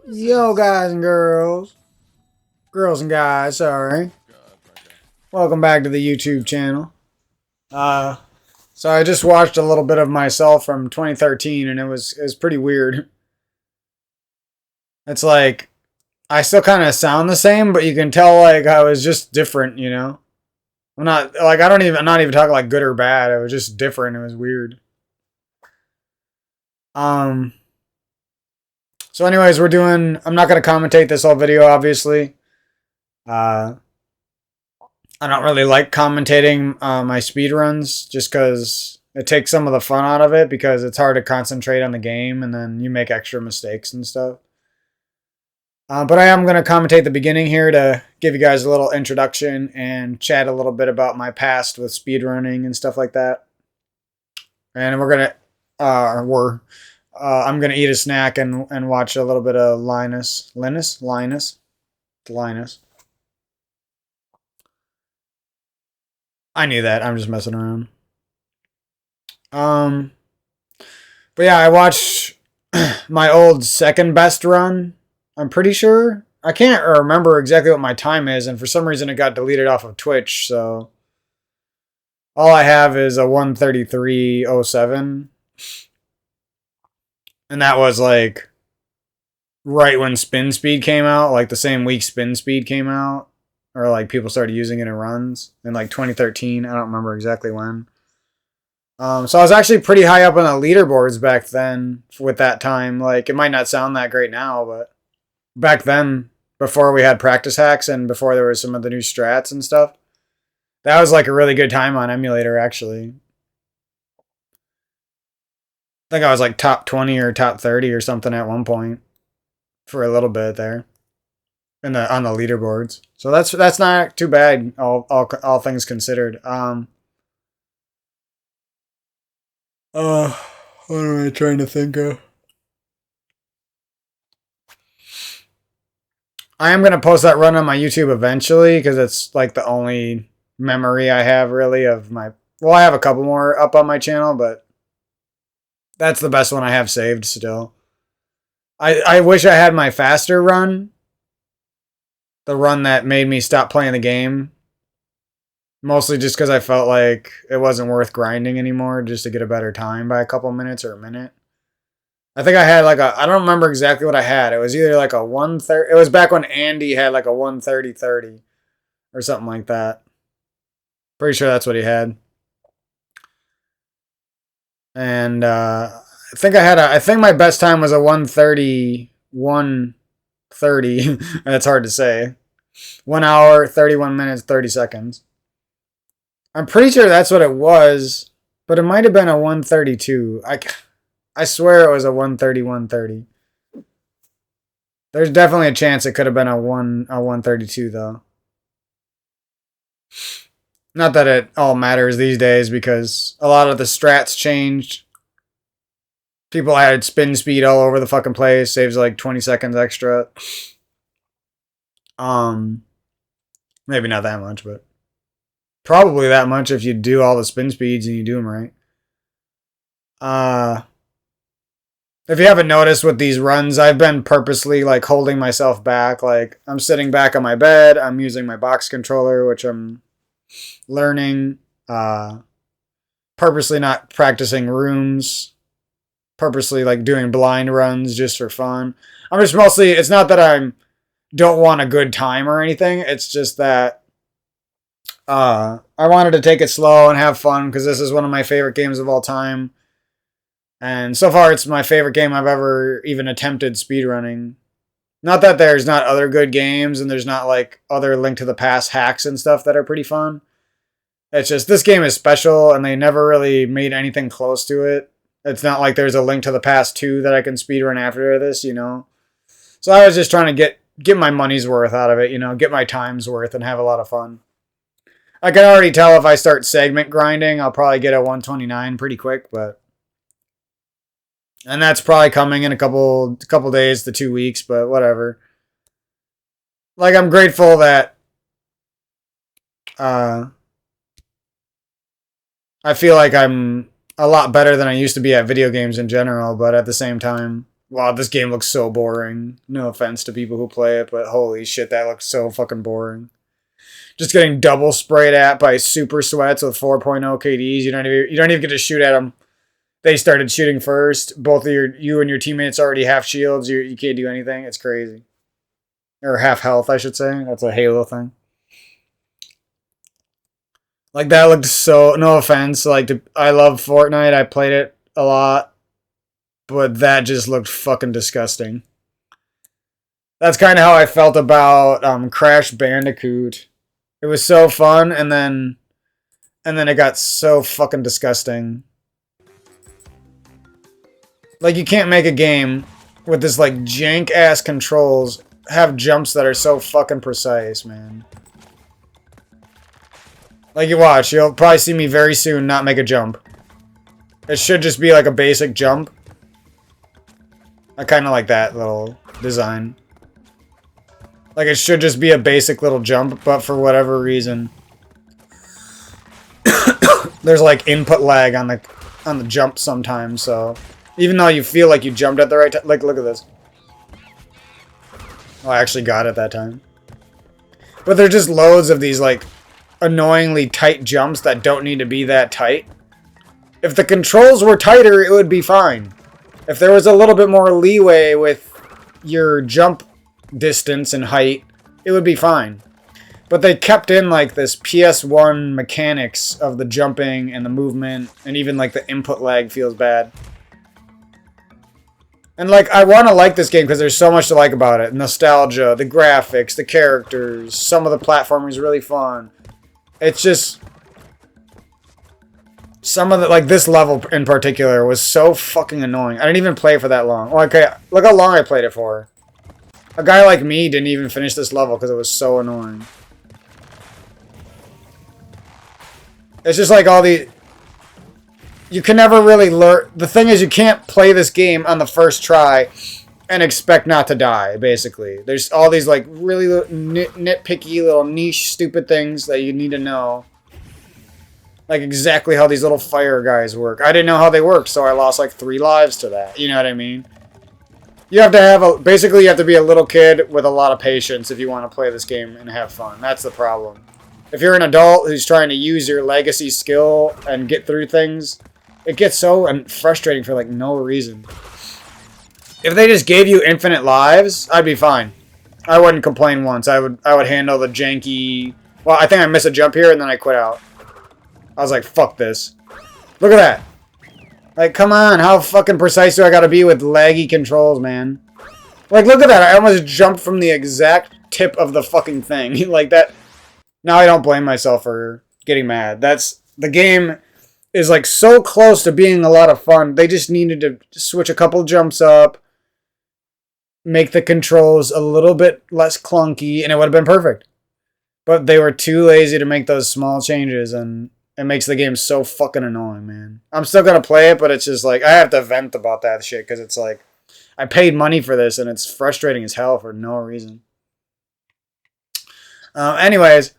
Yo, guys and girls. Girls and guys, sorry. Welcome back to the YouTube channel. Uh, so I just watched a little bit of myself from 2013 and it was pretty weird. It's like, I still kind of sound the same, but you can tell like I was just different, you know? I'm not, like, I'm not even talking like good or bad. It was just different. It was weird. Um, so anyways, I'm not going to commentate this whole video, obviously. Uh, I don't really like commentating my speed runs just because it takes some of the fun out of it because it's hard to concentrate on the game and then you make extra mistakes and stuff. But I am going to commentate the beginning here to give you guys a little introduction and chat a little bit about my past with speedrunning and stuff like that. And I'm gonna eat a snack and watch a little bit of Linus. I knew that. I'm just messing around. Um, but yeah, I watched my old second best run. I'm pretty sure. I can't remember exactly what my time is, and for some reason it got deleted off of Twitch, so all I have is a 1:33:07. And that was like right when spin speed came out, like the same week spin speed came out. Or like people started using it in runs in like 2013. I don't remember exactly when. So I was actually pretty high up on the leaderboards back then with that time. Like it might not sound that great now, but back then, before we had practice hacks and before there was some of the new strats and stuff, that was like a really good time on emulator actually. I think I was like top 20 or top 30 or something at one point for a little bit there in the on the leaderboards. So that's not too bad all things considered. Uh what am I trying to think of? I am gonna post that run on my YouTube eventually because it's like the only memory I have really of my. Well, I have a couple more up on my channel, but that's the best one I have saved still. I wish I had my faster run, the run that made me stop playing the game. Mostly just because I felt like it wasn't worth grinding anymore just to get a better time by a couple minutes or a minute. I think I had like I don't remember exactly what I had. It was either like a 130. It was back when Andy had like a 1:30:30 or something like that. Pretty sure that's what he had. And I think my best time was a 1:31:30. That's hard to say. 1 hour, 31 minutes, 30 seconds. I'm pretty sure that's what it was, but it might have been a 1:32. I swear it was a 1:31:30. There's definitely a chance it could have been a 1:32 though. Not that it all matters these days because a lot of the strats changed. People added spin speed all over the fucking place, saves like 20 seconds extra. Um Maybe not that much, but probably that much if you do all the spin speeds and you do them right. Uh if you haven't noticed with these runs, I've been purposely like holding myself back. Like I'm sitting back on my bed, I'm using my box controller, which I'm learning. Purposely not practicing rooms. Purposely like doing blind runs just for fun. I'm just mostly. It's not that I'm don't want a good time or anything. It's just that I wanted to take it slow and have fun because this is one of my favorite games of all time. And so far, it's my favorite game I've ever even attempted speedrunning. Not that there's not other good games and there's not like other Link to the Past hacks and stuff that are pretty fun. It's just this game is special and they never really made anything close to it. It's not like there's a Link to the Past 2 that I can speedrun after this, you know? So I was just trying to get my money's worth out of it, you know, get my time's worth and have a lot of fun. I can already tell if I start segment grinding, I'll probably get a 129 pretty quick, but and that's probably coming in a couple days to 2 weeks, but whatever. Like I'm grateful that uh I feel like I'm a lot better than I used to be at video games in general, but at the same time, Wow, this game looks so boring. No offense to people who play it, but holy shit, that looks so fucking boring. Just getting double sprayed at by super sweats with 4.0 KDs. You don't even get to shoot at them. They started shooting first. Both of you and your teammates already have shields. You can't do anything. It's crazy. Or half health, I should say. That's a Halo thing. Like that looked so. No offense. I love Fortnite. I played it a lot, but that just looked fucking disgusting. That's kind of how I felt about Crash Bandicoot. It was so fun, and then it got so fucking disgusting. Like, you can't make a game with this like jank ass controls have jumps that are so fucking precise, man. Like, you watch, you'll probably see me very soon not make a jump. It should just be like a basic jump. I kind of like that little design. Like, it should just be a basic little jump, but for whatever reason, there's like input lag on the jump sometimes. So even though you feel like you jumped at the right time, like, look at this. Oh, I actually got it that time. But there's just loads of these like annoyingly tight jumps that don't need to be that tight. If the controls were tighter, it would be fine. If there was a little bit more leeway with your jump distance and height, it would be fine. But they kept in like this PS1 mechanics of the jumping and the movement, and even like the input lag feels bad. And like, I want to like this game because there's so much to like about it. Nostalgia, the graphics, the characters, some of the platforming is really fun. It's just some of the, like, this level in particular was so fucking annoying. I didn't even play it for that long. Okay, look how long I played it for. A guy like me didn't even finish this level because it was so annoying. It's just like all the... You can never really learn... The thing is, you can't play this game on the first try and expect not to die, basically. There's all these, like, really nitpicky little niche stupid things that you need to know. Like, exactly how these little fire guys work. I didn't know how they worked, so I lost, like, 3 lives to that. You know what I mean? You have to have a... Basically, you have to be a little kid with a lot of patience if you want to play this game and have fun. That's the problem. If you're an adult who's trying to use your legacy skill and get through things, it gets so frustrating for, like, no reason. If they just gave you infinite lives, I'd be fine. I wouldn't complain once. I would handle the janky... Well, I think I missed a jump here, and then I quit out. I was like, fuck this. Look at that. Like, come on. How fucking precise do I gotta be with laggy controls, man? Like, look at that. I almost jumped from the exact tip of the fucking thing. Like, that... Now I don't blame myself for getting mad. The game is, like, so close to being a lot of fun. They just needed to switch a couple jumps up, make the controls a little bit less clunky, and it would have been perfect. But they were too lazy to make those small changes, and it makes the game so fucking annoying, man. I'm still gonna play it, but it's just like, I have to vent about that shit, because it's like, I paid money for this, and it's frustrating as hell for no reason. Anyways,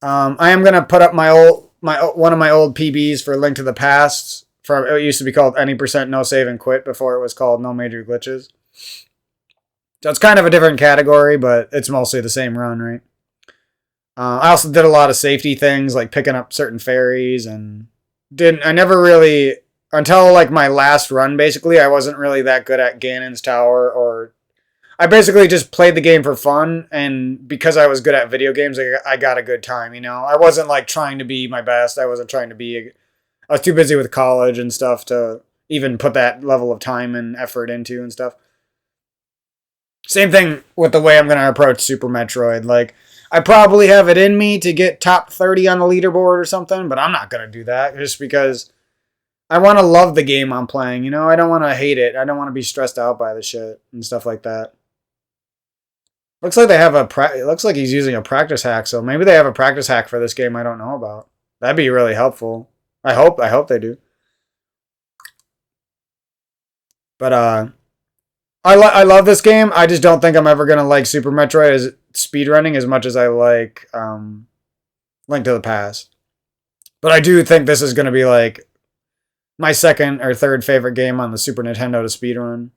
I am gonna put up one of my old PBs for Link to the Past. It used to be called Any Percent No Save and Quit before it was called No Major Glitches. So it's kind of a different category, but it's mostly the same run, right? I also did a lot of safety things, like picking up certain fairies, and I never really, until like my last run, basically, I wasn't really that good at Ganon's Tower, or I basically just played the game for fun, and because I was good at video games, I got a good time, you know? I wasn't like trying to be my best. I was too busy with college and stuff to even put that level of time and effort into and stuff. Same thing with the way I'm going to approach Super Metroid. Like, I probably have it in me to get top 30 on the leaderboard or something, but I'm not going to do that just because I want to love the game I'm playing, you know? I don't want to hate it. I don't want to be stressed out by the shit and stuff like that. Looks like they have it looks like he's using a practice hack, so maybe they have a practice hack for this game I don't know about. That'd be really helpful. I hope they do. But I love this game. I just don't think I'm ever gonna like Super Metroid as speedrunning as much as I like Link to the Past. But I do think this is gonna be like my second or third favorite game on the Super Nintendo to speedrun.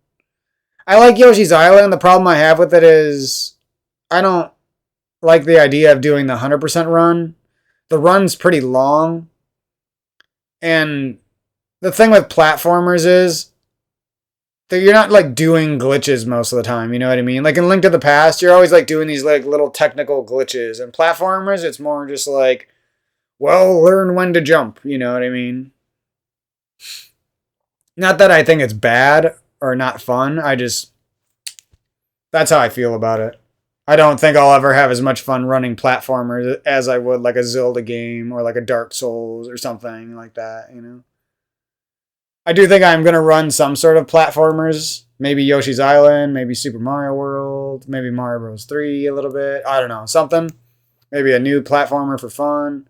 I like Yoshi's Island. The problem I have with it is I don't like the idea of doing the 100% run. The run's pretty long. And the thing with platformers is that you're not like doing glitches most of the time, you know what I mean? Like in Link to the Past, you're always like doing these like little technical glitches. And platformers, it's more just like, well, learn when to jump, you know what I mean? Not that I think it's bad or not fun. That's how I feel about it. I don't think I'll ever have as much fun running platformers as I would like a Zelda game or like a Dark Souls or something like that, you know? I do think I'm going to run some sort of platformers. Maybe Yoshi's Island, maybe Super Mario World, maybe Mario Bros. 3 a little bit. I don't know. Something. Maybe a new platformer for fun.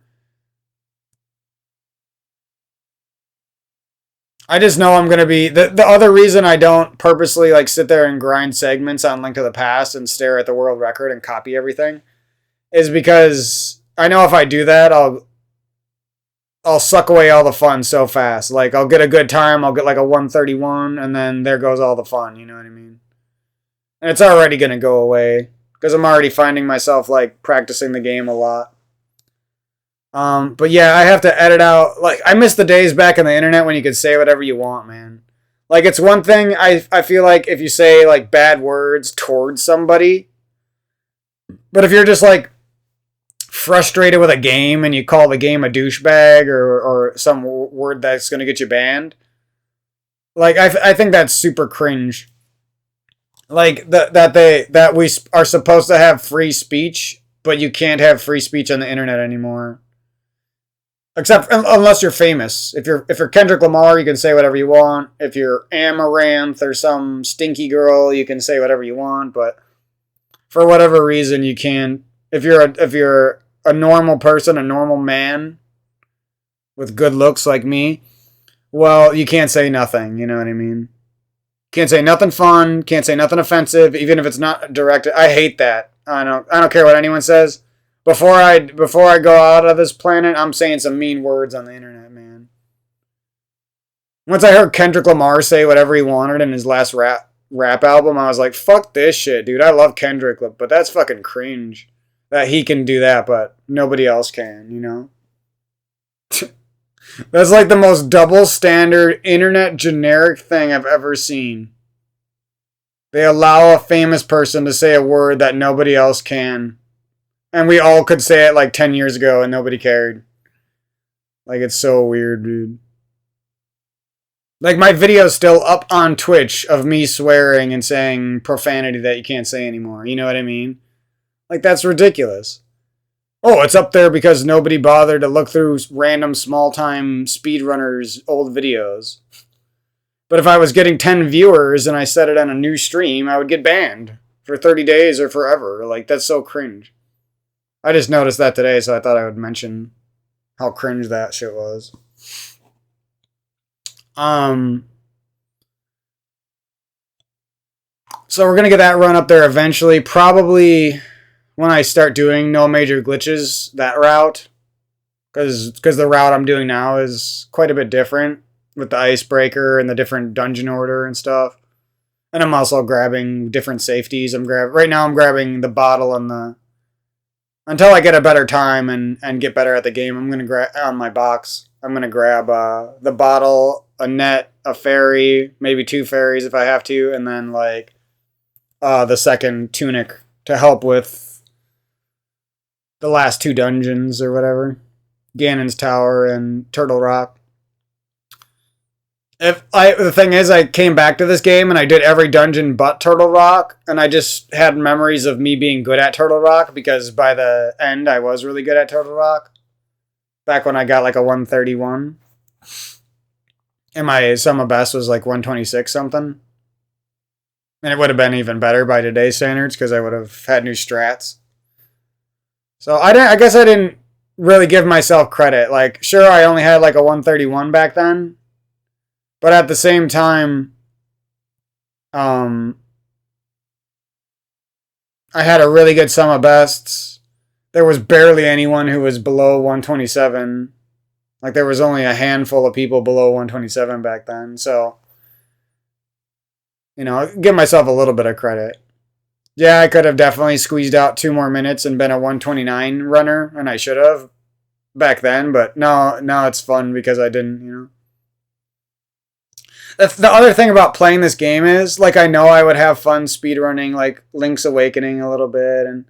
I just know I'm going to be... The other reason I don't purposely like sit there and grind segments on Link to the Past and stare at the world record and copy everything is because I know if I do that, I'll suck away all the fun so fast. Like, I'll get a good time, I'll get like a 131, and then there goes all the fun, you know what I mean? And it's already going to go away, because I'm already finding myself, like, practicing the game a lot. But yeah, I have to edit out, like, I miss the days back on the internet when you could say whatever you want, man. Like, it's one thing, I feel like, if you say, like, bad words towards somebody, but if you're just, like, frustrated with a game and you call the game a douchebag or some word that's going to get you banned, like I think that's super cringe. Like that we are supposed to have free speech, but you can't have free speech on the internet anymore. Except unless you're famous. If you're Kendrick Lamar, you can say whatever you want. If you're Amaranth or some stinky girl, you can say whatever you want. But for whatever reason, you can't. If you're a normal person, a normal man with good looks like me, well, you can't say nothing. You know what I mean? Can't say nothing fun. Can't say nothing offensive, even if it's not directed. I hate that. I don't care what anyone says. Before I go out of this planet, I'm saying some mean words on the internet, man. Once I heard Kendrick Lamar say whatever he wanted in his last rap album, I was like, fuck this shit, dude. I love Kendrick, but that's fucking cringe. That he can do that, but nobody else can, you know? That's like the most double standard internet generic thing I've ever seen. They allow a famous person to say a word that nobody else can. And we all could say it like 10 years ago and nobody cared. Like, it's so weird, dude. Like, my video's still up on Twitch of me swearing and saying profanity that you can't say anymore. You know what I mean? Like, that's ridiculous. Oh, it's up there because nobody bothered to look through random small-time speedrunners' old videos. But if I was getting 10 viewers and I said it on a new stream, I would get banned for 30 days or forever. Like, that's so cringe. I just noticed that today, so I thought I would mention how cringe that shit was. So we're going to get that run up there eventually. Probably when I start doing no major glitches, that route. Because the route I'm doing now is quite a bit different with the icebreaker and the different dungeon order and stuff. And I'm also grabbing different safeties. Right now I'm grabbing the bottle and the... Until I get a better time and get better at the game, I'm going to grab... On my box, I'm going to grab the bottle, a net, a fairy, maybe 2 fairies if I have to, and then like the second tunic to help with the last 2 dungeons or whatever. Ganon's Tower and Turtle Rock. The thing is, I came back to this game and I did every dungeon but Turtle Rock, and I just had memories of me being good at Turtle Rock because by the end I was really good at Turtle Rock. Back when I got like a 131. And my sum best was like 126 something. And it would have been even better by today's standards because I would have had new strats. So I guess I didn't really give myself credit. Like, sure, I only had like a 131 back then. But at the same time, I had a really good sum of bests. There was barely anyone who was below 127. Like, there was only a handful of people below 127 back then. So, Give myself a little bit of credit. Yeah, I could have definitely squeezed out 2 more minutes and been a 129 runner, and I should have back then, but no, now it's fun because I didn't. The other thing about playing this game is, like, I know I would have fun speedrunning, like, Link's Awakening a little bit, and,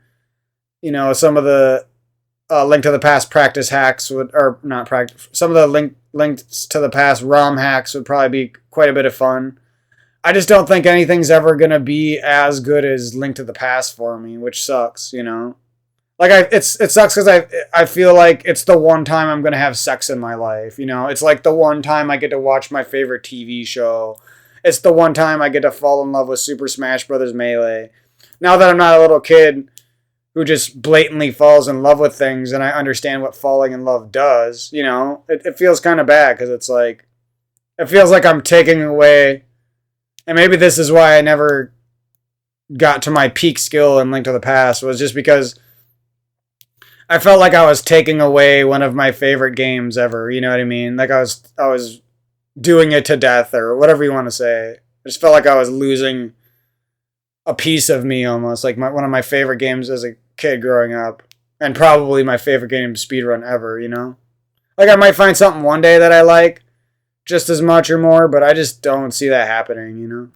some of the Link to the Past practice hacks or not practice, some of the Links to the Past ROM hacks would probably be quite a bit of fun. I just don't think anything's ever going to be as good as Link to the Past for me, which sucks. Like it sucks because I feel like it's the one time I'm gonna have sex in my life. It's like the one time I get to watch my favorite TV show. It's the one time I get to fall in love with Super Smash Bros. Melee. Now that I'm not a little kid who just blatantly falls in love with things and I understand what falling in love does, it feels kind of bad because it's like it feels like I'm taking away. And maybe this is why I never got to my peak skill in Link to the Past, was just because I felt like I was taking away one of my favorite games ever. You know what I mean? Like I was doing it to death or whatever you want to say. I just felt like I was losing a piece of me almost. Like one of my favorite games as a kid growing up, and probably my favorite game speedrun ever. Like I might find something one day that I like just as much or more, but I just don't see that happening.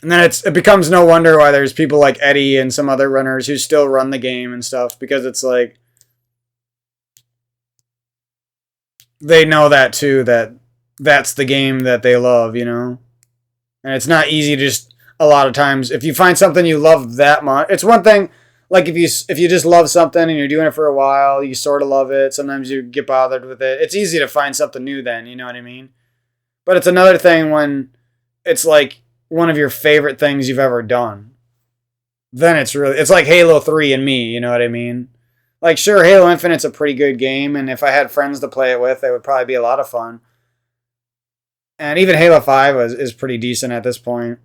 And then it becomes no wonder why there's people like Eddie and some other runners who still run the game and stuff, because it's like they know that too, that's the game that they love. And it's not easy to just, a lot of times, if you find something you love that much, it's one thing, like if you just love something and you're doing it for a while, you sort of love it, sometimes you get bothered with it. It's easy to find something new then, you know what I mean? But it's another thing when it's like one of your favorite things you've ever done. Then it's like Halo 3 and me, you know what I mean? Like, sure, Halo Infinite's a pretty good game, and if I had friends to play it with, it would probably be a lot of fun. And even Halo 5 is pretty decent at this point.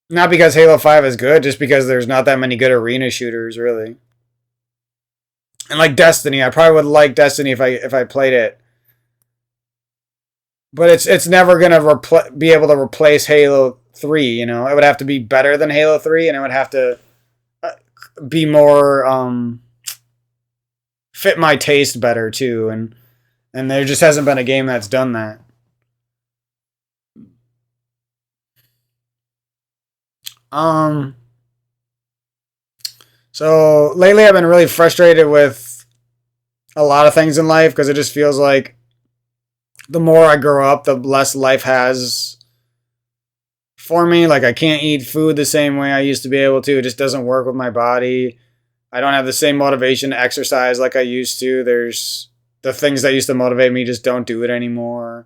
Not because Halo 5 is good, just because there's not that many good arena shooters, really. And like Destiny, I probably would like Destiny if I played it. But it's never gonna be able to replace Halo 3. It would have to be better than Halo 3, and it would have to be more fit my taste better too. And there just hasn't been a game that's done that. So lately I've been really frustrated with a lot of things in life because it just feels like the more I grow up, the less life has for me. Like I can't eat food the same way I used to be able to. It just doesn't work with my body. I don't have the same motivation to exercise like I used to. There's the things that used to motivate me just don't do it anymore.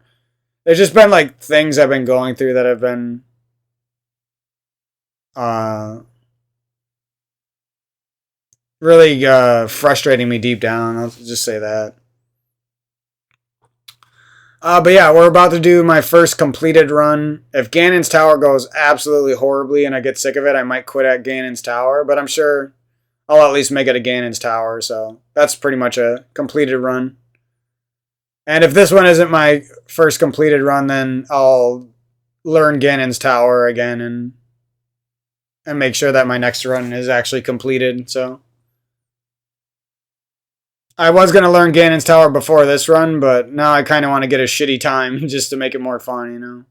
There's just been like things I've been going through that have been really frustrating me deep down. I'll just say that. But yeah, we're about to do my first completed run. If Ganon's Tower goes absolutely horribly and I get sick of it, I might quit at Ganon's Tower. But I'm sure I'll at least make it a Ganon's Tower. So that's pretty much a completed run. And if this one isn't my first completed run, then I'll learn Ganon's Tower again and make sure that my next run is actually completed. So I was going to learn Ganon's Tower before this run, but now I kind of want to get a shitty time just to make it more fun.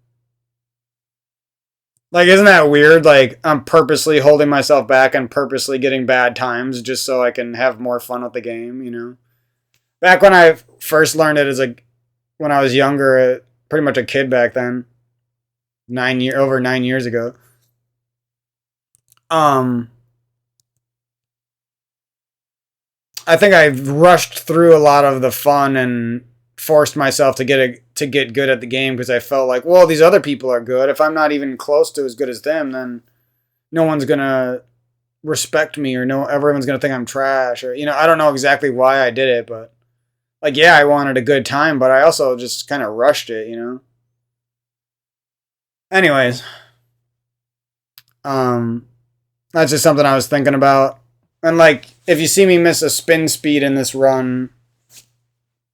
Like, isn't that weird? Like, I'm purposely holding myself back and purposely getting bad times just so I can have more fun with the game. Back when I first learned it when I was younger, pretty much a kid back then, over 9 years ago. I think I rushed through a lot of the fun and forced myself to get good at the game because I felt like, well, these other people are good. If I'm not even close to as good as them, then no one's gonna respect me, or everyone's gonna think I'm trash, or I don't know exactly why I did it, but like, yeah, I wanted a good time, but I also just kind of rushed it. Anyways, that's just something I was thinking about. And like, if you see me miss a spin speed in this run,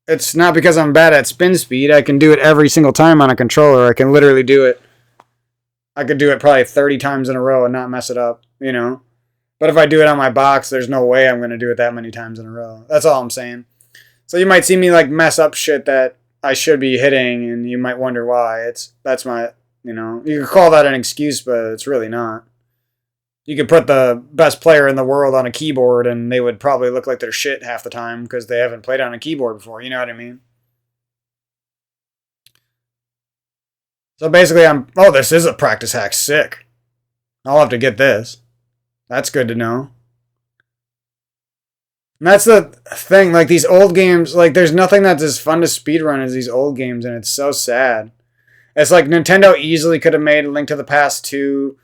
It's not because I'm bad at spin speed. I can do it every single time on a controller. I can literally do it. I could do it probably 30 times in a row and not mess it up, you know? But if I do it on my box, there's no way I'm going to do it that many times in a row. That's all I'm saying. So you might see me like mess up shit that I should be hitting, and you might wonder why. That's my, you could call that an excuse, but it's really not. You could put the best player in the world on a keyboard, and they would probably look like they're shit half the time because they haven't played on a keyboard before. You know what I mean? So basically, oh, this is a practice hack. Sick. I'll have to get this. That's good to know. And that's the thing. Like these old games, like there's nothing that's as fun to speedrun as these old games, and it's so sad. It's like Nintendo easily could have made Link to the Past 2.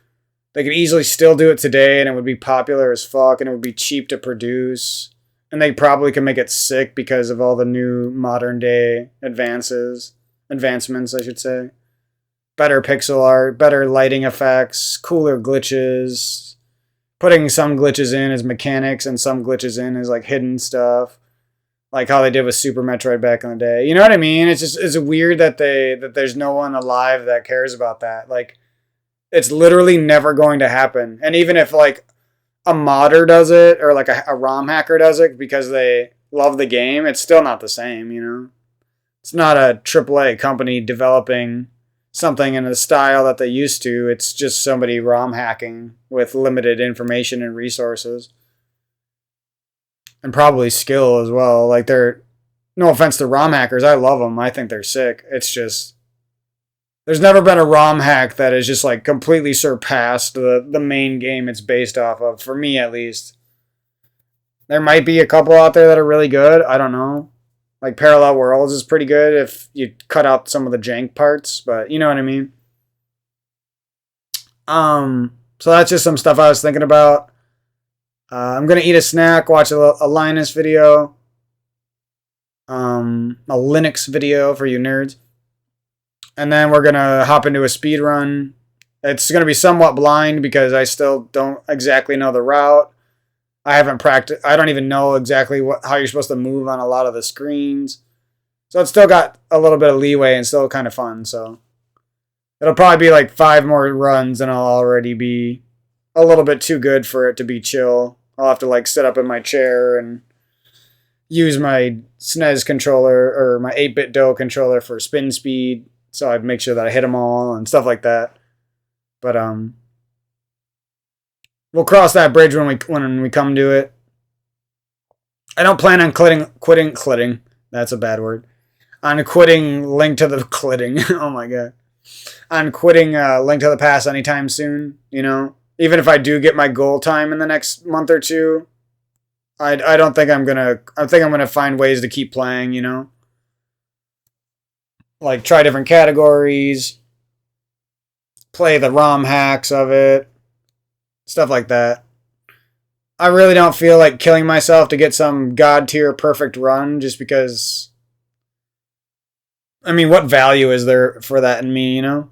They could easily still do it today, and it would be popular as fuck, and it would be cheap to produce. And they probably could make it sick because of all the new modern day advancements, I should say. Better pixel art, better lighting effects, cooler glitches, putting some glitches in as mechanics and some glitches in as like hidden stuff, like how they did with Super Metroid back in the day. You know what I mean? It's weird that there's no one alive that cares about that. Like it's literally never going to happen. And even if like a modder does it or like a ROM hacker does it because they love the game, it's still not the same, you know? It's not a AAA company developing something in the style that they used to. It's just somebody ROM hacking with limited information and resources. And probably skill as well. Like they're, no offense to ROM hackers, I love them. I think they're sick. It's just, there's never been a ROM hack that has just like completely surpassed the main game it's based off of, for me at least. There might be a couple out there that are really good. I don't know. Like Parallel Worlds is pretty good if you cut out some of the jank parts, but you know what I mean? So that's just some stuff I was thinking about. I'm going to eat a snack, watch a Linus video, a Linux video for you nerds. And then we're going to hop into a speed run. It's going to be somewhat blind because I still don't exactly know the route. I haven't practiced. I don't even know exactly how you're supposed to move on a lot of the screens. So it's still got a little bit of leeway and still kind of fun. So it'll probably be like 5 more runs and I'll already be a little bit too good for it to be chill. I'll have to like sit up in my chair and use my SNES controller or my 8-bit DOE controller for spin speed. So I'd make sure that I hit them all and stuff like that. But we'll cross that bridge when we come to it. I don't plan on quitting. That's a bad word. On quitting Link to the quitting. Oh my god. On quitting Link to the Past anytime soon. You know, even if I do get my goal time in the next month or two, I don't think I'm gonna. I think I'm gonna find ways to keep playing. You know, like try different categories, play the ROM hacks of it. Stuff like that. I really don't feel like killing myself to get some god tier perfect run just because. I mean, what value is there for that in me, you know?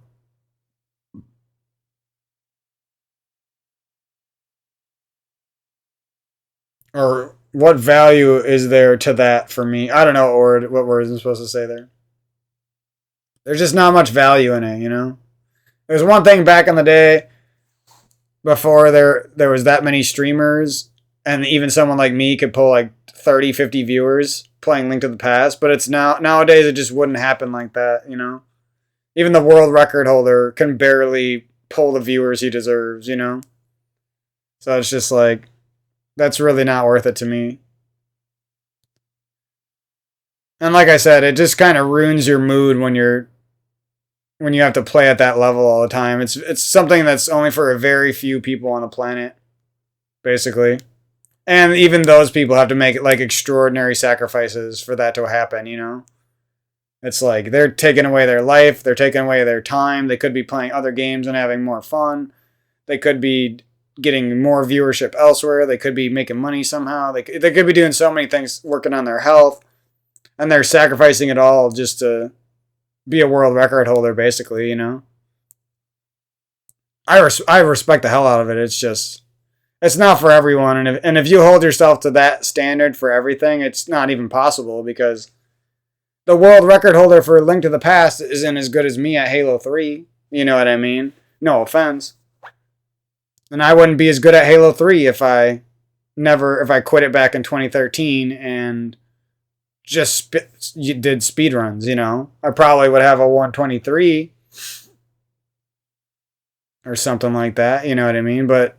Or what value is there to that for me? I don't know what words I'm supposed to say there. There's just not much value in it, you know? There's one thing back in the day before there was that many streamers and even someone like me could pull like 30, 50 viewers playing Link to the Past, but it's nowadays it just wouldn't happen like that, you know? Even the world record holder can barely pull the viewers he deserves, you know? So it's just like, that's really not worth it to me. And like I said, it just kind of ruins your mood when you have to play at that level all the time. It's something that's only for a very few people on the planet, basically. And even those people have to make like extraordinary sacrifices for that to happen, you know? It's like they're taking away their life, they're taking away their time. They could be playing other games and having more fun. They could be getting more viewership elsewhere. They could be making money somehow. They could be doing so many things, working on their health, and they're sacrificing it all just to be a world record holder, basically, you know? I respect the hell out of it. It's just, it's not for everyone. And if you hold yourself to that standard for everything, it's not even possible because the world record holder for Link to the Past isn't as good as me at Halo 3. You know what I mean? No offense. And I wouldn't be as good at Halo 3 if I quit it back in 2013 and just did speedruns, you know? I probably would have a 123 or something like that, you know what I mean? But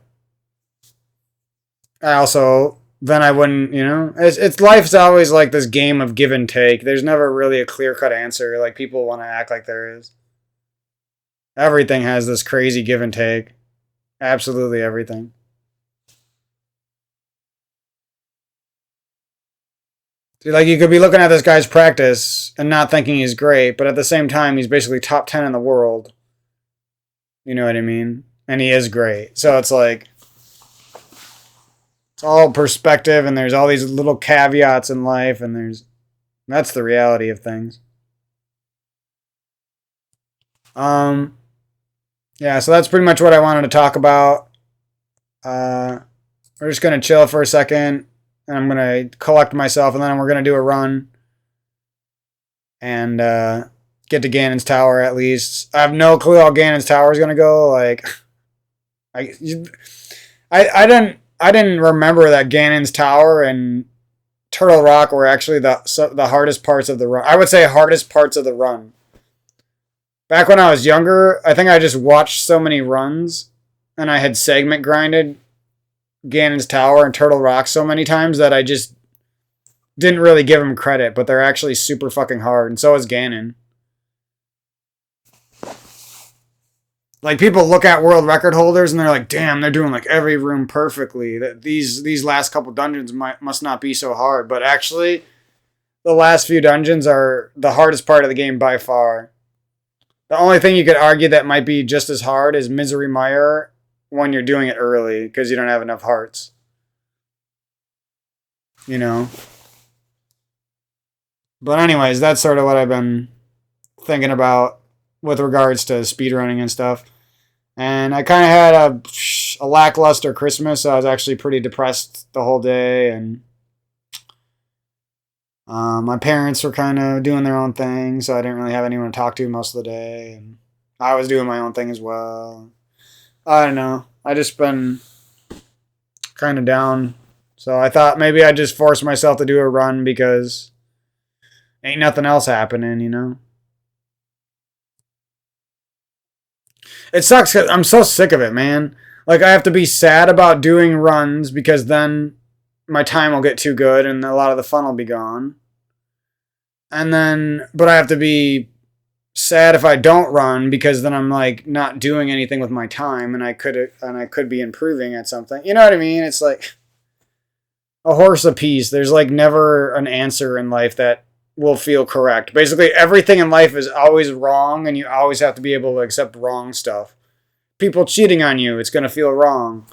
I also, then I wouldn't, you know? It's life's always like this game of give and take. There's never really a clear-cut answer like people want to act like there is. Everything has this crazy give and take. Absolutely everything. Like, you could be looking at this guy's practice and not thinking he's great, but at the same time, he's basically top 10 in the world. You know what I mean? And he is great. So it's like, it's all perspective, and there's all these little caveats in life, and that's the reality of things. Yeah, so that's pretty much what I wanted to talk about. We're just going to chill for a second, and I'm going to collect myself, and then we're going to do a run and get to Ganon's Tower at least. I have no clue how Ganon's Tower is going to go. Like, I didn't remember that Ganon's Tower and Turtle Rock were actually the hardest parts of the run. I would say hardest parts of the run. Back when I was younger, I think I just watched so many runs, and I had segment grinded Ganon's Tower and Turtle Rock so many times that I just didn't really give them credit, but they're actually super fucking hard, and so is Ganon. Like, people look at world record holders and they're like, damn, they're doing like every room perfectly. That these last couple dungeons must not be so hard, but actually the last few dungeons are the hardest part of the game by far. The only thing you could argue that might be just as hard is Misery Mire when you're doing it early because you don't have enough hearts. You know? But anyways, that's sort of what I've been thinking about with regards to speedrunning and stuff. And I kind of had a lackluster Christmas, so I was actually pretty depressed the whole day, and my parents were kind of doing their own thing, so I didn't really have anyone to talk to most of the day. And I was doing my own thing as well. I don't know. I just been kind of down. So I thought maybe I'd just force myself to do a run because ain't nothing else happening, you know? It sucks because I'm so sick of it, man. Like, I have to be sad about doing runs because then my time will get too good and a lot of the fun will be gone. And then, but I have to be sad if I don't run because then I'm like not doing anything with my time and I could be improving at something. You know what I mean? It's like a horse apiece. There's like never an answer in life that will feel correct. Basically, everything in life is always wrong and you always have to be able to accept wrong stuff. People cheating on you, it's going to feel wrong.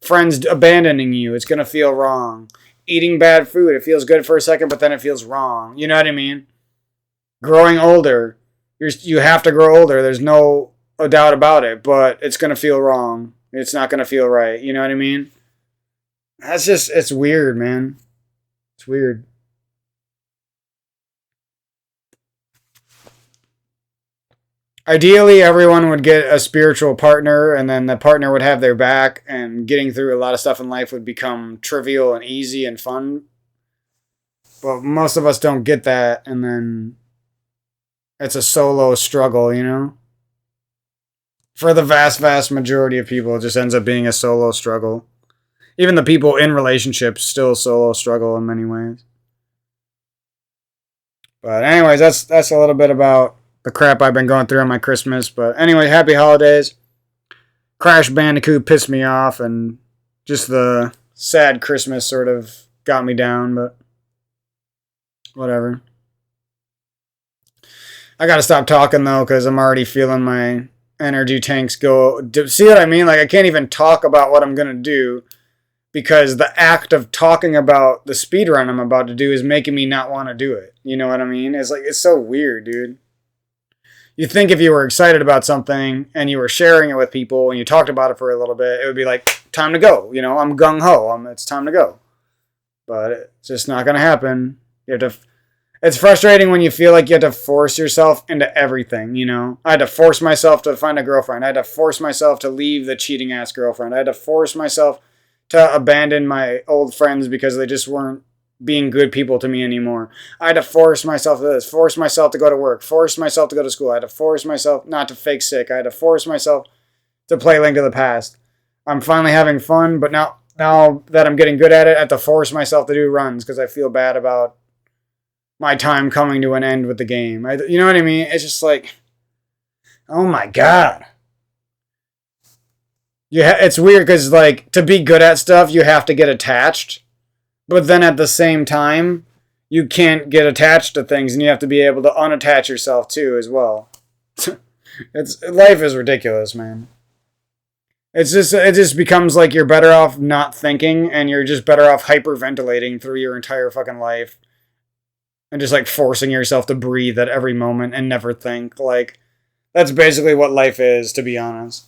Friends abandoning you, it's going to feel wrong. Eating bad food, it feels good for a second, but then it feels wrong. You know what I mean? Growing older, you have to grow older. There's no doubt about it, but it's going to feel wrong. It's not going to feel right. You know what I mean? That's just, it's weird, man. It's weird. Ideally, everyone would get a spiritual partner, and then the partner would have their back, and getting through a lot of stuff in life would become trivial and easy and fun. But most of us don't get that, and then it's a solo struggle, you know? For the vast, vast majority of people, it just ends up being a solo struggle. Even the people in relationships still solo struggle in many ways. But anyways, that's a little bit about the crap I've been going through on my Christmas. But anyway, happy holidays. Crash Bandicoot pissed me off, and just the sad Christmas sort of got me down, but whatever. I gotta stop talking though, because I'm already feeling my energy tanks go. See what I mean? Like, I can't even talk about what I'm gonna do because the act of talking about the speedrun I'm about to do is making me not want to do it. You know what I mean? It's like, it's so weird, dude. You think if you were excited about something and you were sharing it with people and you talked about it for a little bit, it would be like, time to go. You know, I'm gung-ho. It's time to go. But it's just not going to happen. You have to. It's frustrating when you feel like you have to force yourself into everything, you know? I had to force myself to find a girlfriend. I had to force myself to leave the cheating ass girlfriend. I had to force myself to abandon my old friends because they just weren't being good people to me anymore. I had to force myself to this, force myself to go to work, force myself to go to school. I had to force myself not to fake sick. I had to force myself to play Link to the Past. I'm finally having fun, but now that I'm getting good at it, I have to force myself to do runs because I feel bad about my time coming to an end with the game. You know what I mean? It's just like, oh my god. Yeah, it's weird because like to be good at stuff, you have to get attached, but then at the same time, you can't get attached to things, and you have to be able to unattach yourself too as well. Life is ridiculous, man. It just becomes like you're better off not thinking, and you're just better off hyperventilating through your entire fucking life. And just like forcing yourself to breathe at every moment and never think. Like, that's basically what life is, to be honest.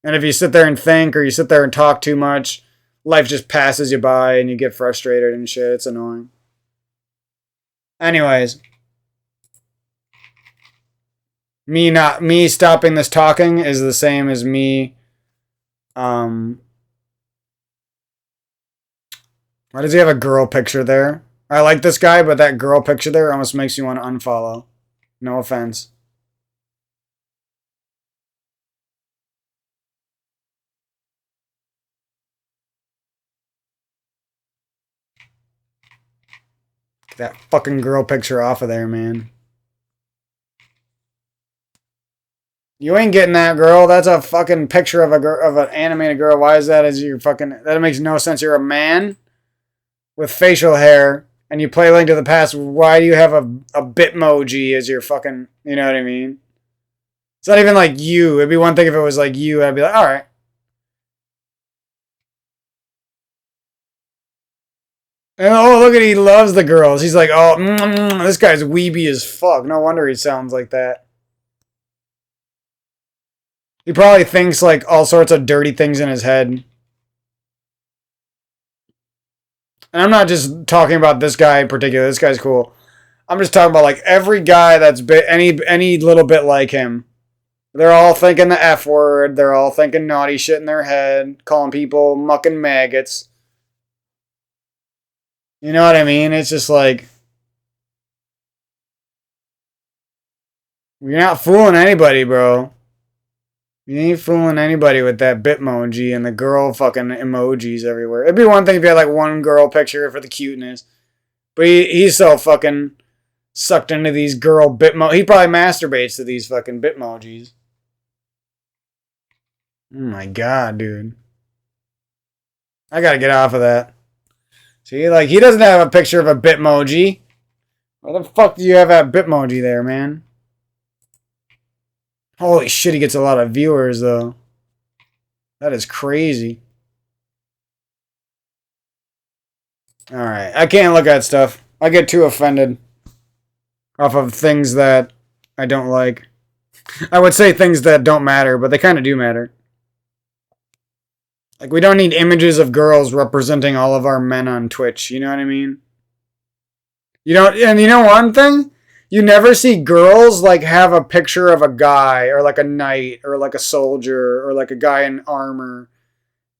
And if you sit there and think, or you sit there and talk too much, life just passes you by and you get frustrated and shit. It's annoying. Anyways. Me stopping this talking is the same as me, why does he have a girl picture there? I like this guy, but that girl picture there almost makes you want to unfollow. No offense. Get that fucking girl picture off of there, man. You ain't getting that, girl. That's a fucking picture of an animated girl. Why is that as your fucking... That makes no sense. You're a man with facial hair and you play Link to the Past. Why do you have a Bitmoji as your fucking... You know what I mean? It's not even like you. It'd be one thing if it was like you. I'd be like, alright. And oh, look at he loves the girls. He's like, oh, this guy's weeby as fuck. No wonder he sounds like that. He probably thinks like all sorts of dirty things in his head. And I'm not just talking about this guy in particular. This guy's cool. I'm just talking about like every guy that's any little bit like him. They're all thinking the F word. They're all thinking naughty shit in their head, calling people mucking maggots. You know what I mean? It's just like, you're not fooling anybody, bro. You ain't fooling anybody with that Bitmoji and the girl fucking emojis everywhere. It'd be one thing if you had like one girl picture for the cuteness. But he's so fucking sucked into these girl Bitmo. He probably masturbates to these fucking Bitmojis. Oh my god, dude. I gotta get off of that. See, like, he doesn't have a picture of a Bitmoji. Why the fuck do you have that Bitmoji there, man? Holy shit, he gets a lot of viewers, though. That is crazy. Alright, I can't look at stuff. I get too offended off of things that I don't like. I would say things that don't matter, but they kind of do matter. Like, we don't need images of girls representing all of our men on Twitch. You know what I mean? You don't, and you know one thing? You never see girls, like, have a picture of a guy, or, like, a knight, or, like, a soldier, or, like, a guy in armor.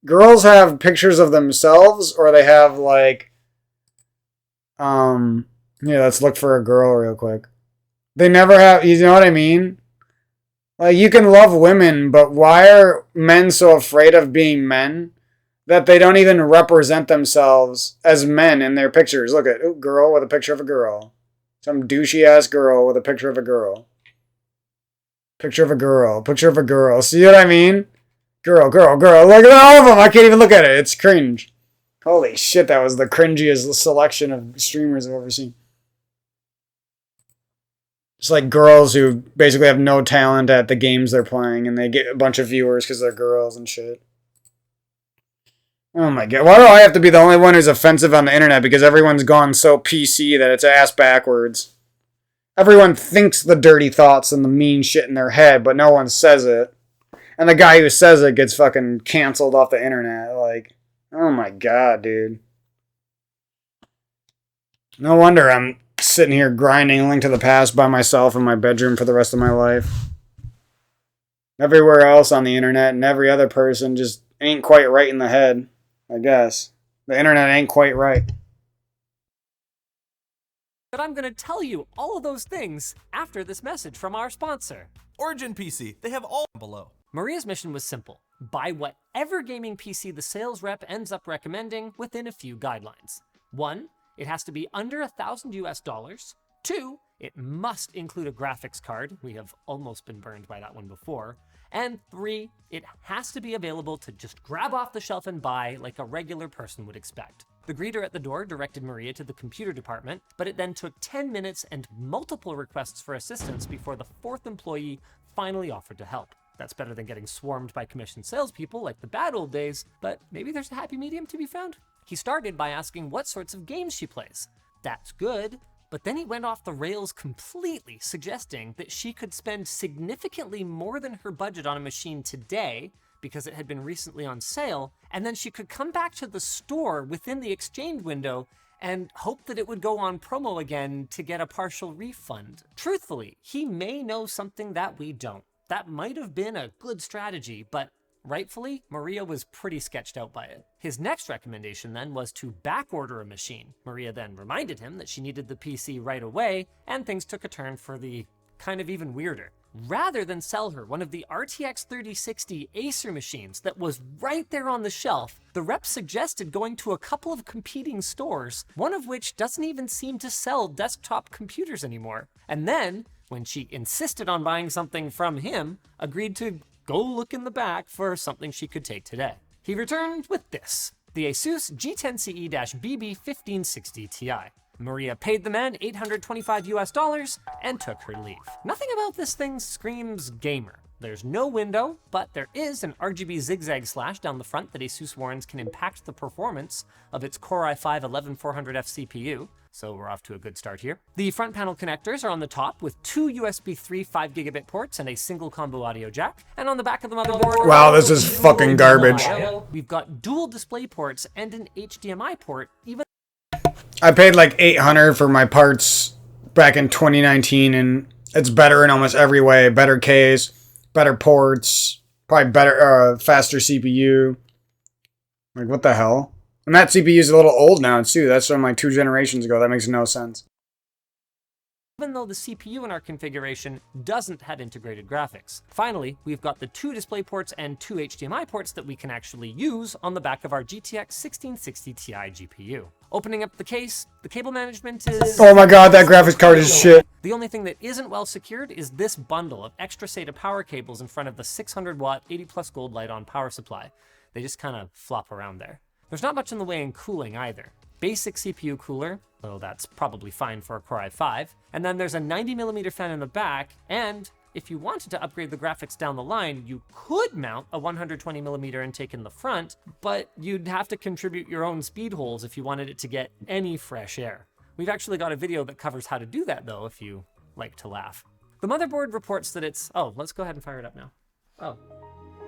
Girls have pictures of themselves, or they have, like, yeah, let's look for a girl real quick. They never have, you know what I mean? Like, you can love women, but why are men so afraid of being men that they don't even represent themselves as men in their pictures? Look at, ooh, girl with a picture of a girl. Some douchey-ass girl with a picture of a girl. Picture of a girl. Picture of a girl. See what I mean? Girl, girl, girl. Look at all of them. I can't even look at it. It's cringe. Holy shit, that was the cringiest selection of streamers I've ever seen. It's like girls who basically have no talent at the games they're playing, and they get a bunch of viewers because they're girls and shit. Oh my god. Why do I have to be the only one who's offensive on the internet? Because everyone's gone so PC that it's ass backwards. Everyone thinks the dirty thoughts and the mean shit in their head, but no one says it. And the guy who says it gets fucking canceled off the internet. Like, oh my god, dude. No wonder I'm sitting here grinding Link to the Past by myself in my bedroom for the rest of my life. Everywhere else on the internet and every other person just ain't quite right in the head, I guess. The internet ain't quite right. But I'm going to tell you all of those things after this message from our sponsor. Origin PC, they have all below. Maria's mission was simple. Buy whatever gaming PC the sales rep ends up recommending within a few guidelines. 1, it has to be under $1,000 US. 2, it must include a graphics card. We have almost been burned by that one before. And 3, it has to be available to just grab off the shelf and buy like a regular person would expect. The greeter at the door directed Maria to the computer department, but it then took 10 minutes and multiple requests for assistance before the 4th employee finally offered to help. That's better than getting swarmed by commissioned salespeople like the bad old days, but maybe there's a happy medium to be found. He started by asking what sorts of games she plays. That's good, but then he went off the rails completely, suggesting that she could spend significantly more than her budget on a machine today because it had been recently on sale, and then she could come back to the store within the exchange window and hope that it would go on promo again to get a partial refund. Truthfully, he may know something that we don't. That might have been a good strategy, but rightfully, Maria was pretty sketched out by it. His next recommendation then was to backorder a machine. Maria then reminded him that she needed the PC right away, and things took a turn for the kind of even weirder. Rather than sell her one of the RTX 3060 Acer machines that was right there on the shelf, the rep suggested going to a couple of competing stores, one of which doesn't even seem to sell desktop computers anymore. And then, when she insisted on buying something from him, agreed to go look in the back for something she could take today. He returned with this, the Asus G10CE-BB1560 Ti. Maria paid the man $825 US and took her leave. Nothing about this thing screams gamer. There's no window, but there is an RGB zigzag slash down the front that Asus warns can impact the performance of its Core i5-11400F CPU, so we're off to a good start here. The front panel connectors are on the top with 2 USB 3 5GB ports and a single combo audio jack, and on the back of the motherboard... Wow, this is fucking garbage. We've got dual display ports and an HDMI port, even... I paid like $800 for my parts back in 2019, and it's better in almost every way. Better case, better ports, probably better, faster CPU. Like, what the hell? And that CPU is a little old now, too. That's from like 2 generations ago. That makes no sense. Even though the CPU in our configuration doesn't have integrated graphics. Finally, we've got the 2 display ports and 2 HDMI ports that we can actually use on the back of our GTX 1660 Ti GPU. Opening up the case, the cable management is... Oh my god, that graphics card is shit. The only thing that isn't well secured is this bundle of extra SATA power cables in front of the 600 watt 80 plus gold light-on power supply. They just kind of flop around there. There's not much in the way in cooling either. Basic CPU cooler, though that's probably fine for a Core i5, and then there's a 90mm fan in the back, and if you wanted to upgrade the graphics down the line, you could mount a 120mm intake in the front, but you'd have to contribute your own speed holes if you wanted it to get any fresh air. We've actually got a video that covers how to do that though, if you like to laugh. The motherboard reports that it's... Oh, let's go ahead and fire it up now. Oh.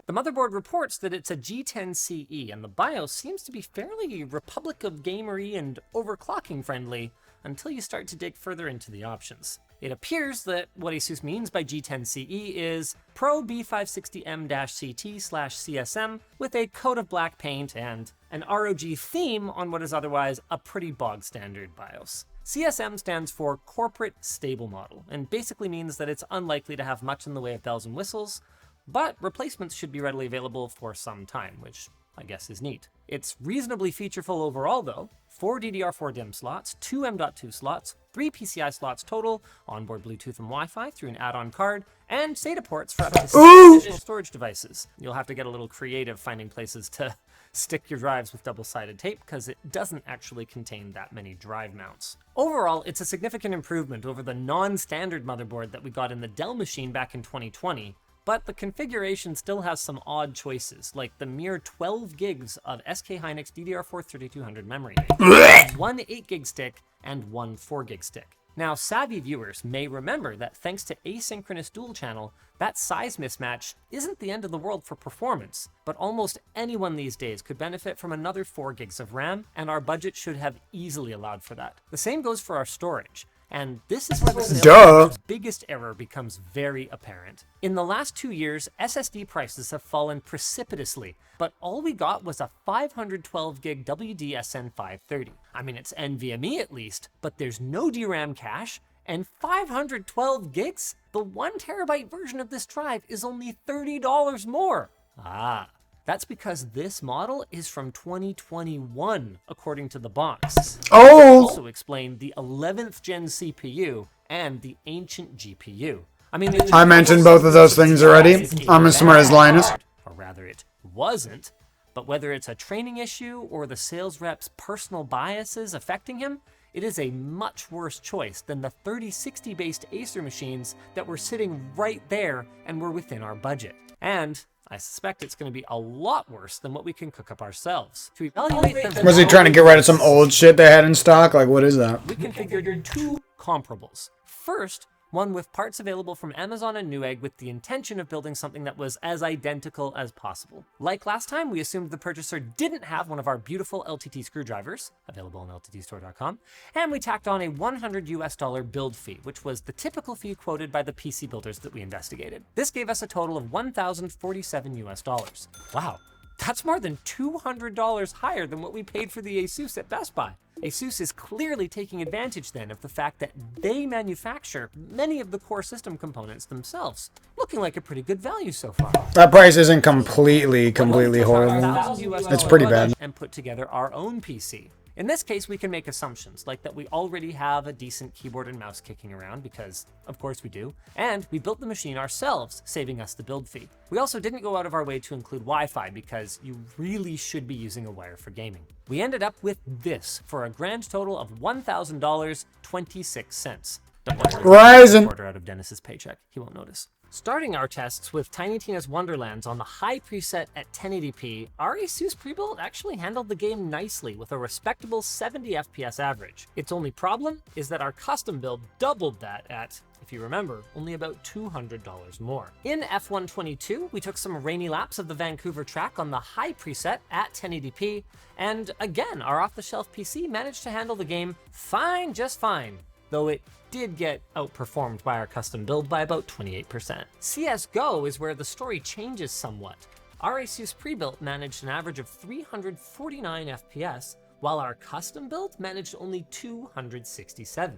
The motherboard reports that it's a G10CE, and the BIOS seems to be fairly Republic of Gamery and overclocking friendly until you start to dig further into the options. It appears that what Asus means by G10CE is Pro B560M-CT/CSM with a coat of black paint and an ROG theme on what is otherwise a pretty bog standard BIOS. CSM stands for Corporate Stable Model, and basically means that it's unlikely to have much in the way of bells and whistles, but replacements should be readily available for some time, which I guess is neat. It's reasonably featureful overall though. 4 DDR4 DIMM slots, 2 M.2 slots, 3 PCI slots total, onboard Bluetooth and Wi-Fi through an add-on card, and SATA ports for up to 6 additional storage devices. You'll have to get a little creative finding places to stick your drives with double-sided tape because it doesn't actually contain that many drive mounts. Overall, it's a significant improvement over the non-standard motherboard that we got in the Dell machine back in 2020, but the configuration still has some odd choices, like the mere 12 gigs of SK Hynix DDR4 3200 memory, 1 8GB stick, and 1 4GB stick. Now, savvy viewers may remember that thanks to asynchronous dual channel, that size mismatch isn't the end of the world for performance, but almost anyone these days could benefit from another 4 gigs of RAM, and our budget should have easily allowed for that. The same goes for our storage. And this is where the sales Duh. rep's biggest error becomes very apparent. In the last 2 years, SSD prices have fallen precipitously, but all we got was a 512 gig WDSN530. I mean, it's NVMe at least, but there's no DRAM cache, and 512 gigs? The 1 terabyte version of this drive is only $30 more. Ah, that's because this model is from 2021, according to the box. Oh! Also explain the 11th gen CPU and the ancient GPU. I mean, I mentioned both of those things already. I'm as smart as Linus. Or rather, it wasn't. But whether it's a training issue or the sales rep's personal biases affecting him, it is a much worse choice than the 3060 based Acer machines that were sitting right there and were within our budget. And I suspect it's going to be a lot worse than what we can cook up ourselves. To evaluate them, Was he trying to get rid of some old shit they had in stock? Like, what is that? we configured 2 comparables. First, one with parts available from Amazon and Newegg with the intention of building something that was as identical as possible. Like last time, we assumed the purchaser didn't have one of our beautiful LTT screwdrivers, available on lttstore.com, and we tacked on a $100 build fee, which was the typical fee quoted by the PC builders that we investigated. This gave us a total of $1,047. Wow. That's more than $200 higher than what we paid for the Asus at Best Buy. Asus is clearly taking advantage then of the fact that they manufacture many of the core system components themselves, looking like a pretty good value so far. That price isn't completely horrible. It's pretty bad. And put together our own PC. In this case, we can make assumptions, like that we already have a decent keyboard and mouse kicking around, because of course we do, and we built the machine ourselves, saving us the build fee. We also didn't go out of our way to include Wi-Fi, because you really should be using a wire for gaming. We ended up with this for a grand total of $1,000.26. Don't worry, Ryzen. quarter out of Dennis's paycheck. He won't notice. Starting our tests with Tiny Tina's Wonderlands on the high preset at 1080p, our Asus prebuild actually handled the game nicely with a respectable 70 FPS average. Its only problem is that our custom build doubled that at, if you remember, only about $200 more. In F122, we took some rainy laps of the Vancouver track on the high preset at 1080p, and again, our off-the-shelf PC managed to handle the game fine, just fine, though it did get outperformed by our custom build by about 28%. CSGO is where the story changes somewhat. Our Asus pre-built managed an average of 349 FPS, while our custom build managed only 267.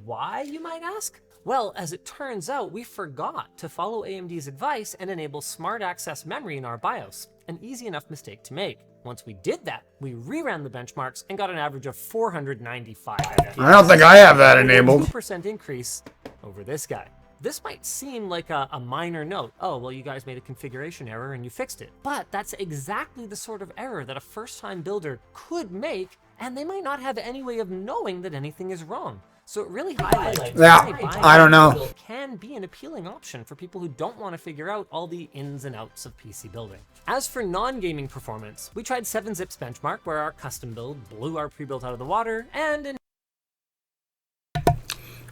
Why, you might ask? Well, as it turns out, we forgot to follow AMD's advice and enable Smart Access Memory in our BIOS, an easy enough mistake to make. Once we did that, we reran the benchmarks and got an average of 495 FPS. I don't think I have that enabled. 2% increase over this guy. This might seem like a minor note. Oh, well, you guys made a configuration error and you fixed it. But that's exactly the sort of error that a first-time builder could make, and they might not have any way of knowing that anything is wrong. So it really highlights Yeah, I don't know. can be an appealing option for people who don't want to figure out all the ins and outs of PC building. As for non-gaming performance, we tried 7-Zip's benchmark, where our custom build blew our pre-built out of the water, and in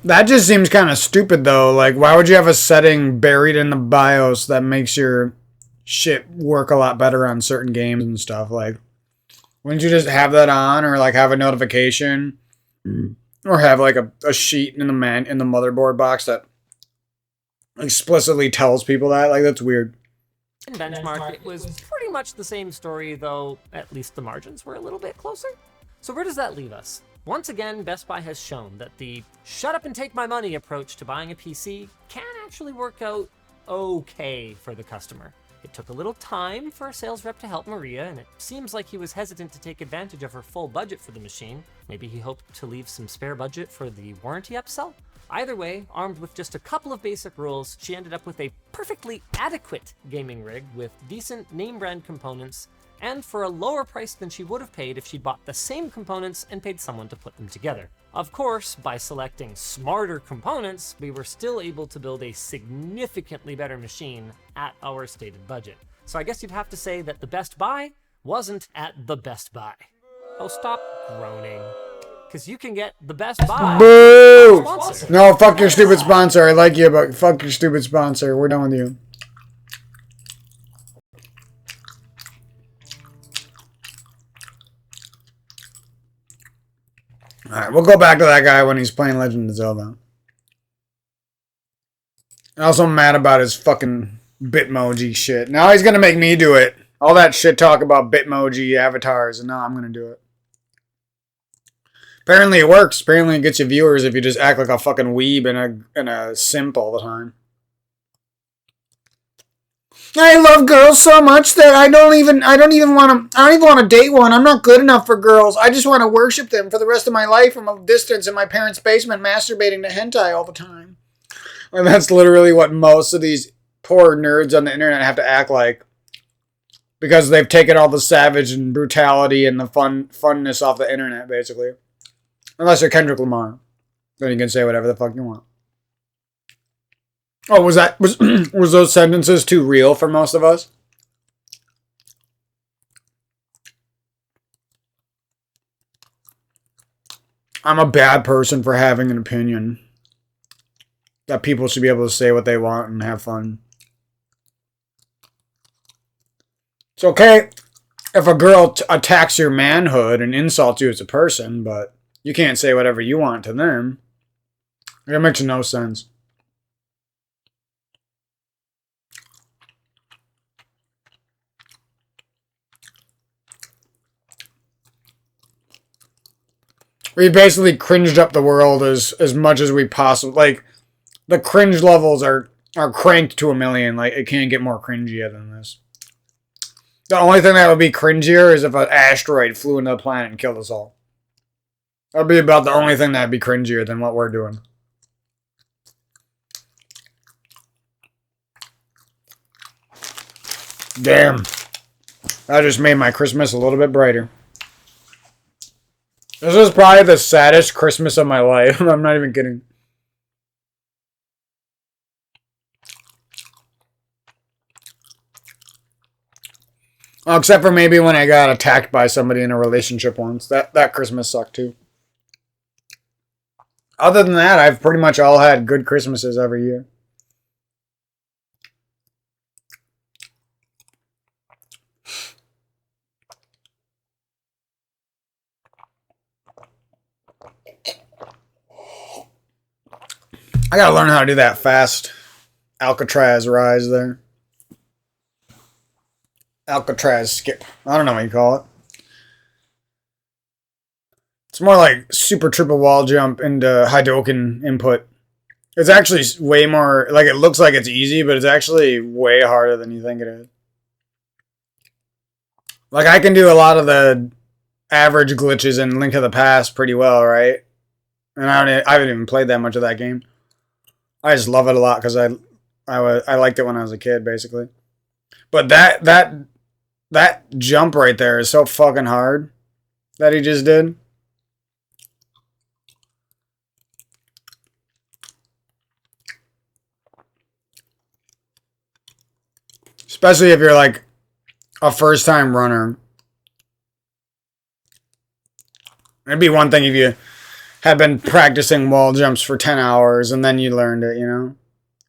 That just seems kind of stupid, though. Like, why would you have a setting buried in the BIOS that makes your shit work a lot better on certain games and stuff? Like, wouldn't you just have that on, or like have a notification, or have like a sheet in the motherboard box that explicitly tells people that? Like, that's weird. in benchmark, it was pretty much the same story, though at least the margins were a little bit closer. So where does that leave us? Once again, Best Buy has shown that the shut up and take my money approach to buying a PC can actually work out okay for the customer. It took a little time for a sales rep to help Maria, and it seems like he was hesitant to take advantage of her full budget for the machine. Maybe he hoped to leave some spare budget for the warranty upsell? Either way, armed with just a couple of basic rules, she ended up with a perfectly adequate gaming rig with decent name brand components, and for a lower price than she would have paid if she'd bought the same components and paid someone to put them together. Of course, by selecting smarter components, we were still able to build a significantly better machine at our stated budget. So I guess you'd have to say that the Best Buy wasn't at the Best Buy. Oh, stop groaning. Because you can get the Best Buy. Boo! No, fuck your stupid sponsor. I like you, but fuck your stupid sponsor. We're done with you. Alright, we'll go back to that guy when he's playing Legend of Zelda. I'm also mad about his fucking Bitmoji shit. Now he's gonna make me do it. All that shit talk about Bitmoji avatars, and now I'm gonna do it. Apparently it works. Apparently it gets you viewers if you just act like a fucking weeb and a simp all the time. I love girls so much that I don't even want to date one. I'm not good enough for girls. I just want to worship them for the rest of my life from a distance in my parents' basement, masturbating to hentai all the time. And that's literally what most of these poor nerds on the internet have to act like, because they've taken all the savage and brutality and the funness off the internet, basically. Unless you're Kendrick Lamar, then you can say whatever the fuck you want. Oh, was those sentences too real for most of us? I'm a bad person for having an opinion. That people should be able to say what they want and have fun. It's okay if a girl attacks your manhood and insults you as a person, but you can't say whatever you want to them. It makes no sense. We basically cringed up the world as much as we possibly, like, the cringe levels are cranked to 1,000,000. Like, it can't get more cringier than this. The only thing that would be cringier is if an asteroid flew into the planet and killed us all. That would be about the only thing that would be cringier than what we're doing. Damn. That just made my Christmas a little bit brighter. This is probably the saddest Christmas of my life. I'm not even kidding. Well, except for maybe when I got attacked by somebody in a relationship once. That Christmas sucked too. Other than that, I've pretty much all had good Christmases every year. I gotta learn how to do that fast Alcatraz rise there. Alcatraz skip. I don't know what you call it. It's more like super triple wall jump into Hadoken input. It's actually way more, like, it looks like it's easy, but it's actually way harder than you think it is. Like, I can do a lot of the average glitches in Link to the Past pretty well, right? And I haven't even played that much of that game. I just love it a lot because I liked it when I was a kid, basically. But that jump right there is so fucking hard that he just did. Especially if you're like a first time runner. It'd be one thing if you had been practicing wall jumps for 10 hours and then you learned it, you know?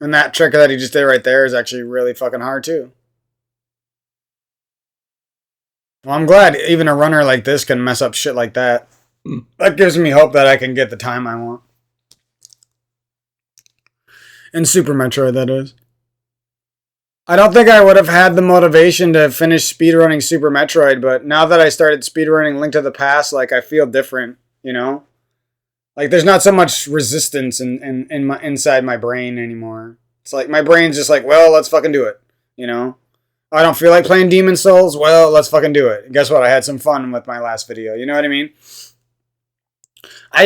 And that trick that he just did right there is actually really fucking hard too. Well, I'm glad even a runner like this can mess up shit like that. That gives me hope that I can get the time I want. In Super Metroid, that is. I don't think I would have had the motivation to finish speedrunning Super Metroid, but now that I started speedrunning Link to the Past, like, I feel different, you know? Like, there's not so much resistance inside my brain anymore. It's like, my brain's just like, well, let's fucking do it, you know? I don't feel like playing Demon Souls, well, let's fucking do it. Guess what? I had some fun with my last video, you know what I mean? I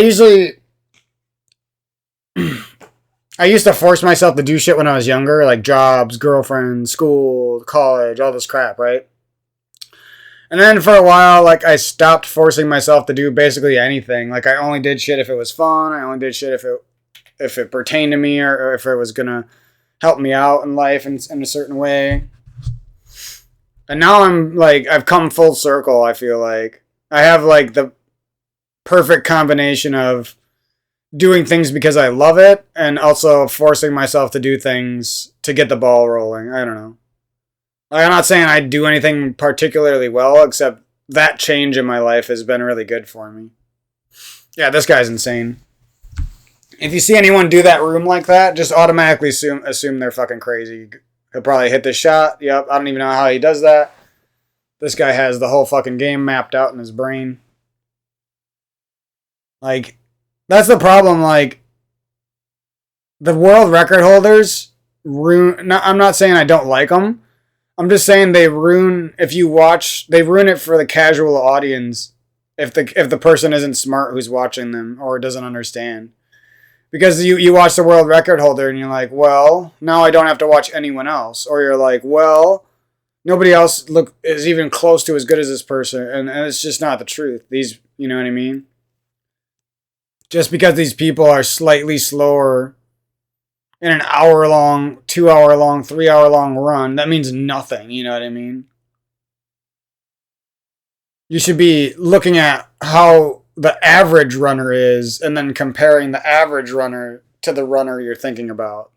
used to force myself to do shit when I was younger, like jobs, girlfriends, school, college, all this crap, right? And then for a while, like, I stopped forcing myself to do basically anything. Like, I only did shit if it was fun. I only did shit if it pertained to me or if it was gonna help me out in life in a certain way. And now I'm like, I've come full circle. I feel like I have like the perfect combination of doing things because I love it and also forcing myself to do things to get the ball rolling. I don't know. Like, I'm not saying I do anything particularly well, except that change in my life has been really good for me. Yeah, this guy's insane. If you see anyone do that room like that, just automatically assume they're fucking crazy. He'll probably hit this shot. Yep, I don't even know how he does that. This guy has the whole fucking game mapped out in his brain. Like, that's the problem. Like, the world record holders ruin. I'm not saying I don't like them. I'm just saying they ruin. If you watch, they ruin it for the casual audience. If the person isn't smart who's watching them or doesn't understand. Because you watch the world record holder and you're like, well, now I don't have to watch anyone else. Or you're like, well, nobody else is even close to as good as this person. And it's just not the truth. You know what I mean? Just because these people are slightly slower in an hour long, 2 hour long, 3 hour long run, that means nothing. You know what I mean? You should be looking at how the average runner is and then comparing the average runner to the runner you're thinking about.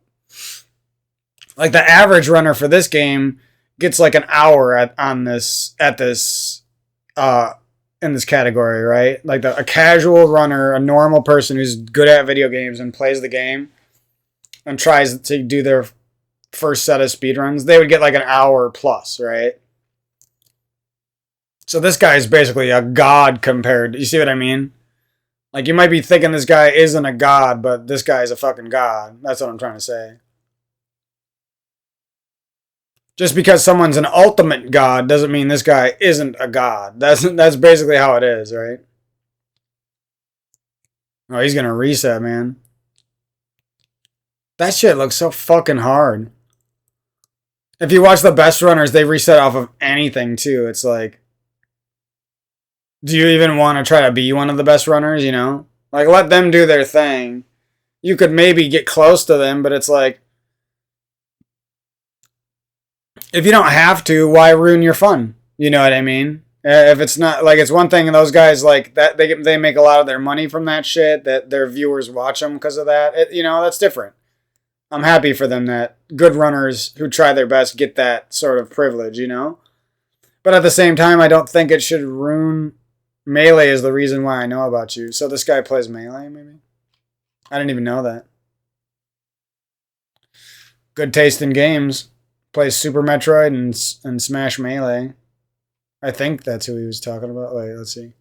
Like the average runner for this game gets like an hour in this category, right? Like a casual runner, a normal person who's good at video games and plays the game and tries to do their first set of speedruns, they would get like an hour plus, right? So this guy is basically a god compared. You see what I mean? Like, you might be thinking this guy isn't a god, but this guy is a fucking god. That's what I'm trying to say. Just because someone's an ultimate god doesn't mean this guy isn't a god. That's basically how it is, right? Oh, he's gonna reset, man. That shit looks so fucking hard. If you watch the best runners, they reset off of anything, too. It's like, do you even want to try to be one of the best runners, you know? Like, let them do their thing. You could maybe get close to them, but it's like, if you don't have to, why ruin your fun? You know what I mean? If it's not, like, it's one thing, and those guys, like, that they make a lot of their money from that shit, that their viewers watch them because of that. That's different. I'm happy for them that good runners who try their best get that sort of privilege, you know? But at the same time, I don't think it should ruin. Melee is the reason why I know about you. So this guy plays Melee, maybe? I didn't even know that. Good taste in games. Plays Super Metroid and Smash Melee. I think that's who he was talking about. Wait, let's see.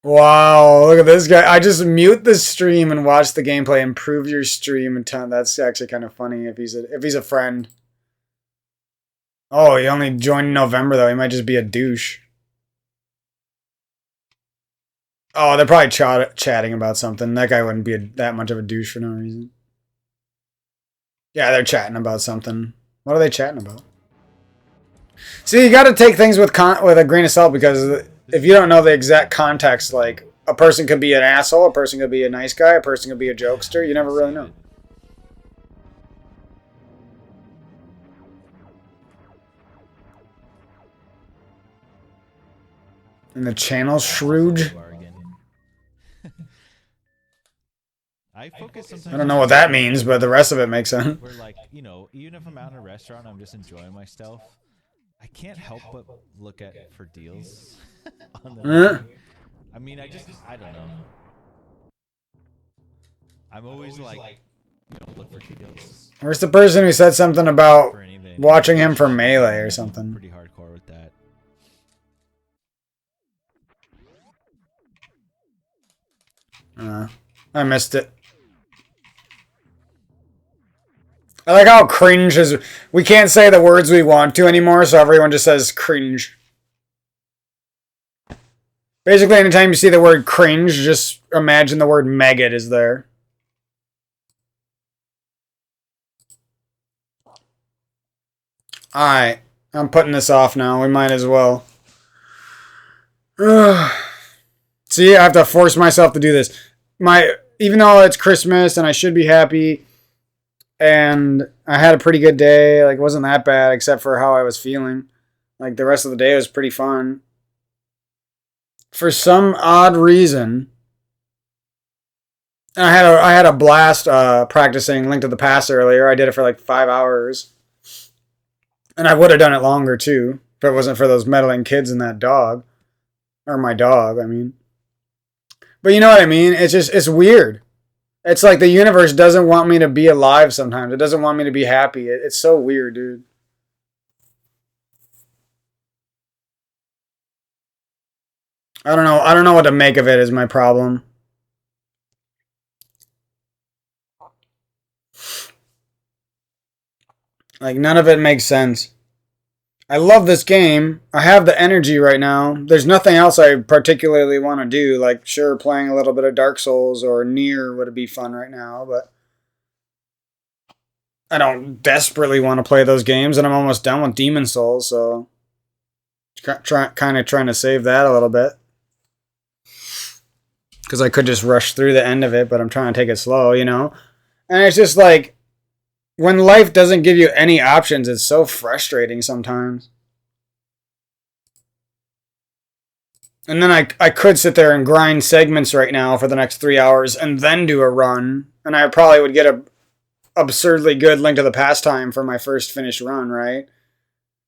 Wow, look at this guy. I just mute the stream and watch the gameplay. Improve your stream and time. That's actually kind of funny if he's a friend. Oh, he only joined in November though. He might just be a douche. Oh, they're probably chatting about something. That guy wouldn't be that much of a douche for no reason. Yeah, they're chatting about something. What are they chatting about? See, you got to take things with a grain of salt, because if you don't know the exact context, like, a person could be an asshole, a person could be a nice guy, a person could be a jokester. You never really know. And the channel Shrooge? I focus sometimes. I don't know what that means, but the rest of it makes sense. Where, like, even if I'm out in a restaurant, I'm just enjoying myself. I can't help but look at for deals on the menu. I mean, I don't know. I'm always like, look for deals. Where's the person who said something about watching him for Melee or something? Pretty hardcore with that. I missed it. I like how cringe is. We can't say the words we want to anymore, so everyone just says cringe. Basically, anytime you see the word cringe, just imagine the word maggot is there. Alright, I'm putting this off now. We might as well. See, I have to force myself to do this. Even though it's Christmas and I should be happy, and I had a pretty good day, like, it wasn't that bad except for how I was feeling. Like, the rest of the day was pretty fun. For some odd reason, I had a blast practicing Link to the Past earlier. I did it for like 5 hours. And I would have done it longer too if it wasn't for those meddling kids and that dog. Or my dog, I mean. But you know what I mean? It's weird. It's like the universe doesn't want me to be alive sometimes. It doesn't want me to be happy. It's so weird, dude. I don't know. I don't know what to make of it is my problem. Like, none of it makes sense. I love this game. I have the energy right now. There's nothing else I particularly want to do. Like, sure, playing a little bit of Dark Souls or Nier would be fun right now, but I don't desperately want to play those games, and I'm almost done with Demon Souls, so kind of trying to save that a little bit. Because I could just rush through the end of it, but I'm trying to take it slow, you know? And it's just like, when life doesn't give you any options, it's so frustrating sometimes. And then I could sit there and grind segments right now for the next 3 hours and then do a run. And I probably would get a absurdly good Link to the Past time for my first finished run, right?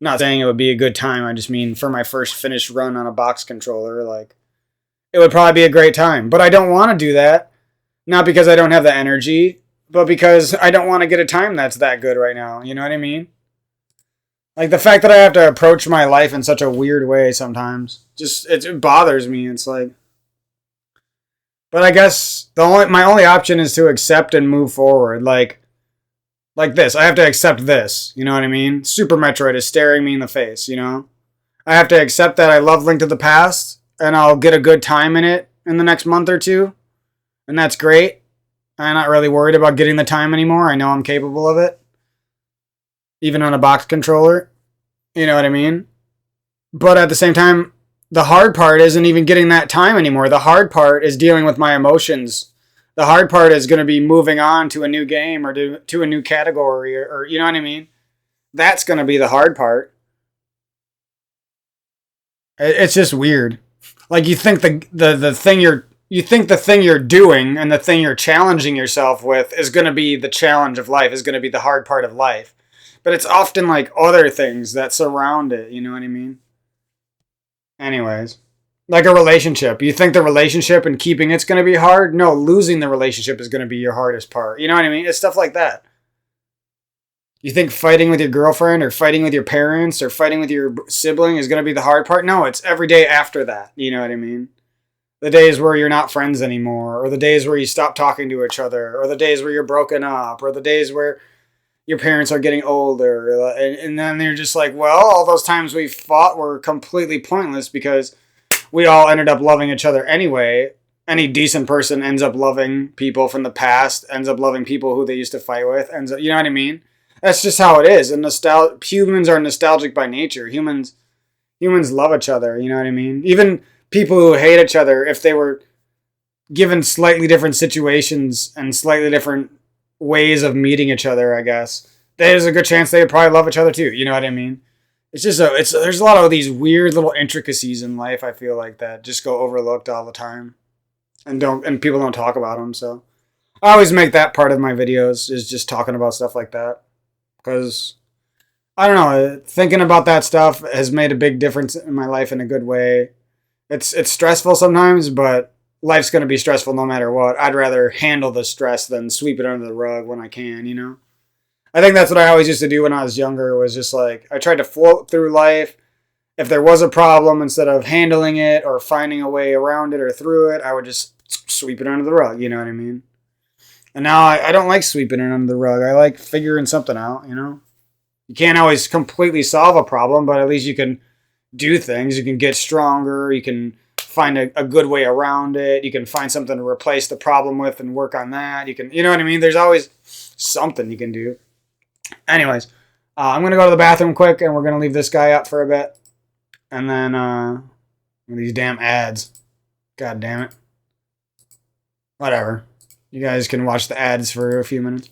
Not saying it would be a good time, I just mean for my first finished run on a box controller, like, it would probably be a great time. But I don't want to do that. Not because I don't have the energy, but because I don't want to get a time that's that good right now. You know what I mean? Like, the fact that I have to approach my life in such a weird way sometimes, it bothers me. It's like, but I guess my only option is to accept and move forward. Like this. I have to accept this. You know what I mean? Super Metroid is staring me in the face, you know? I have to accept that I love Link to the Past, and I'll get a good time in it in the next month or two. And that's great. I'm not really worried about getting the time anymore. I know I'm capable of it. Even on a box controller. You know what I mean? But at the same time, the hard part isn't even getting that time anymore. The hard part is dealing with my emotions. The hard part is going to be moving on to a new game or to a new category or you know what I mean? That's going to be the hard part. It's just weird. Like, you think the thing you're doing and the thing you're challenging yourself with is going to be the challenge of life, is going to be the hard part of life. But it's often like other things that surround it, you know what I mean? Anyways, like a relationship. You think the relationship and keeping it's going to be hard? No, losing the relationship is going to be your hardest part. You know what I mean? It's stuff like that. You think fighting with your girlfriend or fighting with your parents or fighting with your sibling is going to be the hard part? No, it's every day after that. You know what I mean? The days where you're not friends anymore, or the days where you stop talking to each other, or the days where you're broken up, or the days where your parents are getting older. And then you're just like, well, all those times we fought were completely pointless because we all ended up loving each other anyway. Any decent person ends up loving people from the past, ends up loving people who they used to fight with. You know what I mean? That's just how it is. And humans are nostalgic by nature. Humans love each other. You know what I mean? Even people who hate each other, if they were given slightly different situations and slightly different ways of meeting each other, I guess, there's a good chance they would probably love each other too. You know what I mean? It's just there's a lot of these weird little intricacies in life, I feel like, that just go overlooked all the time, and people don't talk about them. So I always make that part of my videos, is just talking about stuff like that, because I don't know, thinking about that stuff has made a big difference in my life in a good way. It's stressful sometimes, but life's going to be stressful no matter what. I'd rather handle the stress than sweep it under the rug when I can, you know? I think that's what I always used to do when I was younger, was just like, I tried to float through life. If there was a problem, instead of handling it or finding a way around it or through it, I would just sweep it under the rug, you know what I mean? And now I don't like sweeping it under the rug. I like figuring something out, you know? You can't always completely solve a problem, but at least you can do things. You can get stronger. You can find a good way around it. You can find something to replace the problem with and work on that. You know what I mean? There's always something you can do. Anyways, I'm going to go to the bathroom quick, and we're going to leave this guy up for a bit. And then, these damn ads. God damn it. Whatever. You guys can watch the ads for a few minutes.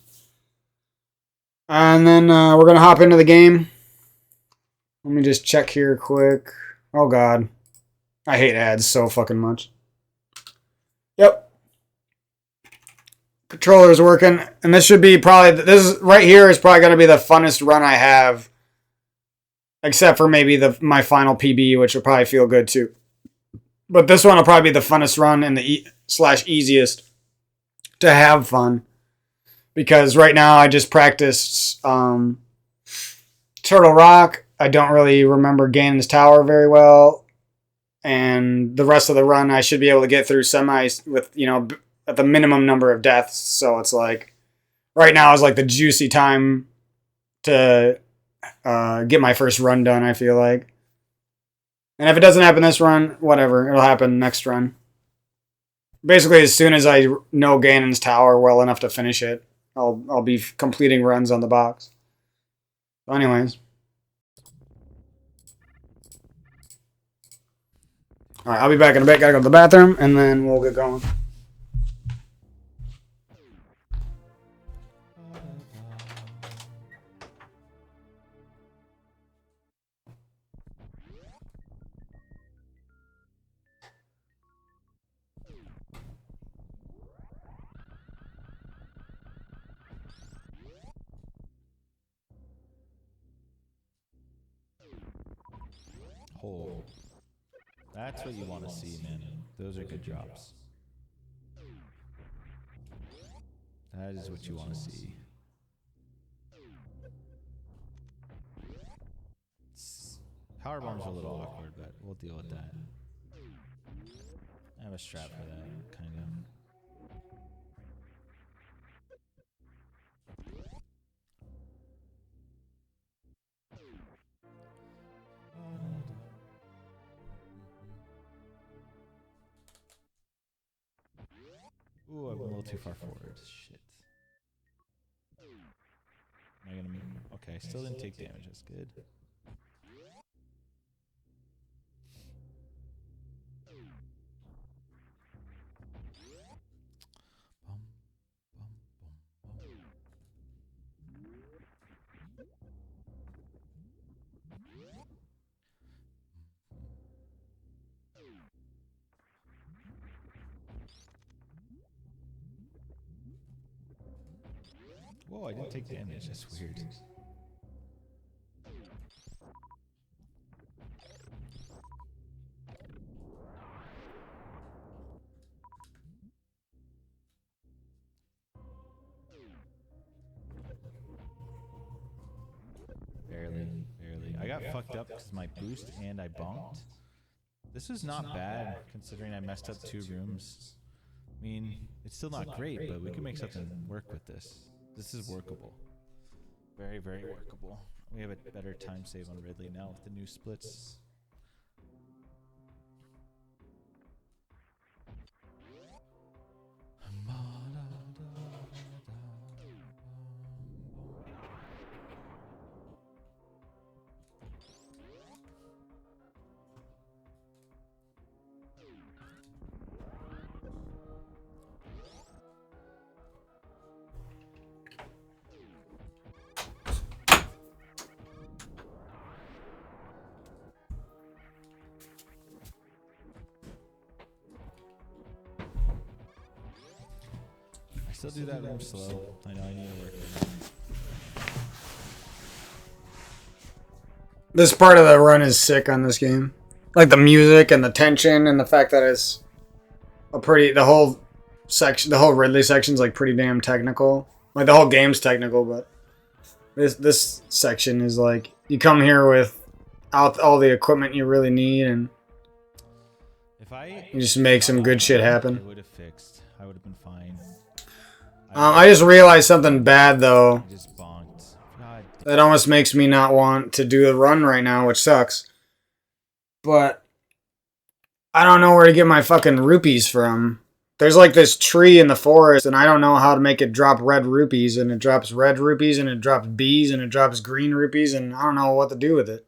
And then we're going to hop into the game. Let me just check here quick. Oh, God. I hate ads so fucking much. Yep. Controller's working. And this should be this right here is probably going to be the funnest run I have except for maybe my final PB, which will probably feel good too. But this one will probably be the funnest run and the slash easiest to have fun, because right now I just practiced Turtle Rock. I don't really remember Ganon's Tower very well, and the rest of the run I should be able to get through semis with, you know, at the minimum number of deaths. So it's like right now is like the juicy time to get my first run done, I feel like. And if it doesn't happen this run, whatever, it'll happen next run. Basically, as soon as I know Ganon's Tower well enough to finish it, I'll be completing runs on the box. So anyways. Alright, I'll be back in a bit. Gotta go to the bathroom, and then we'll get going. Oh, that's what you want to see, man. Those are good drops. That is what you want to see. Power bombs are a little awkward, but we'll deal with that. I have a strap for that, kind of. Ooh, I'm a little too far forward. Shit. Am I gonna move? Okay, I still didn't take damage. That's good. Whoa, I didn't take damage. That's weird. Barely. I got fucked up because my boost and I bonked. This was not bad considering I messed up 2 rooms. I mean, it's still not great, but we can make something work with this. This is workable. Very, very workable. We have a better time save on Ridley now with the new splits. Still do that room slow. I know I need to work on it. This part of the run is sick on this game. Like the music and the tension and the fact that it's the whole Ridley section's like pretty damn technical. Like the whole game's technical, but this section is like you come here with all the equipment you really need, and you just make some good shit happen. I would have fixed. I would have been fine. I just realized something bad though. I just bonked. God. That almost makes me not want to do the run right now, which sucks. But I don't know where to get my fucking rupees from. There's like this tree in the forest, and I don't know how to make it drop red rupees, and it drops red rupees, and it drops bees, and it drops green rupees, and I don't know what to do with it.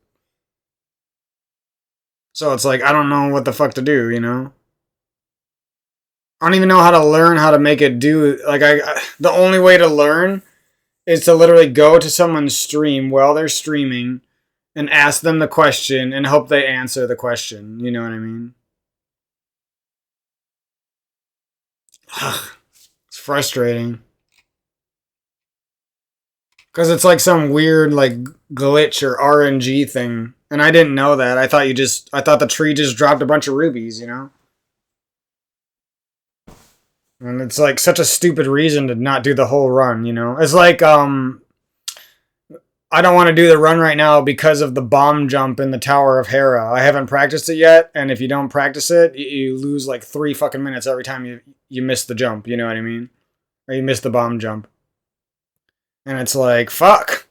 So it's like, I don't know what the fuck to do, you know? I don't even know how to learn how to make it do, like, the only way to learn is to literally go to someone's stream while they're streaming and ask them the question and hope they answer the question, you know what I mean? It's frustrating. Because it's like some weird like glitch or RNG thing. And I didn't know that. I thought the tree just dropped a bunch of rubies, you know? And it's like such a stupid reason to not do the whole run, you know? It's like, I don't want to do the run right now because of the bomb jump in the Tower of Hera. I haven't practiced it yet, and if you don't practice it, you lose like 3 fucking minutes every time you miss the jump, you know what I mean? Or you miss the bomb jump. And it's like, fuck.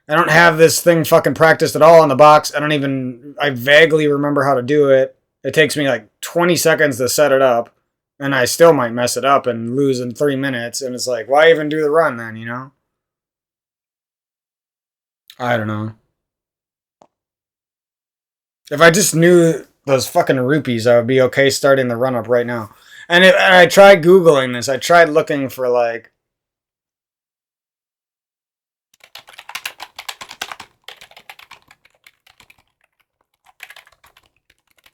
I don't have this thing fucking practiced at all on the box. I vaguely remember how to do it. It takes me like 20 seconds to set it up, and I still might mess it up and lose in 3 minutes, and it's like, why even do the run then, you know? I don't know. If I just knew those fucking rupees, I would be okay starting the run up right now. And I tried Googling this. I tried looking for like...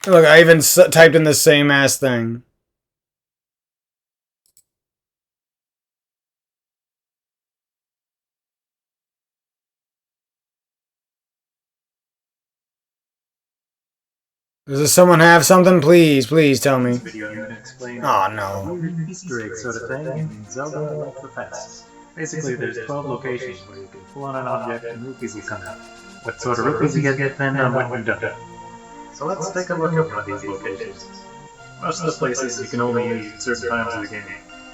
Look, I even typed in the same ass thing. Does someone have something? Please tell me. Oh no. Easter egg sort of thing in Zelda Link to the Past. Basically, there's 12 locations where you can pull on an object and rupees will come out. What sort of rupees you get depend on what you've done. So let's take a look at one of these locations. Most of the places you can only use at certain times of the game,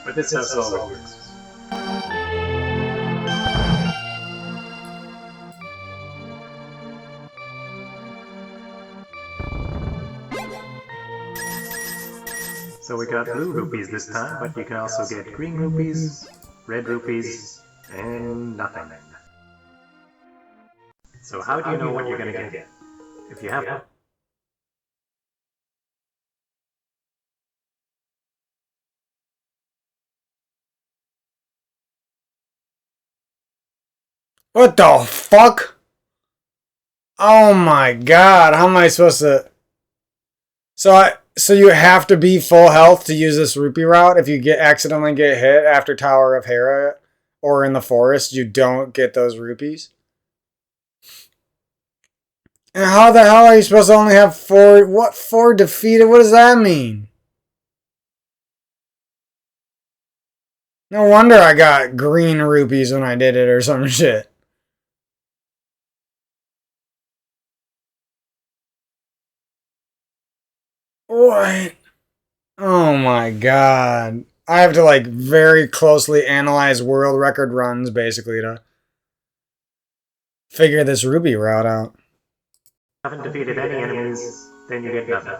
but this is how it works. So we got blue rupees this time, but you can also get green rupees, red rupees, and nothing. So how do you know what you're gonna get? If you have... What the fuck? Oh my god, how am I supposed to... So you have to be full health to use this rupee route. If you accidentally get hit after Tower of Hera or in the forest, you don't get those rupees. And how the hell are you supposed to only have 4? What, 4 defeated? What does that mean? No wonder I got green rupees when I did it or some shit. What? Oh my god. I have to like very closely analyze world record runs basically to figure this rupee route out. If you haven't defeated any enemies, then you get nothing.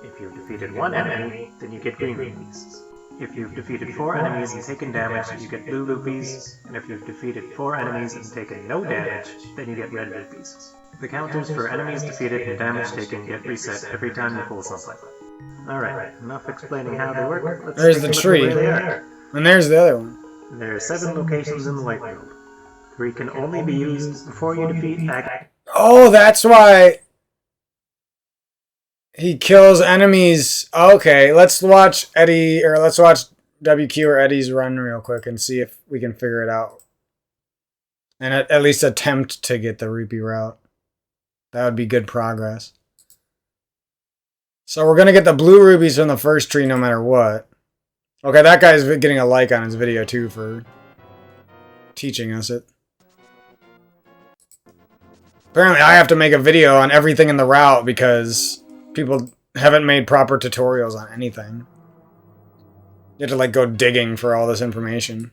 If you've defeated one enemy, then you get green rupees. If you've defeated 4 enemies and taken damage, you get blue rupees, and if you've defeated 4 enemies and taken no damage, then you get red rupees. The counters for enemies defeated and damage taken get reset every time you pull something. Alright, enough explaining how they work. Let's There's the take a look at tree. where they are. And there's the other one. There are 7 locations in the light world. 3 can only be used before you defeat Oh, that's why he kills enemies. Okay, let's watch Eddie, or let's watch WQ or Eddie's run real quick and see if we can figure it out. And at least attempt to get the rupee route. That would be good progress. So we're going to get the blue rubies from the first tree no matter what. Okay, that guy's getting a like on his video too for teaching us it. Apparently I have to make a video on everything in the route because people haven't made proper tutorials on anything. You have to like go digging for all this information.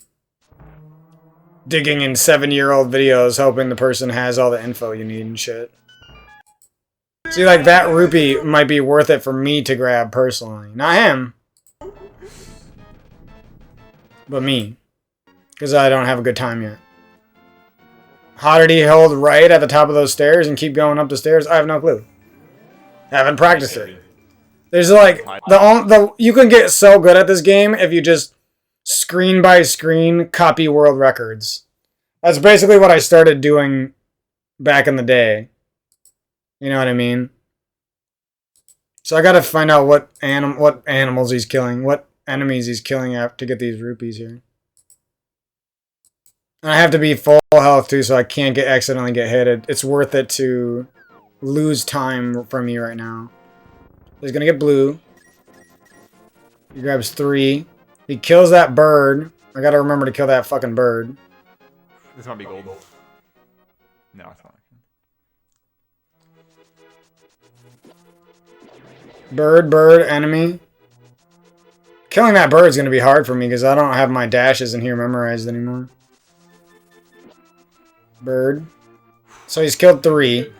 Digging in 7-year-old videos hoping the person has all the info you need and shit. See, like, that rupee might be worth it for me to grab personally. Not him. But me. Because I don't have a good time yet. How did he hold right at the top of those stairs and keep going up the stairs? I have no clue. Haven't practiced it. There's like, you can get so good at this game if you just screen by screen copy world records. That's basically what I started doing back in the day. You know what I mean? So I gotta find out what animals he's killing, what enemies he's killing to get these rupees here. And I have to be full health too, so I can't accidentally get hit. It's worth it to lose time from me right now. He's gonna get blue. He grabs 3. He kills that bird. I gotta remember to kill that fucking bird. This might be gold. No, it's not. Bird, enemy. Killing that bird is gonna be hard for me because I don't have my dashes in here memorized anymore. Bird. So he's killed 3.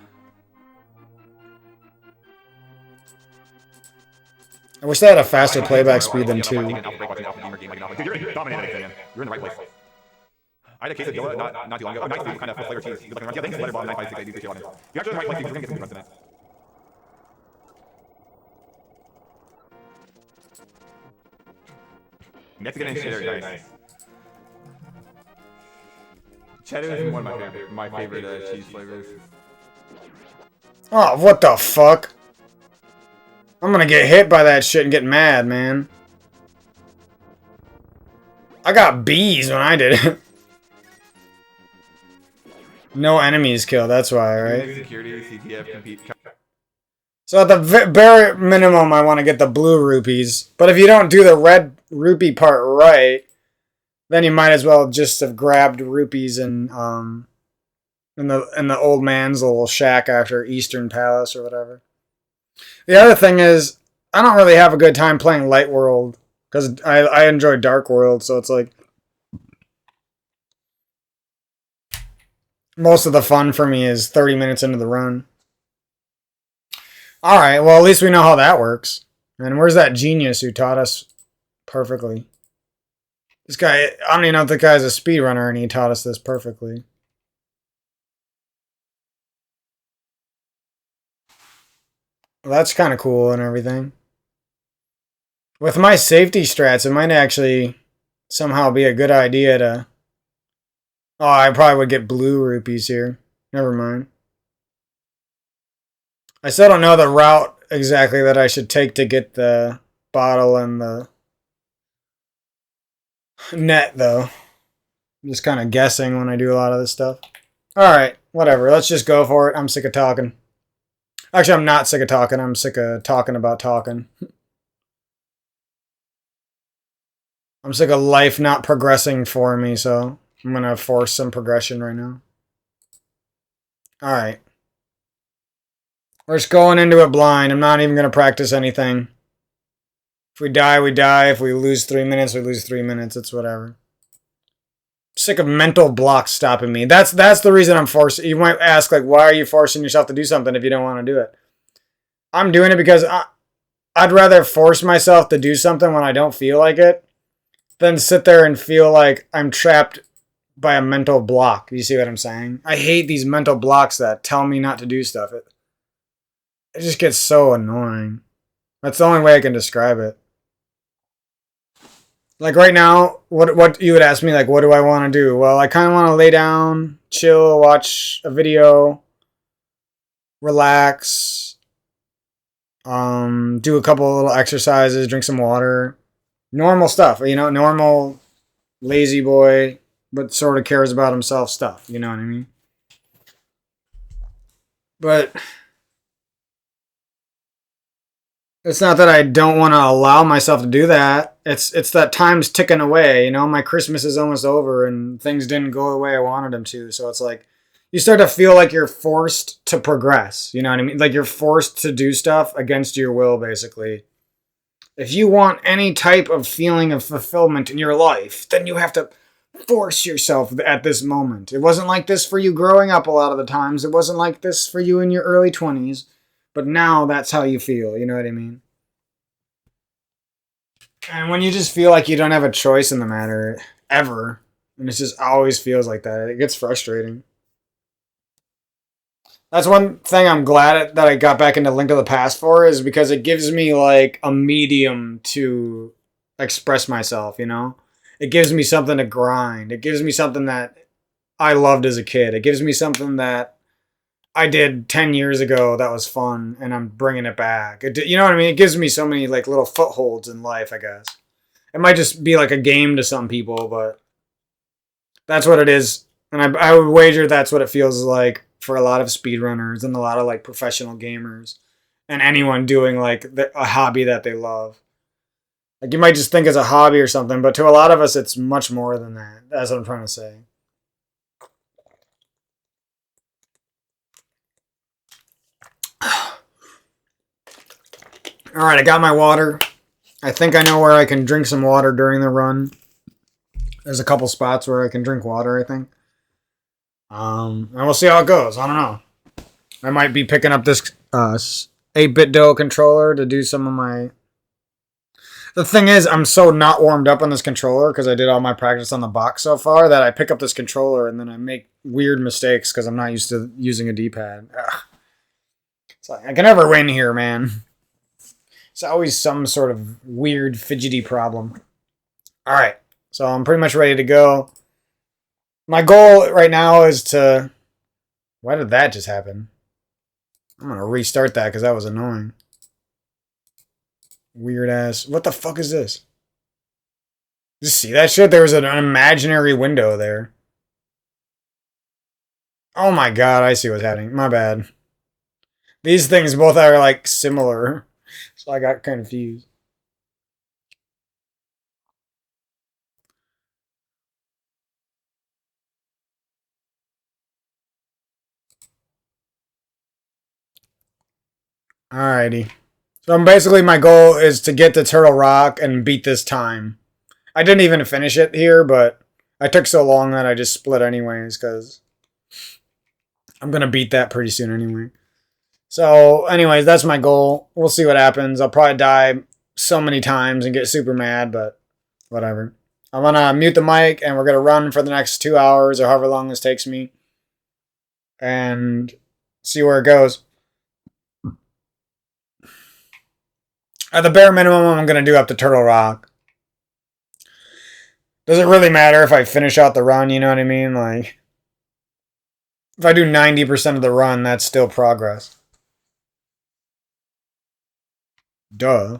I wish they had a faster playback speed than 2. Dude, you're dominating, man. You're in the right place. I had a case of Zelda not too long ago. Nice, kind of flavor cheese. He was like, yeah, thanks, letter bomb 956 8 You're actually in the right place. You're gonna get some good runs tonight. Mexican and cheddar, nice. Cheddar is one of my favorite cheese flavors. Oh, what the fuck? I'm gonna get hit by that shit and get mad, man. I got bees when I did it. No enemies killed, that's why, right? Security, CTF, compete. So at the bare minimum, I want to get the blue rupees. But if you don't do the red rupee part right, then you might as well just have grabbed rupees in the old man's little shack after Eastern Palace or whatever. The other thing is, I don't really have a good time playing Light World because I enjoy Dark World, so it's like most of the fun for me is 30 minutes into the run. Alright, well at least we know how that works. And where's that genius who taught us perfectly? This guy, I don't even know if the guy's a speedrunner and he taught us this perfectly. Well, that's kind of cool and everything. With my safety strats, it might actually somehow be a good idea to... Oh, I probably would get blue rupees here. Never mind. I still don't know the route exactly that I should take to get the bottle and the net, though. I'm just kind of guessing when I do a lot of this stuff. Alright, whatever. Let's just go for it. I'm sick of talking. Actually, I'm not sick of talking. I'm sick of talking about talking. I'm sick of life not progressing for me, so I'm going to force some progression right now. Alright. We're just going into it blind. I'm not even going to practice anything. If we die, we die. If we lose 3 minutes, we lose 3 minutes. It's whatever. Sick of mental blocks stopping me. That's the reason I'm forced. You might ask, like, why are you forcing yourself to do something if you don't want to do it? I'm doing it because I'd rather force myself to do something when I don't feel like it than sit there and feel like I'm trapped by a mental block. You see what I'm saying? I hate these mental blocks that tell me not to do stuff. It just gets so annoying. That's the only way I can describe it. Like right now, what you would ask me, like, what do I want to do? Well, I kind of want to lay down, chill, watch a video, relax, do a couple little exercises, drink some water. Normal stuff, you know, normal lazy boy, but sort of cares about himself stuff, you know what I mean? But it's not that I don't want to allow myself to do that. It's that time's ticking away, you know? My Christmas is almost over and things didn't go the way I wanted them to. So it's like, you start to feel like you're forced to progress, you know what I mean? Like you're forced to do stuff against your will, basically. If you want any type of feeling of fulfillment in your life, then you have to force yourself at this moment. It wasn't like this for you growing up a lot of the times. It wasn't like this for you in your early 20s. But now that's how you feel, you know what I mean? And when you just feel like you don't have a choice in the matter, ever, and it just always feels like that, it gets frustrating. That's one thing I'm glad that I got back into Link to the Past for, is because it gives me like a medium to express myself, you know? It gives me something to grind. It gives me something that I loved as a kid. It gives me something that I did 10 years ago that was fun, and I'm bringing it back. You know what I mean? It gives me so many like little footholds in life, I guess. It might just be like a game to some people, but That's what it is. And I would wager that's what it feels like for a lot of speedrunners and a lot of like professional gamers and anyone doing like a hobby that they love. Like you might just think it's a hobby or something, but to a lot of us, it's much more than that. That's what I'm trying to say. All right, I got my water. I think I know where I can drink some water during the run. There's a couple spots where I can drink water, I think. And we'll see how it goes. I don't know. I might be picking up this 8-bit DO controller to do some of my... The thing is, I'm so not warmed up on this controller because I did all my practice on the box so far that I pick up this controller and then I make weird mistakes because I'm not used to using a D-pad. Ugh. It's like, I can never win here, man. It's always some sort of weird, fidgety problem. Alright, so I'm pretty much ready to go. My goal right now is to... Why did that just happen? I'm going to restart that because that was annoying. Weird ass. What the fuck is this? Did you see that shit? There was an imaginary window there. Oh my god, I see what's happening. My bad. These things both are like similar. So I got confused. Alrighty. So basically my goal is to get to Turtle Rock and beat this time. I didn't even finish it here, but I took so long that I just split anyways, because I'm going to beat that pretty soon anyway. So anyways, that's my goal. We'll see what happens. I'll probably die so many times and get super mad, but whatever. I'm going to mute the mic and we're going to run for the next 2 hours or however long this takes me. And see where it goes. At the bare minimum, I'm going to do up to Turtle Rock. Does it really matter if I finish out the run, you know what I mean? Like, if I do 90% of the run, that's still progress. Duh.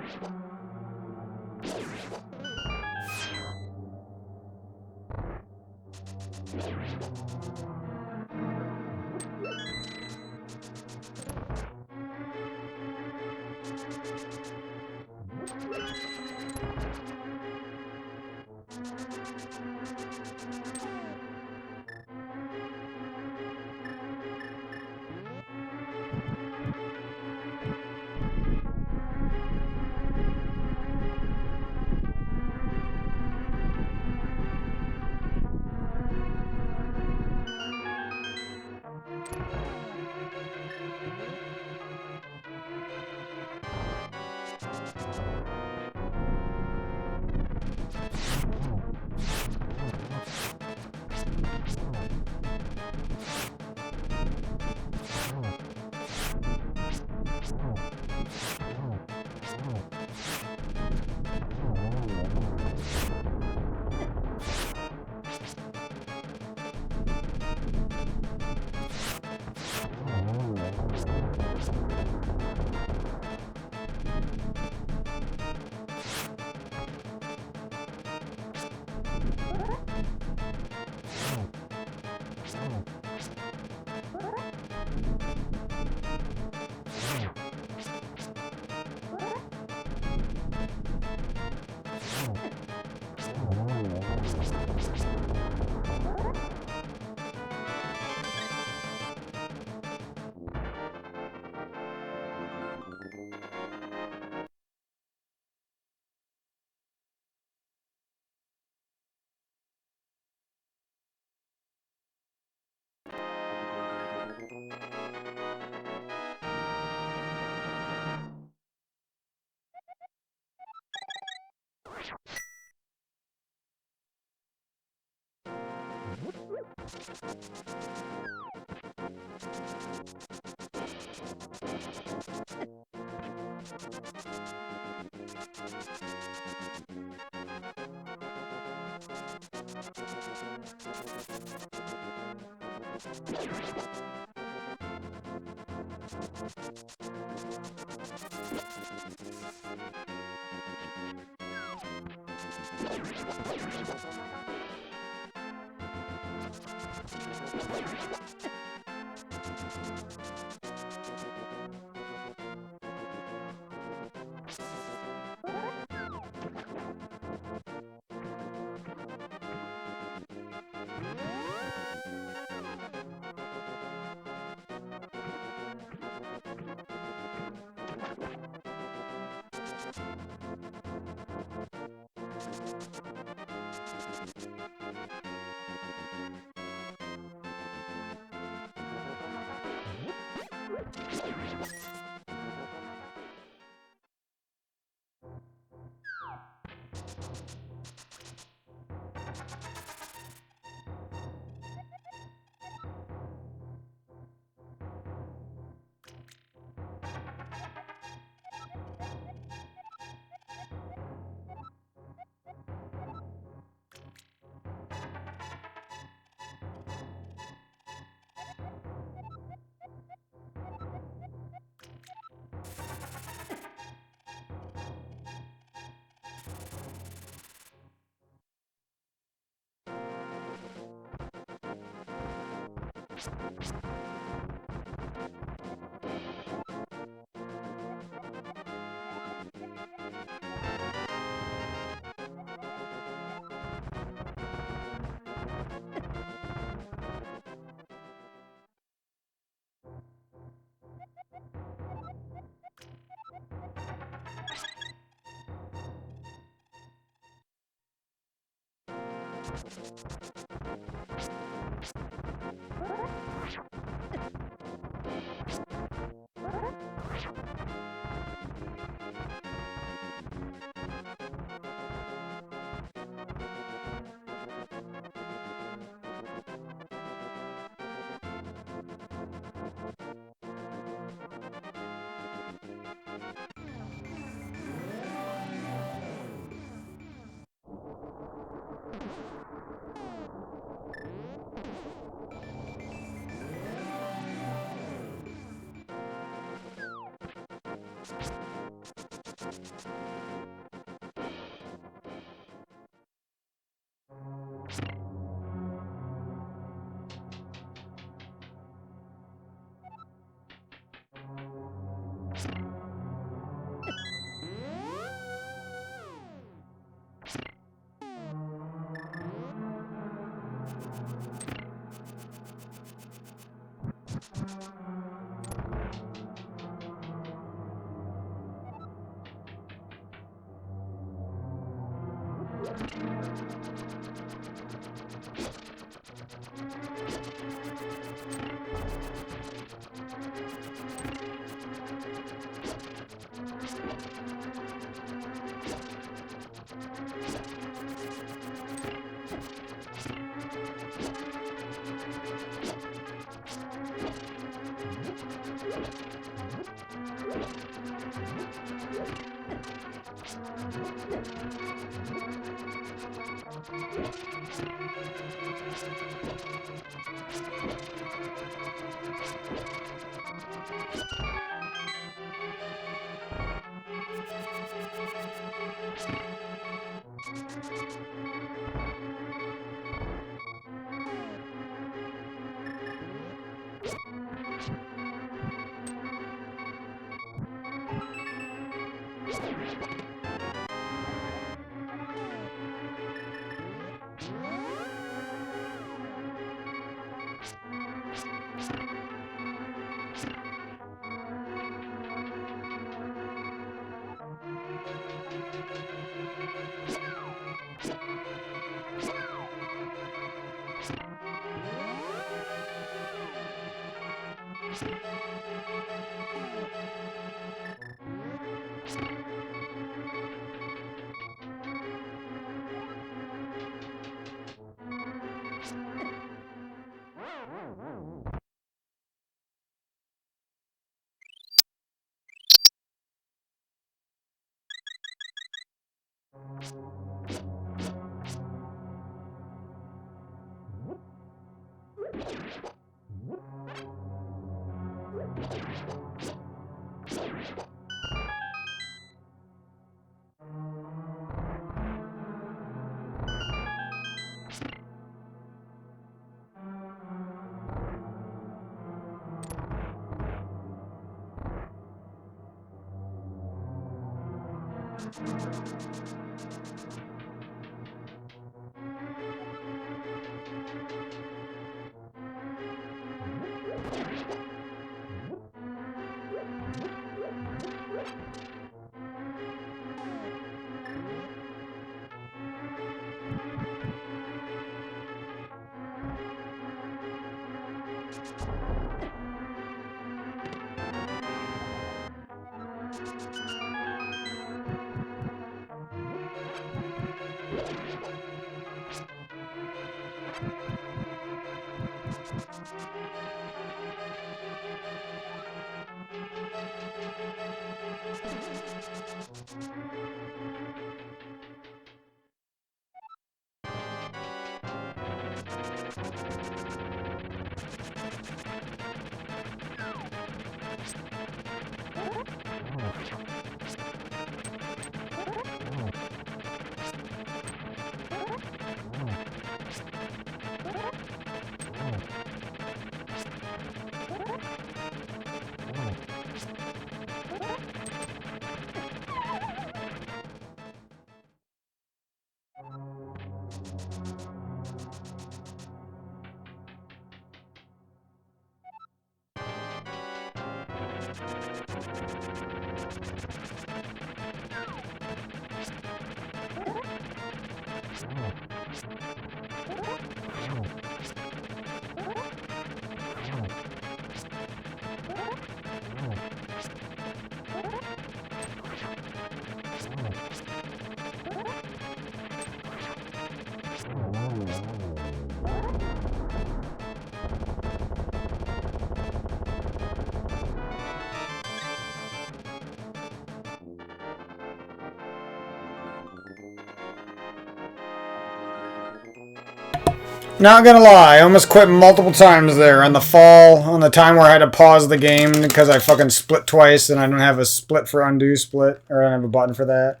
Not gonna lie, I almost quit multiple times there on the fall, on the time where I had to pause the game because I fucking split twice and I don't have a split for undo split, or I don't have a button for that.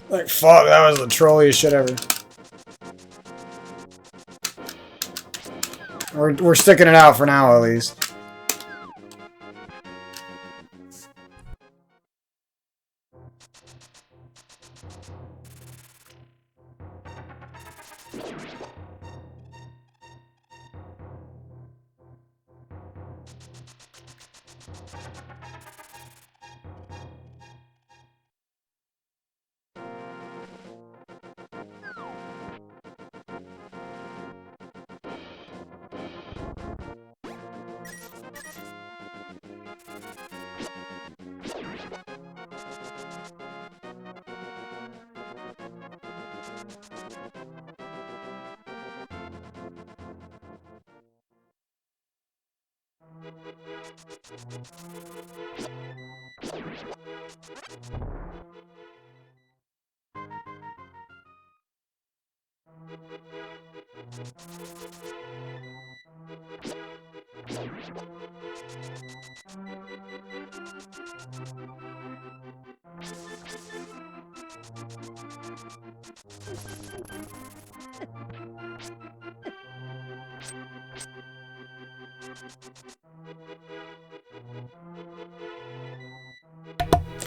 Like, fuck, that was the trolliest shit ever. We're sticking it out for now, at least.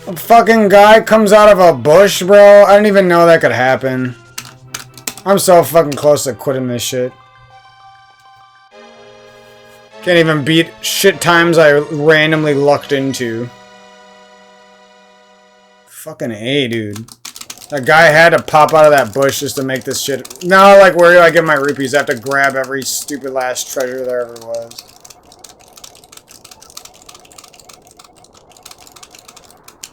A fucking guy comes out of a bush, bro. I didn't even know that could happen. I'm so fucking close to quitting this shit. Can't even beat shit times I randomly lucked into. Fucking A, dude. That guy had to pop out of that bush just to make this shit. Now, like, where do I get my rupees? I have to grab every stupid last treasure there ever was.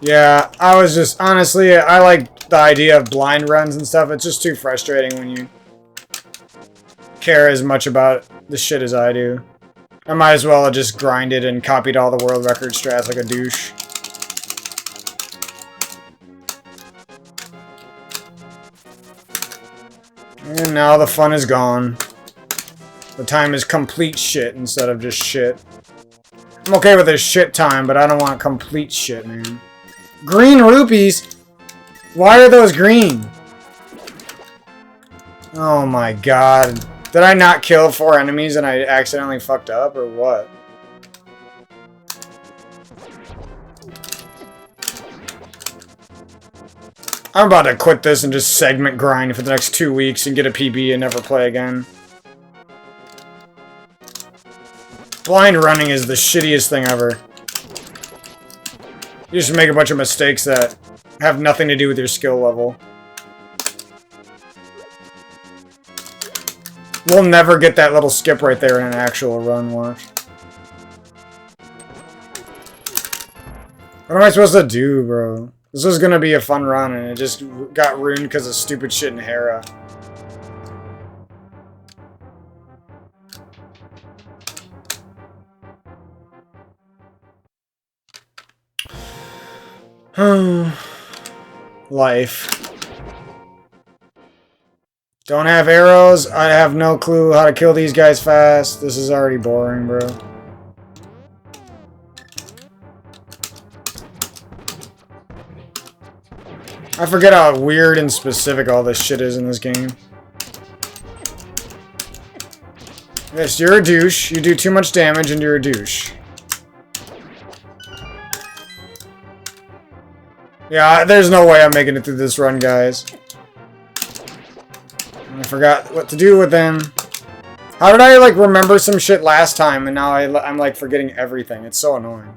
Yeah, I was just, honestly, I like the idea of blind runs and stuff. It's just too frustrating when you care as much about the shit as I do. I might as well have just grinded and copied all the world record strats like a douche. And now the fun is gone. The time is complete shit instead of just shit. I'm okay with this shit time, but I don't want complete shit, man. Green rupees? Why are those green? Oh my god. Did I not kill 4 enemies and I accidentally fucked up, or what? I'm about to quit this and just segment grind for the next 2 weeks and get a PB and never play again. Blind running is the shittiest thing ever. You just make a bunch of mistakes that have nothing to do with your skill level. We'll never get that little skip right there in an actual run, watch. What am I supposed to do, bro? This was gonna be a fun run, and it just got ruined because of stupid shit in Hera. Life. Don't have arrows. I have no clue how to kill these guys fast. This is already boring, bro. I forget how weird and specific all this shit is in this game. Yes, you're a douche. You do too much damage and you're a douche. Yeah, there's no way I'm making it through this run, guys. I forgot what to do with them. How did I, like, remember some shit last time and now I'm, like, forgetting everything? It's so annoying.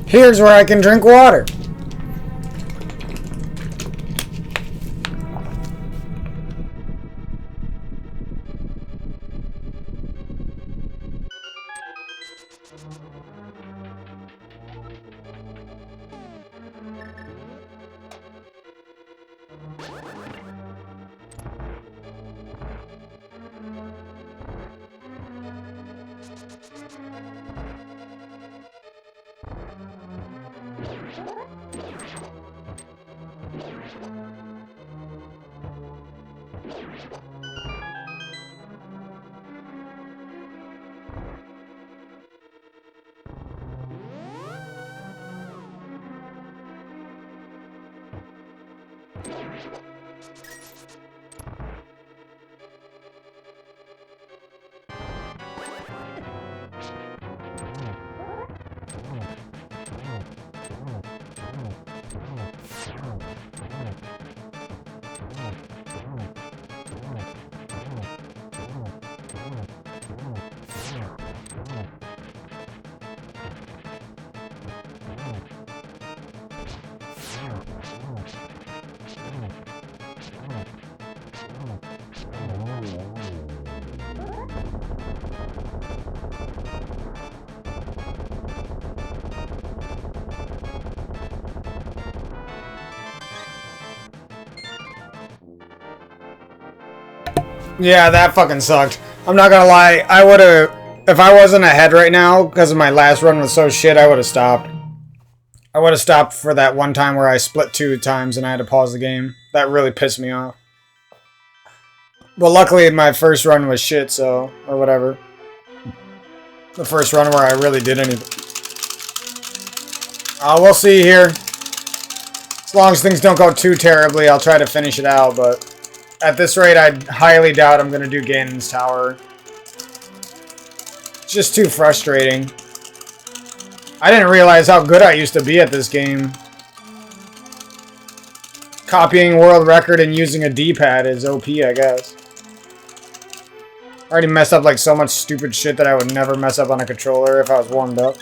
Here's where I can drink water. Yeah, that fucking sucked. I'm not gonna lie, I would've... If I wasn't ahead right now, because my last run was so shit, I would've stopped. I would've stopped for that one time where I split 2 times and I had to pause the game. That really pissed me off. But luckily, my first run was shit, so... Or whatever. The first run where I really did anything. We'll see here. As long as things don't go too terribly, I'll try to finish it out, but... At this rate, I highly doubt I'm going to do Ganon's Tower. It's just too frustrating. I didn't realize how good I used to be at this game. Copying world record and using a D-pad is OP, I guess. I already messed up like so much stupid shit that I would never mess up on a controller if I was warmed up.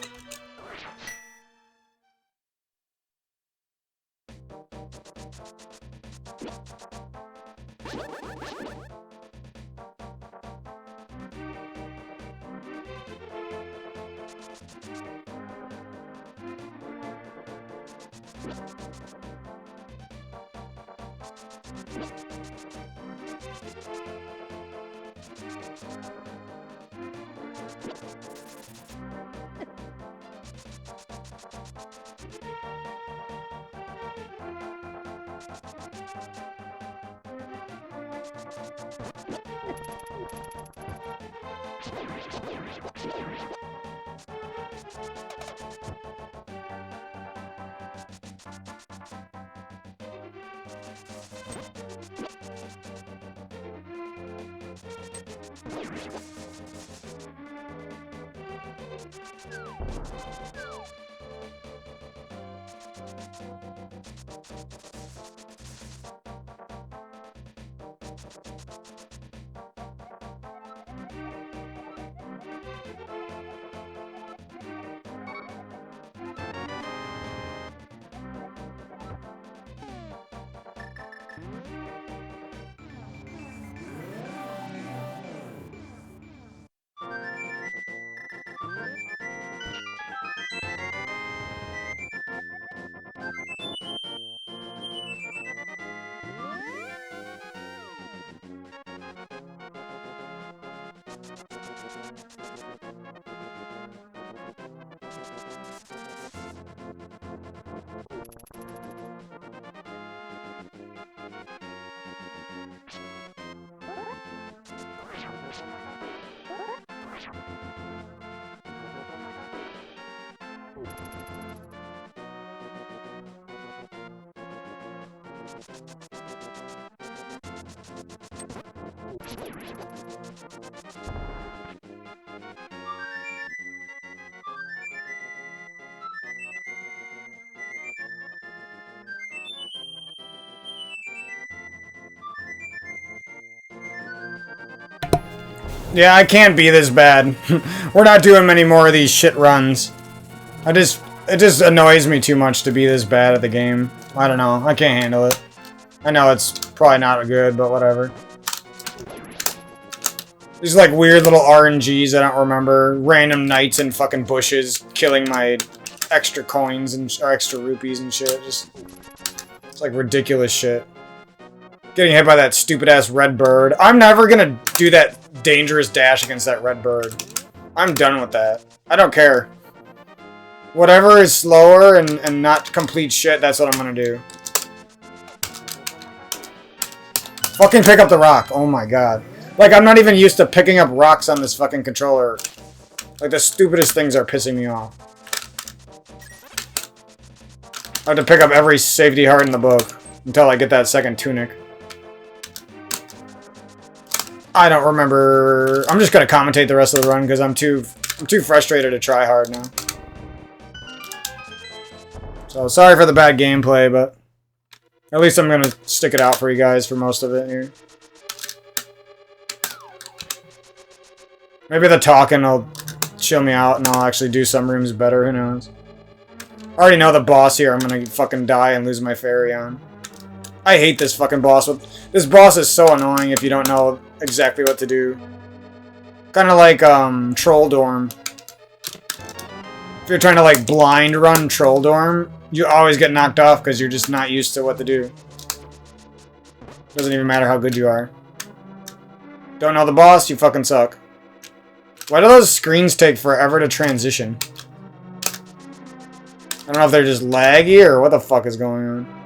Yeah, I can't be this bad. We're not doing many more of these shit runs. It just annoys me too much to be this bad at the game. I don't know. I can't handle it. I know it's probably not good, but whatever. These like weird little RNGs I don't remember. Random knights in fucking bushes killing my extra coins and or extra rupees and shit. Just it's like ridiculous shit. Getting hit by that stupid ass red bird. I'm never gonna do that dangerous dash against that red bird. I'm done with that. I don't care. Whatever is slower and not complete shit, that's what I'm gonna do. Fucking pick up the rock. Oh my god. Like, I'm not even used to picking up rocks on this fucking controller. Like, the stupidest things are pissing me off. I have to pick up every safety heart in the book until I get that second tunic. I don't remember. I'm just gonna commentate the rest of the run because I'm too frustrated to try hard now. So sorry for the bad gameplay, but at least I'm gonna stick it out for you guys for most of it here. Maybe the talking will chill me out and I'll actually do some rooms better, who knows. I already know the boss here I'm gonna fucking die and lose my fairy on. I hate this fucking boss. This boss is so annoying if you don't know exactly what to do. Kinda like, Troll Dorm. If you're trying to, like, blind run Troll Dorm, you always get knocked off because you're just not used to what to do. Doesn't even matter how good you are. Don't know the boss, you fucking suck. Why do those screens take forever to transition? I don't know if they're just laggy or what the fuck is going on.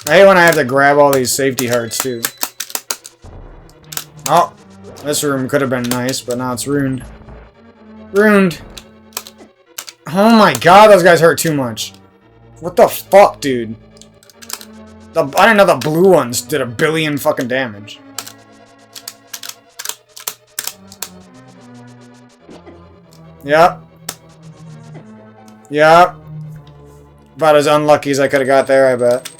I hate when I have to grab all these safety hearts, too. Oh, this room could have been nice, but now it's ruined. Ruined. Oh my god, those guys hurt too much. What the fuck, dude? I didn't know the blue ones did 1 billion fucking damage. Yep. Yep. About as unlucky as I could have got there, I bet.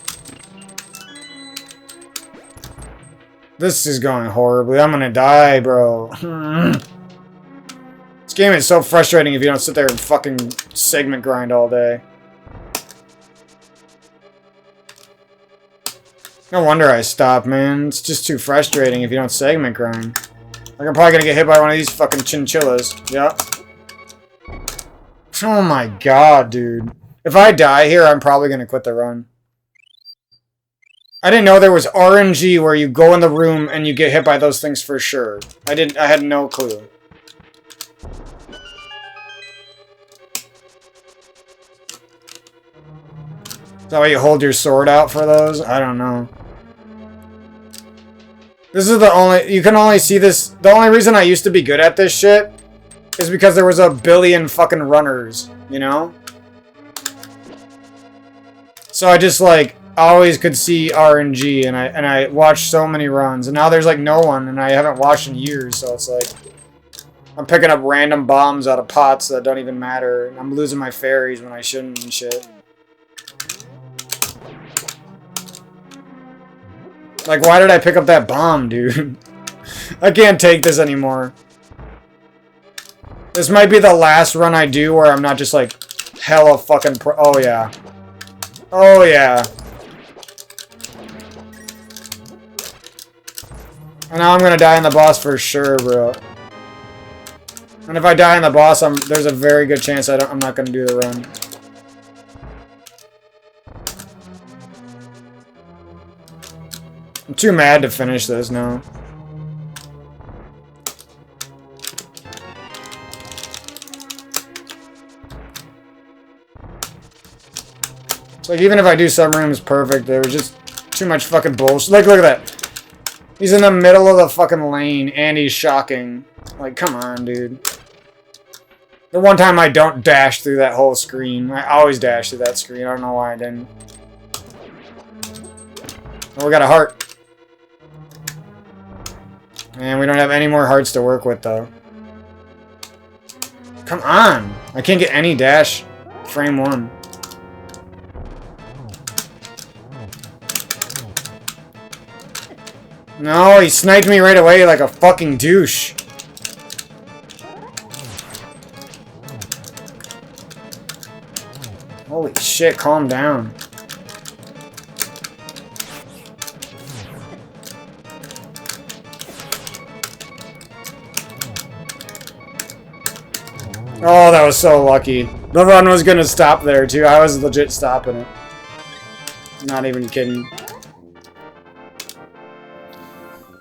This is going horribly. I'm gonna die, bro. This game is so frustrating if you don't sit there and fucking segment grind all day. No wonder I stopped, man. It's just too frustrating if you don't segment grind. Like, I'm probably gonna get hit by one of these fucking chinchillas. Yep. Oh my god, dude. If I die here, I'm probably gonna quit the run. I didn't know there was RNG where you go in the room and you get hit by those things for sure. I had no clue. Is that why you hold your sword out for those? I don't know. This is the only... You can only see this... The only reason I used to be good at this shit is because there was 1 billion fucking runners, you know? So I just, like... always could see RNG, and I watched so many runs, and now there's like no one, and I haven't watched in years, so it's like I'm picking up random bombs out of pots that don't even matter, and I'm losing my fairies when I shouldn't and shit. Like, why did I pick up that bomb, dude? I can't take this anymore. This might be the last run I do where I'm not just like hella fucking oh yeah. Oh yeah. And now I'm gonna die in the boss for sure, bro. And if I die in the boss, there's a very good chance I'm not gonna do the run. I'm too mad to finish this now. It's like, even if I do some rooms perfect, there was just too much fucking bullshit. Like, look at that. He's in the middle of the fucking lane, and he's shocking. Like, come on, dude. The one time I don't dash through that whole screen. I always dash through that screen. I don't know why I didn't. Oh, we got a heart. And we don't have any more hearts to work with, though. Come on! I can't get any dash frame 1. No, he sniped me right away like a fucking douche. Holy shit, calm down. Oh, that was so lucky. The run was gonna stop there, too. I was legit stopping it. Not even kidding.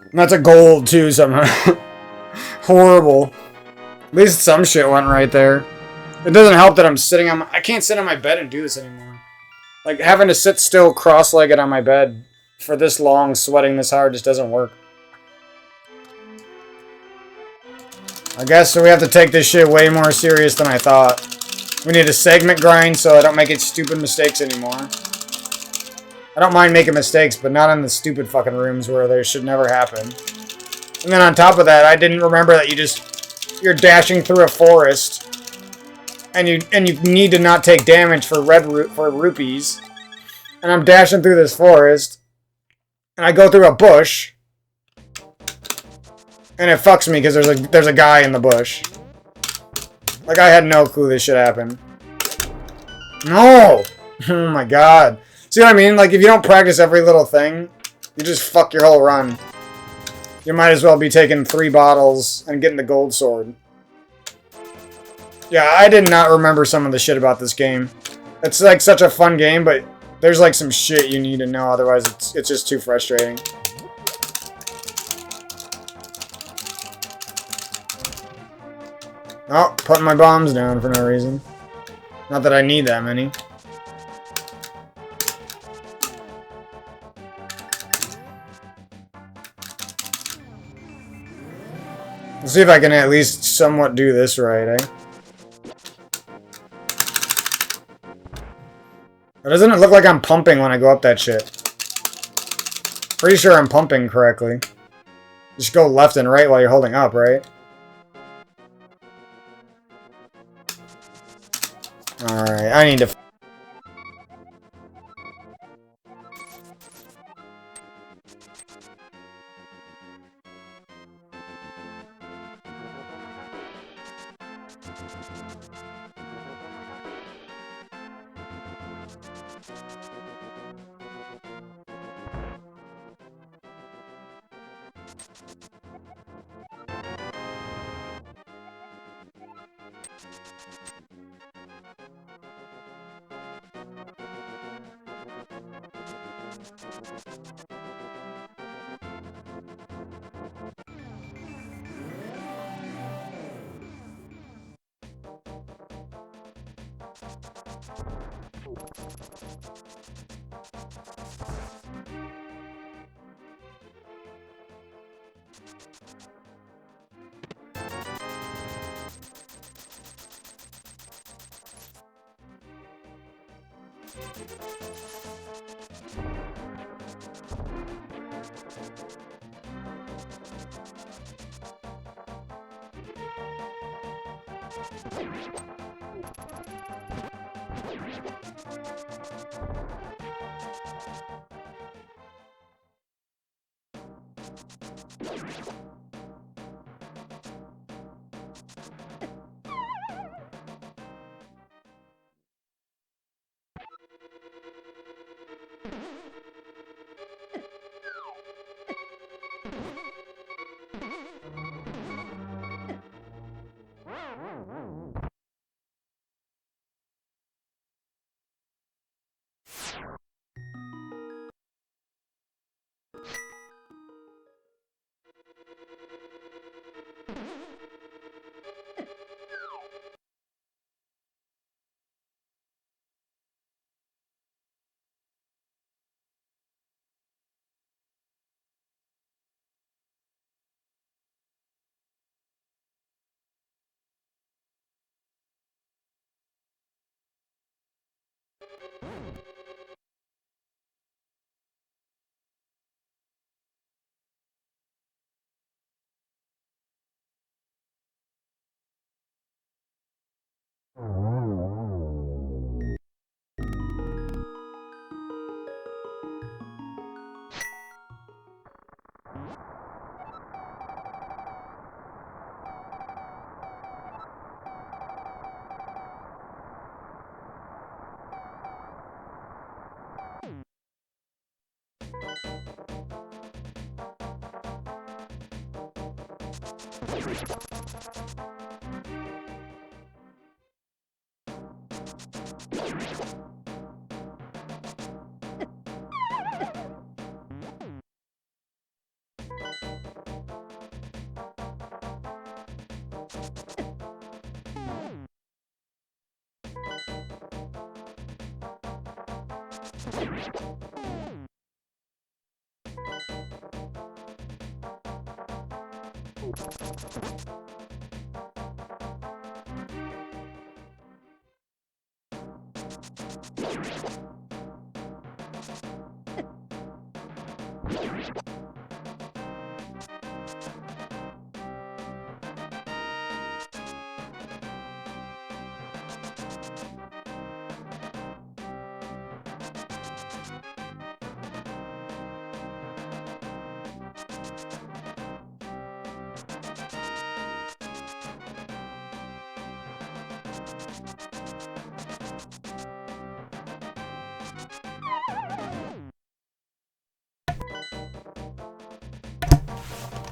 And that's a gold, too, somehow. Horrible. At least some shit went right there. It doesn't help that I'm sitting on I can't sit on my bed and do this anymore. Like, having to sit still cross-legged on my bed for this long, sweating this hard, just doesn't work. I guess we have to take this shit way more serious than I thought. We need a segment grind so I don't make stupid mistakes anymore. I don't mind making mistakes, but not in the stupid fucking rooms where they should never happen. And then on top of that, I didn't remember that you're dashing through a forest. And you need to not take damage for rupees. And I'm dashing through this forest. And I go through a bush. And it fucks me because there's a guy in the bush. Like, I had no clue this shit happened. No! Oh my god. See what I mean? Like, if you don't practice every little thing, you just fuck your whole run. You might as well be taking 3 bottles and getting the gold sword. Yeah, I did not remember some of the shit about this game. It's like such a fun game, but there's like some shit you need to know, otherwise it's just too frustrating. Oh, putting my bombs down for no reason. Not that I need that many. Let's see if I can at least somewhat do this right, eh? Or doesn't it look like I'm pumping when I go up that shit? Pretty sure I'm pumping correctly. Just go left and right while you're holding up, right? Alright, I need to...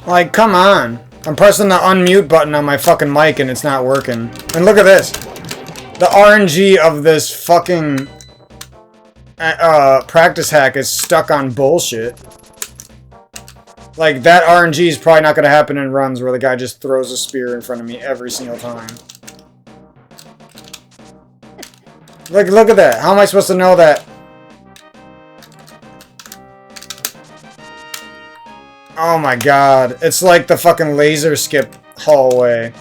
Like, come on. I'm pressing the unmute button on my fucking mic and it's not working. And look at this. The RNG of this fucking practice hack is stuck on bullshit. Like, that RNG is probably not going to happen in runs where the guy just throws a spear in front of me every single time. Look at that. How am I supposed to know that? Oh my god. It's like the fucking laser skip hallway.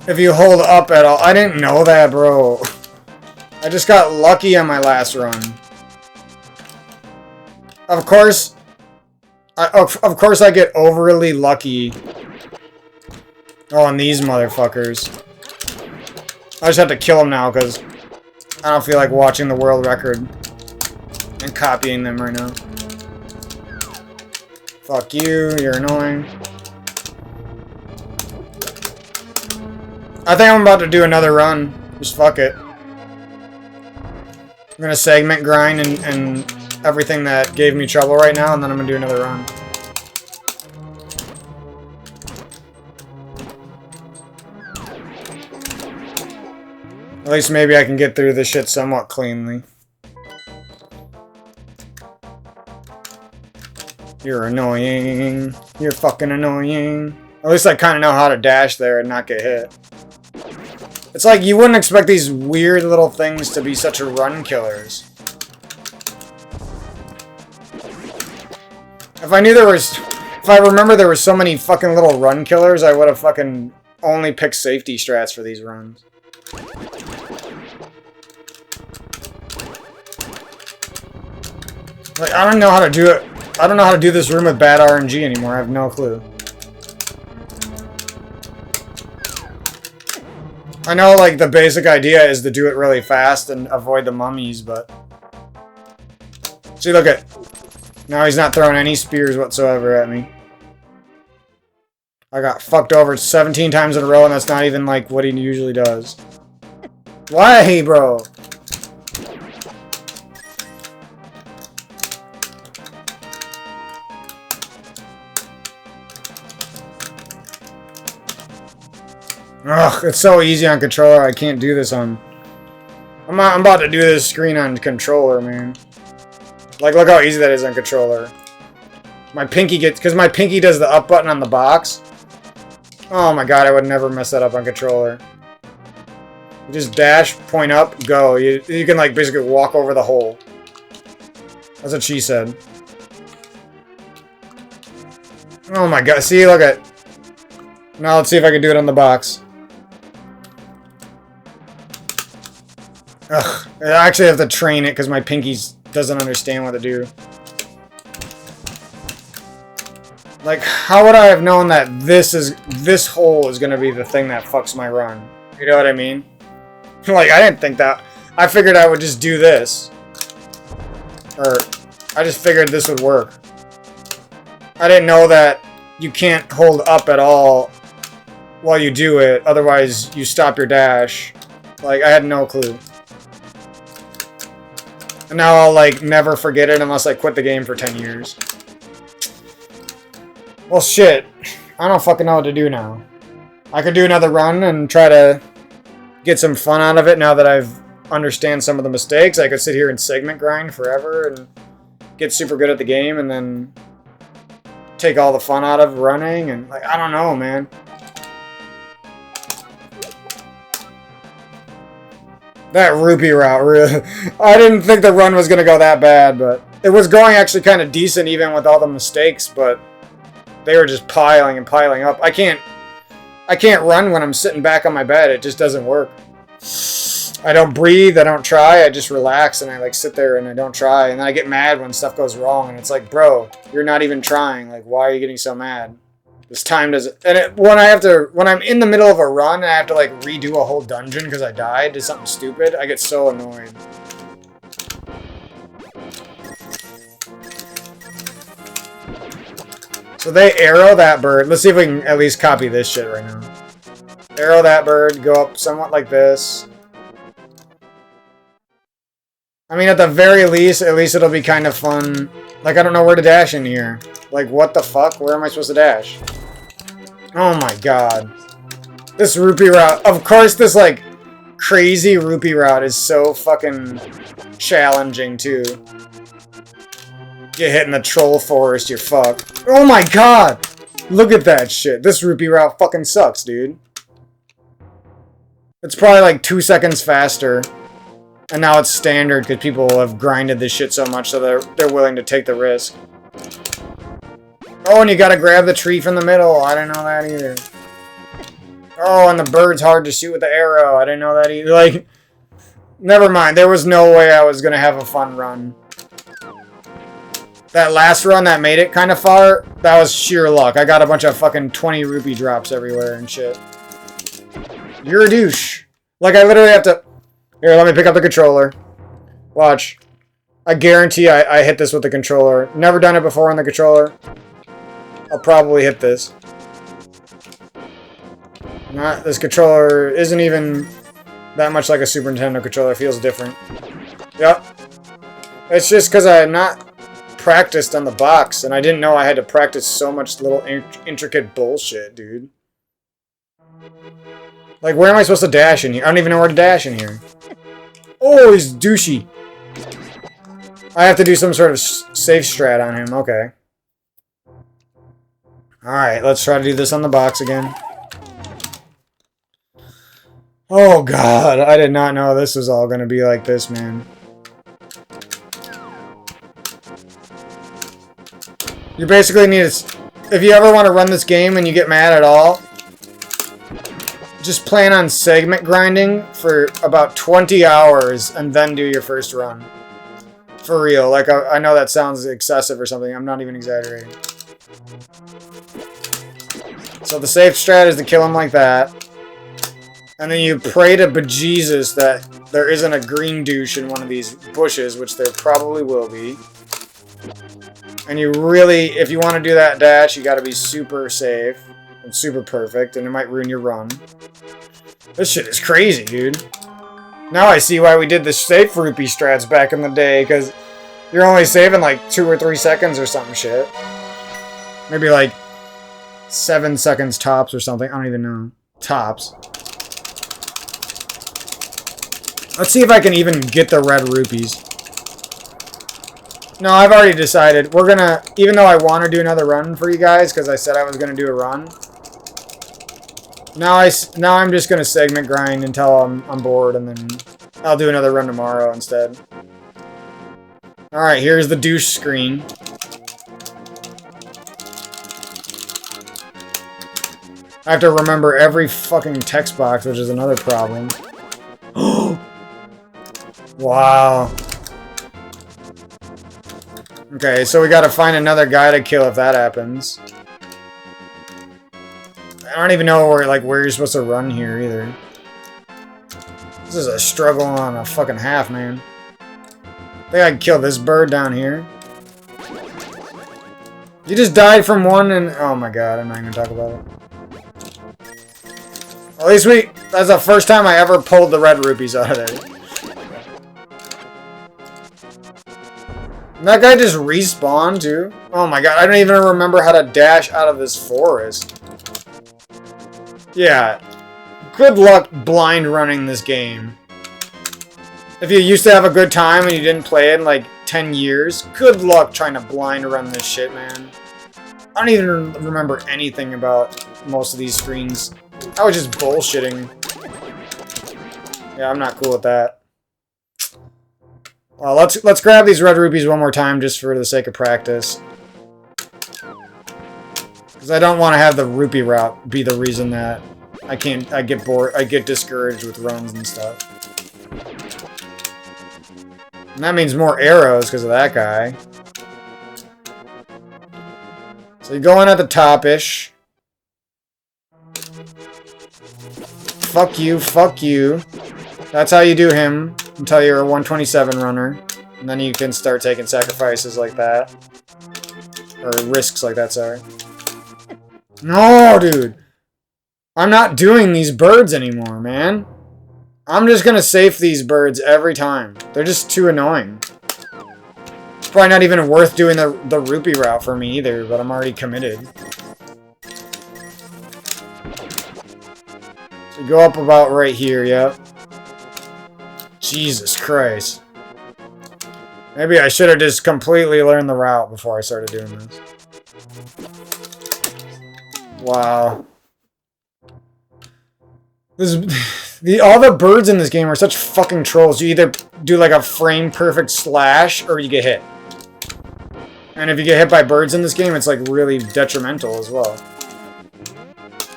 If you hold up at all. I didn't know that, bro. I just got lucky on my last run. Of course I get overly lucky. Oh, and these motherfuckers. I just have to kill them now because I don't feel like watching the world record and copying them right now. Fuck you, you're annoying. I think I'm about to do another run. Just fuck it. I'm gonna segment grind and everything that gave me trouble right now, and then I'm gonna do another run. At least maybe I can get through this shit somewhat cleanly. You're annoying. You're fucking annoying. At least I kind of know how to dash there and not get hit. It's like you wouldn't expect these weird little things to be such a run killers. If I knew there was... If I remember there were so many fucking little run killers, I would have fucking only picked safety strats for these runs. Like, I don't know how to do it. I don't know how to do this room with bad RNG anymore. I have no clue. I know, like, the basic idea is to do it really fast and avoid the mummies, but... See, look at... Now he's not throwing any spears whatsoever at me. I got fucked over 17 times in a row, and that's not even, like, what he usually does. Why, bro? Ugh, it's so easy on controller. I can't do this on... I'm about to do this screen on controller, man. Like, look how easy that is on controller. My pinky gets... Because my pinky does the up button on the box. Oh my god, I would never mess that up on controller. You just dash, point up, go. You can, like, basically walk over the hole. That's what she said. Oh my god, see, look at... Now let's see if I can do it on the box. I actually have to train it because my pinky doesn't understand what to do. Like, how would I have known that this hole is gonna be the thing that fucks my run? You know what I mean? Like, I didn't think that. I figured I would just do this. Or, I just figured this would work. I didn't know that you can't hold up at all while you do it, otherwise you stop your dash. Like, I had no clue. And now I'll, like, never forget it unless I quit the game for 10 years. Well, shit. I don't fucking know what to do now. I could do another run and try to get some fun out of it now that I've understand some of the mistakes. I could sit here and segment grind forever and get super good at the game and then take all the fun out of running and, like, I don't know, man. That rupee route, really. I didn't think the run was going to go that bad, but it was going actually kind of decent even with all the mistakes, but they were just piling and piling up. I can't run when I'm sitting back on my bed. It just doesn't work. I don't breathe, I don't try, I just relax and I like sit there and I don't try, and then I get mad when stuff goes wrong and it's like, bro, you're not even trying. Like, why are you getting so mad? This time doesn't. And when I'm in the middle of a run and I have to like redo a whole dungeon because I died to something stupid, I get so annoyed. So they arrow that bird. Let's see if we can at least copy this shit right now. Arrow that bird, go up somewhat like this. I mean, at the very least, at least it'll be kind of fun. Like, I don't know where to dash in here. Like, what the fuck? Where am I supposed to dash? Oh my god. This rupee route. Of course, this, like, crazy rupee route is so fucking challenging, too. Get hit in the troll forest, you're fucked. Oh my god! Look at that shit. This rupee route fucking sucks, dude. It's probably like 2 seconds faster. And now it's standard because people have grinded this shit so much so they're willing to take the risk. Oh, and you gotta grab the tree from the middle. I didn't know that either. Oh, and the bird's hard to shoot with the arrow. I didn't know that either. Like, never mind. There was no way I was gonna have a fun run. That last run that made it kind of far, that was sheer luck. I got a bunch of fucking 20 rupee drops everywhere and shit. You're a douche. Like, I literally have to... Here, let me pick up the controller. Watch. I guarantee I hit this with the controller. Never done it before on the controller. I'll probably hit this. This controller isn't even that much like a Super Nintendo controller. It feels different. Yep. It's just because I had not practiced on the box, and I didn't know I had to practice so much little intricate bullshit, dude. Like, where am I supposed to dash in here? I don't even know where to dash in here. Oh, he's douchey. I have to do some sort of safe strat on him. Okay. Alright, let's try to do this on the box again. Oh, God. I did not know this was all going to be like this, man. You basically need to... If you ever want to run this game and you get mad at all, just plan on segment grinding for about 20 hours and then do your first run. For real. Like, I know that sounds excessive or something. I'm not even exaggerating. So the safe strat is to kill him like that. And then you pray to bejesus that there isn't a green douche in one of these bushes, which there probably will be. And you really, if you want to do that dash, you got to be super safe and super perfect, and it might ruin your run. This shit is crazy, dude. Now I see why we did the safe rupee strats back in the day, because you're only saving like 2 or 3 seconds or some shit. Maybe like 7 seconds tops or something. I don't even know. Tops. Let's see if I can even get the red rupees. No, I've already decided. We're gonna, even though I want to do another run for you guys, because I said I was gonna do a run. Now I'm just gonna segment grind until I'm bored, and then I'll do another run tomorrow instead. All right, here's the douche screen. I have to remember every fucking text box, which is another problem. Wow. Okay, so we gotta find another guy to kill if that happens. I don't even know where you're supposed to run here either. This is a struggle on a fucking half, man. I think I can kill this bird down here. You just died from one and... Oh my god, I'm not even gonna talk about it. At least that's the first time I ever pulled the red rupees out of there. And that guy just respawned too? Oh my god, I don't even remember how to dash out of this forest. Yeah. Good luck blind running this game. If you used to have a good time and you didn't play it in like 10 years, good luck trying to blind run this shit, man. I don't even remember anything about most of these screens. I was just bullshitting. Yeah, I'm not cool with that. Well, let's grab these red rupees one more time just for the sake of practice. Because I don't want to have the rupee route be the reason that I get bored, I get discouraged with runs and stuff. And that means more arrows because of that guy. So you go in at the top-ish. Fuck you, fuck you. That's how you do him until you're a 127 runner. And then you can start taking sacrifices like that. Or risks like that, sorry. No, dude. I'm not doing these birds anymore, man. I'm just gonna safe these birds every time. They're just too annoying. It's probably not even worth doing the rupee route for me either, but I'm already committed. So go up about right here, yep. Jesus Christ. Maybe I should have just completely learned the route before I started doing this. Wow. All the birds in this game are such fucking trolls. You either do like a frame perfect slash or you get hit. And if you get hit by birds in this game, it's like really detrimental as well.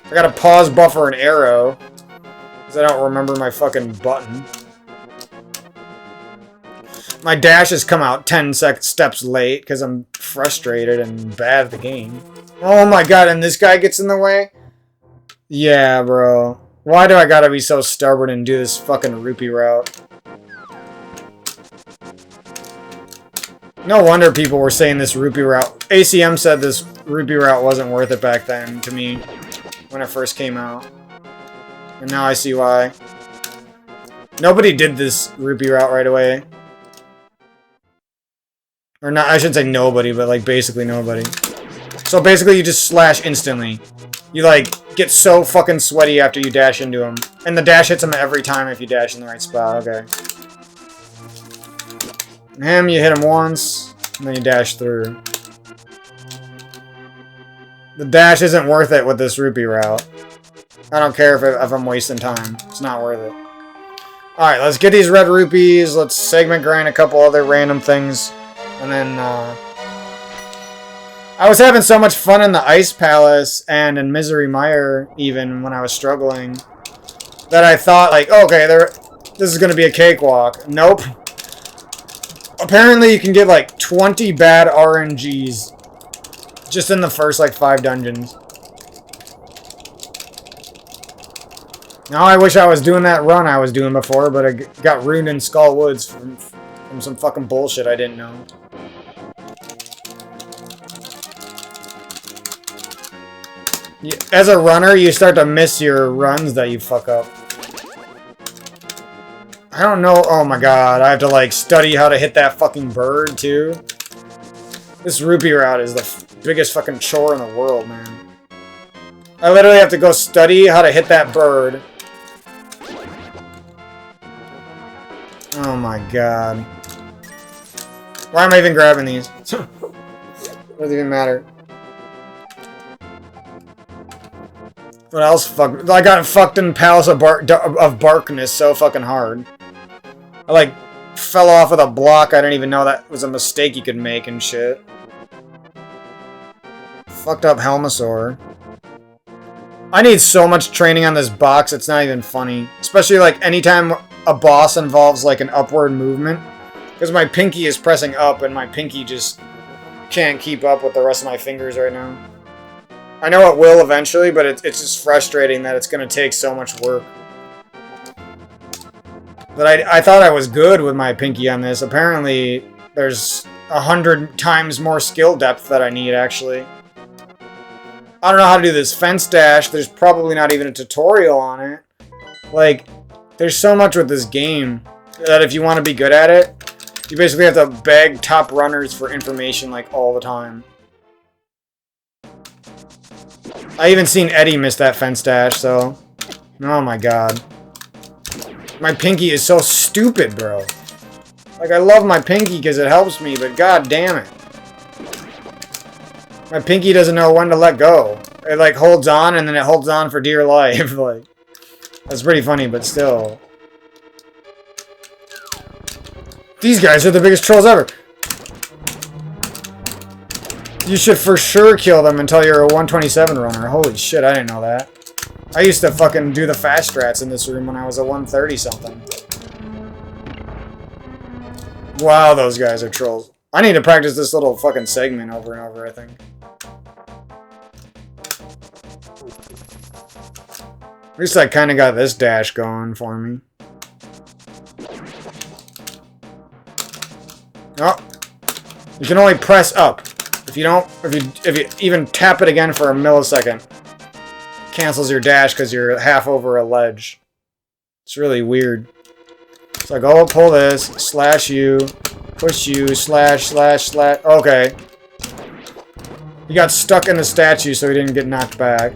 I gotta pause buffer an arrow because I don't remember my fucking button. My dash has come out 10 steps late because I'm frustrated and bad at the game. Oh my god, and this guy gets in the way? Yeah, bro. Why do I gotta be so stubborn and do this fucking rupee route? No wonder people were saying this rupee route. ACM said this rupee route wasn't worth it back then to me when it first came out. And now I see why. Nobody did this rupee route right away. Or not, I shouldn't say nobody, but like basically nobody. So basically you just slash instantly. You like get so fucking sweaty after you dash into him. And the dash hits him every time if you dash in the right spot, okay. Him, you hit him once, and then you dash through. The dash isn't worth it with this rupee route. I don't care if I'm wasting time. It's not worth it. Alright, let's get these red rupees. Let's segment grind a couple other random things. And then, I was having so much fun in the Ice Palace and in Misery Mire, even when I was struggling, that I thought, like, okay, this is going to be a cakewalk. Nope. Apparently, you can get, like, 20 bad RNGs just in the first, like, 5 dungeons. Now I wish I was doing that run I was doing before, but I got ruined in Skull Woods from some fucking bullshit I didn't know. As a runner, you start to miss your runs that you fuck up. I don't know. Oh my god, I have to like study how to hit that fucking bird too. This rupee route is the biggest fucking chore in the world, man. I literally have to go study how to hit that bird. Oh my god. Why am I even grabbing these? Doesn't even matter. What else? Fuck! I got fucked in Palace of Barkness so fucking hard. I like fell off with a block. I didn't even know that was a mistake you could make and shit. Fucked up Helmasaur. I need so much training on this box. It's not even funny. Especially like anytime a boss involves like an upward movement. Because my pinky is pressing up and my pinky just can't keep up with the rest of my fingers right now. I know it will eventually, but it's just frustrating that it's going to take so much work. But I thought I was good with my pinky on this. Apparently, there's 100 times more skill depth that I need, actually. I don't know how to do this fence dash. There's probably not even a tutorial on it. Like, there's so much with this game that if you want to be good at it, you basically have to beg top runners for information, like, all the time. I even seen Eddie miss that fence dash, so... Oh my god. My pinky is so stupid, bro. Like, I love my pinky because it helps me, but god damn it. My pinky doesn't know when to let go. It, like, holds on, and then it holds on for dear life. Like, that's pretty funny, but still. These guys are the biggest trolls ever. You should for sure kill them until you're a 127 runner. Holy shit, I didn't know that. I used to fucking do the fast strats in this room when I was a 130 something. Wow, those guys are trolls. I need to practice this little fucking segment over and over, I think. At least I kind of got this dash going for me. Oh. You can only press up. If you even tap it again for a millisecond, cancels your dash because you're half over a ledge. It's really weird. It's like, oh, pull this, slash you, push you, slash, slash, slash. Okay. He got stuck in the statue so he didn't get knocked back.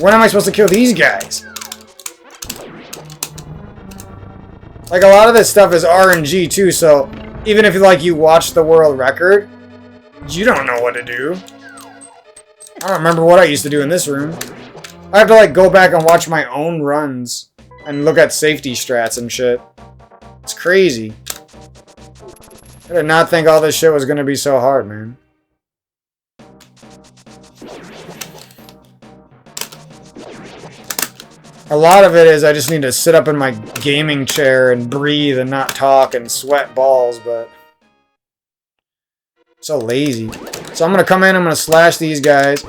When am I supposed to kill these guys? Like, a lot of this stuff is RNG too, so even if you watch the world record, you don't know what to do. I don't remember what I used to do in this room. I have to, like, go back and watch my own runs and look at safety strats and shit. It's crazy. I did not think all this shit was gonna be so hard, man. A lot of it is I just need to sit up in my gaming chair and breathe and not talk and sweat balls, but... so lazy. So I'm gonna come in, I'm gonna slash these guys.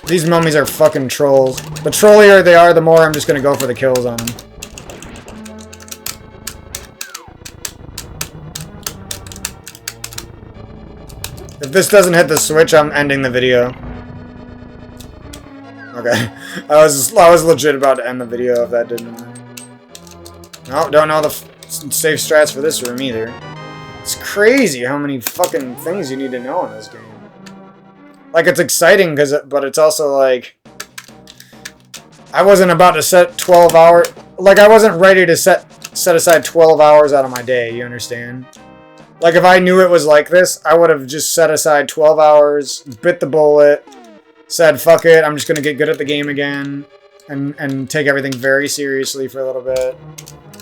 These mummies are fucking trolls. The trollier they are, the more I'm just gonna go for the kills on them. If this doesn't hit the switch, I'm ending the video. Okay. I was legit about to end the video if that didn't work. No, don't know the safe strats for this room either. It's crazy how many fucking things you need to know in this game. Like, it's exciting, but it's also like... I wasn't about to set 12 hours... Like, I wasn't ready to set aside 12 hours out of my day, you understand? Like, if I knew it was like this, I would have just set aside 12 hours, bit the bullet, said, fuck it, I'm just gonna get good at the game again, and take everything very seriously for a little bit.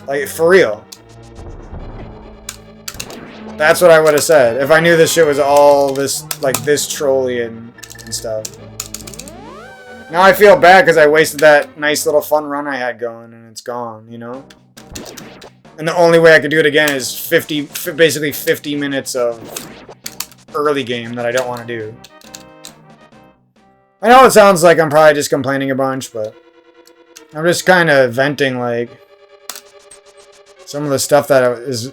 Like, for real. That's what I would have said. If I knew this shit was all this, like, this trolley and stuff. Now I feel bad because I wasted that nice little fun run I had going and it's gone, you know? And the only way I could do it again is basically 50 minutes of early game that I don't want to do. I know it sounds like I'm probably just complaining a bunch, but I'm just kind of venting, like, some of the stuff that is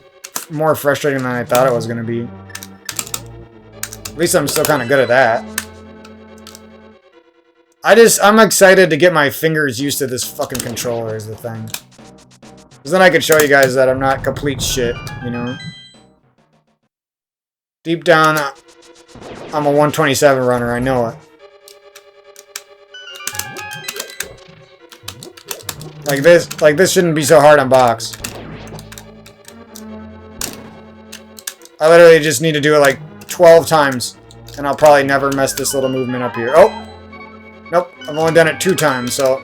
more frustrating than I thought it was going to be. At least I'm still kind of good at that. I'm excited to get my fingers used to this fucking controller is the thing. Because then I could show you guys that I'm not complete shit, you know? Deep down, I'm a 127 runner, I know it. Like this shouldn't be so hard on box. I literally just need to do it like 12 times, and I'll probably never mess this little movement up here. Oh! Nope, I've only done it 2 times, so...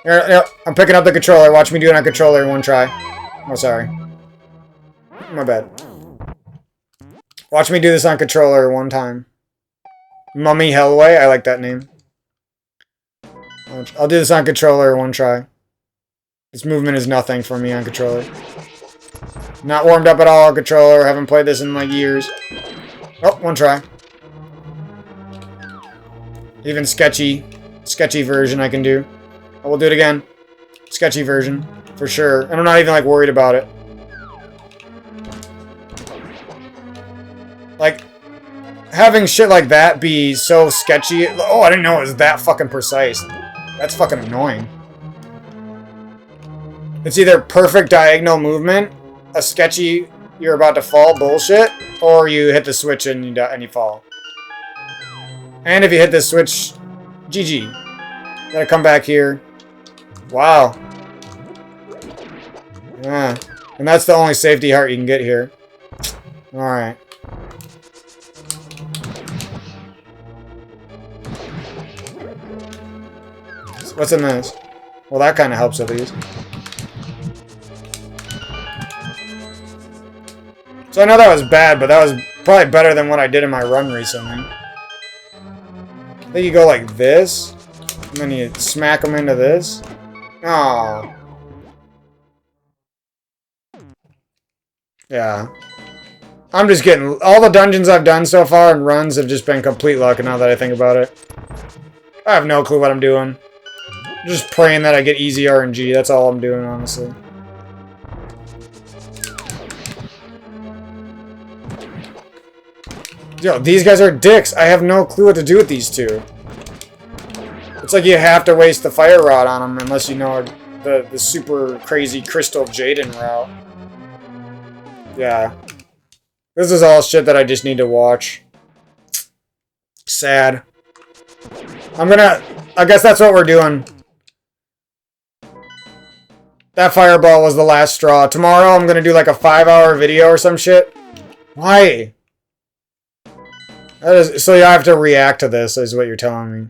Here, I'm picking up the controller. Watch me do it on controller in one try. Oh, sorry. My bad. Watch me do this on controller one time. Mummy Hellway, I like that name. I'll do this on controller one try. This movement is nothing for me on controller. Not warmed up at all on controller. Haven't played this in like years. Oh, one try. Even sketchy version I can do. I will do it again. Sketchy version, for sure. And I'm not even like worried about it. Like, having shit like that be so sketchy. Oh, I didn't know it was that fucking precise. That's fucking annoying. It's either perfect diagonal movement, a sketchy you're about to fall bullshit, or you hit the switch and you fall. And if you hit this switch, GG. Gotta come back here. Wow. Yeah. And that's the only safety heart you can get here. Alright. What's in this? Well, that kind of helps at least. So I know that was bad, but that was probably better than what I did in my run recently. I think you go like this, and then you smack them into this. Oh. Yeah. I'm just getting... All the dungeons I've done so far and runs have just been complete luck now that I think about it. I have no clue what I'm doing. Just praying that I get easy RNG. That's all I'm doing, honestly. Yo, these guys are dicks. I have no clue what to do with these two. It's like you have to waste the fire rod on them unless you know the super crazy Crystal Jaden route. Yeah. This is all shit that I just need to watch. Sad. I guess that's what we're doing. That fireball was the last straw. Tomorrow I'm gonna do like a 5-hour video or some shit. Why? That is, so you have to react to this, is what you're telling me.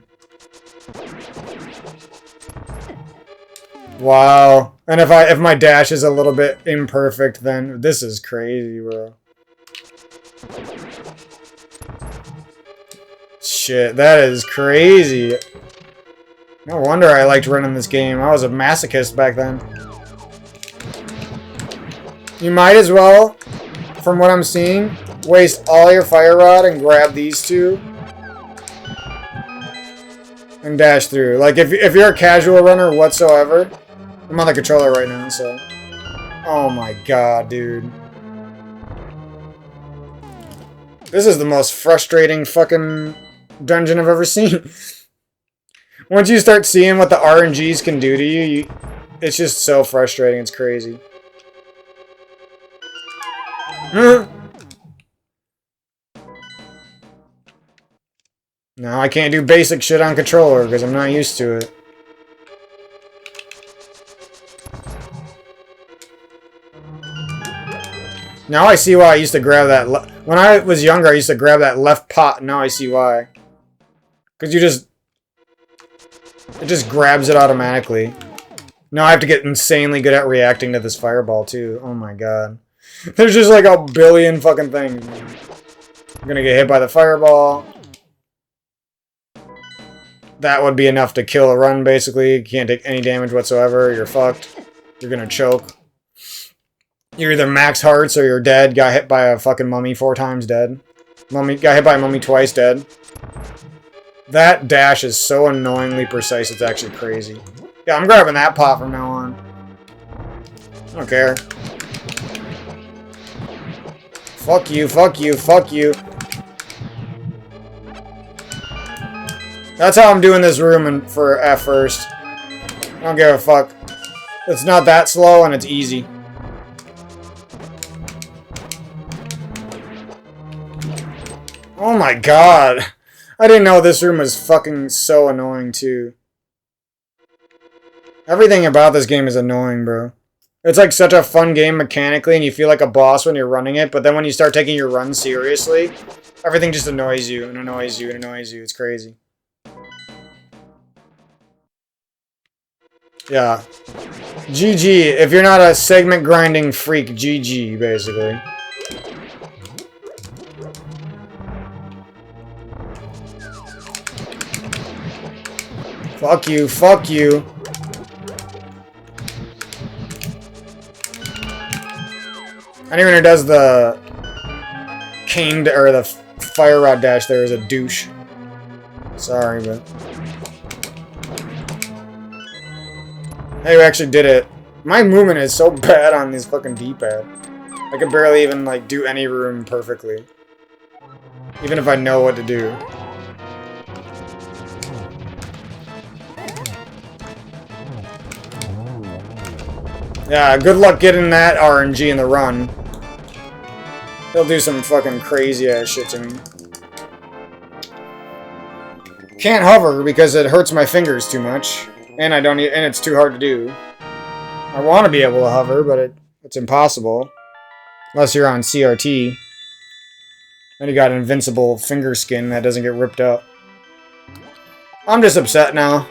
Wow. And if my dash is a little bit imperfect, then this is crazy, bro. Shit, that is crazy. No wonder I liked running this game. I was a masochist back then. You might as well, from what I'm seeing, waste all your fire rod and grab these two and dash through. Like, if you're a casual runner whatsoever, I'm on the controller right now, so... Oh my god, dude. This is the most frustrating fucking dungeon I've ever seen. Once you start seeing what the RNGs can do to you, it's just so frustrating, it's crazy. No, I can't do basic shit on controller because I'm not used to it. Now I see why I used to grab that. When I was younger, I used to grab that left pot. Now I see why. Because it just grabs it automatically. Now I have to get insanely good at reacting to this fireball too. Oh my god. There's just like a billion fucking things. I'm gonna get hit by the fireball. That would be enough to kill a run, basically. You can't take any damage whatsoever. You're fucked. You're gonna choke. You're either max hearts or you're dead. Got hit by a fucking mummy 4 times, dead. Got hit by a mummy twice, dead. That dash is so annoyingly precise, it's actually crazy. Yeah, I'm grabbing that pot from now on. I don't care. Fuck you, fuck you, fuck you. That's how I'm doing this room at first. I don't give a fuck. It's not that slow and it's easy. Oh my god. I didn't know this room was fucking so annoying too. Everything about this game is annoying, bro. It's like such a fun game mechanically and you feel like a boss when you're running it, but then when you start taking your run seriously, everything just annoys you and annoys you and annoys you. It's crazy. Yeah. GG. If you're not a segment grinding freak, GG, basically. Fuck you, fuck you. Anyone who does the cane or the fire rod dash there is a douche. Sorry, but hey, we actually did it. My movement is so bad on this fucking D-pad. I can barely even like do any room perfectly, even if I know what to do. Yeah, good luck getting that RNG in the run. He'll do some fucking crazy ass shit to me. Can't hover because it hurts my fingers too much, and and it's too hard to do. I want to be able to hover, but it's impossible unless you're on CRT. Then you got invincible finger skin that doesn't get ripped up. I'm just upset now.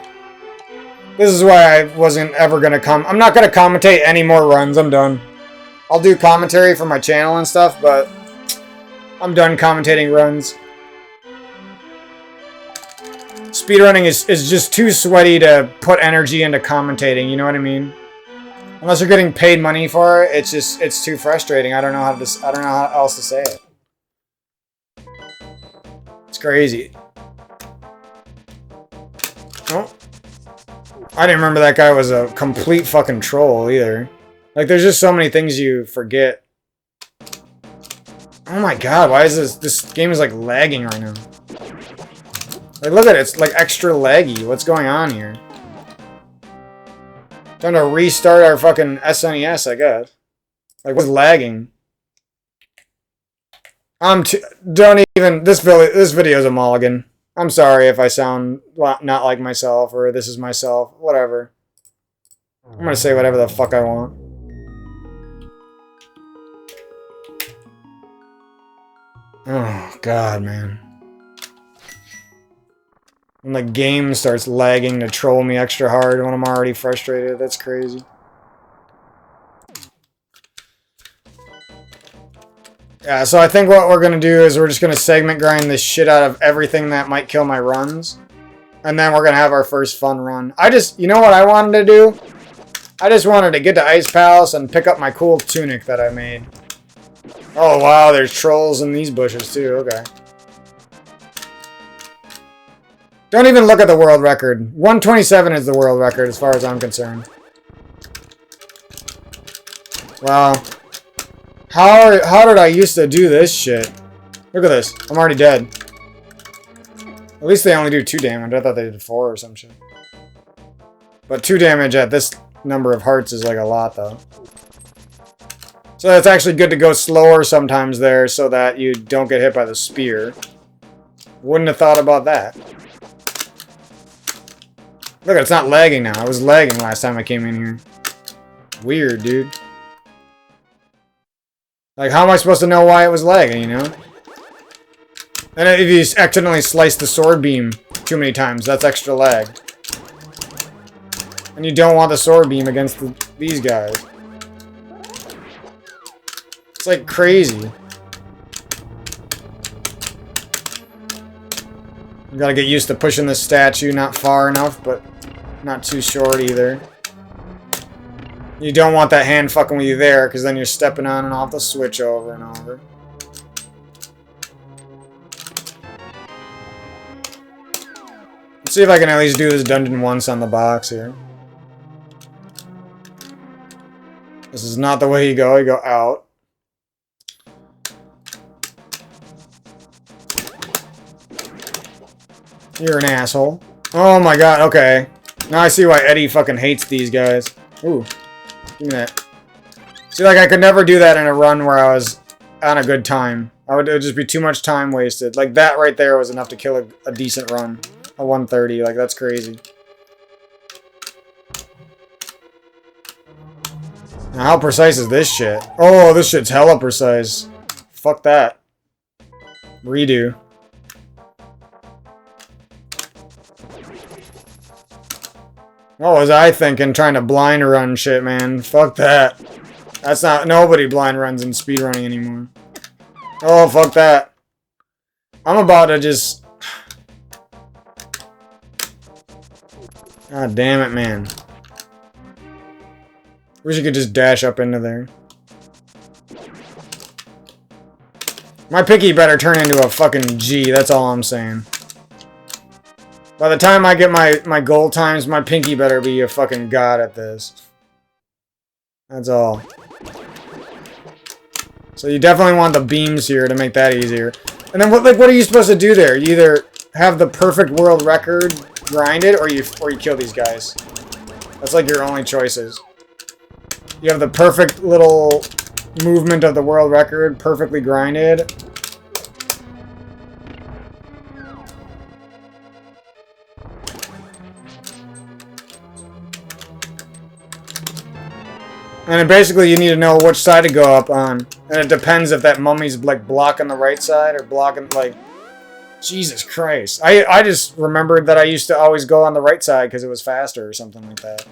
This is why I wasn't ever gonna I'm not gonna commentate any more runs. I'm done. I'll do commentary for my channel and stuff, but I'm done commentating runs. Speedrunning is just too sweaty to put energy into commentating, you know what I mean? Unless you're getting paid money for it, it's too frustrating. I don't know how else to say it. It's crazy. Oh. I didn't remember that guy was a complete fucking troll either. Like, there's just so many things you forget. Oh my god, why is this game is like lagging right now? Like, look at it, it's like extra laggy. What's going on here? Time to restart our fucking SNES, I guess. Like, what's lagging? Don't even, this video's a mulligan. I'm sorry if I sound not like myself, or this is myself, whatever. I'm gonna say whatever the fuck I want. Oh, God, man. When the game starts lagging to troll me extra hard when I'm already frustrated, that's crazy. Yeah, so I think what we're going to do is we're just going to segment grind this shit out of everything that might kill my runs. And then we're going to have our first fun run. You know what I wanted to do? I just wanted to get to Ice Palace and pick up my cool tunic that I made. Oh, wow, there's trolls in these bushes too, okay. Don't even look at the world record. 127 is the world record as far as I'm concerned. Wow. How did I used to do this shit? Look at this. I'm already dead. At least they only do 2 damage. I thought they did 4 or some shit. But 2 damage at this number of hearts is like a lot, though. So it's actually good to go slower sometimes there so that you don't get hit by the spear. Wouldn't have thought about that. Look, it's not lagging now. I was lagging last time I came in here. Weird, dude. Like, how am I supposed to know why it was lagging, you know? And if you accidentally slice the sword beam too many times, that's extra lag. And you don't want the sword beam against these guys. It's like crazy. You gotta get used to pushing the statue not far enough, but not too short either. You don't want that hand fucking with you there, because then you're stepping on and off the switch over and over. Let's see if I can at least do this dungeon once on the box here. This is not the way you go out. You're an asshole. Oh my god, okay. Now I see why Eddie fucking hates these guys. Ooh. Give me that. See, like, I could never do that in a run where I was on a good time. It would just be too much time wasted. Like, that right there was enough to kill a decent run. A 130, like, that's crazy. Now, how precise is this shit? Oh, this shit's hella precise. Fuck that. Redo. What was I thinking trying to blind run shit, man? Fuck that. That's not... Nobody blind runs in speedrunning anymore. Oh, fuck that. I'm about to just... God damn it, man. Wish you could just dash up into there. My pinky better turn into a fucking G, that's all I'm saying. By the time I get my goal times, my pinky better be a fucking god at this. That's all. So you definitely want the beams here to make that easier. And then what are you supposed to do there? You either have the perfect world record grinded, or you kill these guys. That's like your only choices. You have the perfect little movement of the world record, perfectly grinded. And then basically you need to know which side to go up on. And it depends if that mummy's like blocking the right side or blocking like... Jesus Christ. I just remembered that I used to always go on the right side because it was faster or something like that.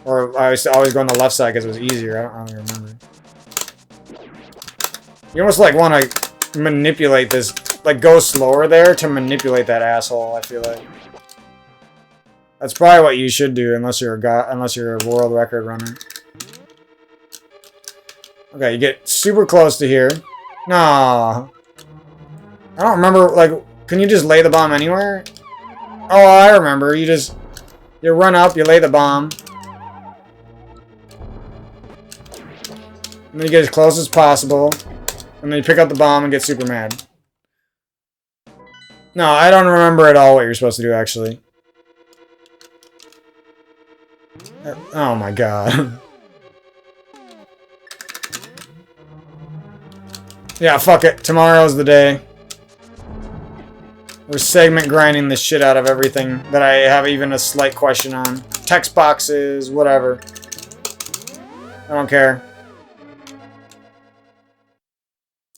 Or I used to always go on the left side because it was easier. I don't really remember. You almost like want to manipulate this, like go slower there to manipulate that asshole, I feel like. That's probably what you should do unless you're a world record runner. Okay, you get super close to here. No. I don't remember, like, can you just lay the bomb anywhere? Oh, I remember. You run up, you lay the bomb. And then you get as close as possible. And then you pick up the bomb and get super mad. No, I don't remember at all what you're supposed to do, actually. Oh my god. Yeah, fuck it. Tomorrow's the day. We're segment grinding the shit out of everything that I have even a slight question on. Text boxes, whatever. I don't care.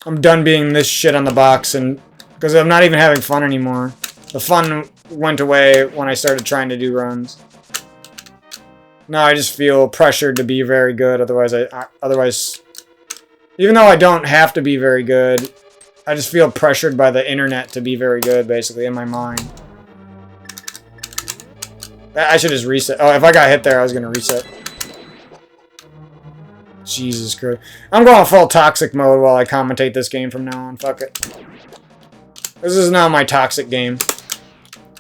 I'm done being this shit on the box, and because I'm not even having fun anymore. The fun went away when I started trying to do runs. Now I just feel pressured to be very good. Otherwise, even though I don't have to be very good, I just feel pressured by the internet to be very good, basically, in my mind. I should just reset. Oh, if I got hit there, I was going to reset. Jesus Christ. I'm going full toxic mode while I commentate this game from now on. Fuck it. This is now my toxic game.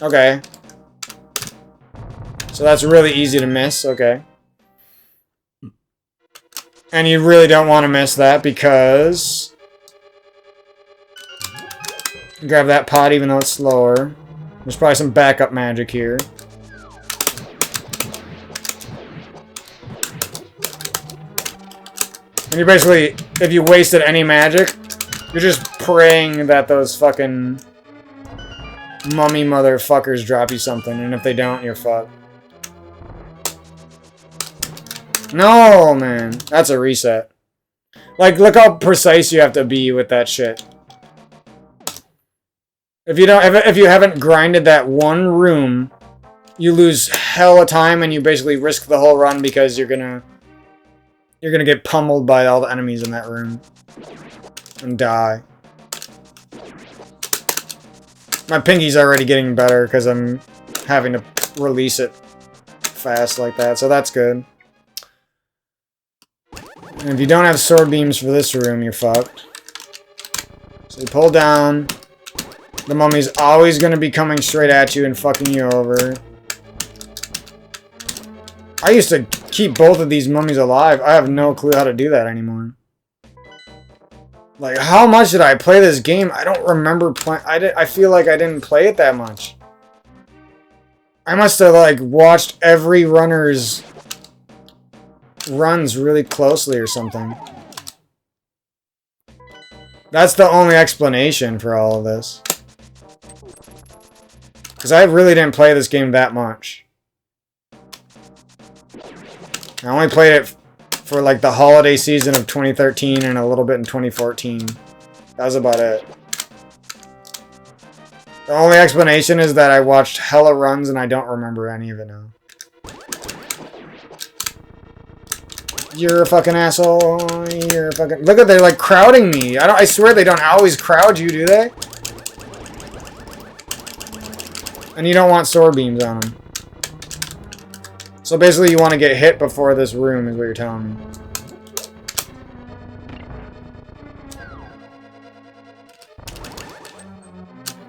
Okay. So that's really easy to miss. Okay. And you really don't want to miss that because... Grab that pot even though it's slower. There's probably some backup magic here. And you basically, if you wasted any magic, you're just praying that those fucking mummy motherfuckers drop you something. And if they don't, you're fucked. No, man. That's a reset. Like, look how precise you have to be with that shit. If you haven't grinded that one room, you lose hella time and you basically risk the whole run because you're gonna get pummeled by all the enemies in that room and die. My pinky's already getting better because I'm having to release it fast like that, so that's good. And if you don't have sword beams for this room, you're fucked. So you pull down. The mummy's always going to be coming straight at you and fucking you over. I used to keep both of these mummies alive. I have no clue how to do that anymore. Like, how much did I play this game? I don't remember playing. I feel like I didn't play it that much. I must have, like, watched every runner's runs really closely or something. That's the only explanation for all of this. Because I really didn't play this game that much. I only played it for like the holiday season of 2013 and a little bit in 2014. That was about it. The only explanation is that I watched hella runs and I don't remember any of it now. You're a fucking asshole. You're a fucking... Look at, they're like crowding me. I swear they don't always crowd you, do they? And you don't want sword beams on them. So basically you want to get hit before this room is what you're telling me.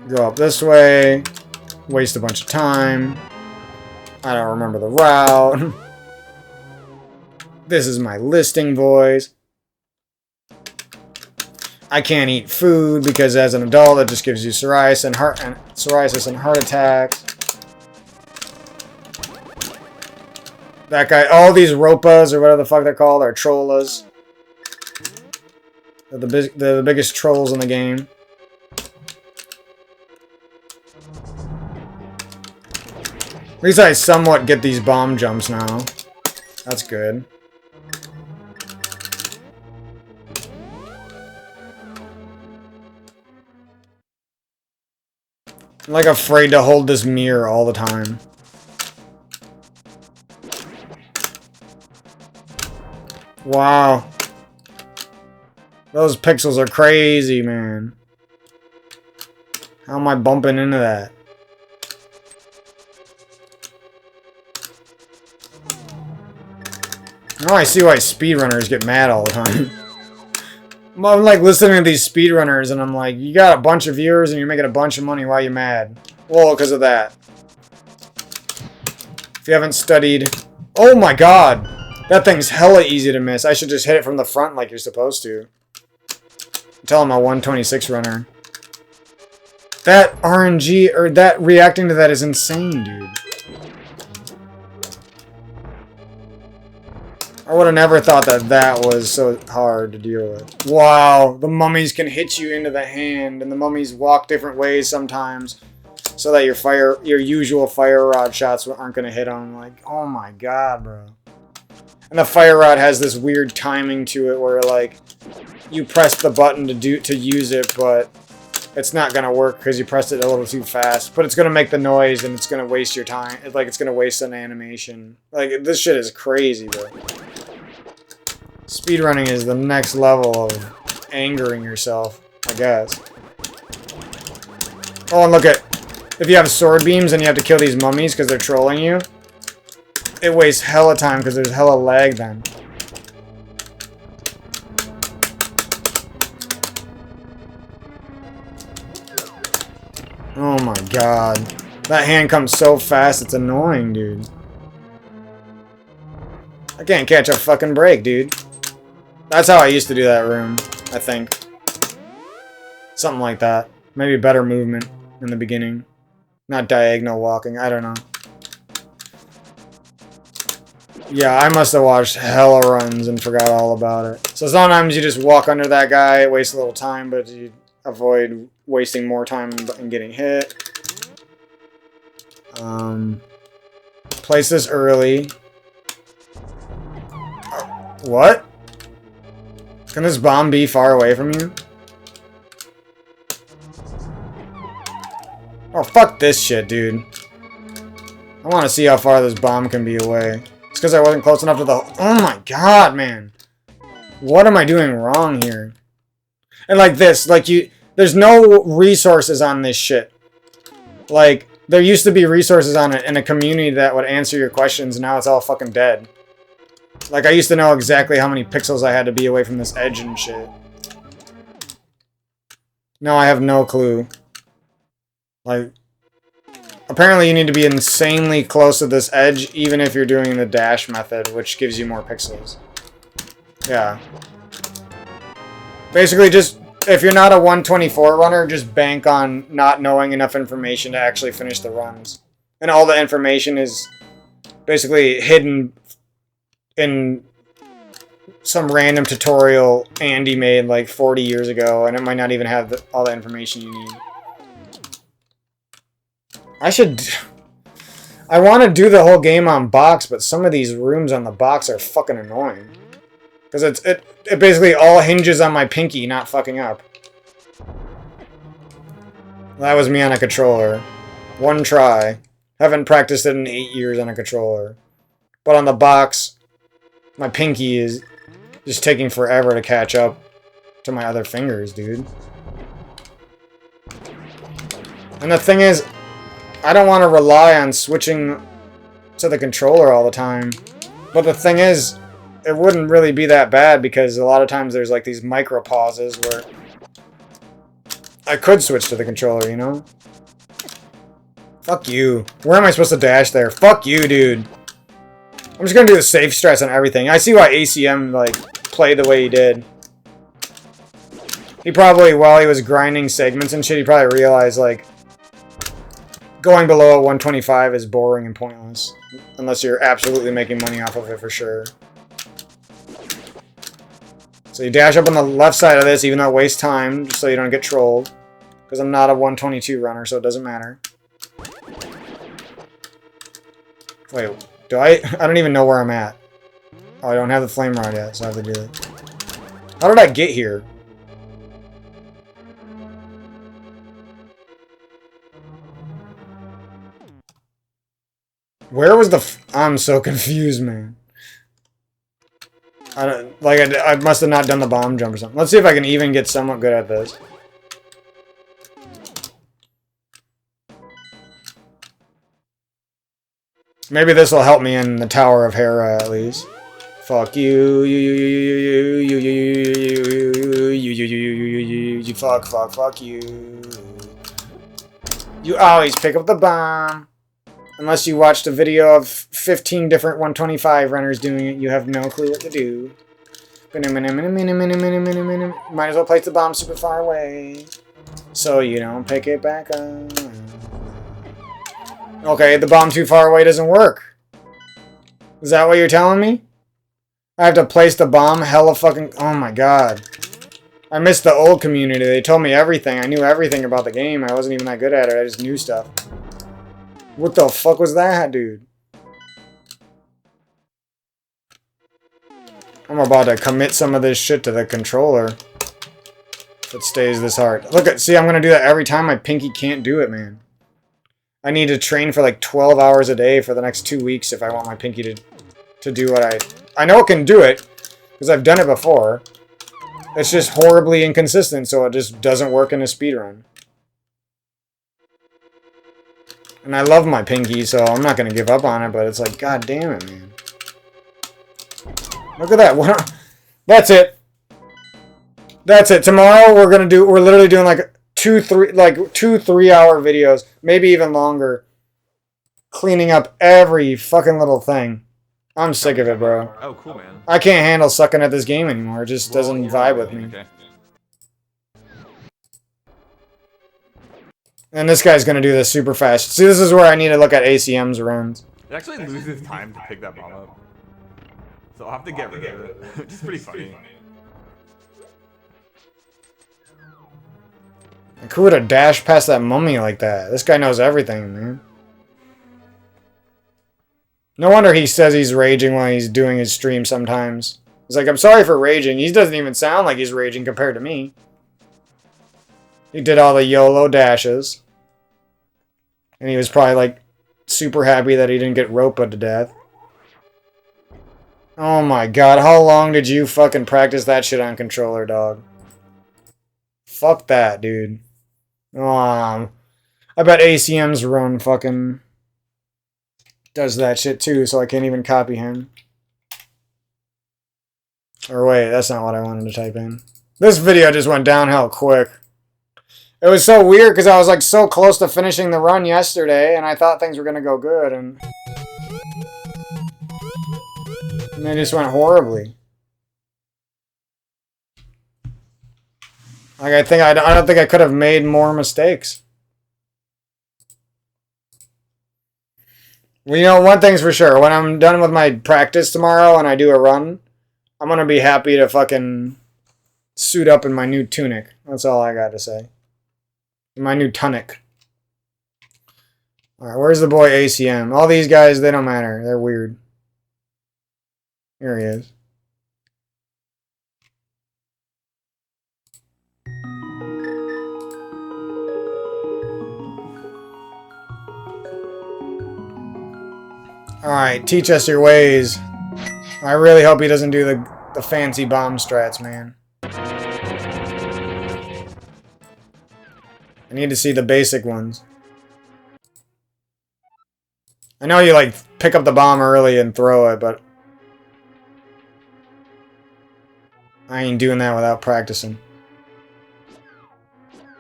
Go up this way. Waste a bunch of time. I don't remember the route. This is my listing voice. I can't eat food because as an adult it just gives you psoriasis and heart attacks. That guy, all these ropas or whatever the fuck they're called are trollas. They're the biggest trolls in the game. At least I somewhat get these bomb jumps now. That's good. I'm like afraid to hold this mirror all the time. Wow. Those pixels are crazy, man. How am I bumping into that? Now I see why speedrunners get mad all the time. I'm like listening to these speedrunners and I'm like, you got a bunch of viewers and you're making a bunch of money, why are you mad? Well, because of that. If you haven't studied... Oh my god! That thing's hella easy to miss. I should just hit it from the front like you're supposed to. Tell him a 126 runner. That RNG, or that reacting to that is insane, dude. I would have never thought that that was so hard to deal with. Wow, the mummies can hit you into the hand, and the mummies walk different ways sometimes, so that your usual fire rod shots aren't gonna hit them. Like, oh my god, bro. And the fire rod has this weird timing to it, where like you press the button to use it, but it's not gonna work because you pressed it a little too fast. But it's gonna make the noise, and it's gonna waste your time. It's gonna waste an animation. Like, this shit is crazy, bro. Speedrunning is the next level of angering yourself, I guess. Oh, and look at... If you have sword beams and you have to kill these mummies because they're trolling you, it wastes hella time because there's hella lag then. Oh my god. That hand comes so fast, it's annoying, dude. I can't catch a fucking break, dude. That's how I used to do that room, I think. Something like that. Maybe better movement in the beginning. Not diagonal walking, I don't know. Yeah, I must have watched hella runs and forgot all about it. So sometimes you just walk under that guy, it wastes a little time, but you avoid wasting more time and getting hit. Place this early. What? Can this bomb be far away from you? Oh, fuck this shit, dude. I want to see how far this bomb can be away. It's because I wasn't close enough to the... Oh my god, man. What am I doing wrong here? And like this, like there's no resources on this shit. Like, there used to be resources on it in a community that would answer your questions, and now it's all fucking dead. Like, I used to know exactly how many pixels I had to be away from this edge and shit. No, I have no clue. Like, apparently you need to be insanely close to this edge, even if you're doing the dash method, which gives you more pixels. Yeah. Basically, just, if you're not a 124 runner, just bank on not knowing enough information to actually finish the runs. And all the information is basically hidden in some random tutorial Andy made like 40 years ago, and it might not even have all the information you need. I want to do the whole game on box, but some of these rooms on the box are fucking annoying. Because it basically all hinges on my pinky not fucking up. That was me on a controller. One try. Haven't practiced it in 8 years on a controller. But on the box, my pinky is just taking forever to catch up to my other fingers, dude. And the thing is, I don't want to rely on switching to the controller all the time. But the thing is, it wouldn't really be that bad because a lot of times there's like these micro pauses where I could switch to the controller, you know? Fuck you. Where am I supposed to dash there? Fuck you, dude. I'm just gonna do the safe stress on everything. I see why ACM, like, played the way he did. He probably, while he was grinding segments and shit, he probably realized, like, going below a 125 is boring and pointless. Unless you're absolutely making money off of it for sure. So you dash up on the left side of this, even though it wastes time, just so you don't get trolled. Because I'm not a 122 runner, so it doesn't matter. Wait, do I? I don't even know where I'm at. Oh, I don't have the flame rod yet, so I have to do that. How did I get here? Where was the I'm so confused, man. I don't, like, I must have not done the bomb jump or something. Let's see if I can even get somewhat good at this. Maybe this will help me in the Tower of Hera at least. Fuck you, you fuck you. You always pick up the bomb. Unless you watched a video of 15 different 125 runners doing it, you have no clue what to do. Might as well place the bomb super far away, so you don't pick it back up. Okay, the bomb too far away doesn't work. Is that what you're telling me? I have to place the bomb hella fucking... Oh my god. I missed the old community. They told me everything. I knew everything about the game. I wasn't even that good at it. I just knew stuff. What the fuck was that, dude? I'm about to commit some of this shit to the controller. If it stays this hard. Look at, see, I'm gonna do that every time. My pinky can't do it, man. I need to train for like 12 hours a day for the next 2 weeks if I want my pinky to do what I know it can do it, because I've done it before. It's just horribly inconsistent, so it just doesn't work in a speedrun. And I love my pinky, so I'm not going to give up on it, but it's like, god damn it, man. Look at that. That's it. That's it. Tomorrow we're literally doing like 2 3-hour videos, maybe even longer, cleaning up every fucking little thing. I'm sick of it, bro. Oh, cool, man. I can't handle sucking at this game anymore. It just doesn't vibe with me. Okay. And this guy's gonna do this super fast. See, this is where I need to look at ACM's runs. It actually loses time to pick that bomb up. So I'll have to get rid of it. Which is pretty funny. Like, who would have dashed past that mummy like that? This guy knows everything, man. No wonder he says he's raging while he's doing his stream sometimes. He's like, I'm sorry for raging. He doesn't even sound like he's raging compared to me. He did all the YOLO dashes. And he was probably like super happy that he didn't get Ropa to death. Oh my god, how long did you fucking practice that shit on controller, dog? Fuck that, dude. I bet ACM's run fucking does that shit too, so I can't even copy him. Or wait, that's not what I wanted to type in. This video just went downhill quick. It was so weird because I was like so close to finishing the run yesterday and I thought things were going to go good and they just went horribly. Like I don't think I could have made more mistakes. Well, you know, one thing's for sure. When I'm done with my practice tomorrow and I do a run, I'm going to be happy to fucking suit up in my new tunic. That's all I got to say. My new tunic. Alright, where's the boy ACM? All these guys, they don't matter. They're weird. Here he is. Alright, teach us your ways. I really hope he doesn't do the fancy bomb strats, man. I need to see the basic ones. I know you like pick up the bomb early and throw it, but I ain't doing that without practicing.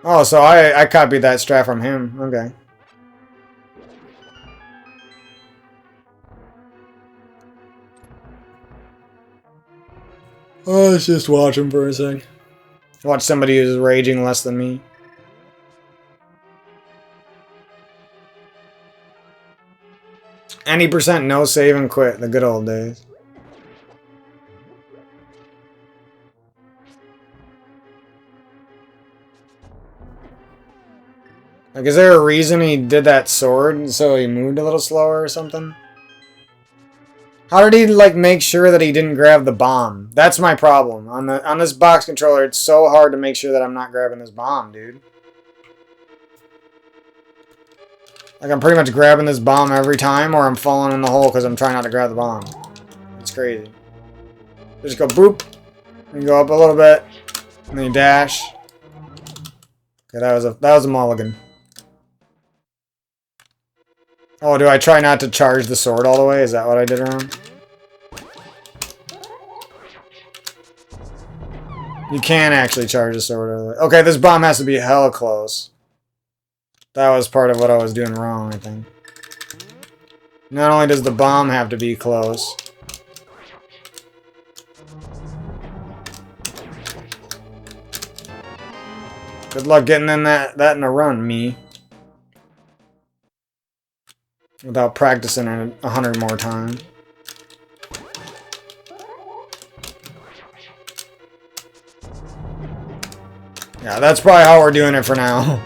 Oh, so I copied that strat from him. Okay. Oh, let's just watch him for a sec. Watch somebody who's raging less than me. Any percent no save and quit. The good old days. Like, is there a reason he did that sword so he moved a little slower or something? How did he, like, make sure that he didn't grab the bomb? That's my problem. On this box controller, it's so hard to make sure that I'm not grabbing this bomb, dude. Like, I'm pretty much grabbing this bomb every time, or I'm falling in the hole because I'm trying not to grab the bomb. It's crazy. Just go boop, and you go up a little bit, and then you dash. Okay, that was a mulligan. Oh, do I try not to charge the sword all the way? Is that what I did wrong? You can actually charge the sword all the way. Okay, this bomb has to be hella close. That was part of what I was doing wrong, I think. Not only does the bomb have to be close. Good luck getting in that in a run, me. Without practicing it 100 more times. Yeah, that's probably how we're doing it for now.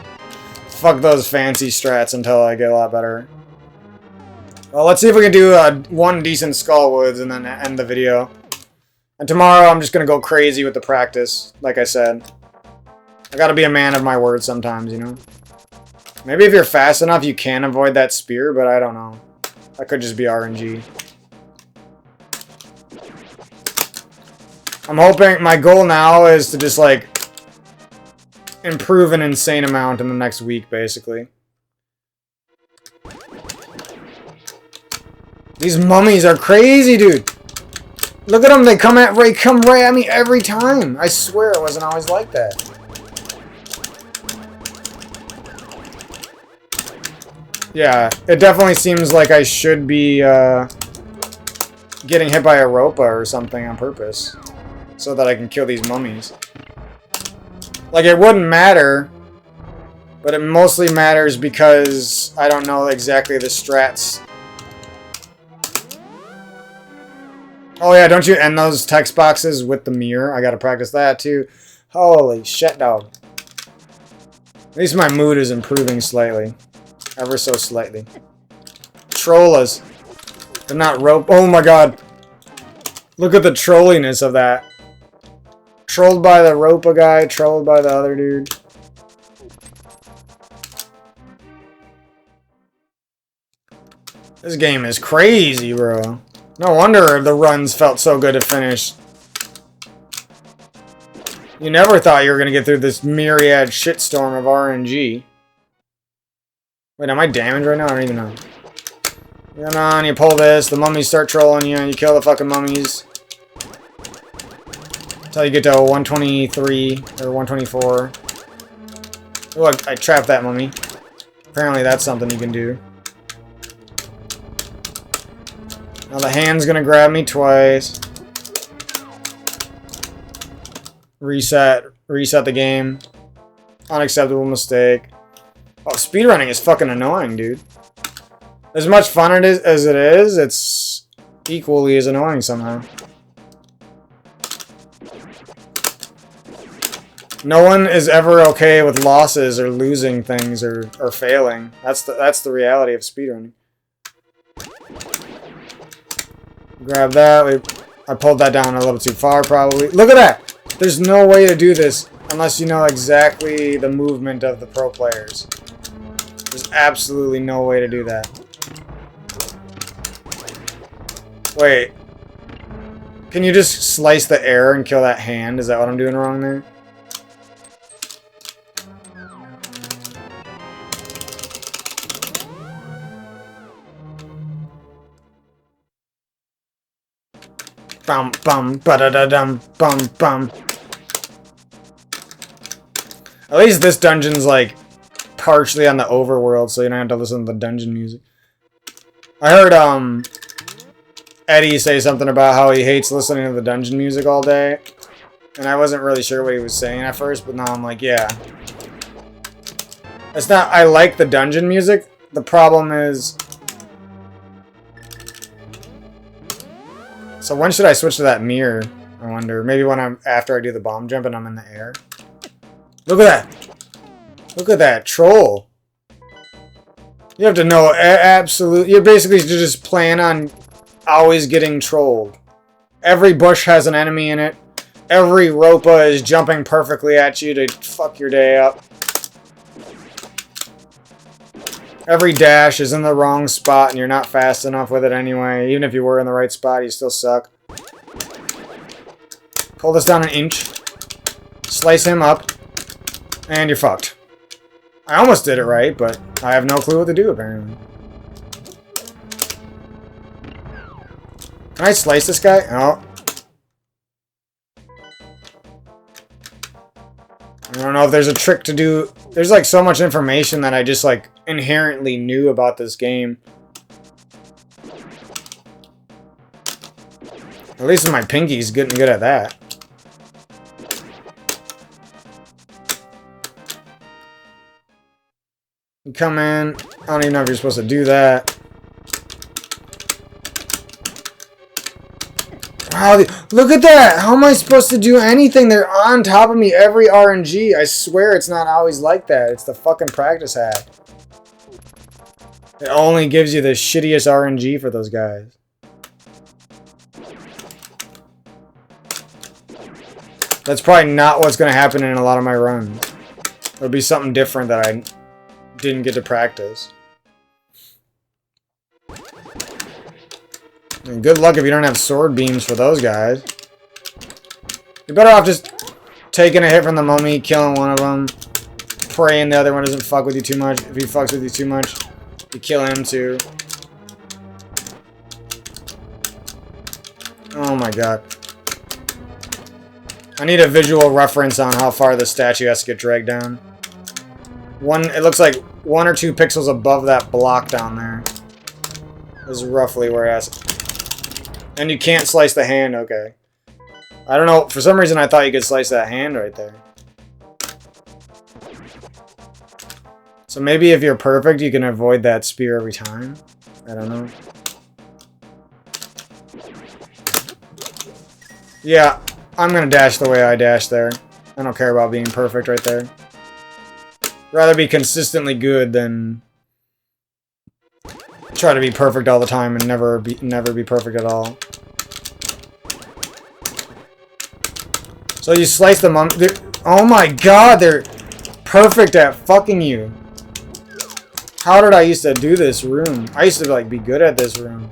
Fuck those fancy strats until I get a lot better. Well, let's see if we can do one decent Skullwoods and then end the video. And tomorrow I'm just going to go crazy with the practice, like I said. I gotta be a man of my word sometimes, you know? Maybe if you're fast enough, you can avoid that spear, but I don't know. That could just be RNG. I'm hoping, my goal now is to just, like, improve an insane amount in the next week, basically. These mummies are crazy, dude! Look at them, they come right at me every time! I swear it wasn't always like that. Yeah, it definitely seems like I should be getting hit by a ropa or something on purpose. So that I can kill these mummies. Like, it wouldn't matter, but it mostly matters because I don't know exactly the strats. Oh yeah, don't you end those text boxes with the mirror? I gotta practice that too. Holy shit, dog. At least my mood is improving slightly. Ever so slightly. Trollas. They're not rope. Oh my god. Look at the trolliness of that. Trolled by the ropa guy, trolled by the other dude. This game is crazy, bro. No wonder the runs felt so good to finish. You never thought you were going to get through this myriad shitstorm of RNG. Wait, am I damaged right now? I don't even know. Come on, you pull this, the mummies start trolling you, and you kill the fucking mummies. Until you get to 123, or 124. Look, I trapped that mummy. Apparently that's something you can do. Now the hand's gonna grab me twice. Reset the game. Unacceptable mistake. Oh, speedrunning is fucking annoying, dude. As much fun as it is, it's equally as annoying somehow. No one is ever okay with losses or losing things or failing. That's the reality of speedrunning. Grab that. I pulled that down a little too far, probably. Look at that! There's no way to do this unless you know exactly the movement of the pro players. There's absolutely no way to do that. Wait. Can you just slice the air and kill that hand? Is that what I'm doing wrong there? Bum bum ba-da-da-dum bum bum. At least this dungeon's like partially on the overworld, so you don't have to listen to the dungeon music. I heard Eddie say something about how he hates listening to the dungeon music all day. And I wasn't really sure what he was saying at first, but now I'm like, yeah. It's not, I like the dungeon music. The problem is... So when should I switch to that mirror? I wonder. Maybe when after I do the bomb jump and I'm in the air. Look at that! Look at that troll! You have to know absolute. You're basically just plan on always getting trolled. Every bush has an enemy in it. Every Ropa is jumping perfectly at you to fuck your day up. Every dash is in the wrong spot and you're not fast enough with it anyway. Even if you were in the right spot, you still suck. Pull this down an inch. Slice him up. And you're fucked. I almost did it right, but I have no clue what to do apparently. Can I slice this guy? Oh. I don't know if there's a trick to do. There's like so much information that I just like inherently knew about this game. At least my pinky's getting good at that. You come in. I don't even know if you're supposed to do that. Wow, look at that! How am I supposed to do anything? They're on top of me every RNG. I swear it's not always like that. It's the fucking practice hack. It only gives you the shittiest RNG for those guys. That's probably not what's going to happen in a lot of my runs. It'll be something different that I didn't get to practice. And good luck if you don't have sword beams for those guys. You're better off just taking a hit from the mummy, killing one of them, praying the other one doesn't fuck with you too much. If he fucks with you too much, you kill him too. Oh my god. I need a visual reference on how far the statue has to get dragged down. It looks like 1 or 2 pixels above that block down there is roughly where it has. And you can't slice the hand, okay. I don't know, for some reason I thought you could slice that hand right there. So maybe if you're perfect, you can avoid that spear every time. I don't know. Yeah, I'm gonna dash the way I dash there. I don't care about being perfect right there. Rather be consistently good than try to be perfect all the time and never be perfect at all. So you slice them on. Oh my god, they're perfect at fucking you. How did I used to do this room? I used to like be good at this room.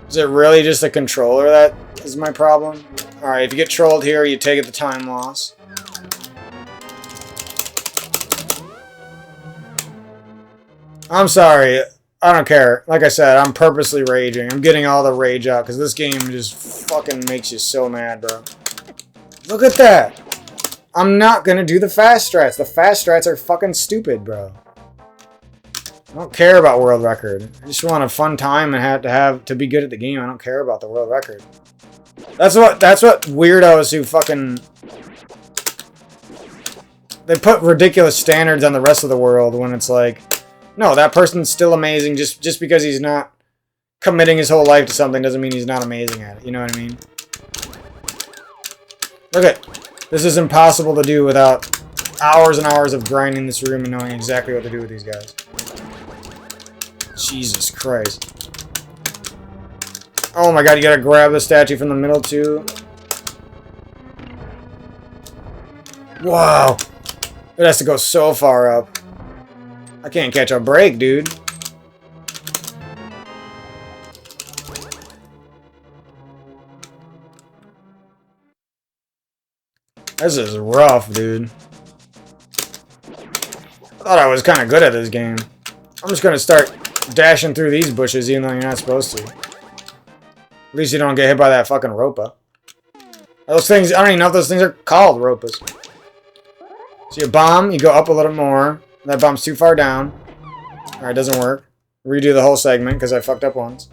Is it really just a controller that is my problem? Alright, if you get trolled here, you take it the time loss. I'm sorry. I don't care. Like I said, I'm purposely raging. I'm getting all the rage out because this game just fucking makes you so mad, bro. Look at that. I'm not gonna do the fast strats. The fast strats are fucking stupid, bro. I don't care about world record. I just want a fun time and have to be good at the game. I don't care about the world record. That's what weirdos who fucking they put ridiculous standards on the rest of the world when it's like, no, that person's still amazing. Just because he's not committing his whole life to something doesn't mean he's not amazing at it. You know what I mean? Look at this is impossible to do without hours and hours of grinding this room and knowing exactly what to do with these guys. Jesus Christ. Oh my god, you gotta grab the statue from the middle too. Wow. It has to go so far up. I can't catch a break, dude. This is rough, dude. I thought I was kind of good at this game. I'm just gonna start dashing through these bushes even though you're not supposed to. At least you don't get hit by that fucking ropa. Those things, I don't even know if those things are called ropas. So you bomb, you go up a little more. That bomb's too far down. Alright, doesn't work. Redo the whole segment because I fucked up once.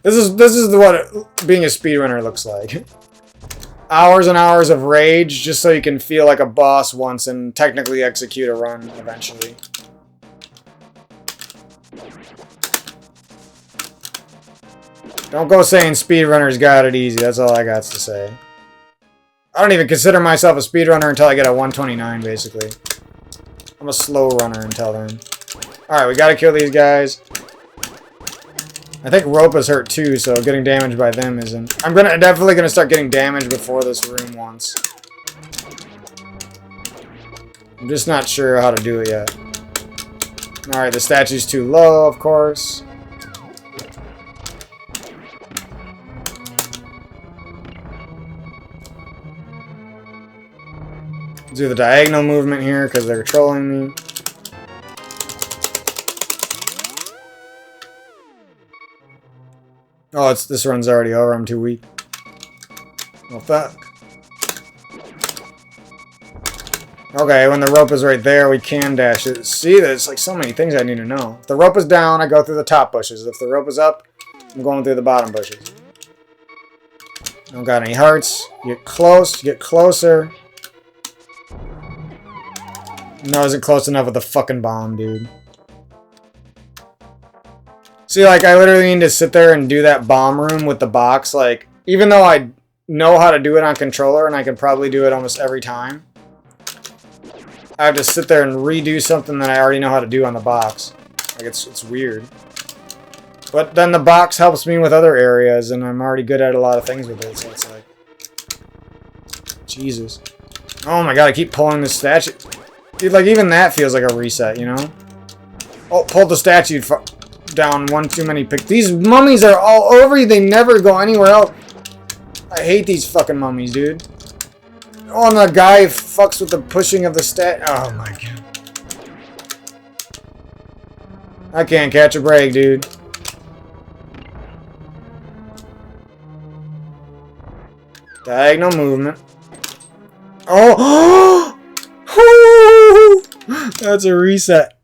This is what being a speedrunner looks like. Hours and hours of rage just so you can feel like a boss once and technically execute a run eventually. Don't go saying speedrunners got it easy. That's all I got to say. I don't even consider myself a speedrunner until I get a 129, basically. I'm a slow runner until then. Alright, we gotta kill these guys. I think Ropa's hurt too, so getting damaged by them isn't... I'm definitely gonna start getting damaged before this room once. I'm just not sure how to do it yet. Alright, the statue's too low, of course. Do the diagonal movement here because they're trolling me. Oh, this run's already over. I'm too weak. Well, fuck. Okay, when the rope is right there, we can dash it. See, there's like so many things I need to know. If the rope is down, I go through the top bushes. If the rope is up, I'm going through the bottom bushes. Don't got any hearts. Get close. Get closer. No, isn't close enough with the fucking bomb, dude. See, like, I literally need to sit there and do that bomb room with the box. Like, even though I know how to do it on controller, and I can probably do it almost every time, I have to sit there and redo something that I already know how to do on the box. Like, it's weird. But then the box helps me with other areas, and I'm already good at a lot of things with it, so it's like... Jesus. Oh my god, I keep pulling this statue. Dude, like, even that feels like a reset, you know? Oh, pulled the statue down one too many pick. These mummies are all over you. They never go anywhere else. I hate these fucking mummies, dude. Oh, and the guy fucks with the pushing of the Oh my god. I can't catch a break, dude. Diagonal movement. Oh! That's a reset.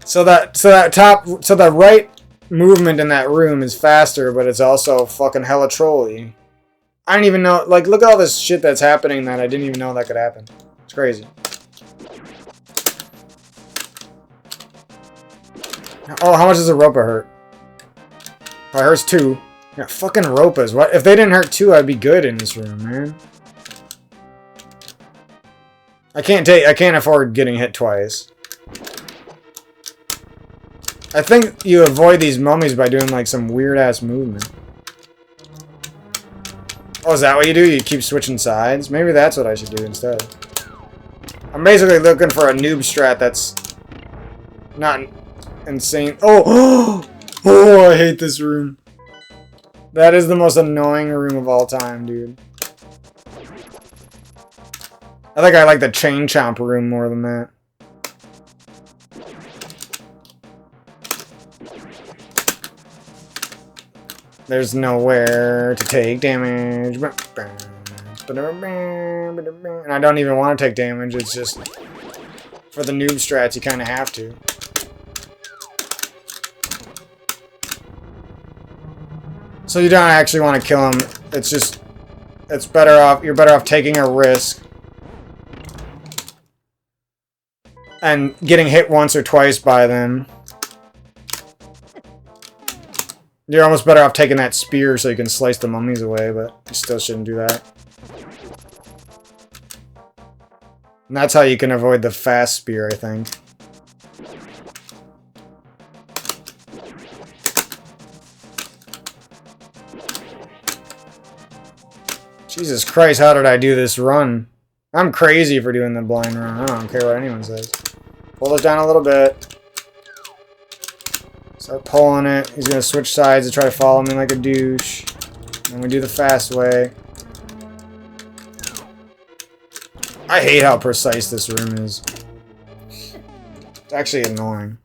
So the right movement in that room is faster, but it's also fucking hella trolly. I didn't even know, like, look at all this shit that's happening that I didn't even know that could happen. It's crazy. Oh, how much does a ropa hurt? Oh, it hurts 2. Yeah, fucking ropas. What? If they didn't hurt 2, I'd be good in this room, man. I can't afford getting hit twice. I think you avoid these mummies by doing like some weird ass movement. Oh, is that what you do? You keep switching sides? Maybe that's what I should do instead. I'm basically looking for a noob strat that's not insane. Oh! Oh, I hate this room. That is the most annoying room of all time, dude. I think I like the chain chomp room more than that. There's nowhere to take damage. And I don't even want to take damage. It's just for the noob strats, you kind of have to. So you don't actually want to kill him. It's just, it's better off. You're better off taking a risk and getting hit once or twice by them. You're almost better off taking that spear so you can slice the mummies away, but you still shouldn't do that. And that's how you can avoid the fast spear, I think. Jesus Christ, how did I do this run? I'm crazy for doing the blind run. I don't care what anyone says. Pull it down a little bit. Start pulling it. He's going to switch sides to try to follow me like a douche. And we do the fast way. I hate how precise this room is. It's actually annoying.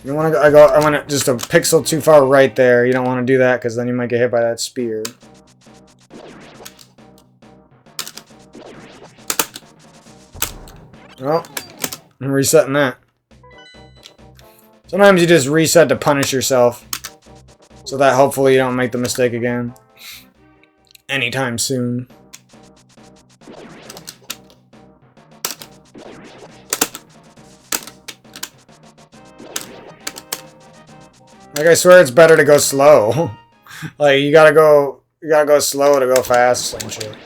You want to go? I want it just a pixel too far right there. You don't want to do that because then you might get hit by that spear. Oh, I'm resetting that. Sometimes you just reset to punish yourself, so that hopefully you don't make the mistake again anytime soon. Like, I swear it's better to go slow. Like, you gotta go slow to go fast and shit.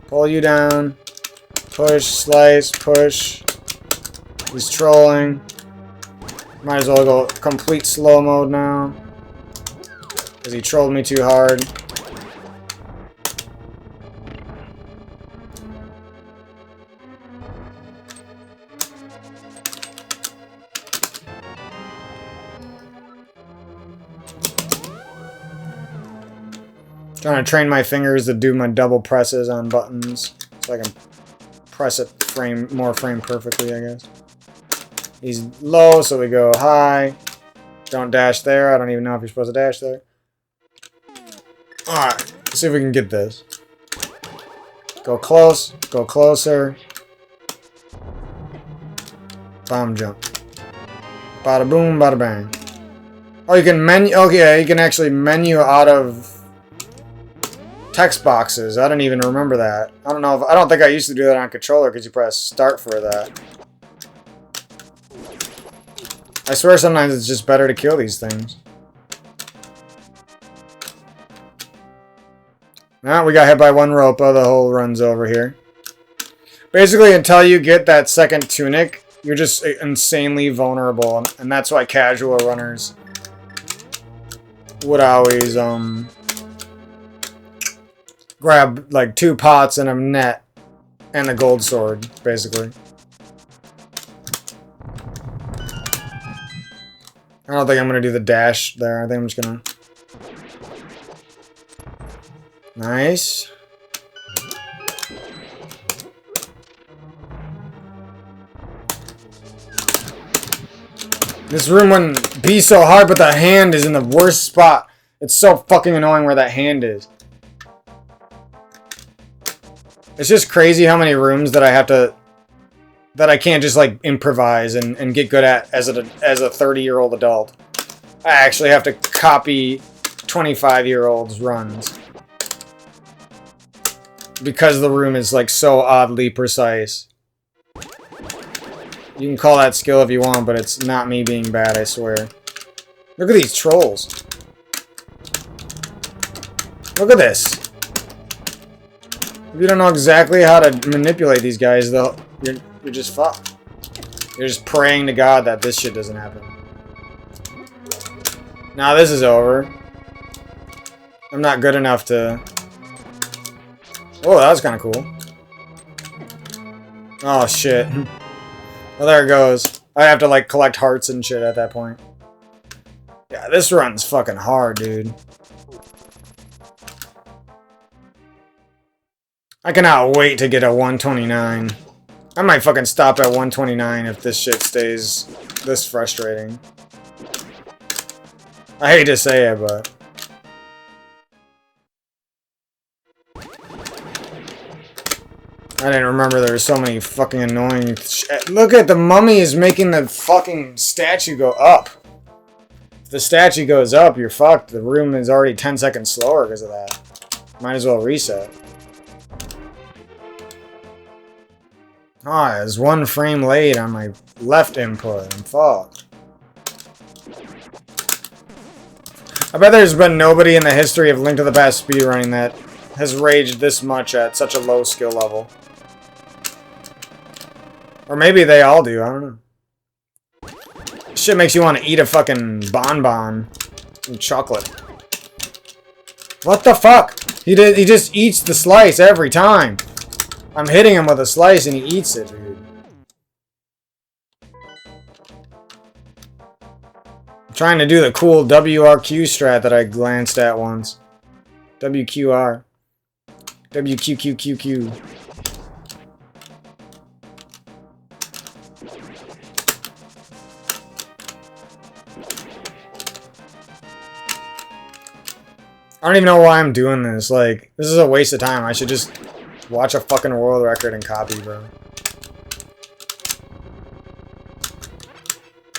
Pull you down. Push, slice, push. He's trolling. Might as well go complete slow mode now. Because he trolled me too hard. Trying to train my fingers to do my double presses on buttons so I can press it more frame perfectly, I guess. He's low, so we go high. Don't dash there. I don't even know if you're supposed to dash there. Alright, let's see if we can get this. Go close, go closer. Bomb jump. Bada boom, bada bang. Oh, you can menu. Okay, yeah, you can actually menu out of text boxes. I don't even remember that. I don't know. I don't think I used to do that on controller because you press start for that. I swear sometimes it's just better to kill these things. Now we got hit by one rope. Oh, the whole run's over here. Basically, until you get that second tunic, you're just insanely vulnerable, and that's why casual runners would always grab like 2 pots and a net and a gold sword, basically. I don't think I'm gonna do the dash there. I think I'm just gonna. Nice. This room wouldn't be so hard, but the hand is in the worst spot. It's so fucking annoying where that hand is. It's just crazy how many rooms that I have to... that I can't just, like, improvise and get good at as a 30-year-old adult. I actually have to copy 25-year-olds' runs. Because the room is, like, so oddly precise. You can call that skill if you want, but it's not me being bad, I swear. Look at these trolls. Look at this. If you don't know exactly how to manipulate these guys, though, you're just fucked. You're just praying to God that this shit doesn't happen. Now this is over. I'm not good enough to... Oh, that was kind of cool. Oh, shit. Well, there it goes. I have to, like, collect hearts and shit at that point. Yeah, this run's fucking hard, dude. I cannot wait to get a 129. I might fucking stop at 129 if this shit stays this frustrating. I hate to say it, but... I didn't remember there were so many fucking annoying shit. Look at the mummy is making the fucking statue go up. If the statue goes up, you're fucked. The room is already 10 seconds slower because of that. Might as well reset. Ah, it's 1 frame late on my left input. I'm fucked. I bet there's been nobody in the history of Link to the Past speedrunning that has raged this much at such a low skill level. Or maybe they all do, I don't know. Shit makes you want to eat a fucking bonbon and chocolate. What the fuck? He just eats the slice every time. I'm hitting him with a slice and he eats it, dude. I'm trying to do the cool WRQ strat that I glanced at once. WQR. WQQQQ. I don't even know why I'm doing this. Like, this is a waste of time. I should just watch a fucking world record and copy, bro.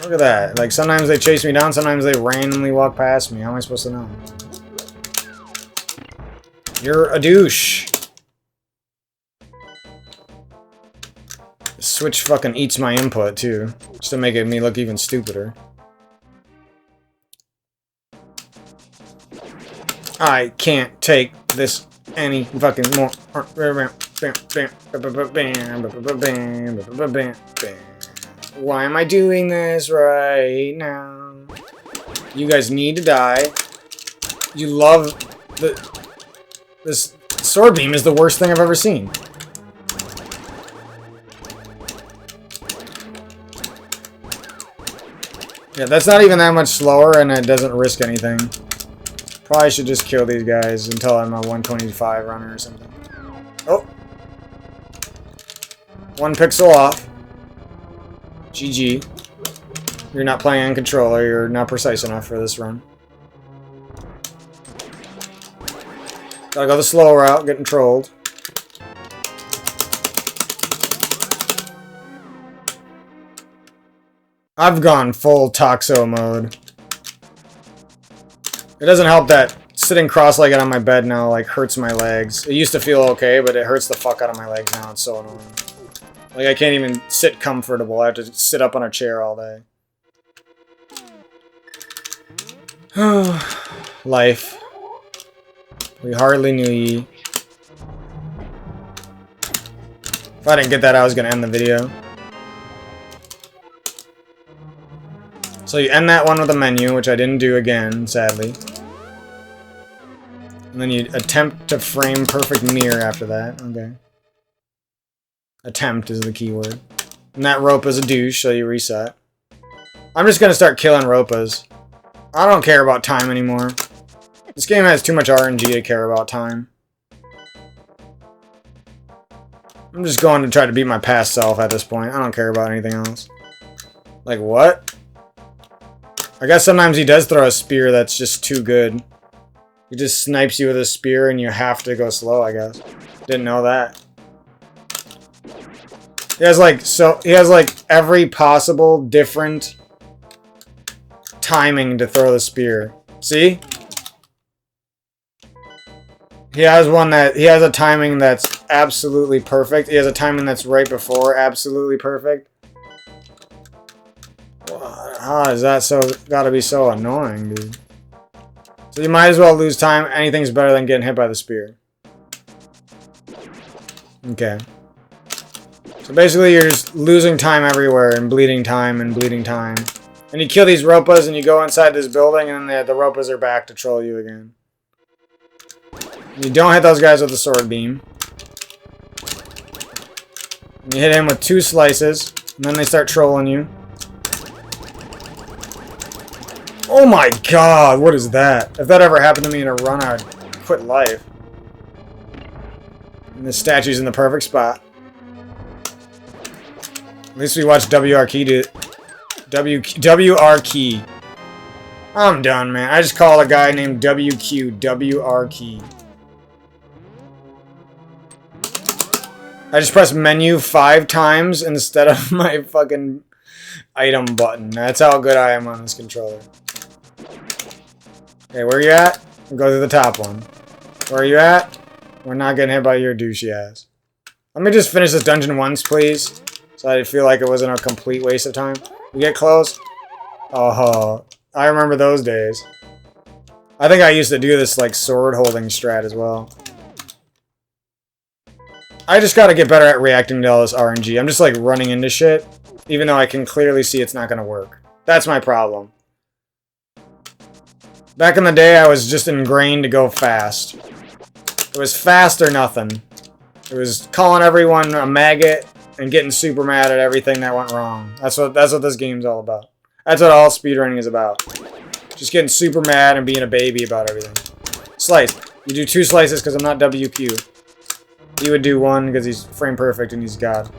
Look at that. Like, sometimes they chase me down, sometimes they randomly walk past me. How am I supposed to know? You're a douche. The Switch fucking eats my input, too. Just to make me look even stupider. I can't take this any fucking more. Why am I doing this right now? You guys need to die. You love this sword beam is the worst thing I've ever seen. Yeah, that's not even that much slower and it doesn't risk anything. Probably should just kill these guys until I'm a 125 runner or something. Oh! 1 pixel off. GG. You're not playing on controller, you're not precise enough for this run. Gotta go the slow route, getting trolled. I've gone full Toxo mode. It doesn't help that sitting cross-legged on my bed now, like, hurts my legs. It used to feel okay, but it hurts the fuck out of my legs now. It's so annoying. Like, I can't even sit comfortable. I have to sit up on a chair all day. Life. We hardly knew ye. If I didn't get that, I was gonna end the video. So you end that one with a menu, which I didn't do again, sadly. And then you attempt to frame perfect mirror after that. Okay. Attempt is the keyword. And that rope is a douche, so you reset. I'm just gonna start killing ropas. I don't care about time anymore. This game has too much RNG to care about time. I'm just going to try to beat my past self at this point. I don't care about anything else. Like, what? I guess sometimes he does throw a spear that's just too good. He just snipes you with a spear and you have to go slow, I guess. Didn't know that. He has like every possible different timing to throw the spear. See? He has a timing that's absolutely perfect. He has a timing that's right before absolutely perfect. How is that gotta be so annoying, dude? So you might as well lose time. Anything's better than getting hit by the spear. Okay. So basically you're just losing time everywhere and bleeding time and bleeding time. And you kill these ropas and you go inside this building and then the ropas are back to troll you again. And you don't hit those guys with the sword beam. And you hit him with 2 slices and then they start trolling you. Oh my god, what is that? If that ever happened to me in a run, I'd quit life. And the statue's in the perfect spot. At least we watched WR Key do WR Key. I'm done, man. I just call a guy named WQ WR Key. I just press menu 5 times instead of my fucking item button. That's how good I am on this controller. Okay, where are you at? We'll go to the top one. Where are you at? We're not getting hit by your douchey ass. Let me just finish this dungeon once, please. So I feel like it wasn't a complete waste of time. We get close. Oh, I remember those days. I think I used to do this like sword holding strat as well. I just gotta get better at reacting to all this RNG. I'm just like running into shit, even though I can clearly see it's not gonna work. That's my problem. Back in the day, I was just ingrained to go fast. It was fast or nothing. It was calling everyone a maggot and getting super mad at everything that went wrong. That's what this game's all about. That's what all speedrunning is about. Just getting super mad and being a baby about everything. Slice. You do 2 slices because I'm not WQ. He would do 1 because he's frame perfect and he's God.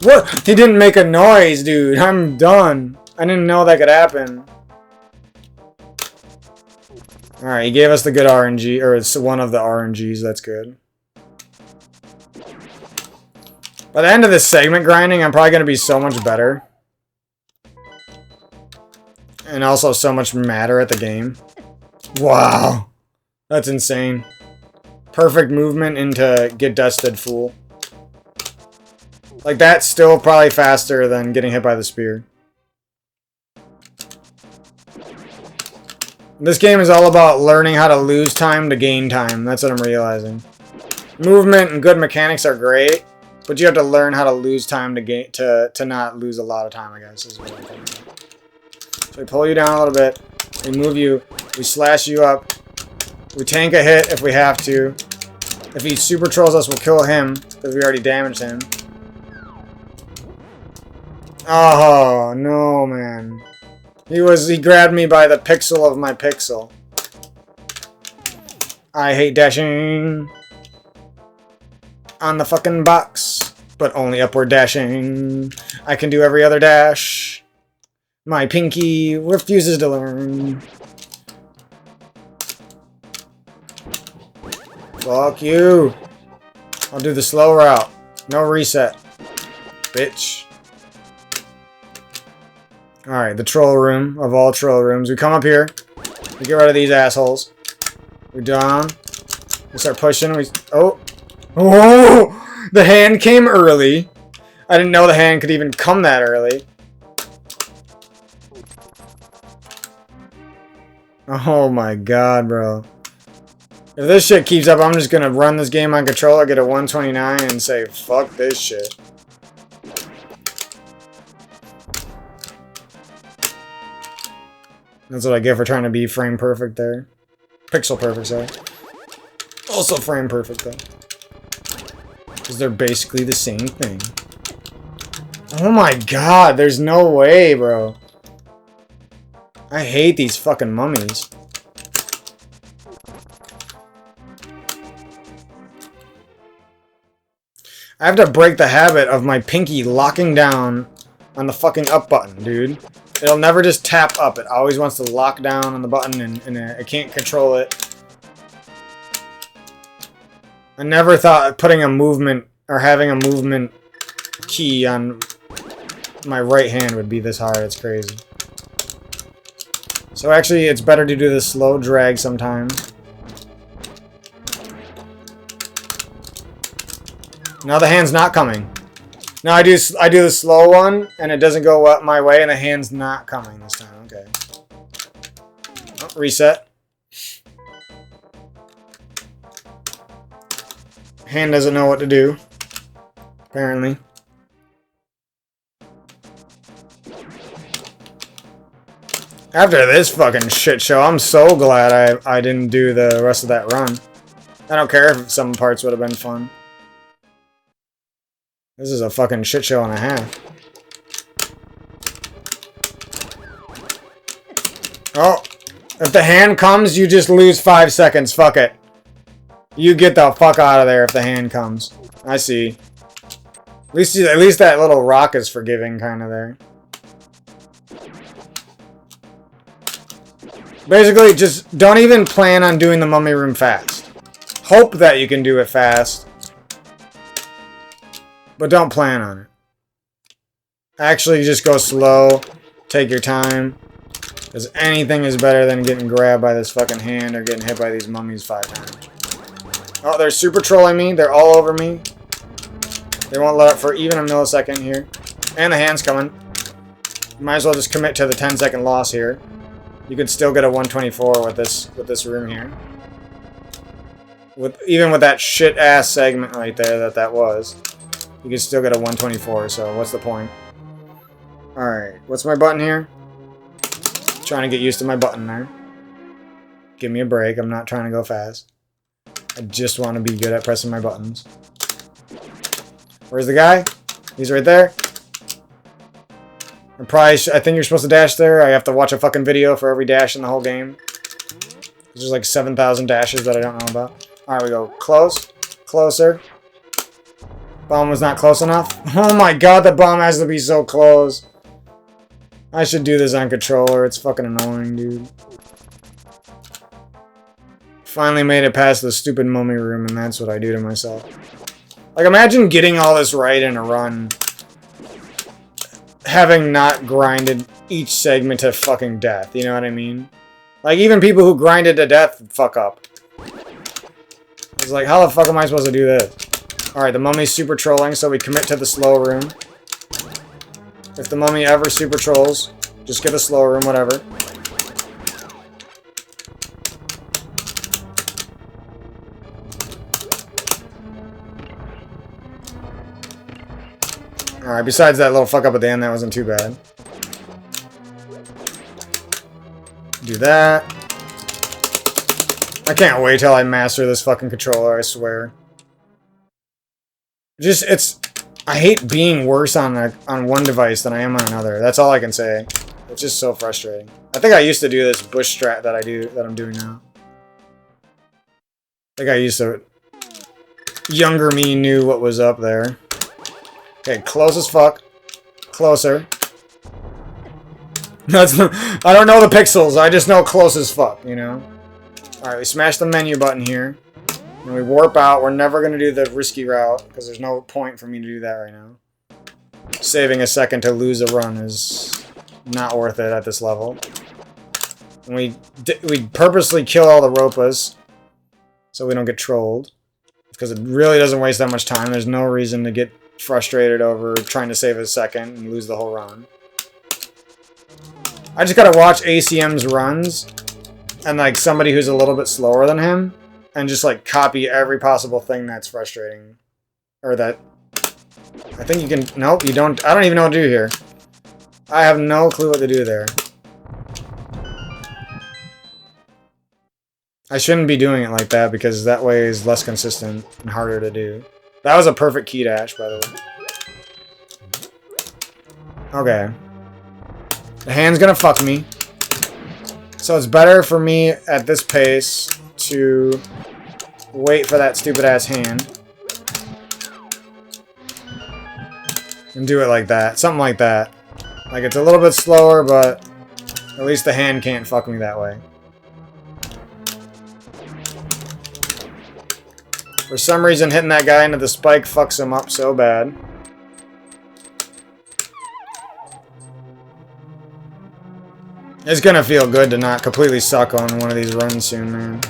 What? He didn't make a noise, dude. I'm done. I didn't know that could happen. Alright, he gave us the good RNG, or it's one of the RNGs, that's good. By the end of this segment grinding, I'm probably going to be so much better. And also so much madder at the game. Wow. That's insane. Perfect movement into get dusted, fool. Like, that's still probably faster than getting hit by the spear. This game is all about learning how to lose time to gain time. That's what I'm realizing. Movement and good mechanics are great, but you have to learn how to lose time to gain to not lose a lot of time, I guess, is what I'm thinking. So we pull you down a little bit, we move you, we slash you up, we tank a hit if we have to. If he super trolls us, we'll kill him, because we already damaged him. Oh, no, man. He grabbed me by the pixel of my pixel. I hate dashing on the fucking box, but only upward dashing. I can do every other dash. My pinky refuses to learn. Fuck you. I'll do the slow route. No reset. Bitch. Alright, the troll room of all troll rooms. We come up here. We get rid of these assholes. We're down. We start pushing. Oh! The hand came early. I didn't know the hand could even come that early. Oh my god, bro. If this shit keeps up, I'm just gonna run this game on controller, get a 129, and say, fuck this shit. That's what I get for trying to be frame perfect there. Pixel perfect, sorry. Also frame perfect, though. Because they're basically the same thing. Oh my god, there's no way, bro. I hate these fucking mummies. I have to break the habit of my pinky locking down on the fucking up button, dude. It'll never just tap up. It always wants to lock down on the button and I can't control it. I never thought putting a movement or having a movement key on my right hand would be this hard. It's crazy. So actually, it's better to do the slow drag sometimes. Now the hand's not coming. Now I do the slow one, and it doesn't go up my way, and the hand's not coming this time. Okay. Oh, reset. Hand doesn't know what to do. Apparently. After this fucking shit show, I'm so glad I didn't do the rest of that run. I don't care if some parts would have been fun. This is a fucking shit show and a half. Oh, if the hand comes, you just lose 5 seconds. Fuck it. You get the fuck out of there if the hand comes. I see. At least that little rock is forgiving kind of there. Basically, just don't even plan on doing the mummy room fast. Hope that you can do it fast. But don't plan on it. Actually, just go slow. Take your time. Because anything is better than getting grabbed by this fucking hand or getting hit by these mummies 5 times. Oh, they're super trolling me. They're all over me. They won't let up for even a millisecond here. And the hand's coming. Might as well just commit to the 10-second loss here. You could still get a 124 with this room here. Even with that shit-ass segment right there that was. You can still get a 124, so what's the point? Alright, what's my button here? Trying to get used to my button there. Give me a break, I'm not trying to go fast. I just want to be good at pressing my buttons. Where's the guy? He's right there. I think you're supposed to dash there. I have to watch a fucking video for every dash in the whole game. There's like 7,000 dashes that I don't know about. Alright, we go close. Closer. Bomb was not close enough. Oh my god, the bomb has to be so close. I should do this on controller. It's fucking annoying, dude. Finally made it past the stupid mummy room, and that's what I do to myself. Like, imagine getting all this right in a run, having not grinded each segment to fucking death, you know what I mean? Like, even people who grinded to death fuck up. It's like, how the fuck am I supposed to do this? Alright, the mummy's super trolling, so we commit to the slow room. If the mummy ever super trolls, just get the slow room, whatever. Alright, besides that little fuck up at the end, that wasn't too bad. Do that. I can't wait till I master this fucking controller, I swear. Just, I hate being worse on one device than I am on another. That's all I can say. It's just so frustrating. I think I used to do this bush strat that I'm doing now. I think I used to... Younger me knew what was up there. Okay, close as fuck. Closer. I don't know the pixels, I just know close as fuck, you know? Alright, we smash the menu button here. And we warp out. We're never going to do the risky route, because there's no point for me to do that right now. Saving a second to lose a run is not worth it at this level. And we purposely kill all the Ropas, so we don't get trolled. Because it really doesn't waste that much time. There's no reason to get frustrated over trying to save a second and lose the whole run. I just gotta watch ACM's runs, and like somebody who's a little bit slower than him, and just like copy every possible thing that's frustrating. Or that... I think you can... Nope, you don't... I don't even know what to do here. I have no clue what to do there. I shouldn't be doing it like that, because that way is less consistent and harder to do. That was a perfect key dash, by the way. Okay. The hand's gonna fuck me. So it's better for me at this pace to wait for that stupid ass hand. And do it like that. Something like that. Like, it's a little bit slower, but at least the hand can't fuck me that way. For some reason, hitting that guy into the spike fucks him up so bad. It's gonna feel good to not completely suck on one of these runs soon, man.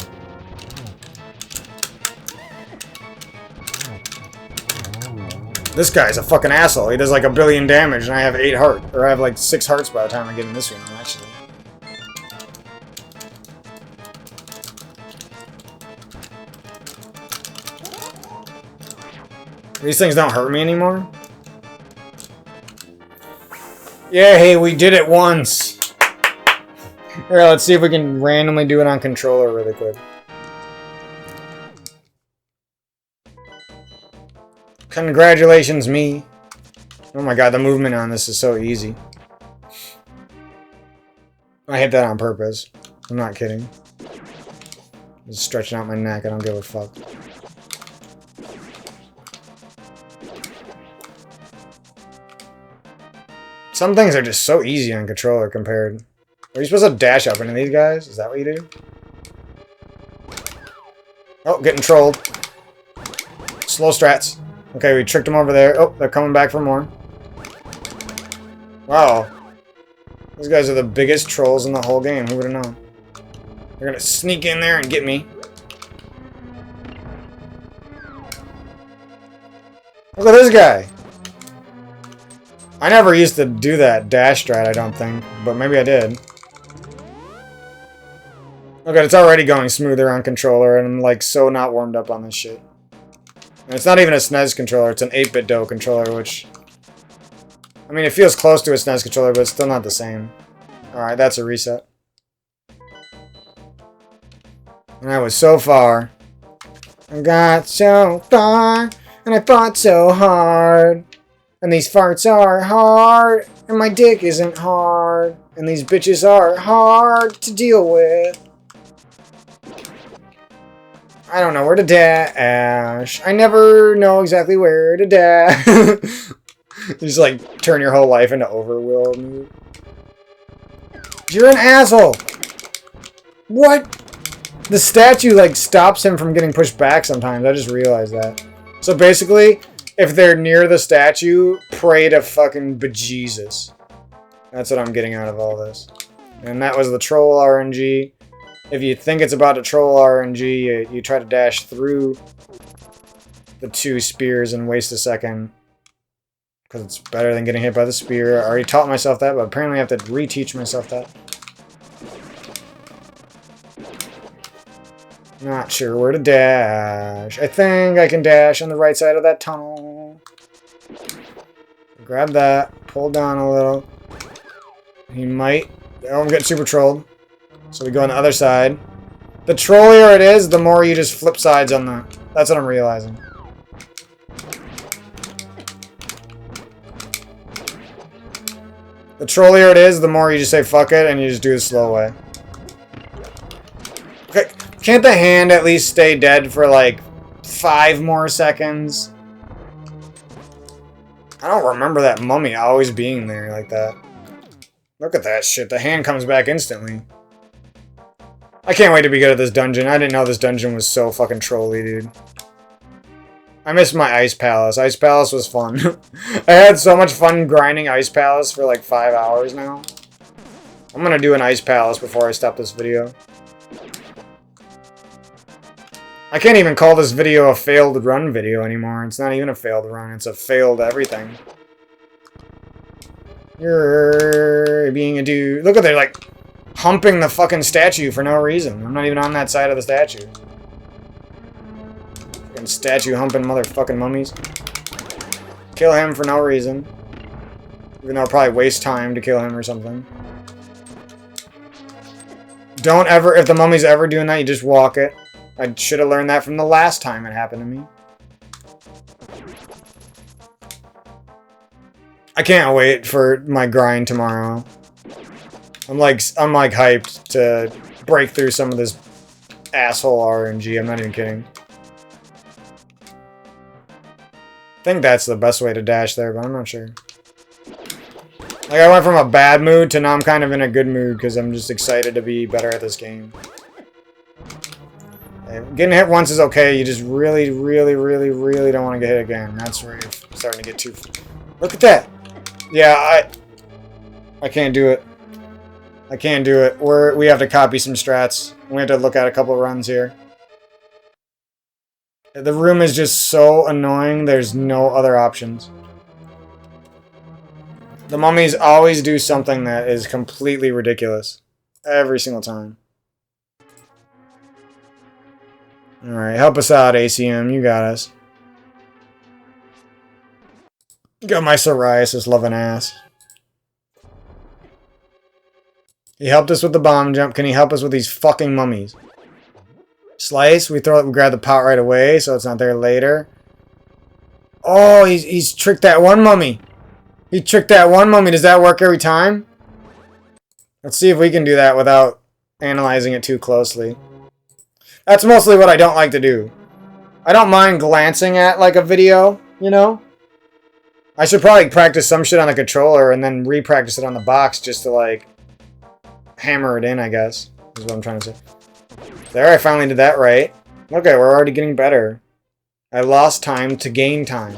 This guy's a fucking asshole. He does like 1 billion damage and I have 8 heart. Or I have like 6 hearts by the time I get in this room, actually. These things don't hurt me anymore? Yeah, hey, we did it once! Here, let's see if we can randomly do it on controller really quick. Congratulations, me. Oh my god, the movement on this is so easy. I hit that on purpose. I'm not kidding. Just stretching out my neck, I don't give a fuck. Some things are just so easy on controller compared. Are you supposed to dash up into these guys? Is that what you do? Oh, getting trolled. Slow strats. Okay, we tricked them over there. Oh, they're coming back for more. Wow. These guys are the biggest trolls in the whole game. Who would have known? They're gonna sneak in there and get me. Look at this guy. I never used to do that dash strat, I don't think. But maybe I did. Okay, it's already going smoother on controller, and I'm like so not warmed up on this shit. And it's not even a SNES controller, it's an 8-bit DOE controller, which... I mean, it feels close to a SNES controller, but it's still not the same. Alright, that's a reset. And I was so far. I got so far, and I fought so hard. And these farts are hard, and my dick isn't hard. And these bitches are hard to deal with. I don't know where to dash. I never know exactly where to dash. Just like turn your whole life into overworld move. You're an asshole! What? The statue, like, stops him from getting pushed back sometimes. I just realized that. So basically, if they're near the statue, pray to fucking bejesus. That's what I'm getting out of all this. And that was the troll RNG. If you think it's about to troll RNG, you try to dash through the 2 spears and waste a second. Because it's better than getting hit by the spear. I already taught myself that, but apparently I have to reteach myself that. Not sure where to dash. I think I can dash on the right side of that tunnel. Grab that. Pull down a little. He might. Oh, I'm getting super trolled. So we go on the other side. The trollier it is, the more you just flip sides on the... That's what I'm realizing. The trollier it is, the more you just say fuck it and you just do the slow way. Okay. Can't the hand at least stay dead for like 5 more seconds? I don't remember that mummy always being there like that. Look at that shit. The hand comes back instantly. I can't wait to be good at this dungeon. I didn't know this dungeon was so fucking trolly, dude. I missed my Ice Palace. Ice Palace was fun. I had so much fun grinding Ice Palace for like 5 hours now. I'm gonna do an Ice Palace before I stop this video. I can't even call this video a failed run video anymore. It's not even a failed run. It's a failed everything. You're being a dude. Look at they're like humping the fucking statue for no reason. I'm not even on that side of the statue. Fucking statue humping motherfucking mummies. Kill him for no reason. Even though I'll probably waste time to kill him or something. Don't ever, if the mummy's ever doing that, you just walk it. I should have learned that from the last time it happened to me. I can't wait for my grind tomorrow. I'm like hyped to break through some of this asshole RNG. I'm not even kidding. I think that's the best way to dash there, but I'm not sure. Like, I went from a bad mood to now I'm kind of in a good mood because I'm just excited to be better at this game. Getting hit once is okay. You just really, really, really, really don't want to get hit again. That's where you're starting to get too... Look at that! Yeah, I can't do it. I can't do it. We have to copy some strats. We have to look at a couple runs here. The room is just so annoying. There's no other options. The mummies always do something that is completely ridiculous. Every single time. Alright, help us out, ACM. You got us. Got my psoriasis loving ass. He helped us with the bomb jump. Can he help us with these fucking mummies? Slice. We grab the pot right away so it's not there later. Oh, he's tricked that one mummy. He tricked that one mummy. Does that work every time? Let's see if we can do that without analyzing it too closely. That's mostly what I don't like to do. I don't mind glancing at, like, a video, you know? I should probably practice some shit on the controller and then re-practice it on the box just to, like, hammer it in, I guess. Is what I'm trying to say. There, I finally did that right. Okay, we're already getting better. I lost time to gain time.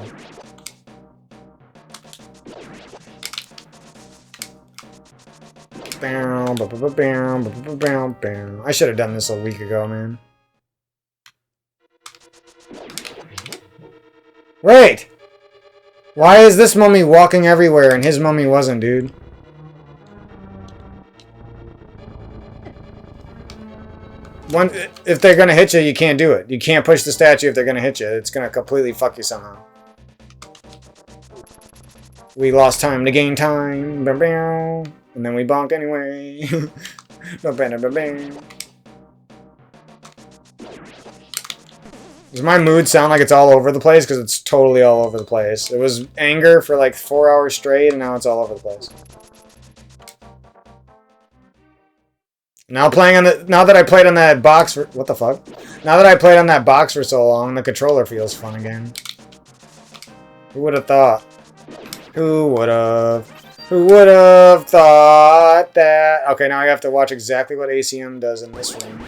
I should have done this a week ago, man. Wait! Why is this mummy walking everywhere and his mummy wasn't, dude? If they're gonna hit you, you can't do it. You can't push the statue if they're gonna hit you. It's gonna completely fuck you somehow. We lost time to gain time. And then we bonked anyway. Does my mood sound like it's all over the place? Because it's totally all over the place. It was anger for like 4 hours straight, and now it's all over the place. Now that I played on that box for... What the fuck? Now that I played on that box for so long, the controller feels fun again. Who would have thought? Who would have? Who would have thought that? Okay, now I have to watch exactly what ACM does in this room.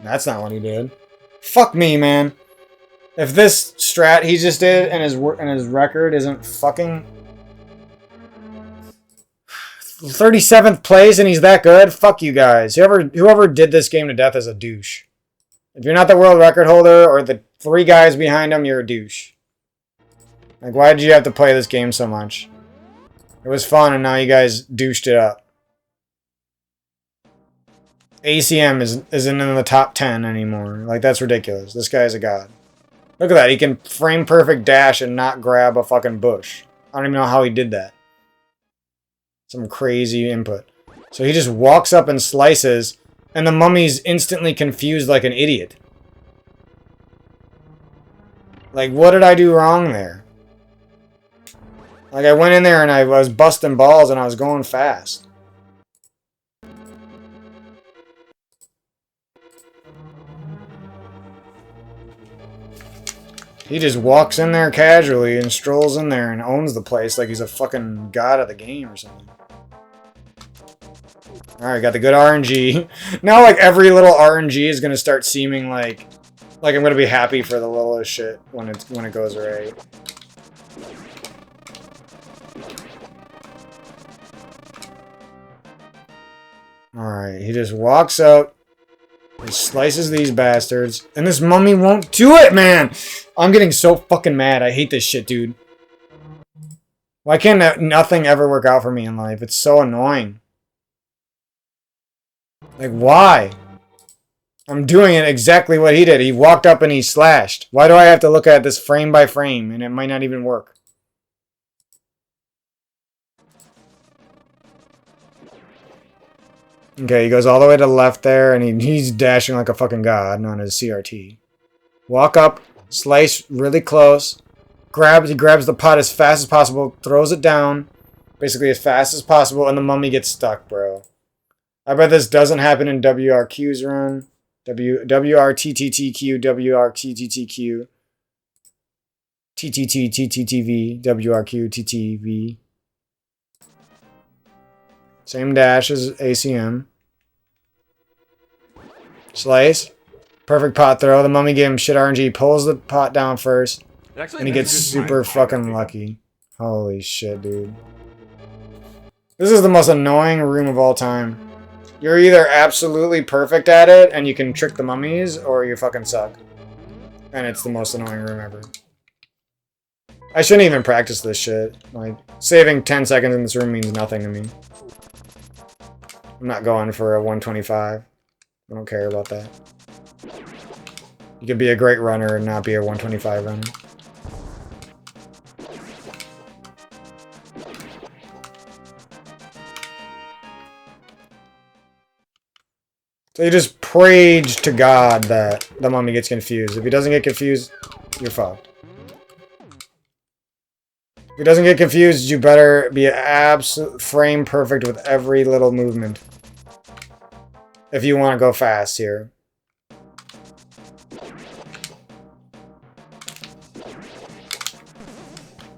That's not what he did. Fuck me, man. If this strat he just did and his record isn't fucking 37th place and he's that good, fuck you guys. Whoever did this game to death is a douche. If you're not the world record holder or the 3 guys behind him, you're a douche. Like, why did you have to play this game so much? It was fun and now you guys douched it up. ACM isn't in the top 10 anymore. Like, that's ridiculous. This guy's a god. Look at that. He can frame perfect dash and not grab a fucking bush. I don't even know how he did that. Some crazy input. So he just walks up and slices, and the mummy's instantly confused like an idiot. Like, what did I do wrong there? Like, I went in there and I was busting balls and I was going fast. He just walks in there casually and strolls in there and owns the place like he's a fucking god of the game or something. Alright, got the good RNG. Now, like, every little RNG is gonna start seeming like I'm gonna be happy for the littlest shit when it goes right. Alright, he just walks up. He slices these bastards. And this mummy won't do it, man! I'm getting so fucking mad. I hate this shit, dude. Why can't nothing ever work out for me in life? It's so annoying. Like, why? I'm doing it exactly what he did. He walked up and he slashed. Why do I have to look at this frame by frame and it might not even work? Okay, he goes all the way to the left there, and he's dashing like a fucking god on his CRT. Walk up, slice really close, he grabs the pot as fast as possible, throws it down, basically as fast as possible, and the mummy gets stuck, bro. I bet this doesn't happen in WRQ's run. WRTTTQ, WRTTTQ, TTT, TTTV, WRQ, TTV. Same dash as ACM. Slice. Perfect pot throw. The mummy gave him shit RNG. Pulls the pot down first. And he gets super fucking lucky. Holy shit, dude. This is the most annoying room of all time. You're either absolutely perfect at it and you can trick the mummies, or you fucking suck. And it's the most annoying room ever. I shouldn't even practice this shit. Like, saving 10 seconds in this room means nothing to me. I'm not going for a 125. I don't care about that. You could be a great runner and not be a 125 runner. So you just prayed to God that the mummy gets confused. If he doesn't get confused, you're fucked. If he doesn't get confused, you better be absolute frame perfect with every little movement. If you want to go fast here.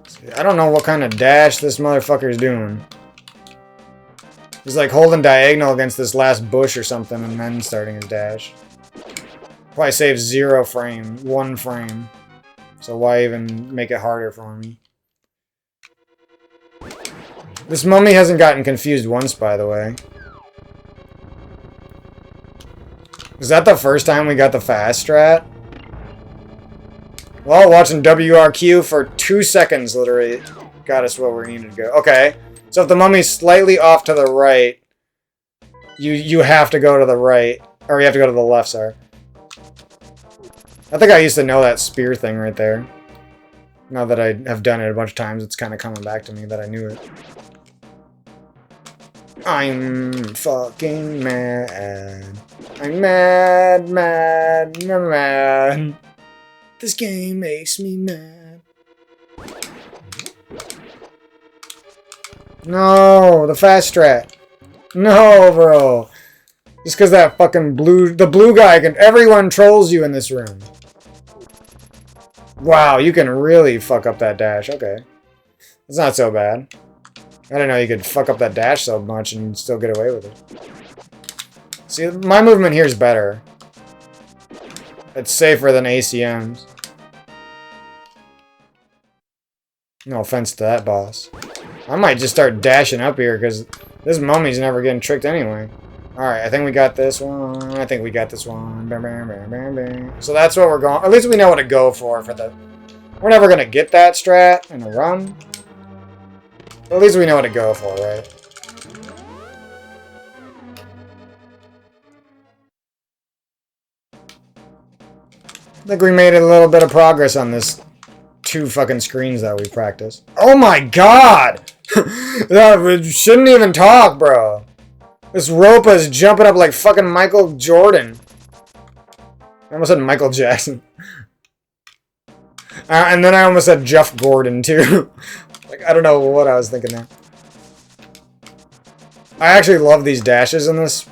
See, I don't know what kind of dash this motherfucker is doing. He's like holding diagonal against this last bush or something and then starting his dash. Probably saves 0 frame, 1 frame. So why even make it harder for me? This mummy hasn't gotten confused once, by the way. Is that the first time we got the fast strat? Well, watching WRQ for 2 seconds literally got us where we needed to go. Okay, so if the mummy's slightly off to the right, you have to go to the right. Or you have to go to the left, sorry. I think I used to know that spear thing right there. Now that I have done it a bunch of times, it's kind of coming back to me that I knew it. I'm fucking mad. I'm mad, mad, mad. This game makes me mad. No, the fast strat. No, bro. Just because that fucking the blue guy everyone trolls you in this room. Wow, you can really fuck up that dash. Okay. It's not so bad. I didn't know you could fuck up that dash so much and still get away with it. See, my movement here is better. It's safer than ACMs. No offense to that boss. I might just start dashing up here because this mummy's never getting tricked anyway. Alright, I think we got this one. I think we got this one. Bam, bam, bam, bam, bam. So that's what we're going. At least we know what to go for the. We're never gonna get that strat in a run. But at least we know what to go for, right? I think we made a little bit of progress on this 2 fucking screens that we practiced. Oh my god! That shouldn't even talk, bro. This rope is jumping up like fucking Michael Jordan. I almost said Michael Jackson. And then I almost said Jeff Gordon, too. Like, I don't know what I was thinking there. I actually love these dashes in this.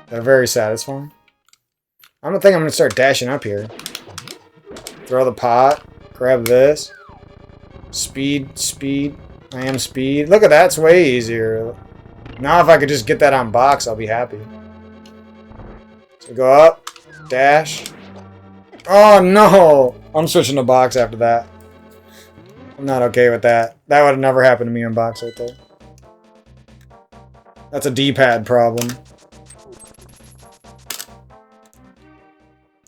They're very satisfying. I'm gonna think I'm gonna start dashing up here. Throw the pot. Grab this. Speed, speed. I am speed. Look at that, it's way easier. Now if I could just get that on box, I'll be happy. So go up. Dash. Oh no! I'm switching to box after that. I'm not okay with that. That would have never happened to me on box right there. That's a D-pad problem.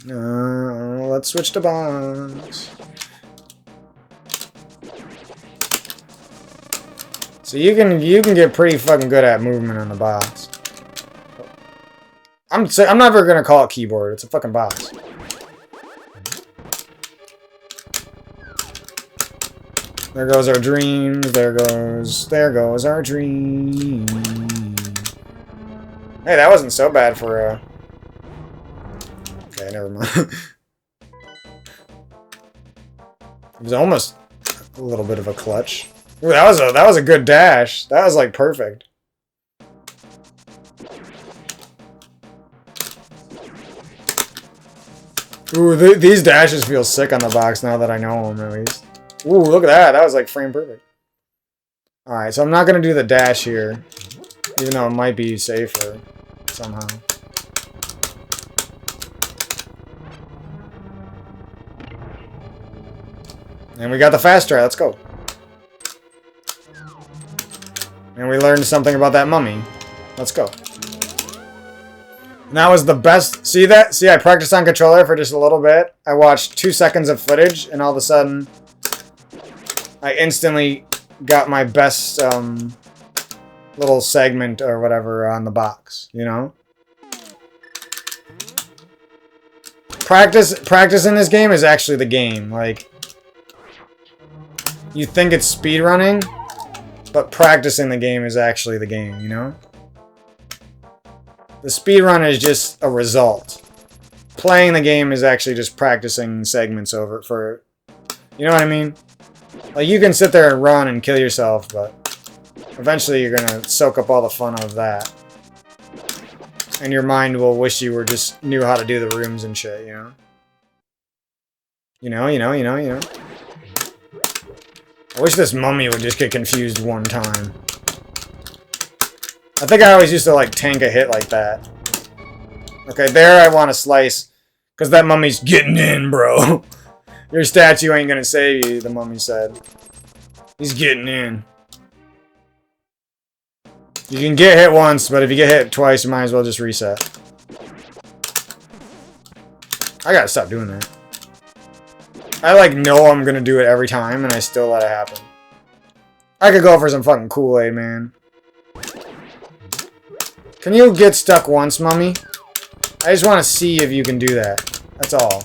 Let's switch to box. So you can get pretty fucking good at movement on the box. I'm never gonna call it keyboard. It's a fucking box. There goes our dreams. There goes our dream. Hey, that wasn't so bad for a. Okay, never mind. It was almost a little bit of a clutch. Ooh, that was a good dash. That was like perfect. Ooh, these dashes feel sick on the box now that I know them at least. Ooh, look at that. That was like frame perfect. Alright, so I'm not going to do the dash here. Even though it might be safer somehow. And we got the fast try. Let's go. And we learned something about that mummy. Let's go. And that was the best. See that? See, I practiced on controller for just a little bit. I watched 2 seconds of footage, and all of a sudden, I instantly got my best little segment or whatever on the box, you know? Practice in this game is actually the game. Like, you think it's speedrunning, but practicing the game is actually the game, you know? The speedrun is just a result. Playing the game is actually just practicing segments over for, you know what I mean? Like, you can sit there and run and kill yourself, but eventually you're gonna soak up all the fun of that. And your mind will wish you just knew how to do the rooms and shit, you know? You know. I wish this mummy would just get confused one time. I think I always used to, like, tank a hit like that. Okay, there I want to slice. Because that mummy's getting in, bro. Your statue ain't gonna save you, the mummy said. He's getting in. You can get hit once, but if you get hit twice, you might as well just reset. I gotta stop doing that. I, like, know I'm gonna do it every time, and I still let it happen. I could go for some fucking Kool-Aid, man. Can you get stuck once, mummy? I just want to see if you can do that. That's all.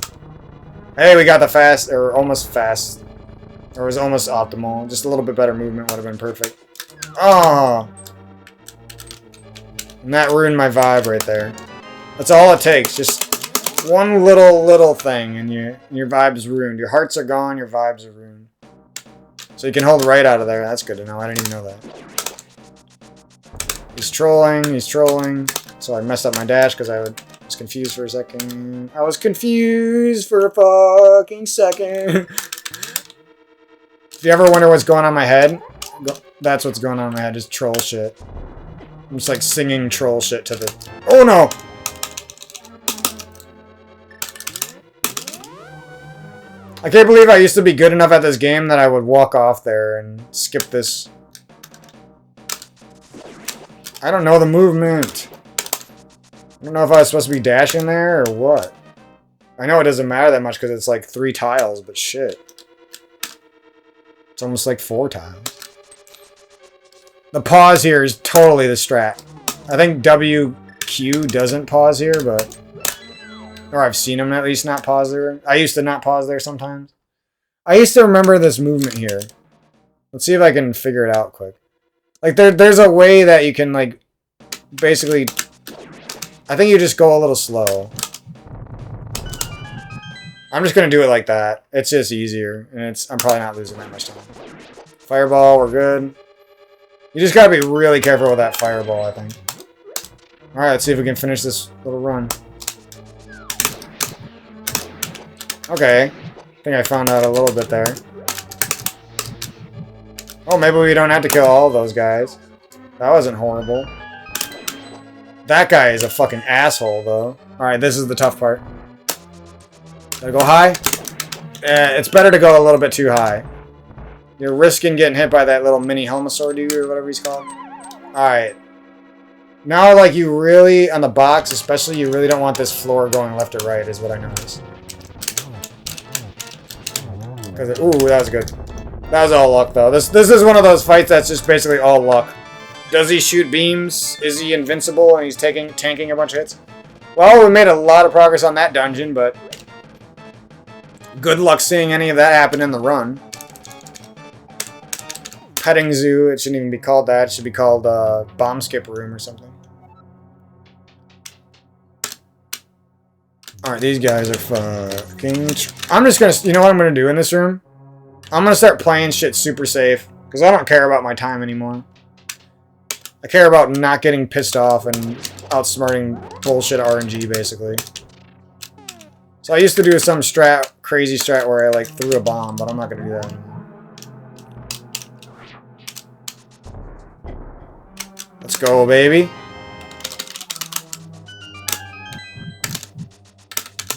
Hey, we got the fast, or almost fast. Or it was almost optimal. Just a little bit better movement would have been perfect. Oh! And that ruined my vibe right there. That's all it takes. Just one little thing, and your vibe's ruined. Your hearts are gone, your vibes are ruined. So you can hold right out of there. That's good to know. I didn't even know that. He's trolling. So I messed up my dash because I was confused for a second. I was confused for a fucking second. If you ever wonder what's going on in my head, that's what's going on in my head, is troll shit. I'm just like singing troll shit to the... Oh no! I can't believe I used to be good enough at this game that I would walk off there and skip this. I don't know the movement. I don't know if I was supposed to be dashing there or what. I know it doesn't matter that much because it's like 3 tiles, but shit. It's almost like 4 tiles. The pause here is totally the strat. I think WQ doesn't pause here, but... Or I've seen him at least not pause there. I used to not pause there sometimes. I used to remember this movement here. Let's see if I can figure it out quick. Like, there's a way that you can, like, basically... I think you just go a little slow. I'm just gonna do it like that. It's just easier, and I'm probably not losing that much time. Fireball, we're good. You just gotta be really careful with that fireball, I think. Alright, let's see if we can finish this little run. Okay. I think I found out a little bit there. Oh, maybe we don't have to kill all of those guys. That wasn't horrible. That guy is a fucking asshole, though. Alright, this is the tough part. Gotta go high? It's better to go a little bit too high. You're risking getting hit by that little mini Helmasaur dude or whatever he's called. Alright. Now, like, you really, on the box especially, you really don't want this floor going left or right, is what I noticed. Ooh, that was good. That was all luck, though. This is one of those fights that's just basically all luck. Does he shoot beams? Is he invincible and he's tanking a bunch of hits? Well, we made a lot of progress on that dungeon, but... Good luck seeing any of that happen in the run. Petting Zoo, it shouldn't even be called that. It should be called Bomb Skip Room or something. Alright, these guys are fucking... I'm just gonna... You know what I'm gonna do in this room? I'm gonna start playing shit super safe. Because I don't care about my time anymore. I care about not getting pissed off and outsmarting bullshit RNG, basically. So I used to do some crazy strat where I, like, threw a bomb, but I'm not gonna do that anymore. Let's go, baby.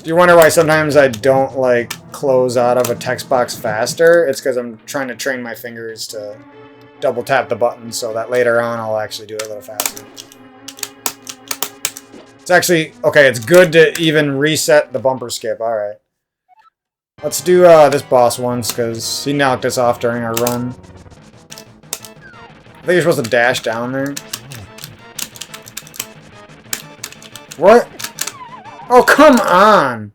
You wonder why sometimes I don't, like, close out of a text box faster? It's because I'm trying to train my fingers to double tap the button so that later on I'll actually do it a little faster. It's actually... Okay, it's good to even reset the bumper skip. Alright. Let's do this boss once, because he knocked us off during our run. I think you're supposed to dash down there. What? Oh, come on!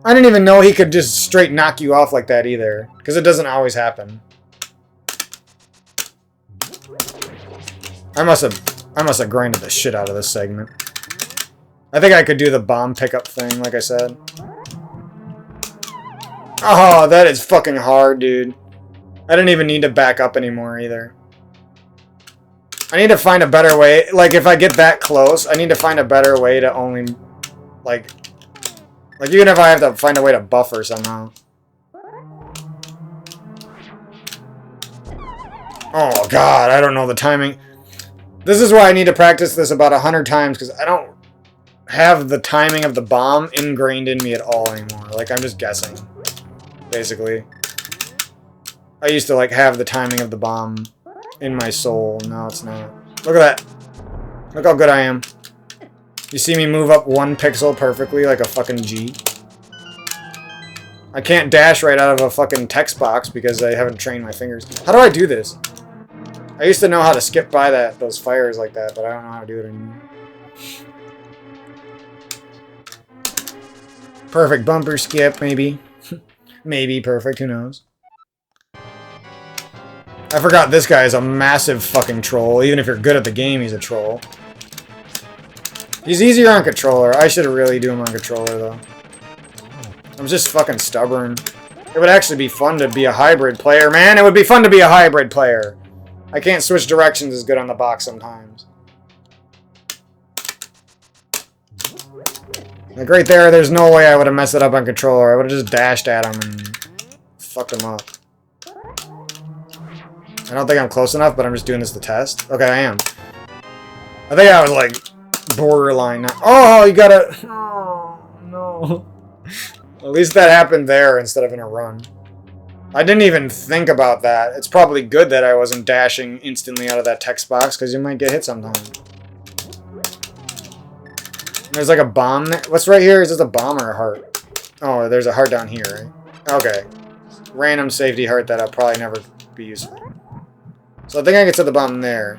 I didn't even know he could just straight knock you off like that either. Because it doesn't always happen. I must have grinded the shit out of this segment. I think I could do the bomb pickup thing, like I said. Oh, that is fucking hard, dude. I didn't even need to back up anymore either. I need to find a better way. Like, if I get that close, I need to find a better way to only... Like, even if I have to find a way to buffer somehow. Oh, God, I don't know the timing. This is why I need to practice this about 100 times, because I don't have the timing of the bomb ingrained in me at all anymore. Like, I'm just guessing, basically. I used to, like, have the timing of the bomb in my soul. Now it's not. Look at that. Look how good I am. You see me move up 1 pixel perfectly like a fucking G? I can't dash right out of a fucking text box because I haven't trained my fingers. How do I do this? I used to know how to skip by those fires like that, but I don't know how to do it anymore. Perfect bumper skip, maybe. Maybe perfect, who knows? I forgot this guy is a massive fucking troll. Even if you're good at the game, he's a troll. He's easier on controller. I should really do him on controller, though. I'm just fucking stubborn. It would actually be fun to be a hybrid player, man. It would be fun to be a hybrid player. I can't switch directions as good on the box sometimes. Like right there's no way I would have messed it up on controller. I would have just dashed at him and fucked him up. I don't think I'm close enough, but I'm just doing this to test. Okay, I am. I think I was like borderline. Oh, you gotta... Oh, no. At least that happened there instead of in a run. I didn't even think about that. It's probably good that I wasn't dashing instantly out of that text box, because you might get hit sometime. There's like a bomb there. What's right here? Is this a bomb or a heart? Oh, there's a heart down here, right? Okay. Random safety heart that'll probably never be useful. So I think I can set the bomb there.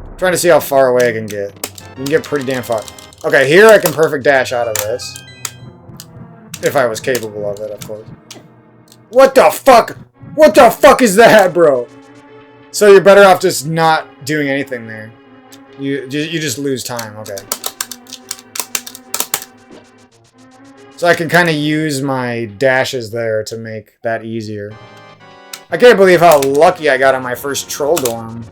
I'm trying to see how far away I can get. You can get pretty damn far. Okay, here I can perfect dash out of this. If I was capable of it, of course. What the fuck? What the fuck is that, bro? So you're better off just not doing anything there. You just lose time, okay. So I can kind of use my dashes there to make that easier. I can't believe how lucky I got on my first troll dorm.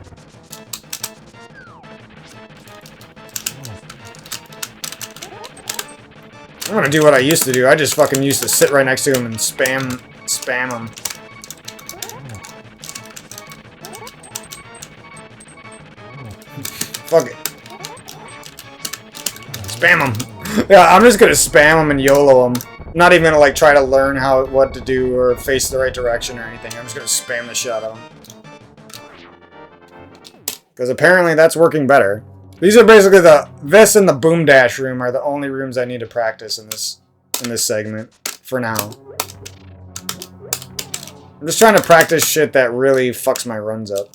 I'm gonna do what I used to do. I just fucking used to sit right next to him and spam him. Fuck it. Spam him. Yeah, I'm just gonna spam him and YOLO him. I'm not even gonna like try to learn what to do or face the right direction or anything. I'm just gonna spam the shit out of him. Because apparently that's working better. These are basically this and the boom dash room are the only rooms I need to practice in this segment for now. I'm just trying to practice shit that really fucks my runs up.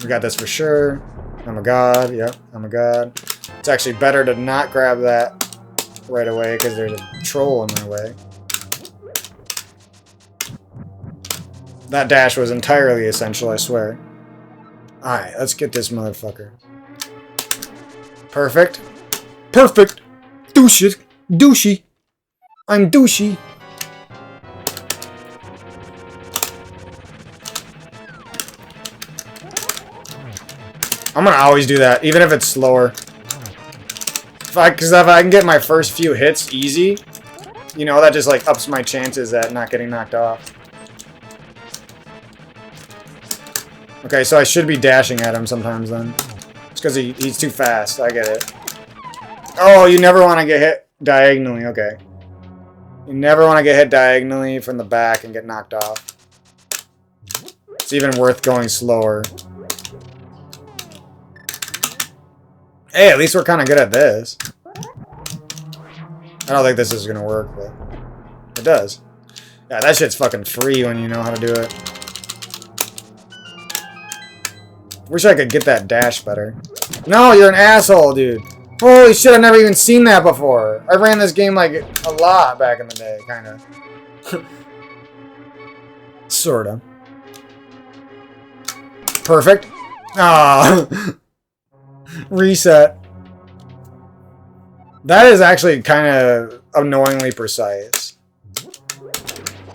We got this for sure. I'm a god. Yep, I'm a god. It's actually better to not grab that right away because there's a troll in my way. That dash was entirely essential, I swear. Alright, let's get this motherfucker. Perfect. Perfect! Douche. Douchey. I'm douchey. I'm gonna always do that, even if it's slower. Because if I can get my first few hits easy, you know, that just like ups my chances at not getting knocked off. Okay, so I should be dashing at him sometimes then. It's because he's too fast, I get it. Oh, you never want to get hit diagonally, okay. You never want to get hit diagonally from the back and get knocked off. It's even worth going slower. Hey, at least we're kind of good at this. I don't think this is going to work, but it does. Yeah, that shit's fucking free when you know how to do it. Wish I could get that dash better. No, you're an asshole, dude. Holy shit, I've never even seen that before. I ran this game like a lot back in the day, kind of. Sorta. Perfect. Ah. Reset. That is actually kind of annoyingly precise.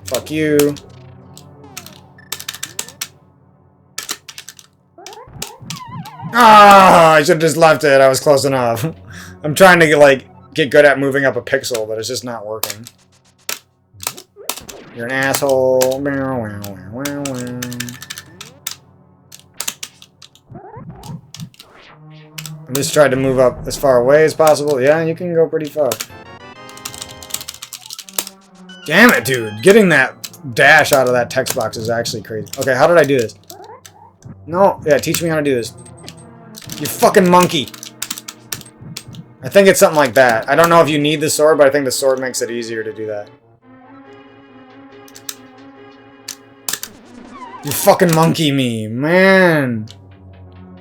Fuck you. Ah, I should have just left it. I was close enough. I'm trying to get good at moving up a pixel, but it's just not working. You're an asshole. I just tried to move up as far away as possible. Yeah, you can go pretty far. Damn it, dude. Getting that dash out of that text box is actually crazy. Okay, how did I do this? No. Yeah, teach me how to do this. You fucking monkey. I think it's something like that. I don't know if you need the sword, but I think the sword makes it easier to do that. You fucking monkey me. Man.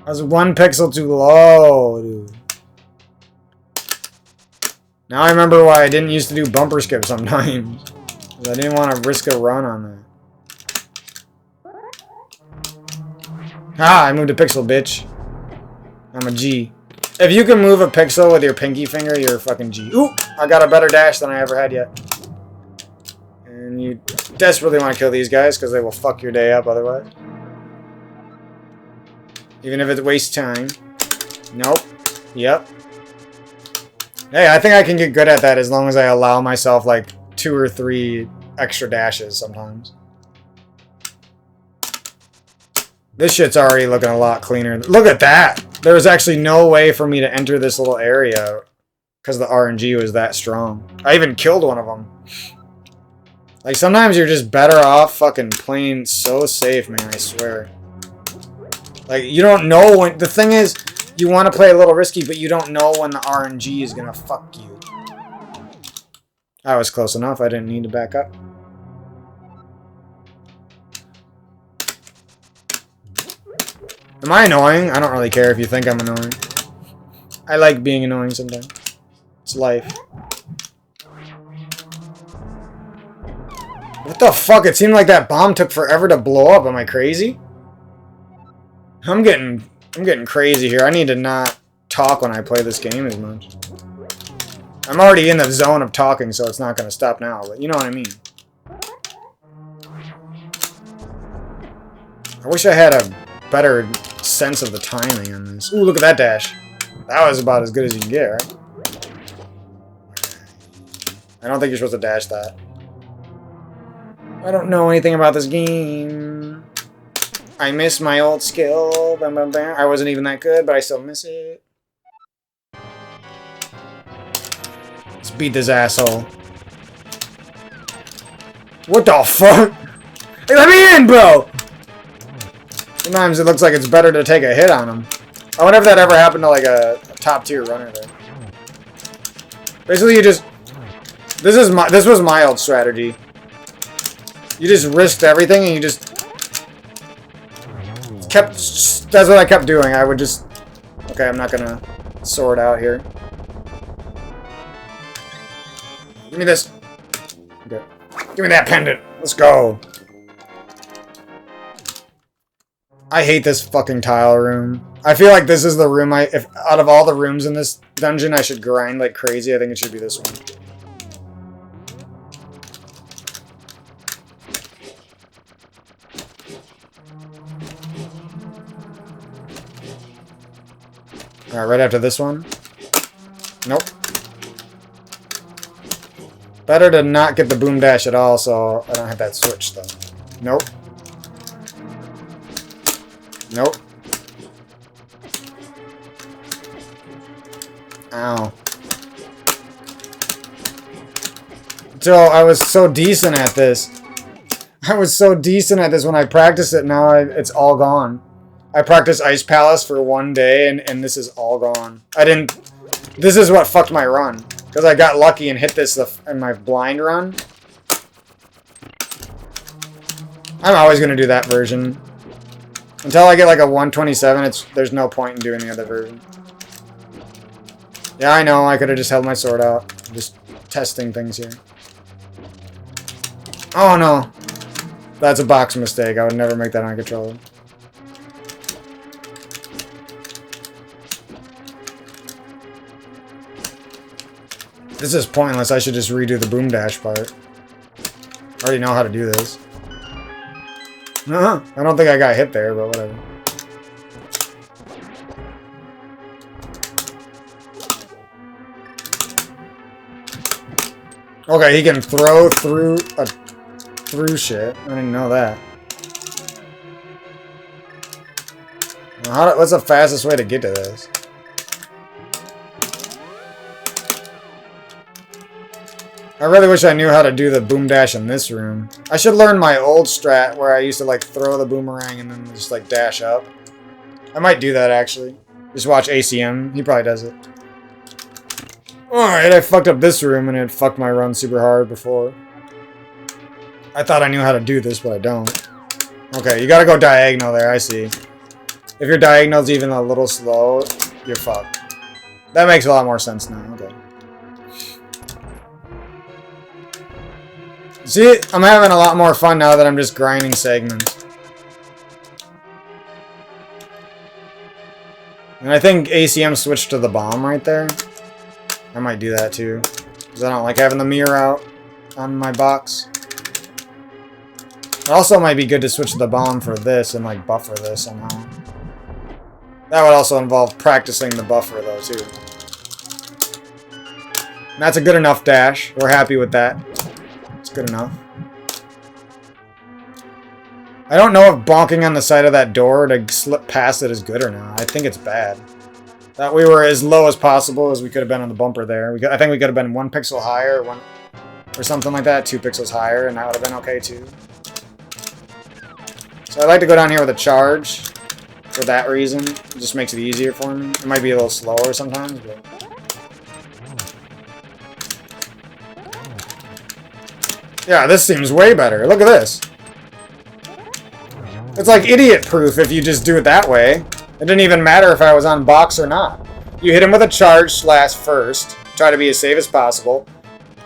I was 1 pixel too low, dude. Now I remember why I didn't used to do bumper skip sometimes. I didn't want to risk a run on that. Ah, I moved a pixel, bitch. I'm a G. If you can move a pixel with your pinky finger, you're a fucking G. Ooh, I got a better dash than I ever had yet. And you desperately want to kill these guys because they will fuck your day up otherwise. Even if it wastes time. Nope. Yep. Hey, I think I can get good at that as long as I allow myself like 2 or 3 extra dashes sometimes. This shit's already looking a lot cleaner. Look at that! There's actually no way for me to enter this little area because the RNG was that strong. I even killed one of them. Like, sometimes you're just better off fucking playing so safe, man, I swear. Like, you don't know when... The thing is, you want to play a little risky, but you don't know when the RNG is gonna fuck you. I was close enough, I didn't need to back up. Am I annoying? I don't really care if you think I'm annoying. I like being annoying sometimes. It's life. What the fuck? It seemed like that bomb took forever to blow up. Am I crazy? I'm getting crazy here. I need to not talk when I play this game as much. I'm already in the zone of talking, so it's not going to stop now, but you know what I mean. I wish I had a better sense of the timing on this. Ooh, look at that dash. That was about as good as you can get, right? I don't think you're supposed to dash that. I don't know anything about this game. I miss my old skill. Bam, bam, bam. I wasn't even that good, but I still miss it. Let's beat this asshole. What the fuck? Hey, let me in, bro! Sometimes it looks like it's better to take a hit on him. I wonder if that ever happened to like a top tier runner there. Basically, you just... This was my old strategy. You just risked everything and you just... That's what I kept doing. I would just... Okay, I'm not gonna sword out here. Give me this. Okay. Give me that pendant. Let's go. I hate this fucking tile room. I feel like this is the room if out of all the rooms in this dungeon I should grind like crazy, I think it should be this one. Alright, right after this one. Nope. Better to not get the boom dash at all so I don't have that switch though. Nope. Nope. Ow. Joe, I was so decent at this. I was so decent at this when I practiced it. Now it's all gone. I practiced Ice Palace for one day and this is all gone. This is what fucked my run. Because I got lucky and hit this in my blind run. I'm always going to do that version. Until I get like a 127, there's no point in doing the other version. Yeah, I know, I could have just held my sword out. I'm just testing things here. Oh no. That's a box mistake. I would never make that on a controller. This is pointless. I should just redo the boom dash part. I already know how to do this. I don't think I got hit there, but whatever. Okay, he can throw through shit. I didn't know that. What's the fastest way to get to this? I really wish I knew how to do the boom dash in this room. I should learn my old strat where I used to like throw the boomerang and then just like dash up. I might do that actually. Just watch ACM. He probably does it. Alright, I fucked up this room and it fucked my run super hard before. I thought I knew how to do this, but I don't. Okay, you gotta go diagonal there, I see. If your diagonal's even a little slow, you're fucked. That makes a lot more sense now, okay. See, I'm having a lot more fun now that I'm just grinding segments. And I think ACM switched to the bomb right there. I might do that too. Because I don't like having the mirror out on my box. It also might be good to switch to the bomb for this and like buffer this somehow. That would also involve practicing the buffer though too. And that's a good enough dash. We're happy with that. Good enough. I don't know if bonking on the side of that door to slip past it is good or not. I think it's bad. That we were as low as possible as we could have been on the bumper there. I think we could have been 1 pixel higher, or something like that, 2 pixels higher, and that would have been okay too. So I like to go down here with a charge for that reason. It just makes it easier for me. It might be a little slower sometimes, but... Yeah, this seems way better. Look at this. It's like idiot-proof if you just do it that way. It didn't even matter if I was on box or not. You hit him with a charge slash first. Try to be as safe as possible.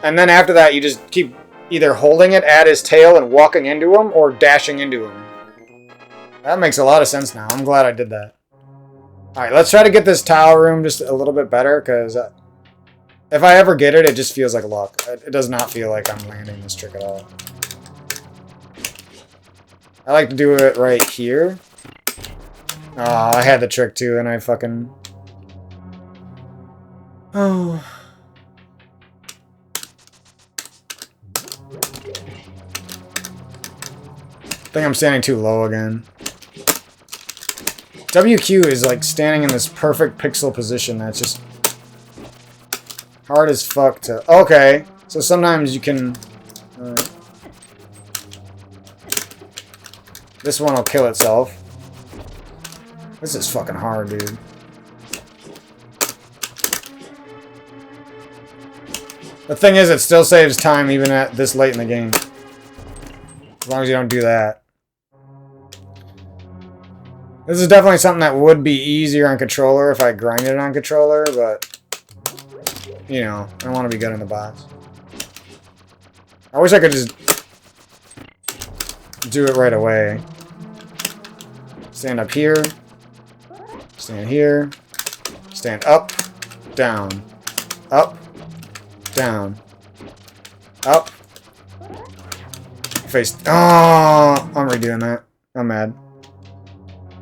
And then after that, you just keep either holding it at his tail and walking into him or dashing into him. That makes a lot of sense now. I'm glad I did that. Alright, let's try to get this tile room just a little bit better, because if I ever get it, it just feels like luck. It does not feel like I'm landing this trick at all. I like to do it right here. Oh, I had the trick too, and I fucking... Oh. I think I'm standing too low again. WQ is like standing in this perfect pixel position that's just hard as fuck to... Okay, so sometimes you can... This one will kill itself. This is fucking hard, dude. The thing is, it still saves time even at this late in the game. As long as you don't do that. This is definitely something that would be easier on controller if I grinded it on controller, but... You know, I don't want to be good in the box. I wish I could just... do it right away. Stand up here. Stand here. Stand up. Down. Up. Down. Up. Face. Oh, I'm redoing that. I'm mad.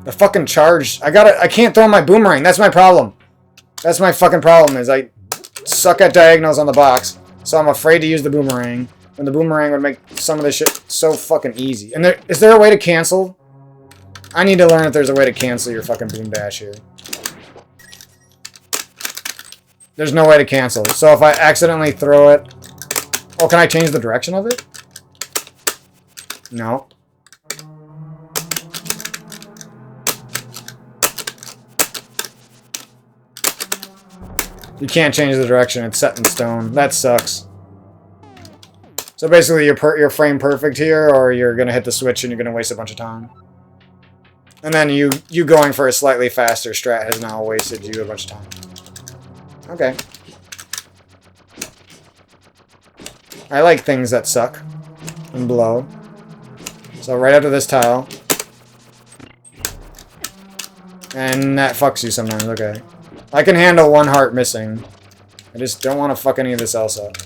The fucking charge. I can't throw my boomerang. That's my problem. That's my fucking problem, is I suck at diagonals on the box. So I'm afraid to use the boomerang. And the boomerang would make some of this shit so fucking easy. And is there a way to cancel? I need to learn if there's a way to cancel your fucking boom dash here. There's no way to cancel. So if I accidentally throw it... Oh, can I change the direction of it? No. You can't change the direction. It's set in stone. That sucks. So basically, you're frame perfect here, or you're going to hit the switch and you're going to waste a bunch of time. And then you going for a slightly faster strat has now wasted you a bunch of time. Okay. I like things that suck and blow. So right after this tile. And that fucks you sometimes, okay. I can handle 1 heart missing. I just don't want to fuck any of this else up.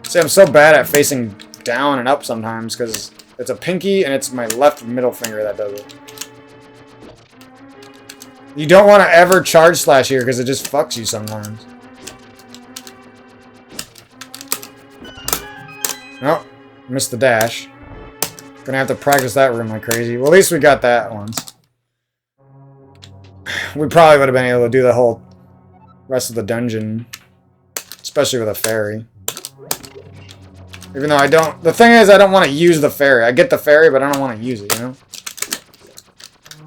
See, I'm so bad at facing down and up sometimes because it's a pinky and it's my left middle finger that does it. You don't want to ever charge slash here because it just fucks you sometimes. Oh, missed the dash. Gonna have to practice that room like crazy. Well, at least we got that once. We probably would have been able to do the whole rest of the dungeon. Especially with a fairy. Even though I don't... The thing is, I don't want to use the fairy. I get the fairy, but I don't want to use it, you know?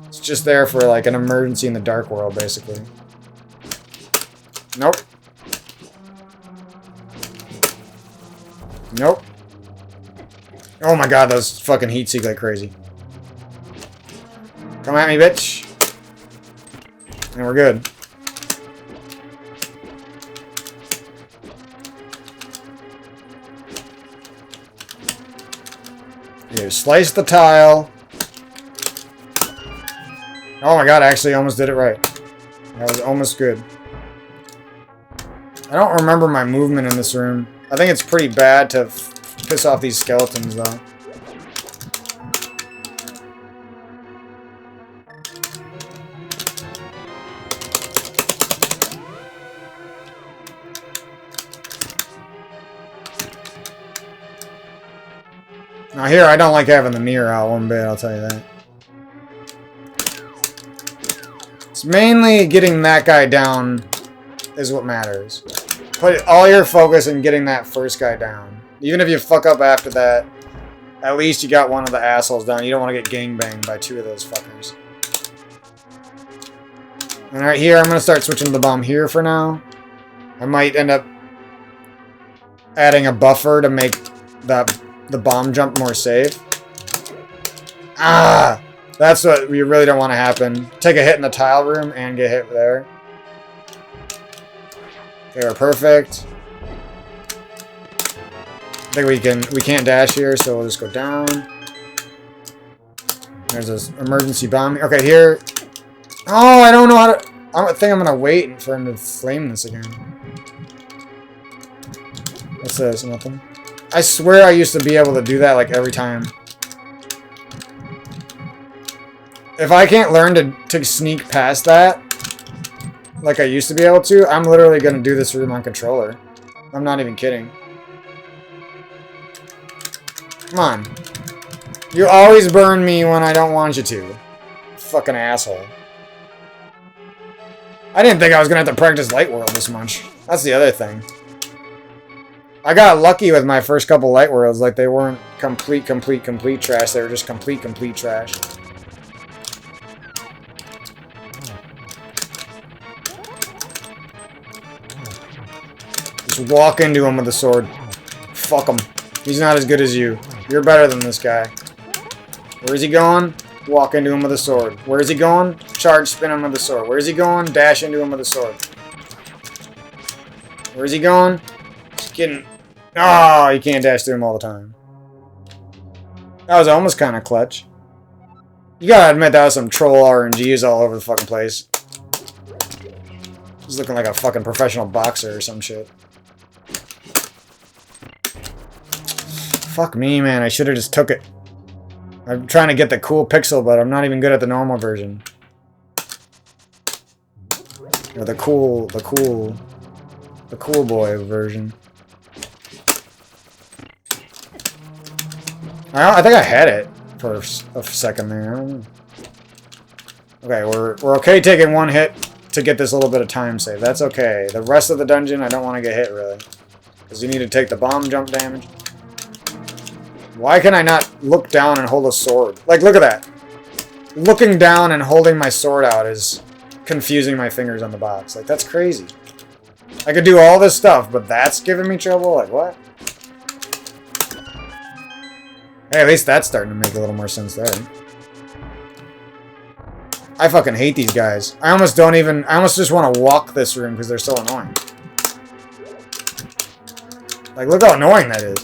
It's just there for, like, an emergency in the dark world, basically. Nope. Nope. Oh my god, those fucking heat seek like crazy. Come at me, bitch. And we're good. You slice the tile. Oh my god, I actually almost did it right. That was almost good. I don't remember my movement in this room. I think it's pretty bad to piss off these skeletons, though. Now here, I don't like having the mirror out one bit, I'll tell you that. It's mainly getting that guy down is what matters. Put all your focus in getting that first guy down. Even if you fuck up after that, at least you got one of the assholes down. You don't want to get gangbanged by two of those fuckers. And right here, I'm going to start switching to the bomb here for now. I might end up adding a buffer to make the bomb jump more safe. Ah! That's what we really don't want to happen. Take a hit in the tile room and get hit there. Okay, we're perfect. I think we can't dash here, so we'll just go down. There's this emergency bomb. Okay, here. Oh, I don't know how to. I think I'm gonna wait for him to flame this again. What's this? Nothing. I swear I used to be able to do that like every time. If I can't learn to sneak past that, like I used to be able to, I'm literally gonna do this room on controller. I'm not even kidding. Come on. You always burn me when I don't want you to. Fucking asshole. I didn't think I was gonna have to practice Light World this much. That's the other thing. I got lucky with my first couple Light Worlds. Like, they weren't complete trash. They were just complete trash. Just walk into him with a sword. Fuck him. He's not as good as you. You're better than this guy. Where is he going? Walk into him with a sword. Where is he going? Charge spin him with a sword. Where is he going? Dash into him with a sword. Where is he going? Just kidding. Oh, you can't dash through him all the time. That was almost kind of clutch. You gotta admit that was some troll RNGs all over the fucking place. He's looking like a fucking professional boxer or some shit. Fuck me, man. I should have just took it. I'm trying to get the cool pixel, but I'm not even good at the normal version. Or the cool boy version. I think I had it for a second there. I don't know. Okay, we're okay taking one hit to get this little bit of time save. That's okay. The rest of the dungeon, I don't want to get hit, really. Because you need to take the bomb jump damage. Why can I not look down and hold a sword? Like, look at that. Looking down and holding my sword out is confusing my fingers on the box. Like, that's crazy. I could do all this stuff, but that's giving me trouble? Like, what? Hey, at least that's starting to make a little more sense there. I fucking hate these guys. I almost just want to walk this room because they're so annoying. Like, look how annoying that is.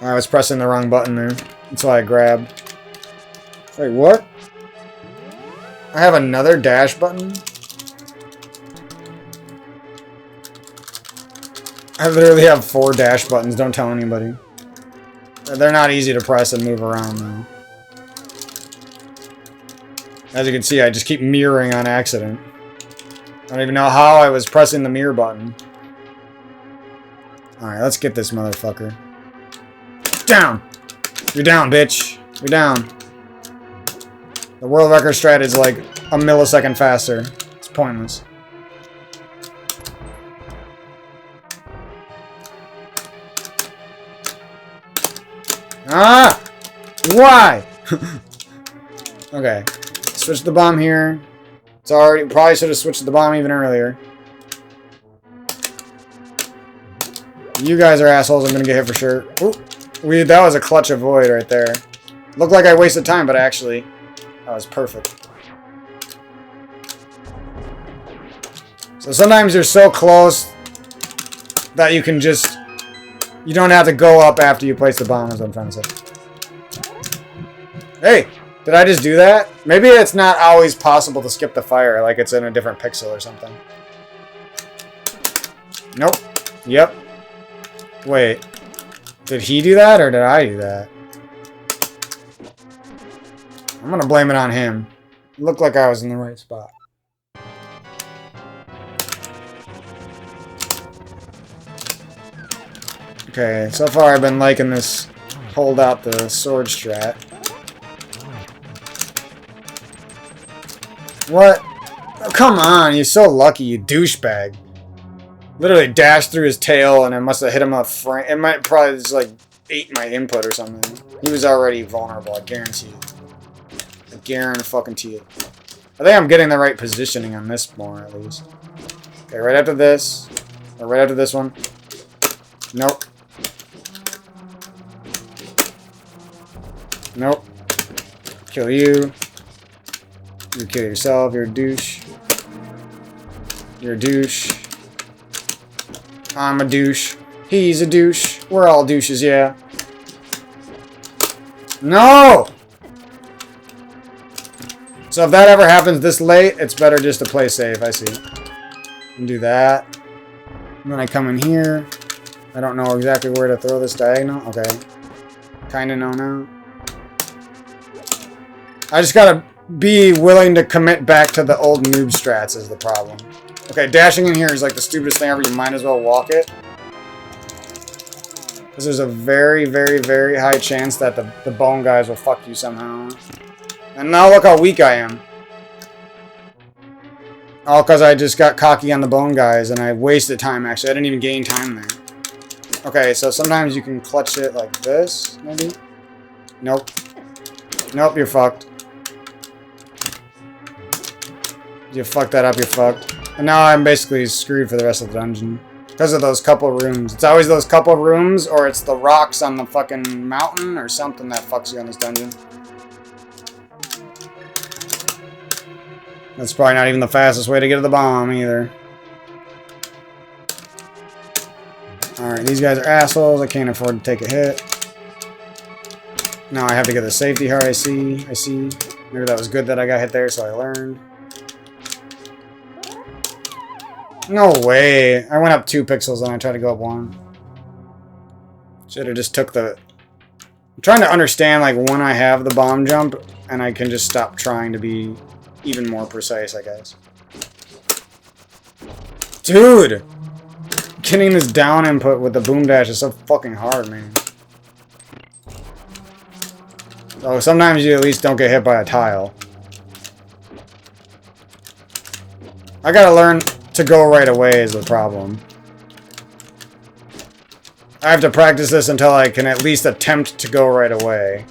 I was pressing the wrong button there. That's why I grabbed. Wait, what? I have another dash button? I literally have 4 dash buttons, don't tell anybody. They're not easy to press and move around, though. As you can see, I just keep mirroring on accident. I don't even know how I was pressing the mirror button. Alright, let's get this motherfucker. Down! You're down, bitch. You're down. The world record strat is like a millisecond faster. It's pointless. Ah! Why? Okay. Switch the bomb here. It's already... Probably should have switched the bomb even earlier. You guys are assholes. I'm gonna get hit for sure. Ooh. That was a clutch avoid right there. Looked like I wasted time, but actually, that was perfect. So sometimes you're so close that you can just... You don't have to go up after you place the bomb, is what I'm trying to say. Hey! Did I just do that? Maybe it's not always possible to skip the fire, like it's in a different pixel or something. Nope. Yep. Wait. Did he do that, or did I do that? I'm gonna blame it on him. It looked like I was in the right spot. Okay, so far I've been liking this hold out the sword strat. What? Oh, come on, you're so lucky, you douchebag. Literally dashed through his tail and it must have hit him up front. It might probably just like ate my input or something. He was already vulnerable, I guarantee it. I guarantee it. I think I'm getting the right positioning on this more at least. Okay, right after this. Or right after this one. Nope. Nope. Kill you. You kill yourself, you're a douche. You're a douche. I'm a douche. He's a douche. We're all douches, yeah. No! So if that ever happens this late, it's better just to play safe, I see. And do that. And then I come in here. I don't know exactly where to throw this diagonal. Okay. Kinda know now. I just gotta be willing to commit back to the old noob strats is the problem. Okay, dashing in here is like the stupidest thing ever. You might as well walk it. Because there's a very, very, very high chance that the bone guys will fuck you somehow. And now look how weak I am. All because I just got cocky on the bone guys and I wasted time actually. I didn't even gain time there. Okay, so sometimes you can clutch it like this, maybe? Nope. Nope, you're fucked. You fuck that up, you're fucked. And now I'm basically screwed for the rest of the dungeon. Because of those couple rooms. It's always those couple rooms, or it's the rocks on the fucking mountain, or something that fucks you on this dungeon. That's probably not even the fastest way to get to the bomb, either. Alright, these guys are assholes. I can't afford to take a hit. Now I have to get the safety heart, I see. Maybe that was good that I got hit there, so I learned. No way. I went up 2 pixels and I tried to go up 1. Should have just took the... I'm trying to understand, like, when I have the bomb jump, and I can just stop trying to be even more precise, I guess. Dude! Getting this down input with the boom dash is so fucking hard, man. So sometimes you at least don't get hit by a tile. I gotta learn to go right away is the problem. I have to practice this until I can at least attempt to go right away.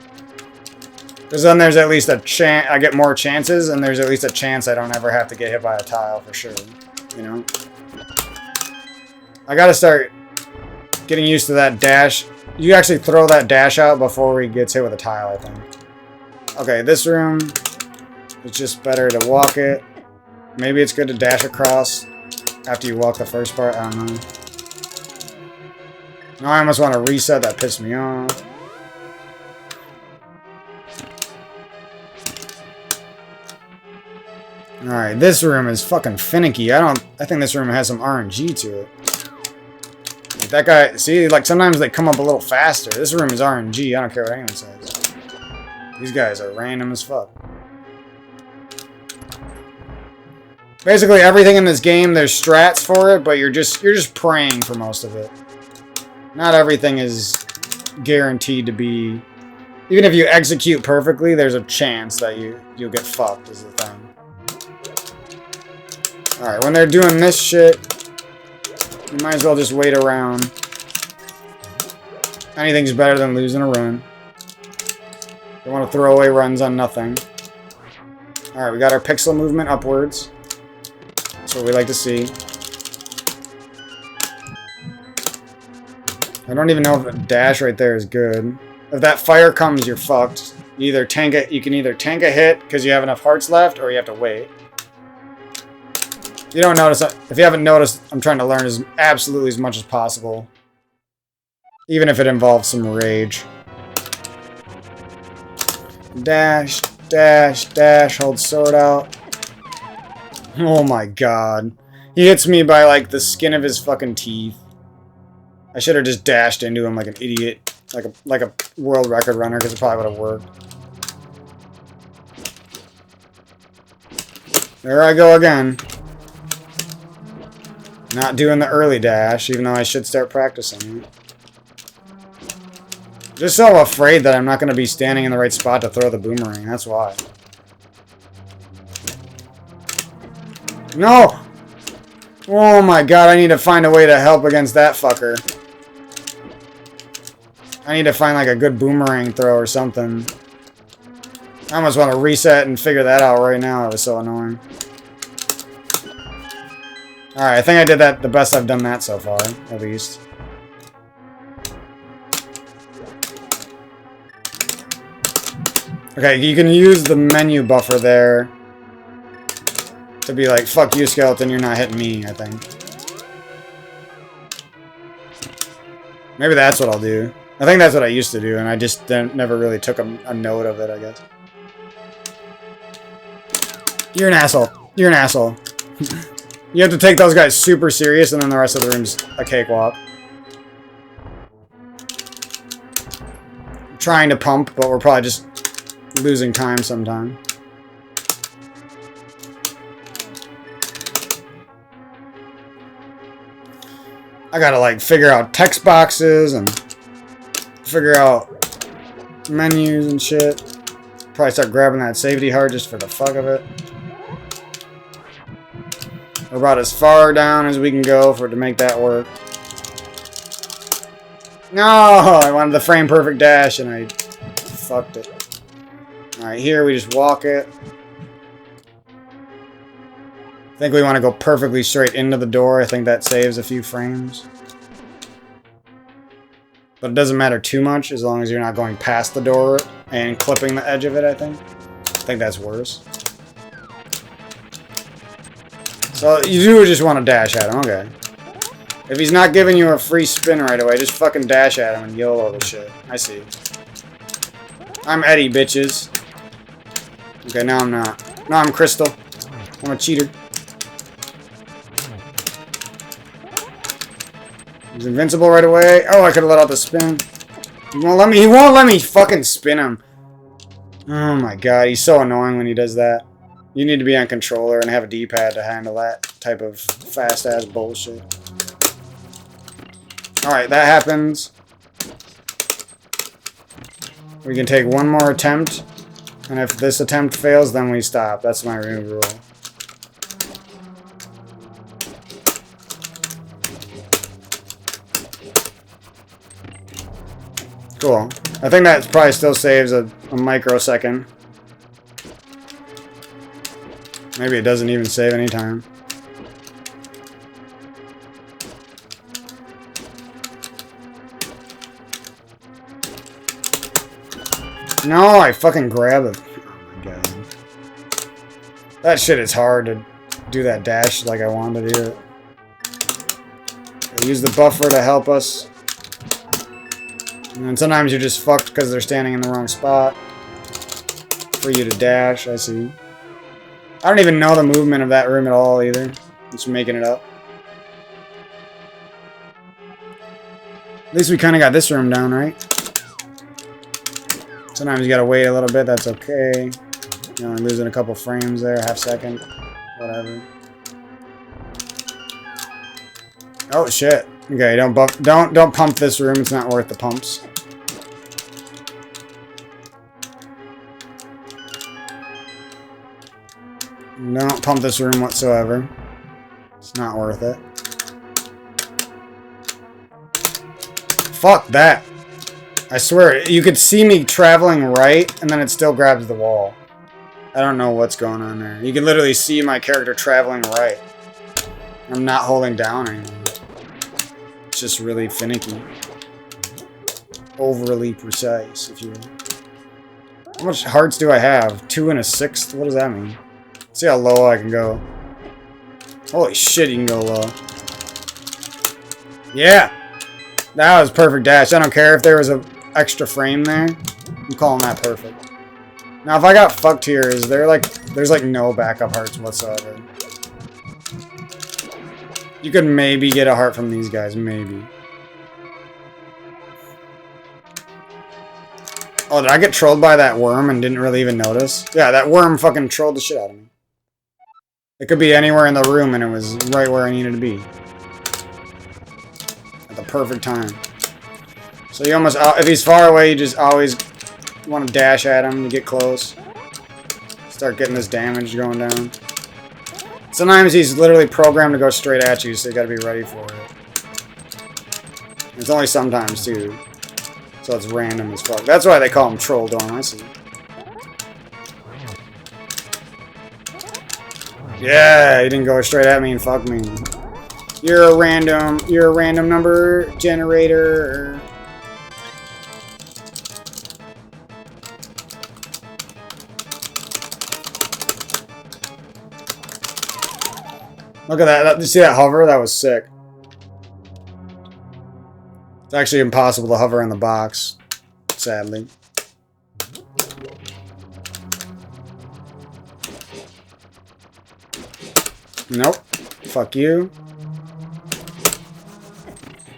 Because then there's at least a chance, I get more chances, and there's at least a chance I don't ever have to get hit by a tile for sure. You know? I gotta start getting used to that dash. You actually throw that dash out before he gets hit with a tile, I think. Okay, this room, it's just better to walk it. Maybe it's good to dash across after you walk the first part, I don't know. Now I almost want to reset, that pissed me off. Alright, this room is fucking finicky. I think this room has some RNG to it. Like that guy, see, like sometimes they come up a little faster. This room is RNG, I don't care what anyone says. These guys are random as fuck. Basically everything in this game, there's strats for it, but you're just praying for most of it. Not everything is guaranteed to be... Even if you execute perfectly, there's a chance that you'll get fucked, is the thing. Alright, when they're doing this shit, you might as well just wait around. Anything's better than losing a run. Don't want to throw away runs on nothing. Alright, we got our pixel movement upwards. That's what we like to see. I don't even know if a dash right there is good. If that fire comes, you're fucked. You can either tank a hit because you have enough hearts left, or you have to wait. If you don't notice, if you haven't noticed, I'm trying to learn absolutely as much as possible. Even if it involves some rage. Dash, dash, dash, hold sword out. Oh my god. He hits me by like the skin of his fucking teeth. I should have just dashed into him like an idiot. Like a world record runner, because it probably would have worked. There I go again. Not doing the early dash, even though I should start practicing it. Just so afraid that I'm not going to be standing in the right spot to throw the boomerang. That's why. No! Oh my god, I need to find a way to help against that fucker. I need to find like a good boomerang throw or something. I almost want to reset and figure that out right now. It was so annoying. Alright, I think I did that the best I've done that so far, at least. Okay, you can use the menu buffer there to be like, fuck you, skeleton, you're not hitting me, I think. Maybe that's what I'll do. I think that's what I used to do, and I just never really took a note of it, I guess. You're an asshole. You're an asshole. You have to take those guys super serious, and then the rest of the room's a cakewalk. I'm trying to pump, but we're probably just losing time sometime. I gotta like figure out text boxes and figure out menus and shit. Probably start grabbing that safety heart just for the fuck of it. We're about as far down as we can go to make that work. No, I wanted the frame perfect dash and I fucked it. Alright, here we just walk it. I think we want to go perfectly straight into the door. I think that saves a few frames. But it doesn't matter too much as long as you're not going past the door and clipping the edge of it, I think. I think that's worse. So you do just want to dash at him, okay. If he's not giving you a free spin right away, just fucking dash at him and YOLO the shit. I see. I'm Eddie, bitches. Okay, now I'm not. No, I'm Crystal. I'm a cheater. He's invincible right away. Oh, I could have let out the spin. He won't let me. He won't let me fucking spin him. Oh my god, he's so annoying when he does that. You need to be on controller and have a D-pad to handle that type of fast-ass bullshit. Alright, that happens. We can take one more attempt. And if this attempt fails, then we stop. That's my new rule. Cool. I think that probably still saves a microsecond. Maybe it doesn't even save any time. No, I fucking grab it. Oh my god. That shit is hard to do that dash like I wanted to do it. I use the buffer to help us. And then sometimes you're just fucked because they're standing in the wrong spot. For you to dash, I see. I don't even know the movement of that room at all either. Just making it up. At least we kind of got this room down, right? Sometimes you gotta wait a little bit, that's okay. You're only losing a couple frames there, half second. Whatever. Oh shit. Okay, don't pump this room, it's not worth the pumps. Don't pump this room whatsoever. It's not worth it. Fuck that. I swear, you could see me traveling right, and then it still grabs the wall. I don't know what's going on there. You can literally see my character traveling right. I'm not holding down anymore. It's just really finicky. Overly precise, if you will. How much hearts do I have? 2 and a 6th? What does that mean? Let's see how low I can go. Holy shit, you can go low. Yeah! That was perfect dash. I don't care if there was an extra frame there. I'm calling that perfect. Now, if I got fucked here, is there like... There's like no backup hearts whatsoever. You could maybe get a heart from these guys. Maybe. Oh, did I get trolled by that worm and didn't really even notice? Yeah, that worm fucking trolled the shit out of me. It could be anywhere in the room and it was right where I needed to be. At the perfect time. So you almost, if he's far away, you just always want to dash at him to get close. Start getting this damage going down. Sometimes he's literally programmed to go straight at you, so you gotta be ready for it. It's only sometimes, too. So it's random as fuck. That's why they call him Troll Dorm, I see. Yeah, he didn't go straight at me and fuck me. You're a random number generator. Look at that. You see that hover? That was sick. It's actually impossible to hover in the box, sadly. Nope. Fuck you.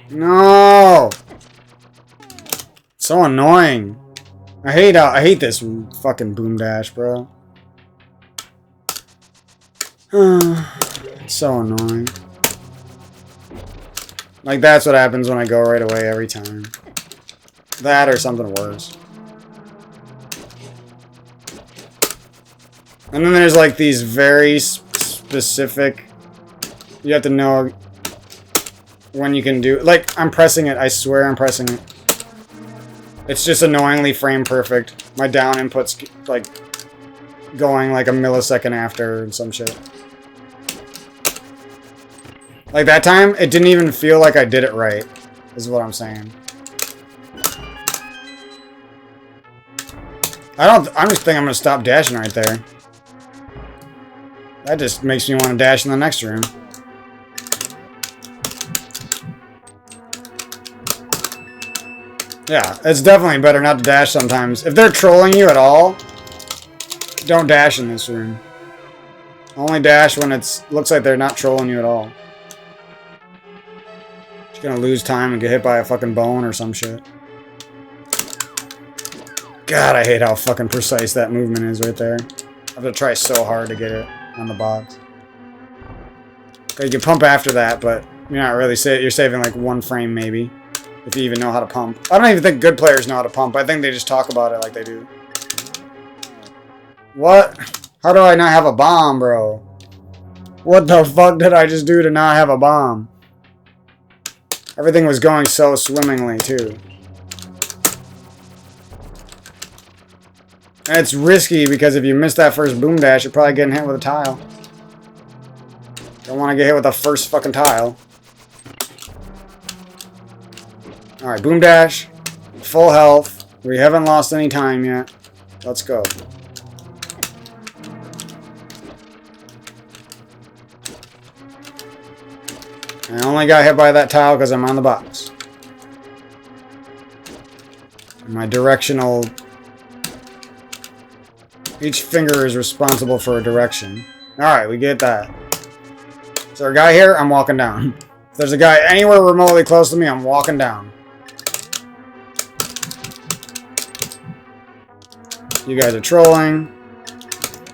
No! So annoying. I hate this fucking boom dash, bro. It's so annoying. Like, that's what happens when I go right away every time. That or something worse. And then there's like these very specific... You have to know when you can do... Like, I'm pressing it. I swear I'm pressing it. It's just annoyingly frame perfect. My down input's like going like a millisecond after and some shit. Like that time, it didn't even feel like I did it right, is what I'm saying. I just think I'm gonna stop dashing right there. That just makes me want to dash in the next room. Yeah, it's definitely better not to dash sometimes. If they're trolling you at all, don't dash in this room. Only dash when it looks like they're not trolling you at all. You're gonna lose time and get hit by a fucking bone or some shit. God, I hate how fucking precise that movement is right there. I have to try so hard to get it on the box. Okay, you can pump after that, but you're not really you're saving like 1 frame maybe. If you even know how to pump. I don't even think good players know how to pump. I think they just talk about it like they do. What? How do I not have a bomb, bro? What the fuck did I just do to not have a bomb? Everything was going so swimmingly, too. And it's risky because if you miss that first boom dash, you're probably getting hit with a tile. Don't want to get hit with the first fucking tile. Alright, boom dash. Full health. We haven't lost any time yet. Let's go. I only got hit by that tile because I'm on the box. My directional... Each finger is responsible for a direction. Alright, we get that. Is there a guy here? I'm walking down. If there's a guy anywhere remotely close to me, I'm walking down. You guys are trolling.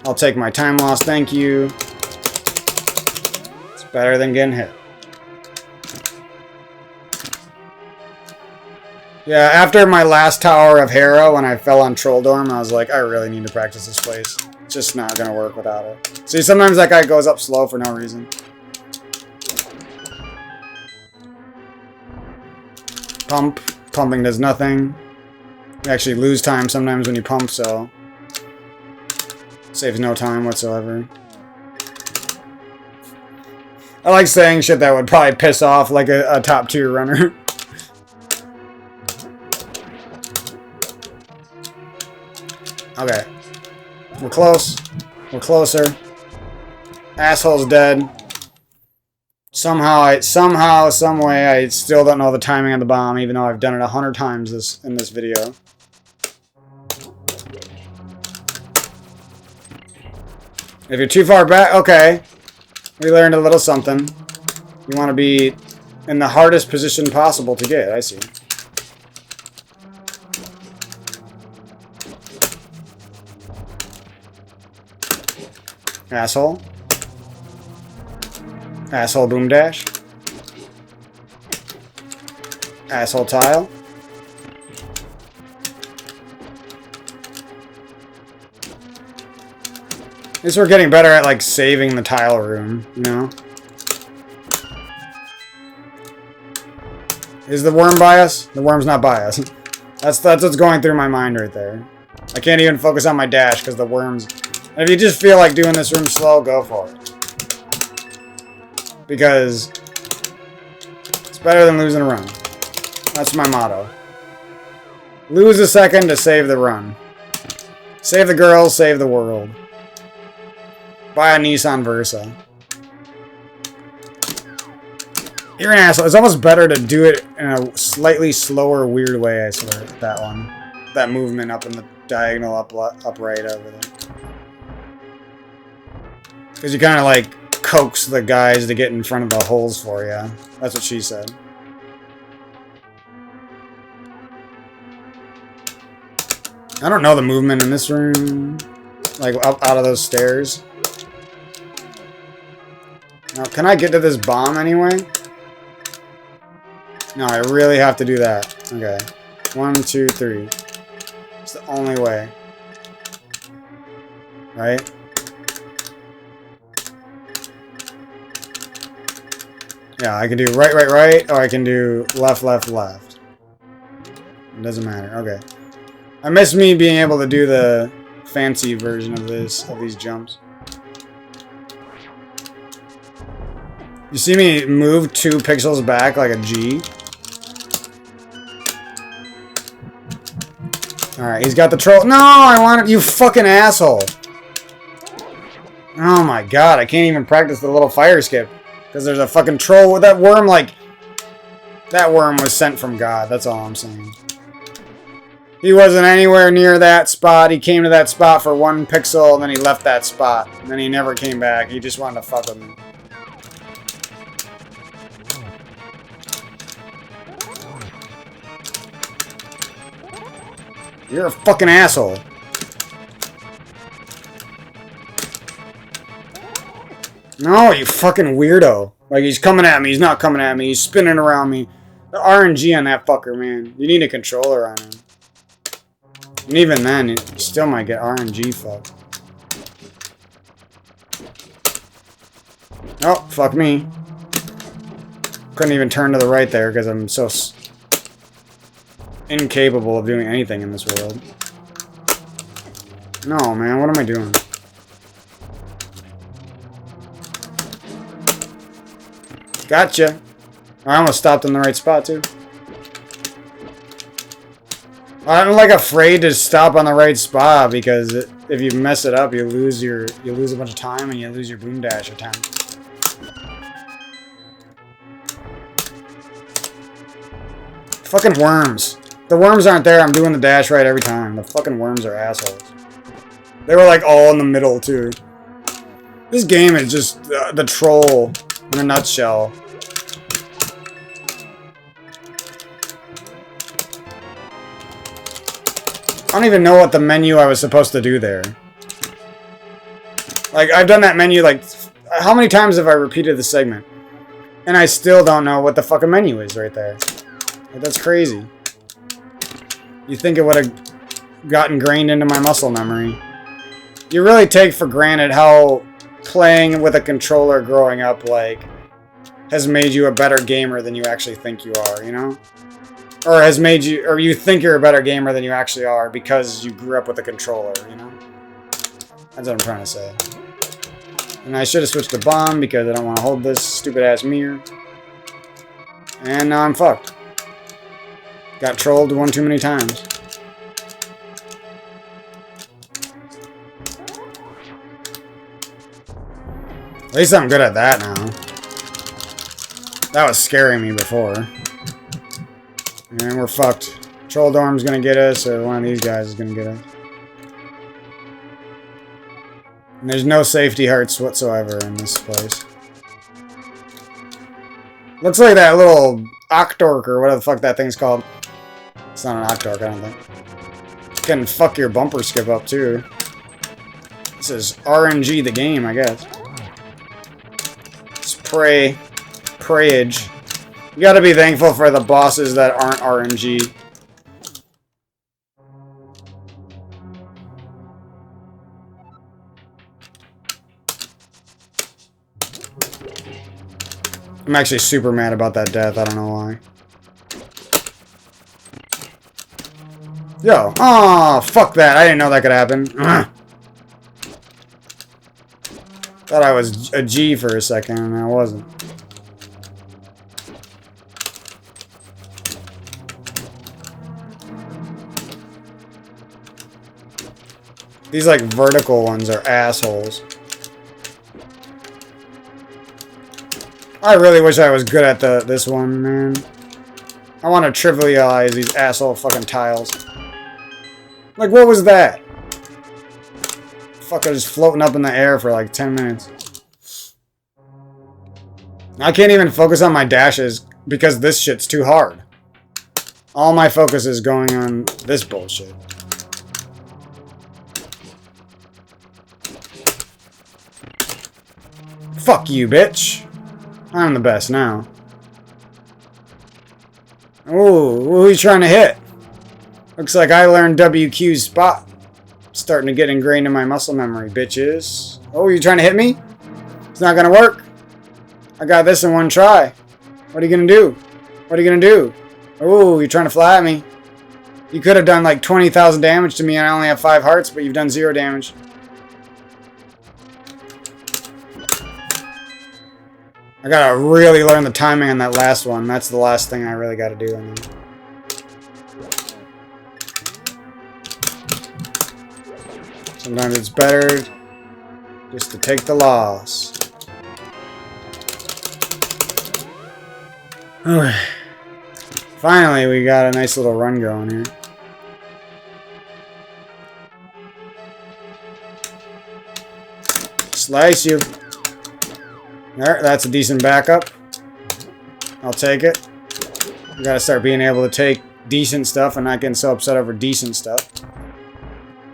I'll take my time loss, thank you. It's better than getting hit. Yeah, after my last Tower of Hera, when I fell on Troll Dorm, I was like, I really need to practice this place. It's just not gonna work without it. See, sometimes that guy goes up slow for no reason. Pump. Pumping does nothing. You actually lose time sometimes when you pump, so... Saves no time whatsoever. I like saying shit that would probably piss off like a top tier runner. Okay. We're close. We're closer. Asshole's dead. Somehow, some way, I still don't know the timing of the bomb, even though I've done it 100 times in this video. If you're too far back, okay. We learned a little something. You want to be in the hardest position possible to get, I see. Asshole. Asshole boom dash. Asshole tile. At least we're getting better at, like, saving the tile room, you know? Is the worm by us? The worm's not by us. That's what's going through my mind right there. I can't even focus on my dash because the worm's... And if you just feel like doing this room slow, go for it. Because it's better than losing a run. That's my motto. Lose a second to save the run. Save the girls, save the world. Buy a Nissan Versa. You're an asshole. It's almost better to do it in a slightly slower, weird way, I swear. That one. That movement up in the diagonal, upright over there. Because you kind of like coax the guys to get in front of the holes for you. That's what she said. I don't know the movement in this room. Like, up out of those stairs. Now, can I get to this bomb anyway? No, I really have to do that. Okay. 1, 2, 3. It's the only way. Right? Yeah, I can do right, right, right, or I can do left, left, left. It doesn't matter. Okay. I miss me being able to do the fancy version of these jumps. You see me move 2 pixels back like a G? Alright, he's got the troll. No, I want it, you fucking asshole. Oh my god, I can't even practice the little fire skip. Because there's a fucking troll with that worm, like... That worm was sent from God, that's all I'm saying. He wasn't anywhere near that spot. He came to that spot for 1 pixel, and then he left that spot. And then he never came back. He just wanted to fuck with me. You're a fucking asshole. No, you fucking weirdo. Like, he's coming at me. He's not coming at me. He's spinning around me. The RNG on that fucker, man. You need a controller on him. And even then, you still might get RNG fucked. Oh, fuck me. Couldn't even turn to the right there because I'm so incapable of doing anything in this world. No, man, what am I doing? Gotcha. I almost stopped in the right spot, too. I'm like afraid to stop on the right spot because if you mess it up, you lose a bunch of time and you lose your boom dash attempt. Fucking worms. The worms aren't there. I'm doing the dash right every time. The fucking worms are assholes. They were like all in the middle too. This game is just the troll in a nutshell. I don't even know what the menu I was supposed to do there. Like, I've done that menu, like, how many times have I repeated the segment? And I still don't know what the fucking menu is right there. Like, that's crazy. You think it would have gotten ingrained into my muscle memory. You really take for granted how playing with a controller growing up, like, has made you a better gamer than you actually think you are, you know? Or has made you, or you think you're a better gamer than you actually are because you grew up with a controller, you know? That's what I'm trying to say. And I should have switched to bomb because I don't want to hold this stupid ass mirror. And now I'm fucked. Got trolled one too many times. At least I'm good at that now. That was scaring me before. And we're fucked. Troll Dorm's gonna get us, or one of these guys is gonna get us. And there's no safety hearts whatsoever in this place. Looks like that little Octork, or whatever the fuck that thing's called. It's not an Octork, I don't think. Can fuck your bumper skip up, too. This is RNG the game, I guess. It's preyage. You gotta be thankful for the bosses that aren't RNG. I'm actually super mad about that death. I don't know why. Yo. Oh, fuck that. I didn't know that could happen. Thought I was a G for a second, and I wasn't. These, like, vertical ones are assholes. I really wish I was good at this one, man. I want to trivialize these asshole fucking tiles. Like, what was that? Fucker just floating up in the air for like 10 minutes. I can't even focus on my dashes because this shit's too hard. All my focus is going on this bullshit. Fuck you, bitch. I'm the best now. Ooh, who are you trying to hit? Looks like I learned WQ's spot. Starting to get ingrained in my muscle memory, bitches. Oh, you trying to hit me? It's not gonna work. I got this in one try. What are you gonna do? What are you gonna do? Oh, you're trying to fly at me. You could have done like 20,000 damage to me and I only have 5 hearts, but you've done 0 damage. I gotta really learn the timing on that last one. That's the last thing I really gotta do. I mean. Sometimes it's better just to take the loss. Okay. Finally, we got a nice little run going here. Slice you. There, that's a decent backup. I'll take it. We gotta start being able to take decent stuff and not getting so upset over decent stuff.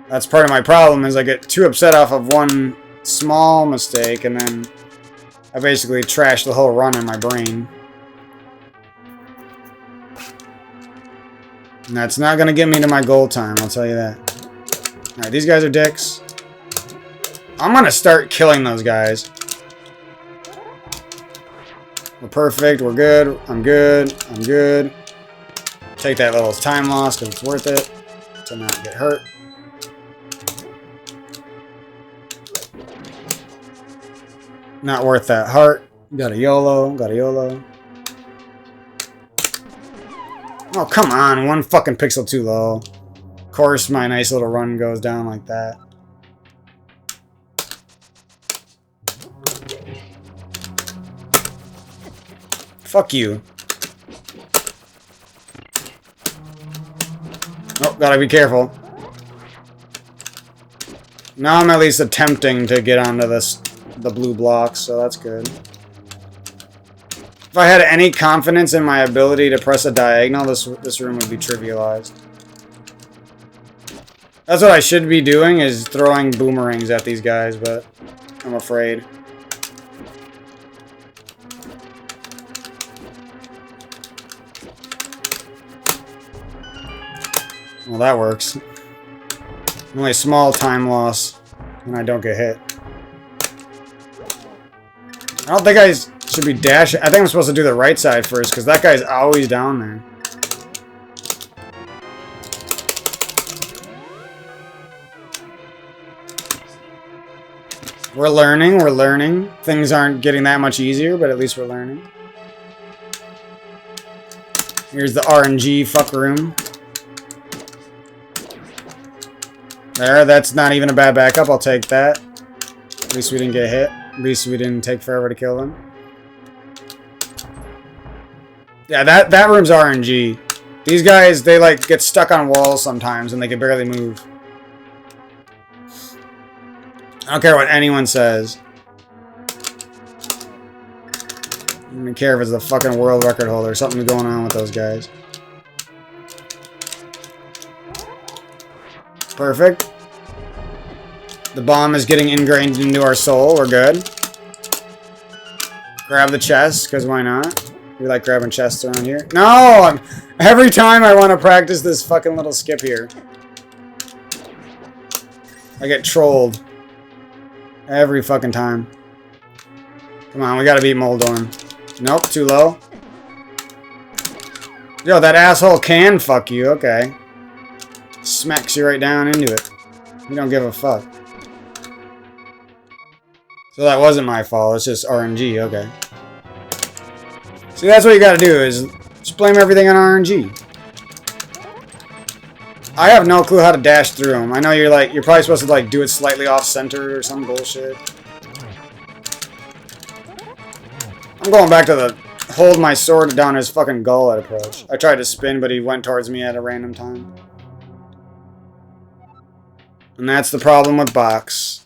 That's part of my problem, is I get too upset off of one small mistake, and then I basically trash the whole run in my brain. And that's not going to get me to my goal time, I'll tell you that. Alright, these guys are dicks. I'm going to start killing those guys. We're perfect, we're good, I'm good, I'm good. Take that little time loss because it's worth it to not get hurt. Not worth that heart. Got a YOLO. Got a YOLO. Oh, come on. One fucking pixel too low. Of course, my nice little run goes down like that. Fuck you. Oh, gotta be careful. Now I'm at least attempting to get onto the blue blocks, so that's good. If I had any confidence in my ability to press a diagonal, this room would be trivialized. That's what I should be doing, is throwing boomerangs at these guys, but I'm afraid. Well, that works. Only a small time loss, and I don't get hit. I don't think I should be dashing. I think I'm supposed to do the right side first, because that guy's always down there. We're learning, we're learning. Things aren't getting that much easier, but at least we're learning. Here's the RNG fuck room. There, that's not even a bad backup. I'll take that. At least we didn't get hit. At least we didn't take forever to kill them. Yeah, that room's RNG. These guys, they like get stuck on walls sometimes and they can barely move. I don't care what anyone says. I don't even care if it's the fucking world record holder. Something's going on with those guys. Perfect. The bomb is getting ingrained into our soul. We're good. Grab the chest, because why not? We like grabbing chests around here. No! Every time I want to practice this fucking little skip here, I get trolled. Every fucking time. Come on, we gotta beat Moldorm. Nope, too low. Yo, that asshole can fuck you. Okay. Smacks you right down into it. You don't give a fuck. So that wasn't my fault. It's just RNG. Okay. See, that's what you gotta do, is just blame everything on RNG. I have no clue how to dash through them. I know you're probably supposed to like do it slightly off-center or some bullshit. I'm going back to the hold my sword down his fucking gullet approach. I tried to spin, but he went towards me at a random time. And that's the problem with Box.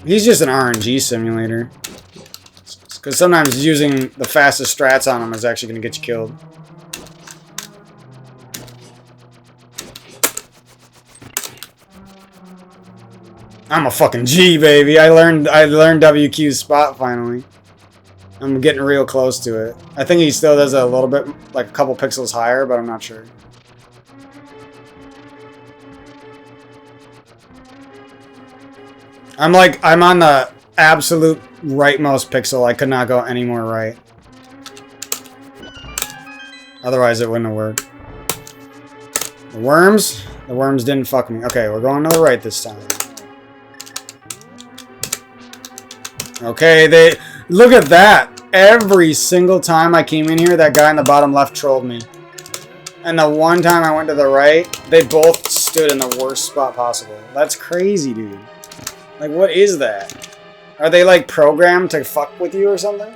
He's just an RNG simulator. Because sometimes using the fastest strats on him is actually going to get you killed. I'm a fucking G, baby. I learned WQ's spot finally. I'm getting real close to it. I think he still does it a little bit, like a couple pixels higher, but I'm not sure. I'm on the absolute rightmost pixel. I could not go any more right. Otherwise, it wouldn't have worked. The worms? The worms didn't fuck me. Okay, we're going to the right this time. Okay, look at that. Every single time I came in here, that guy in the bottom left trolled me. And the one time I went to the right, they both stood in the worst spot possible. That's crazy, dude. Like, what is that? Are they, like, programmed to fuck with you or something?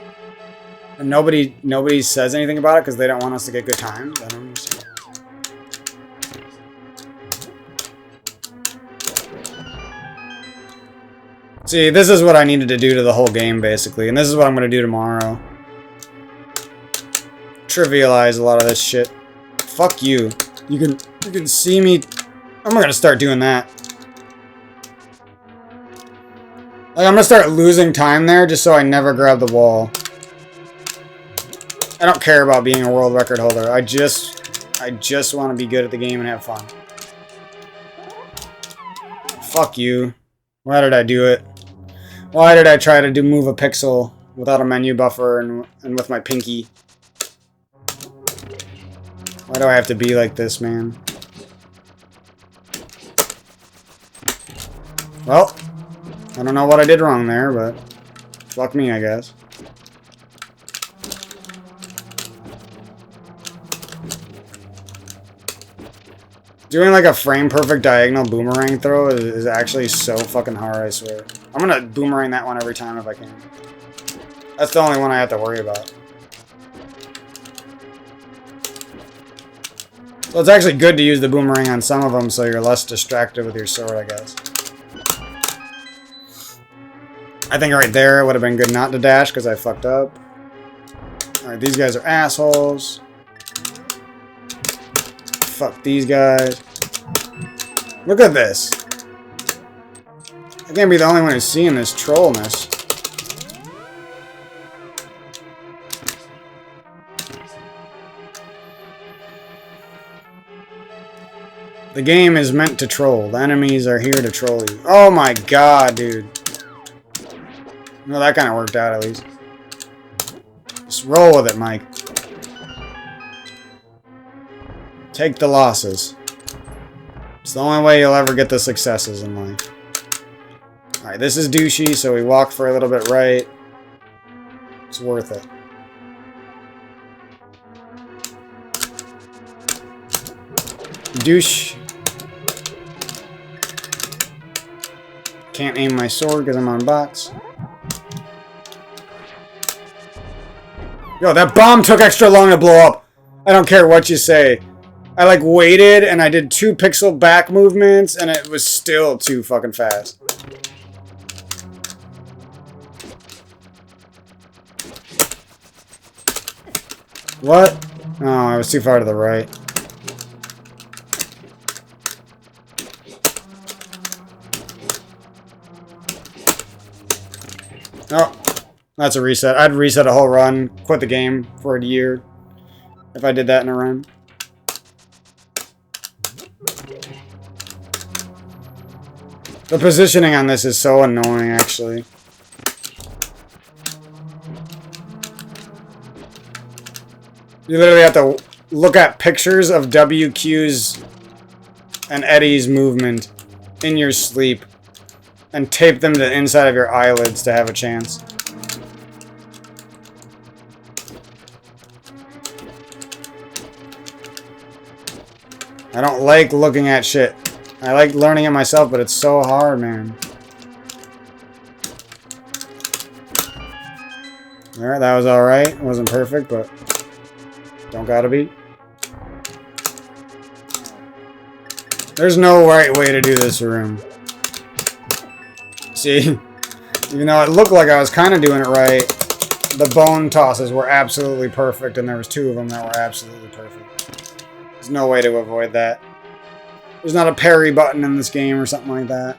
And nobody says anything about it because they don't want us to get good times? I don't understand. See, this is what I needed to do to the whole game, basically. And this is what I'm going to do tomorrow. Trivialize a lot of this shit. Fuck you. You can see me. I'm going to start doing that. Like, I'm going to start losing time there just so I never grab the wall. I don't care about being a world record holder. I just want to be good at the game and have fun. Fuck you. Why did I do it? Why did I try to move a pixel without a menu buffer and with my pinky? Why do I have to be like this, man? Well, I don't know what I did wrong there, but fuck me, I guess. Doing like a frame-perfect diagonal boomerang throw is actually so fucking hard, I swear. I'm gonna boomerang that one every time if I can. That's the only one I have to worry about. So it's actually good to use the boomerang on some of them so you're less distracted with your sword, I guess. I think right there it would have been good not to dash because I fucked up. Alright, these guys are assholes. Fuck these guys. Look at this. I can't be the only one who's seeing this trollness. The game is meant to troll. The enemies are here to troll you. Oh my god, dude. Well, that kind of worked out at least. Just roll with it, Mike. Take the losses. It's the only way you'll ever get the successes in life. Alright, this is douchey, so we walk for a little bit right. It's worth it. Douche. Can't aim my sword because I'm on bots. Yo, that bomb took extra long to blow up. I don't care what you say. I like waited and I did 2 pixel back movements and it was still too fucking fast. What? Oh, I was too far to the right. Oh, that's a reset. I'd reset a whole run, quit the game for a year if I did that in a run. The positioning on this is so annoying, actually. You literally have to look at pictures of WQ's and Eddie's movement in your sleep and tape them to the inside of your eyelids to have a chance. I don't like looking at shit. I like learning it myself, but it's so hard, man. Alright, that was alright. It wasn't perfect, but don't gotta be. There's no right way to do this room. See? Even though it looked like I was kind of doing it right, the bone tosses were absolutely perfect, and there was 2 of them that were absolutely perfect. There's no way to avoid that. There's not a parry button in this game or something like that.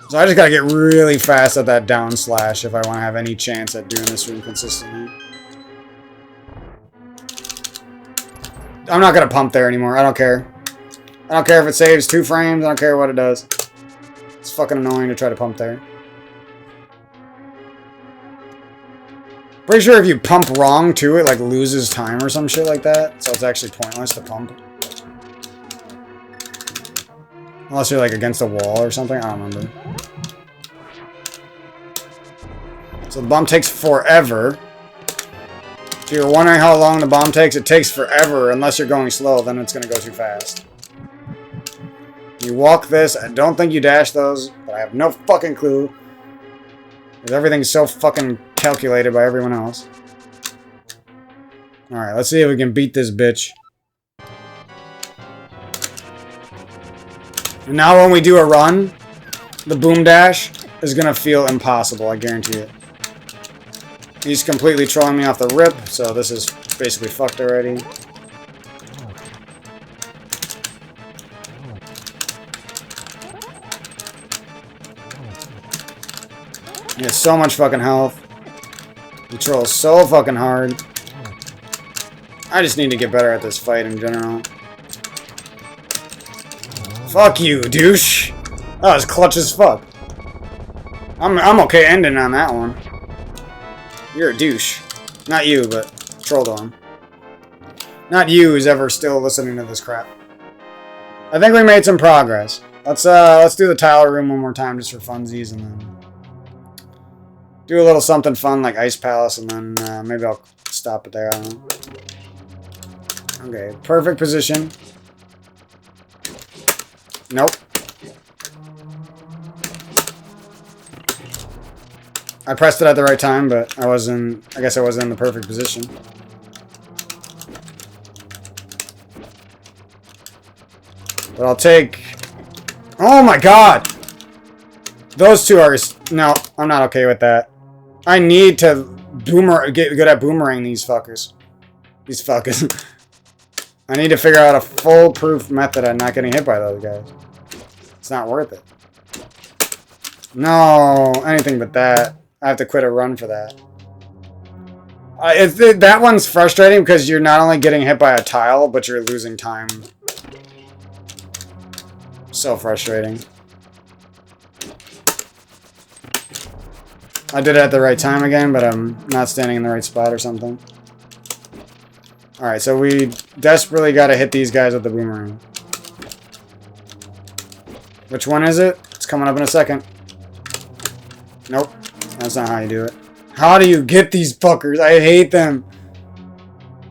So I just gotta get really fast at that down slash if I want to have any chance at doing this room consistently. I'm not gonna pump there anymore. I don't care. I don't care if it saves 2 frames. I don't care what it does. It's fucking annoying to try to pump there. Pretty sure if you pump wrong too, it like loses time or some shit like that. So it's actually pointless to pump. Unless you're like against a wall or something. I don't remember. So the bomb takes forever. If you're wondering how long the bomb takes, it takes forever. Unless you're going slow, then it's going to go too fast. You walk this. I don't think you dash those, but I have no fucking clue. Because everything's so fucking calculated by everyone else. Alright, let's see if we can beat this bitch. And now when we do a run, the boom dash is going to feel impossible, I guarantee it. He's completely trolling me off the rip, so this is basically fucked already. He has so much fucking health. He trolls so fucking hard. I just need to get better at this fight in general. Fuck you, douche. That was clutch as fuck. I'm okay ending on that one. You're a douche. Not you, but trolled on. Not you who's ever still listening to this crap. I think we made some progress. Let's do the tile room one more time just for funsies, and then do a little something fun like Ice Palace, and then maybe I'll stop it there. I don't know. Okay, perfect position. Nope. I pressed it at the right time, but I guess I wasn't in the perfect position. But I'll take... Oh my god! Those 2 are... No, I'm not okay with that. I need to get good at boomerang these fuckers. These fuckers. I need to figure out a foolproof method at not getting hit by those guys. It's not worth it. No, anything but that. I have to quit a run for that. That one's frustrating because you're not only getting hit by a tile, but you're losing time. So frustrating. I did it at the right time again, but I'm not standing in the right spot or something. Alright, so we desperately gotta hit these guys with the boomerang. Which one is it? It's coming up in a second. Nope. That's not how you do it. How do you get these fuckers? I hate them.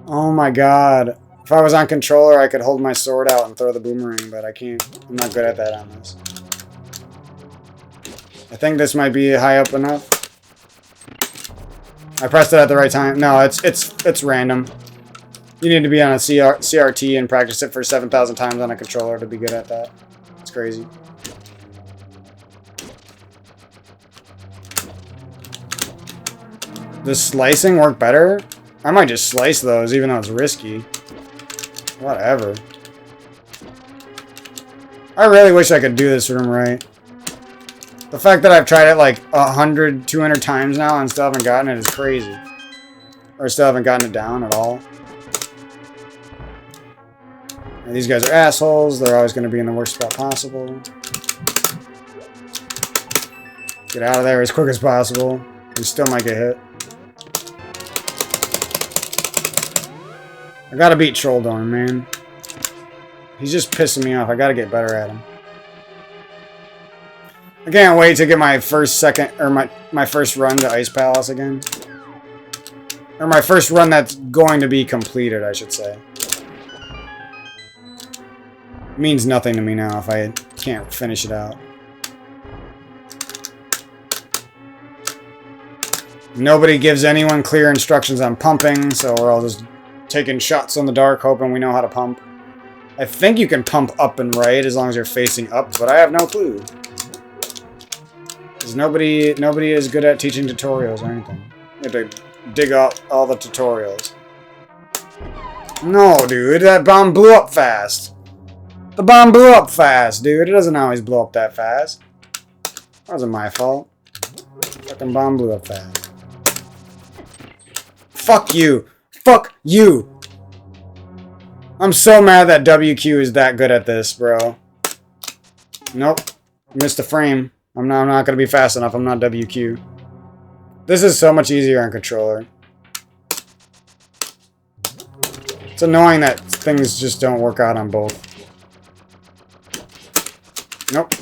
Oh my god. If I was on controller, I could hold my sword out and throw the boomerang, but I can't. I'm not good at that on this. I think this might be high up enough. I pressed it at the right time. No, it's random. You need to be on a CRT and practice it for 7,000 times on a controller to be good at that. It's crazy. Does slicing work better? I might just slice those, even though it's risky. Whatever. I really wish I could do this room right. The fact that I've tried it like 100, 200 times now and still haven't gotten it is crazy. Or still haven't gotten it down at all. And these guys are assholes. They're always going to be in the worst spot possible. Get out of there as quick as possible. You still might get hit. I gotta beat Trolldorn, man. He's just pissing me off. I gotta get better at him. I can't wait to get my first first run to Ice Palace again. Or my first run that's going to be completed, I should say. It means nothing to me now if I can't finish it out. Nobody gives anyone clear instructions on pumping, so we're all just taking shots in the dark, hoping we know how to pump. I think you can pump up and right as long as you're facing up, but I have no clue. Because nobody is good at teaching tutorials or anything. You have to dig out all the tutorials. No, dude, that bomb blew up fast. The bomb blew up fast, dude. It doesn't always blow up that fast. That wasn't my fault. Fucking bomb blew up fast. Fuck you. Fuck you. I'm so mad that WQ is that good at this, bro. Nope. Missed a frame. I'm not going to be fast enough. I'm not WQ. This is so much easier on controller. It's annoying that things just don't work out on both. Nope.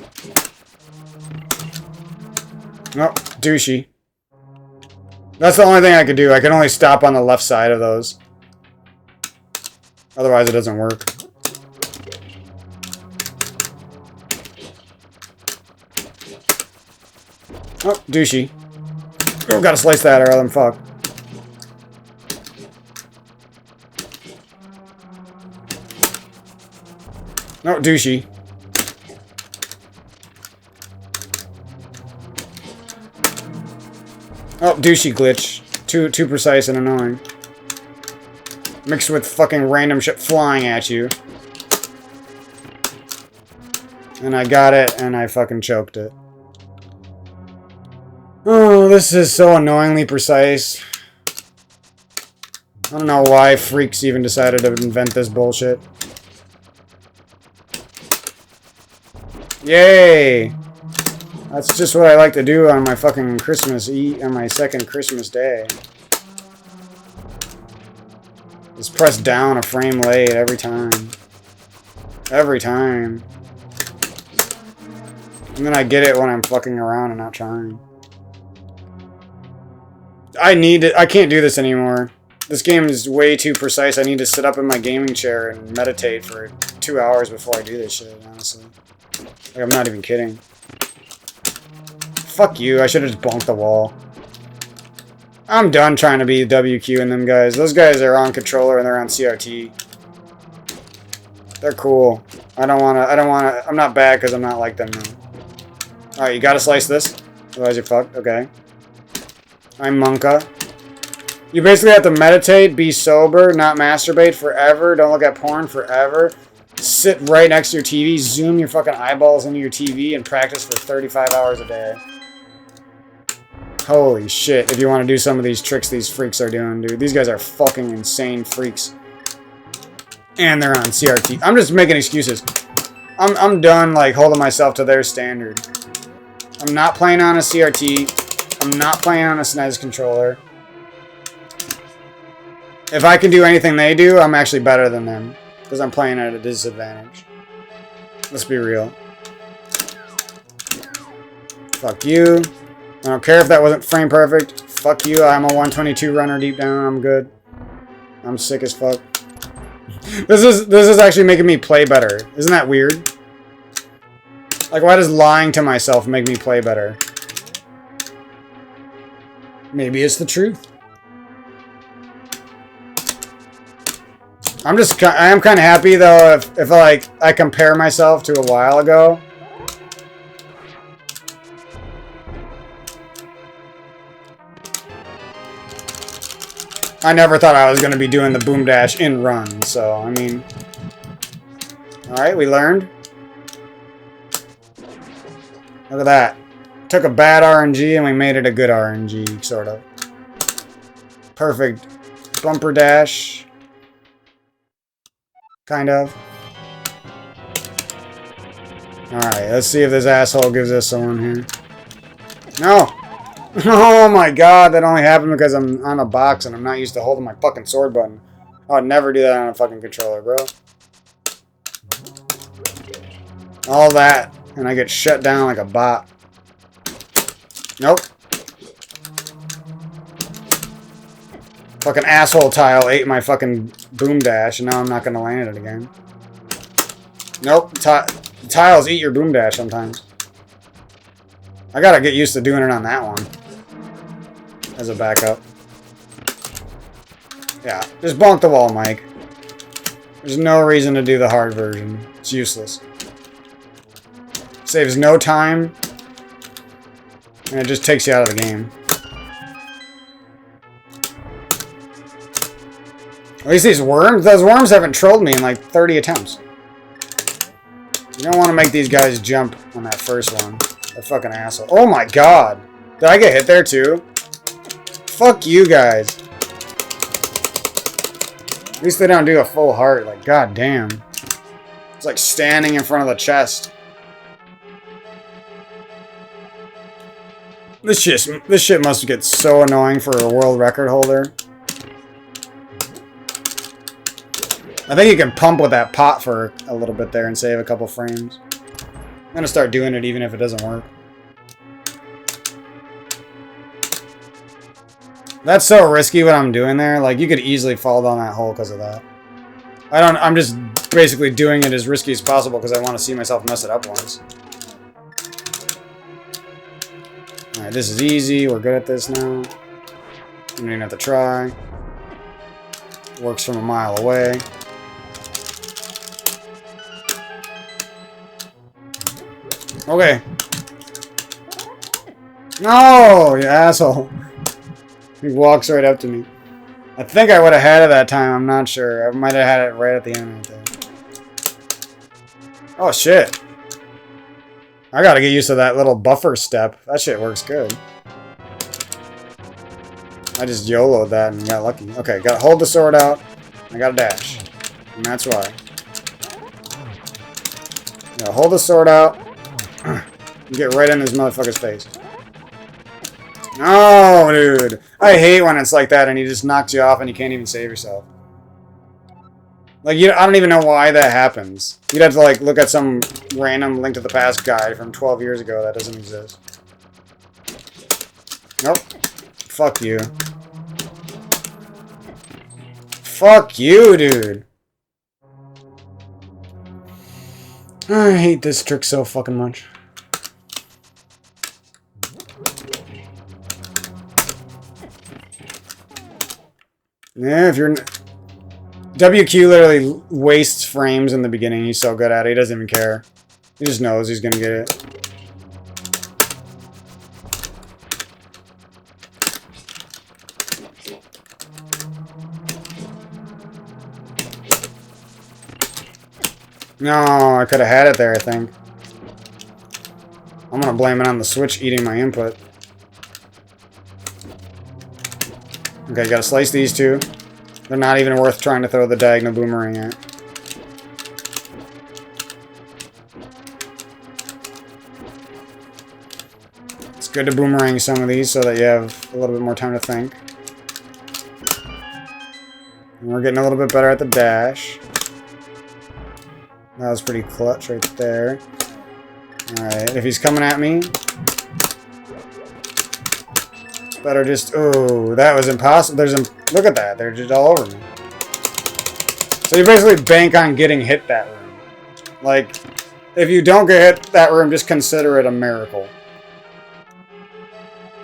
Nope. Douchey. That's the only thing I could do. I can only stop on the left side of those. Otherwise, it doesn't work. Oh, douchey. Oh, gotta slice that or I'm fucked. No, douchey. Oh, douchey glitch. Too precise and annoying. Mixed with fucking random shit flying at you. And I got it, and I fucking choked it. Oh, this is so annoyingly precise. I don't know why freaks even decided to invent this bullshit. Yay! That's just what I like to do on my fucking Christmas on my second Christmas day. Just press down a frame late every time. Every time. And then I get it when I'm fucking around and not trying. I can't do this anymore. This game is way too precise. I need to sit up in my gaming chair and meditate for 2 hours before I do this shit, honestly. Like, I'm not even kidding. Fuck you, I should have just bonked the wall. I'm done trying to be WQ and them guys. Those guys are on controller and they're on CRT. They're cool. I'm not bad because I'm not like them now. Alright, you gotta slice this. Otherwise you're fucked. Okay. I'm Monka. You basically have to meditate, be sober, not masturbate forever, don't look at porn forever. Sit right next to your TV, zoom your fucking eyeballs into your TV, and practice for 35 hours a day. Holy shit, if you want to do some of these tricks these freaks are doing, dude. These guys are fucking insane freaks. And they're on CRT. I'm just making excuses. I'm done, like, holding myself to their standard. I'm not playing on a CRT. I'm not playing on a SNES controller. If I can do anything they do, I'm actually better than them. Because I'm playing at a disadvantage. Let's be real. Fuck you. I don't care if that wasn't frame perfect. Fuck you. I'm a 122 runner deep down. I'm good. I'm sick as fuck. This is actually making me play better. Isn't that weird? Like, why does lying to myself make me play better? Maybe it's the truth. I am kind of happy though if like I compare myself to a while ago. I never thought I was going to be doing the boom dash in run, so I mean, all right, we learned. Look at that. Took a bad RNG and we made it a good RNG, sort of. Perfect bumper dash. Kind of. Alright, let's see if this asshole gives us someone here. No! Oh my god, that only happened because I'm on a box and I'm not used to holding my fucking sword button. I would never do that on a fucking controller, bro. All that, and I get shut down like a bot. Nope. Fucking asshole tile ate my fucking boom dash, and now I'm not gonna land it again. Nope. Tiles eat your boom dash sometimes. I gotta get used to doing it on that one. As a backup. Yeah, just bonk the wall, Mike. There's no reason to do the hard version. It's useless. Saves no time. And it just takes you out of the game. At least these worms, those worms haven't trolled me in like 30 attempts. You don't want to make these guys jump on that first one. That fucking asshole. Oh my god. Did I get hit there too? Fuck you guys. At least they don't do a full heart. Like, god damn. It's like standing in front of the chest. This shit must get so annoying for a world record holder. I think you can pump with that pot for a little bit there and save a couple frames. I'm gonna start doing it even if it doesn't work. That's so risky what I'm doing there. Like, you could easily fall down that hole because of that. I'm just basically doing it as risky as possible because I want to see myself mess it up once. Alright, this is easy. We're good at this now. You don't even have to try. Works from a mile away. Okay. No, you asshole. He walks right up to me. I think I would have had it that time. I'm not sure. I might have had it right at the end right there. Oh, shit. I gotta get used to that little buffer step. That shit works good. I just YOLO'd that and got lucky. Okay, gotta hold the sword out. I gotta dash. And that's why. Gotta hold the sword out. And get right in this motherfucker's face. No, dude. I hate when it's like that and he just knocks you off and you can't even save yourself. Like, I don't even know why that happens. You'd have to, like, look at some random Link to the Past guide from 12 years ago that doesn't exist. Nope. Fuck you. Fuck you, dude. I hate this trick so fucking much. Yeah, if you're... WQ literally wastes frames in the beginning. He's so good at it. He doesn't even care. He just knows he's gonna get it. No, I could have had it there, I think. I'm gonna blame it on the Switch eating my input. Okay, gotta slice these two. They're not even worth trying to throw the diagonal boomerang at. It's good to boomerang some of these so that you have a little bit more time to think. And we're getting a little bit better at the dash. That was pretty clutch right there. Alright, if he's coming at me... Better just... Oh, that was impossible. Look at that. They're just all over me. So you basically bank on getting hit that room. Like, if you don't get hit that room, just consider it a miracle.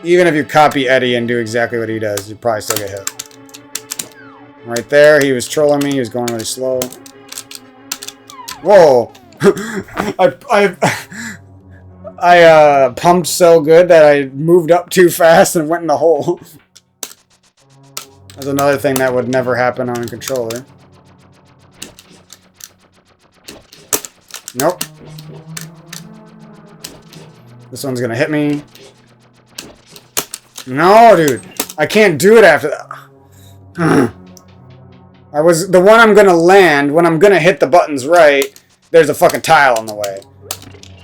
Even if you copy Eddie and do exactly what he does, you probably still get hit. Right there, he was trolling me. He was going really slow. Whoa. I pumped so good that I moved up too fast and went in the hole. That's another thing that would never happen on a controller. Nope. This one's gonna hit me. No, dude. I can't do it after that. The one I'm gonna land, when I'm gonna hit the buttons right, there's a fucking tile in the way.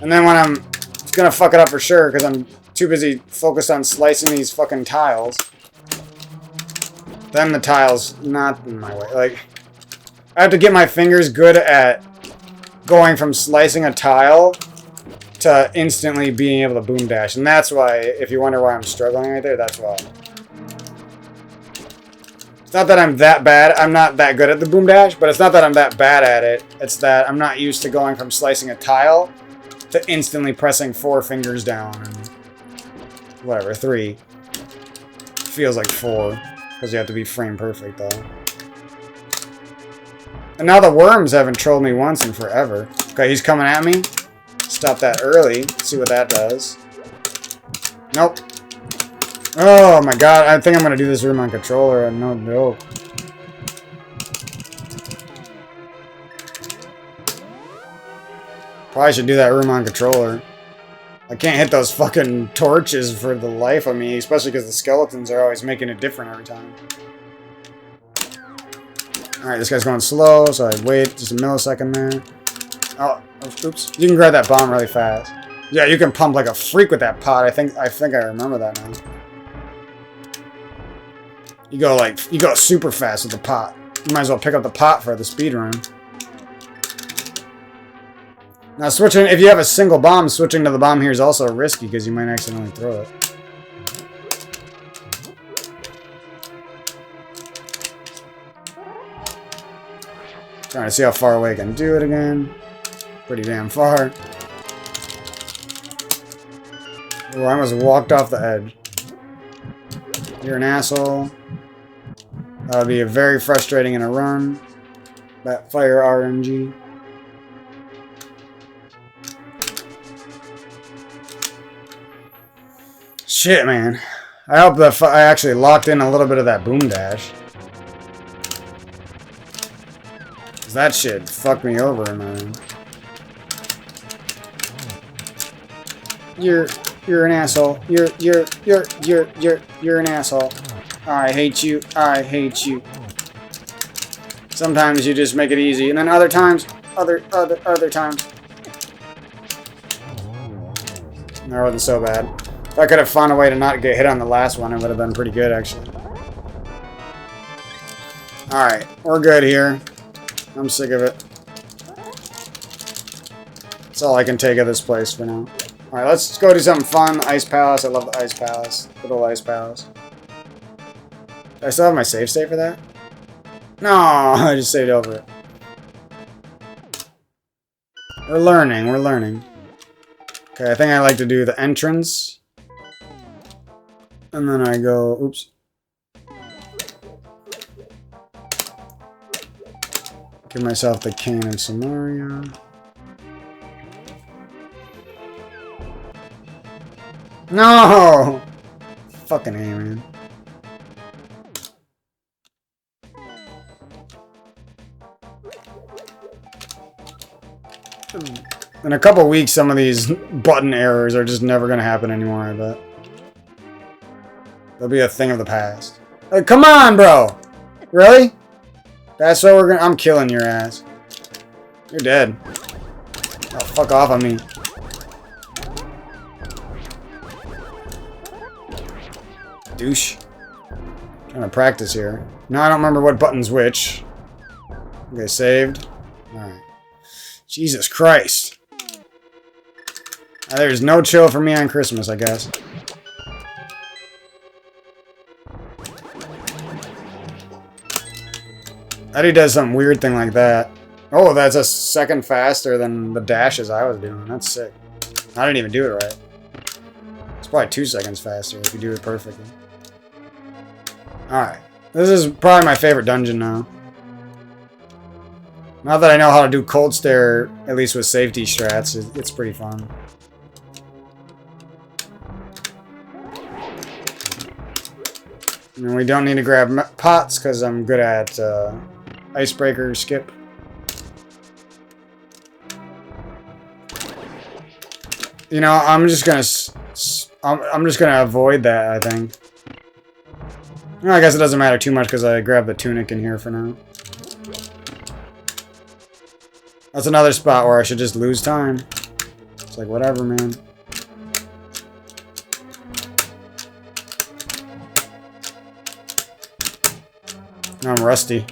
And then when I'm gonna fuck it up for sure, because I'm too busy focused on slicing these fucking tiles. Then the tile's not in my way. Like, I have to get my fingers good at going from slicing a tile to instantly being able to boom dash. And that's why, if you wonder why I'm struggling right there, that's why. It's not that I'm that bad. I'm not that good at the boom dash, but it's not that I'm that bad at it. It's that I'm not used to going from slicing a tile to instantly pressing 4 fingers down and whatever, 3. Feels like 4 because you have to be frame perfect though. And now the worms haven't trolled me once in forever. Okay, he's coming at me. Stop that early. See what that does. Nope. Oh my god, I think I'm gonna do this room on controller and no joke. Probably should do that room on controller. I can't hit those fucking torches for the life of me, especially because the skeletons are always making it different every time. Alright, this guy's going slow, so I wait just a millisecond there. Oh, oops. You can grab that bomb really fast. Yeah, you can pump like a freak with that pot. I think I remember that now. You go super fast with the pot. You might as well pick up the pot for the speed run. Now switching, if you have a single bomb, switching to the bomb here is also risky because you might accidentally throw it. Trying to see how far away I can do it again. Pretty damn far. Oh, I almost walked off the edge. You're an asshole. That would be very frustrating in a run. That fire RNG. Shit, man. I hope that I actually locked in a little bit of that boom dash. Cause that shit fucked me over, man. You're an asshole. You're an asshole. I hate you. I hate you. Sometimes you just make it easy, and then other times, other times. That wasn't so bad. If I could have found a way to not get hit on the last one, it would have been pretty good, actually. Alright, we're good here. I'm sick of it. That's all I can take of this place for now. Alright, let's go do something fun. Ice Palace. I love the Ice Palace. Good old Ice Palace. Do I still have my save state for that? No, I just saved over it. We're learning, we're learning. Okay, I think I like to do the entrance. And then I go, oops. Give myself the Cane of Samaria. No! Fucking A, man. In a couple weeks, some of these button errors are just never gonna happen anymore, I bet. They'll be a thing of the past. Like, come on, bro! Really? That's what we're gonna... I'm killing your ass. You're dead. Oh, fuck off on me. Douche. Trying to practice here. Now I don't remember what button's which. Okay, saved. Alright. Jesus Christ. There's no chill for me on Christmas, I guess. Eddie does some weird thing like that. Oh, that's a second faster than the dashes I was doing. That's sick. I didn't even do it right. It's probably 2 seconds faster if you do it perfectly. Alright. This is probably my favorite dungeon now. Now that I know how to do cold stare, at least with safety strats, it's pretty fun. And we don't need to grab pots because I'm good at icebreaker skip. You know, I'm just gonna avoid that, I think. Well, I guess it doesn't matter too much because I grabbed the tunic in here for now. That's another spot where I should just lose time. It's like, whatever, man. I'm rusty.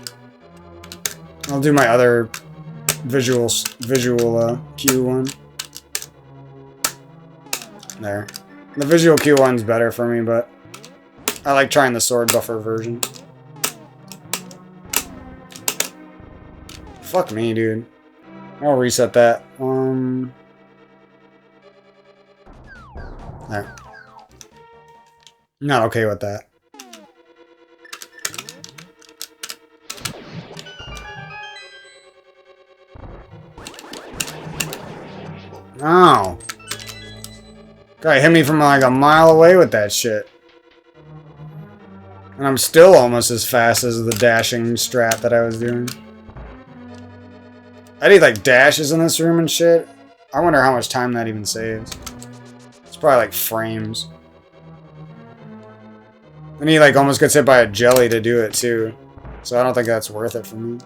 I'll do my other visual cue one. There. The visual cue one's better for me, but I like trying the sword buffer version. Fuck me, dude. I'll reset that. There. Not okay with that. Oh. Guy hit me from like a mile away with that shit. And I'm still almost as fast as the dashing strat that I was doing. I need like dashes in this room and shit. I wonder how much time that even saves. It's probably like frames. And he like almost gets hit by a jelly to do it too. So I don't think that's worth it for me.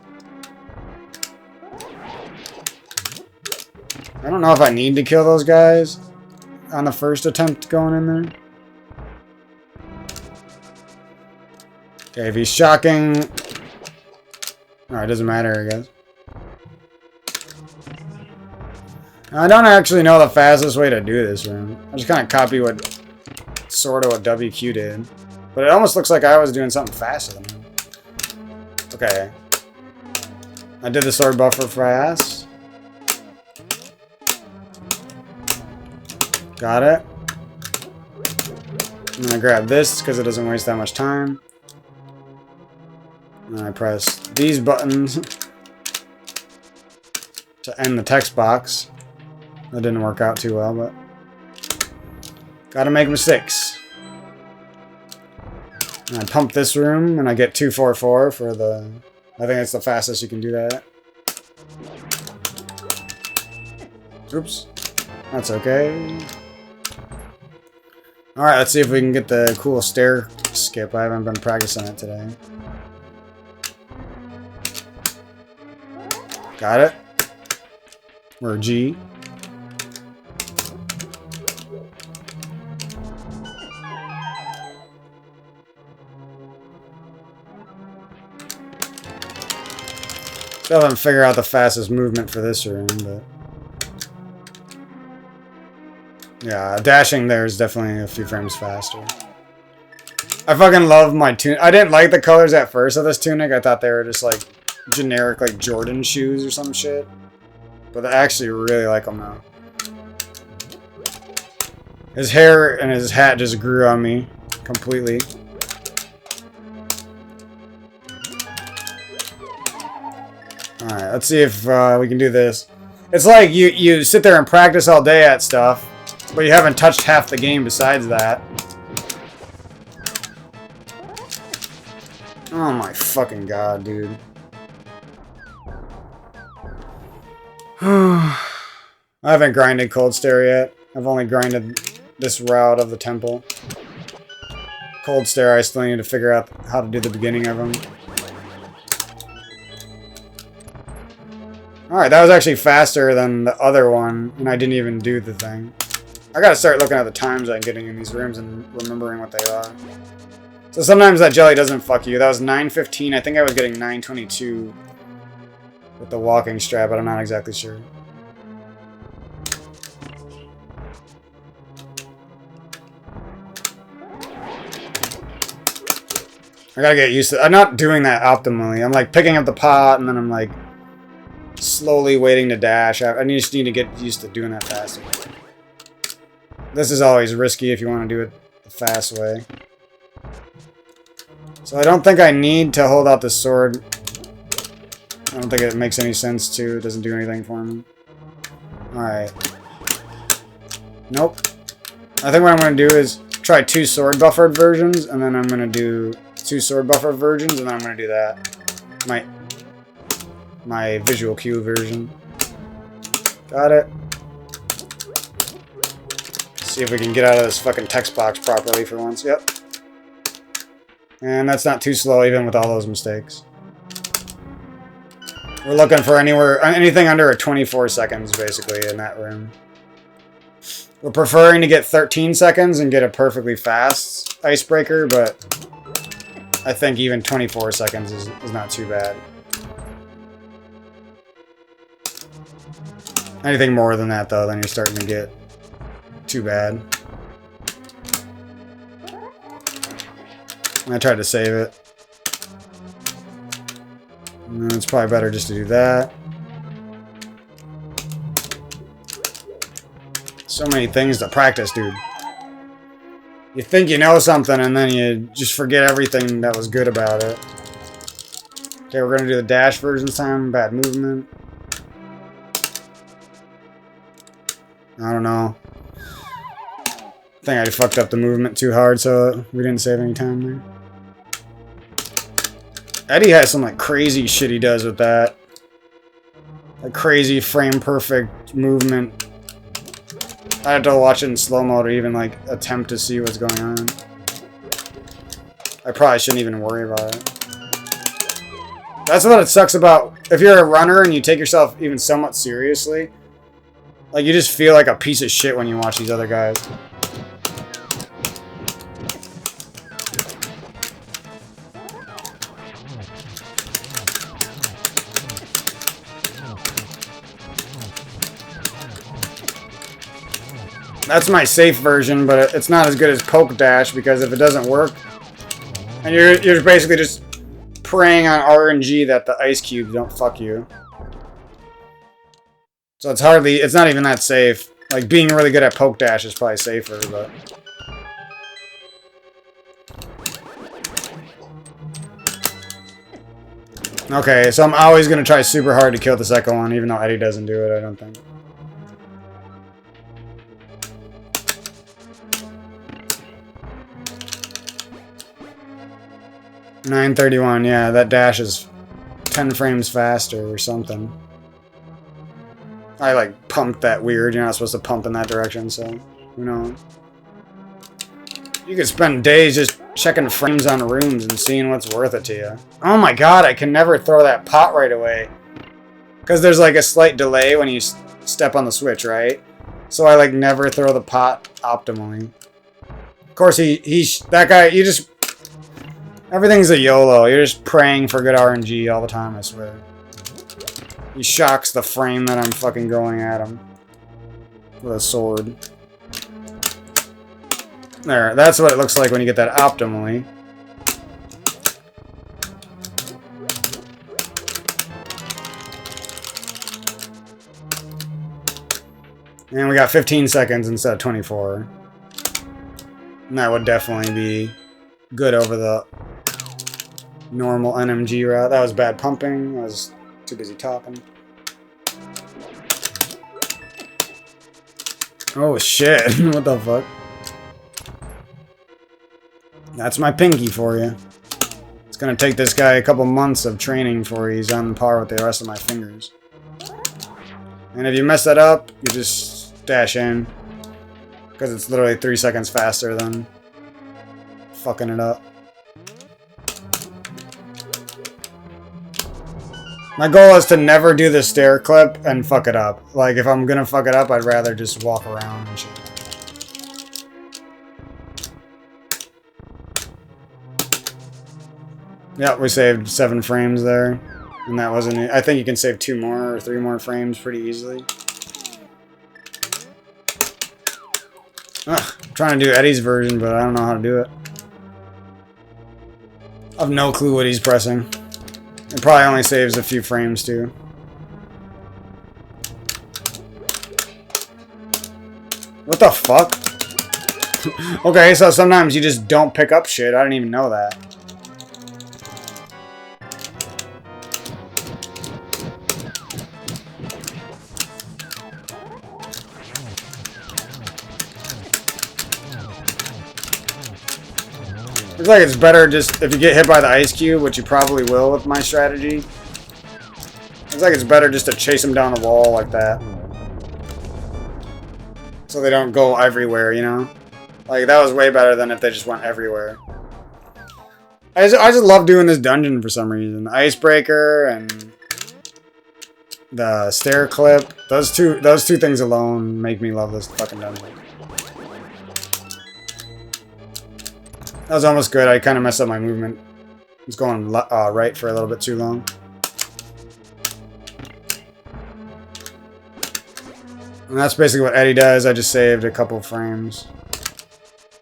I don't know if I need to kill those guys on the first attempt going in there. Okay, if he's shocking... Alright, doesn't matter, I guess. I don't actually know the fastest way to do this room. I just kind of copy what... sort of what WQ did. But it almost looks like I was doing something faster than him. Okay. I did the sword buffer fast. Got it. I'm gonna grab this because it doesn't waste that much time. And I press these buttons to end the text box. That didn't work out too well, but gotta make mistakes. And I pump this room and I get 244 for the... I think it's the fastest you can do that. Oops. That's okay. Alright, let's see if we can get the cool stair skip. I haven't been practicing it today. Got it. Or G. Still haven't figured out the fastest movement for this room, but... Yeah, dashing there is definitely a few frames faster. I fucking love my tunic. I didn't like the colors at first of this tunic. I thought they were just like generic like Jordan shoes or some shit. But I actually really like them now. His hair and his hat just grew on me completely. Alright, let's see if we can do this. It's like you sit there and practice all day at stuff. But you haven't touched half the game besides that. Oh my fucking god, dude. I haven't grinded Cold Stare yet. I've only grinded this route of the temple. Cold Stare, I still need to figure out how to do the beginning of them. Alright, that was actually faster than the other one, and I didn't even do the thing. I gotta start looking at the times I'm getting in these rooms and remembering what they are. So sometimes that jelly doesn't fuck you. That was 9:15. I think I was getting 9:22 with the walking strat, but I'm not exactly sure. I gotta get used to it. I'm not doing that optimally. I'm like picking up the pot and then I'm like slowly waiting to dash. I just need to get used to doing that faster. This is always risky if you want to do it the fast way. So I don't think I need to hold out the sword. I don't think it makes any sense to. It doesn't do anything for me. Alright. Nope. I think what I'm going to do is try 2 sword buffered versions, and then I'm going to do 2 sword buffer versions, and then I'm going to do that. My visual cue version. Got it. See if we can get out of this fucking text box properly for once. Yep. And that's not too slow even with all those mistakes. We're looking for anything under 24 seconds basically in that room. We're preferring to get 13 seconds and get a perfectly fast icebreaker, but I think even 24 seconds is not too bad. Anything more than that, though, then you're starting to get too bad. I tried to save it. No, it's probably better just to do that. So many things to practice, dude. You think you know something, and then you just forget everything that was good about it. Okay, we're gonna do the dash version this time. Bad movement. I don't know. I think I fucked up the movement too hard, so we didn't save any time there. Eddie has some like crazy shit he does with that. Like crazy frame perfect movement. I had to watch it in slow-mo to even like attempt to see what's going on. I probably shouldn't even worry about it. That's what it sucks about if you're a runner and you take yourself even somewhat seriously. Like you just feel like a piece of shit when you watch these other guys. That's my safe version, but it's not as good as poke dash because if it doesn't work, and you're basically just preying on RNG that the ice cubes don't fuck you. So it's not even that safe. Like being really good at poke dash is probably safer, but. Okay, so I'm always gonna try super hard to kill the second one, even though Eddie doesn't do it, I don't think. $9:31, yeah, that dash is 10 frames faster or something. I like pumped that weird, you're not supposed to pump in that direction, so who knows. You could spend days just checking frames on rooms and seeing what's worth it to you. Oh my god, I can never throw that pot right away. Because there's like a slight delay when you step on the switch, right? So I like never throw the pot optimally. Of course, that guy, you just... Everything's a YOLO. You're just praying for good RNG all the time, I swear. He shocks the frame that I'm fucking going at him. With a sword. There, that's what it looks like when you get that optimally. And we got 15 seconds instead of 24. And that would definitely be good over the normal NMG route. That was bad pumping. I was too busy talking. Oh shit, what the fuck? That's my pinky for you. It's gonna take this guy a couple months of training before he's on par with the rest of my fingers. And if you mess that up, you just dash in. Because it's literally 3 seconds faster than fucking it up. My goal is to never do the stair clip and fuck it up. Like, if I'm gonna fuck it up, I'd rather just walk around and shit. Yep, we saved 7 frames there. And that wasn't it. I think you can save 2 more or 3 more frames pretty easily. Ugh, I'm trying to do Eddie's version, but I don't know how to do it. I have no clue what he's pressing. It probably only saves a few frames, too. What the fuck? Okay, so sometimes you just don't pick up shit. I didn't even know that. Looks like it's better just, if you get hit by the ice cube, which you probably will with my strategy. Looks like it's better just to chase them down the wall like that. So they don't go everywhere, you know? Like, that was way better than if they just went everywhere. I just love doing this dungeon for some reason. The icebreaker and the stair clip. Those two things alone make me love this fucking dungeon. That was almost good. I kind of messed up my movement It's going right for a little bit too long. And that's basically what Eddie does. I just saved a couple frames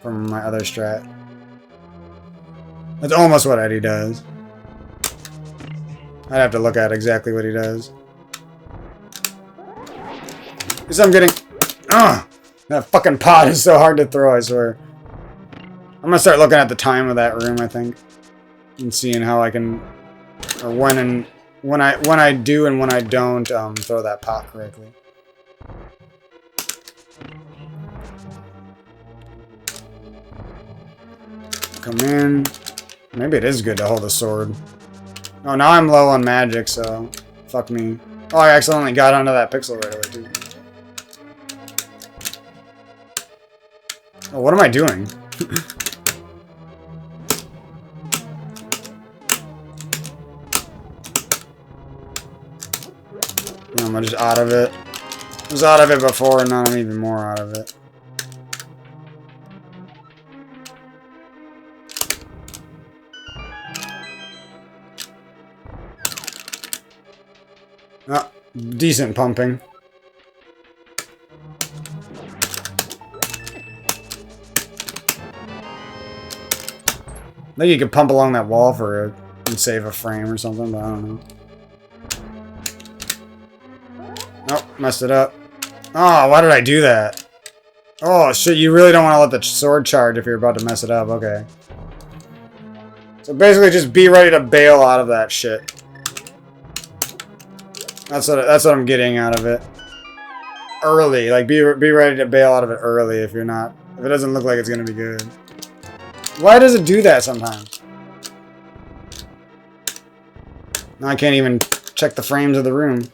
from my other strat. That's almost what Eddie does. I'd have to look at exactly what he does. Because I'm getting... Ugh! That fucking pot is so hard to throw, I swear. I'm gonna start looking at the time of that room, I think. And seeing how I can... Or when I do and when I don't throw that pot correctly. Come in. Maybe it is good to hold a sword. Oh, now I'm low on magic, so... Fuck me. Oh, I accidentally got onto that pixel right away, too. Oh, what am I doing? I'm just out of it. I was out of it before, and now I'm even more out of it. Oh, decent pumping. I think you could pump along that wall for it and save a frame or something, but I don't know. Nope, messed it up. Oh, why did I do that? Oh, shit, you really don't want to let the sword charge if you're about to mess it up. Okay. So basically just be ready to bail out of that shit. That's what I'm getting out of it. Early. Like, be ready to bail out of it early if you're not... If it doesn't look like it's going to be good. Why does it do that sometimes? Now I can't even check the frames of the room.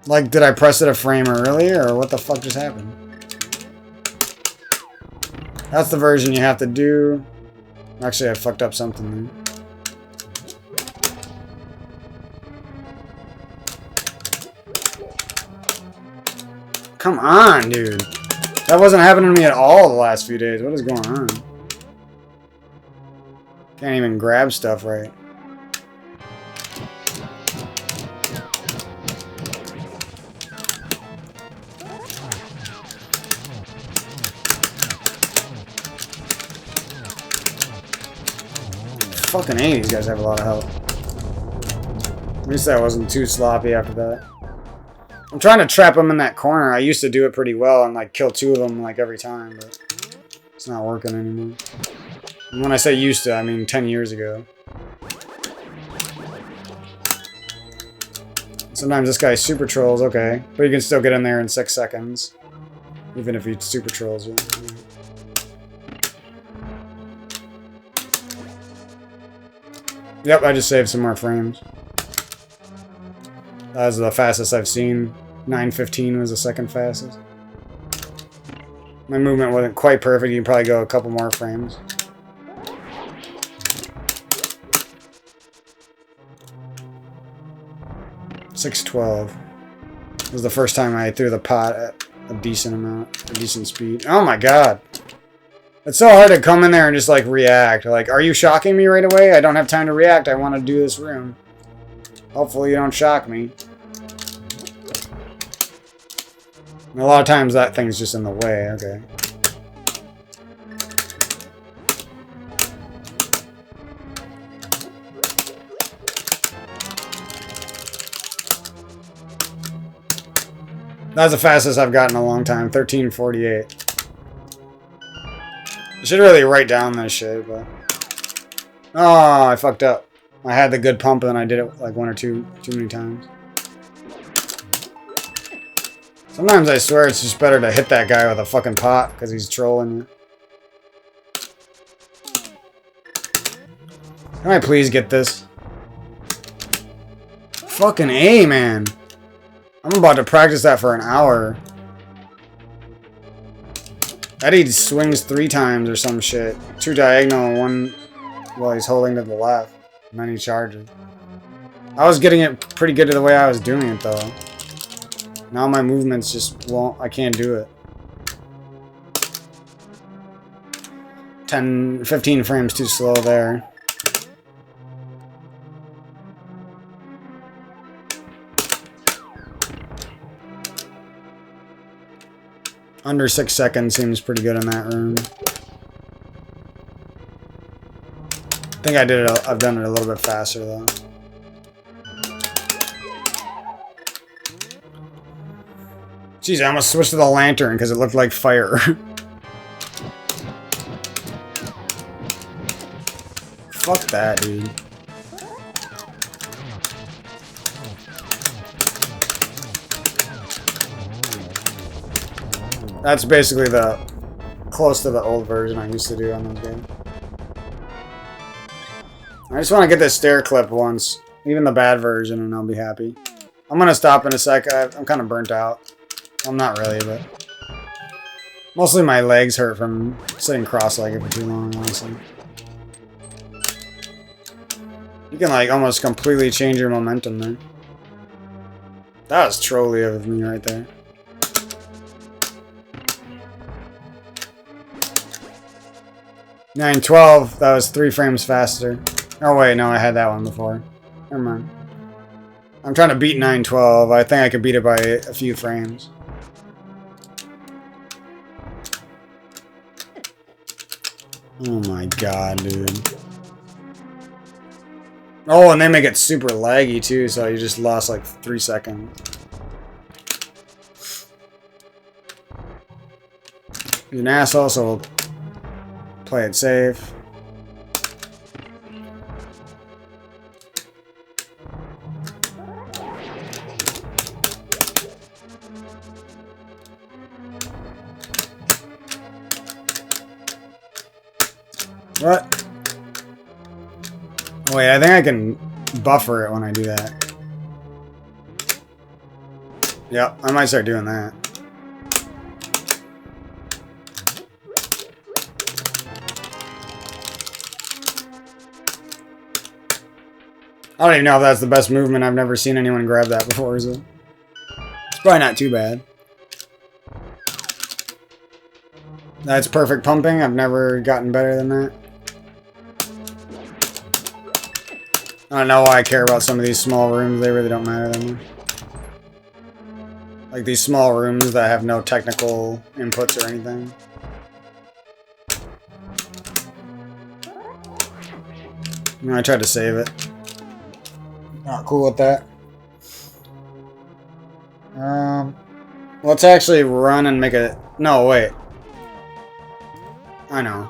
Like, did I press it a frame earlier, or what the fuck just happened? That's the version you have to do. Actually, I fucked up something there. Come on, dude. That wasn't happening to me at all the last few days. What is going on? Can't even grab stuff right. Fucking A, these guys have a lot of health. At least that wasn't too sloppy after that. I'm trying to trap them in that corner. I used to do it pretty well and like kill two of them like every time, but it's not working anymore. And when I say used to, I mean 10 years ago. Sometimes this guy super trolls, okay, but you can still get in there in 6 seconds, even if he super trolls you. Yep, I just saved some more frames. That was the fastest I've seen. 9:15 was the second fastest. My movement wasn't quite perfect. You can probably go a couple more frames. $6.12 was the first time I threw the pot at a decent speed. Oh my god. It's so hard to come in there and just like react. Like, are you shocking me right away? I don't have time to react. I want to do this room. Hopefully you don't shock me. And a lot of times that thing's just in the way. Okay. That's the fastest I've gotten in a long time. 13:48. I should really write down this shit, but... Oh, I fucked up. I had the good pump and then I did it like one or two too many times. Sometimes I swear it's just better to hit that guy with a fucking pot because he's trolling you. Can I please get this? Fucking A, man. I'm about to practice that for an hour. Eddie swings 3 times or some shit. 2 diagonal and 1 while he's holding to the left. And then he charges. I was getting it pretty good to the way I was doing it though. Now my movements just won't... I can't do it. 10, 15 frames too slow there. Under 6 seconds seems pretty good in that room. I think I've done it a little bit faster though. Jeez, I almost switched to the lantern because it looked like fire. Fuck that, dude. That's basically the close to the old version I used to do on those games. I just want to get this stair clip once, even the bad version, and I'll be happy. I'm gonna stop in a sec. I'm kind of burnt out. I'm not really, but mostly my legs hurt from sitting cross-legged for too long, honestly. You can like almost completely change your momentum there. That was trolly of me right there. $9.12, that was 3 frames faster. Oh wait, no, I had that one before. Never mind. I'm trying to beat 9.12. I think I could beat it by a few frames. Oh my god, dude. Oh, and they make it super laggy too, so you just lost like 3 seconds. You're an asshole, so we'll play it safe. What? Wait, I think I can buffer it when I do that. Yep, I might start doing that. I don't even know if that's the best movement. I've never seen anyone grab that before, so it's probably not too bad. That's perfect pumping. I've never gotten better than that. I don't know why I care about some of these small rooms. They really don't matter that much. Like these small rooms that have no technical inputs or anything. I tried to save it. Not cool with that. Let's actually run and make a... No, wait. I know.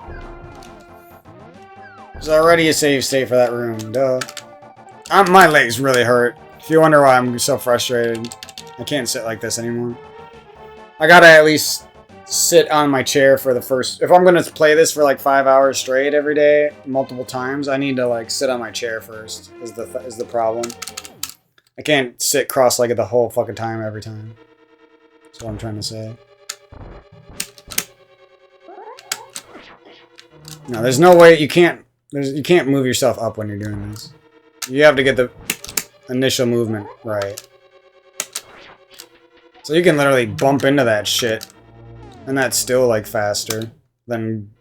There's already a save state for that room. Duh. My legs really hurt. If you wonder why I'm so frustrated, I can't sit like this anymore. I gotta at least sit on my chair for the first... If I'm gonna play this for like 5 hours straight every day, multiple times, I need to like sit on my chair first, is the problem. I can't sit cross-legged the whole fucking time every time. That's what I'm trying to say. No, there's no way you can't move yourself up when you're doing this. You have to get the initial movement right. So you can literally bump into that shit, and that's still like faster than...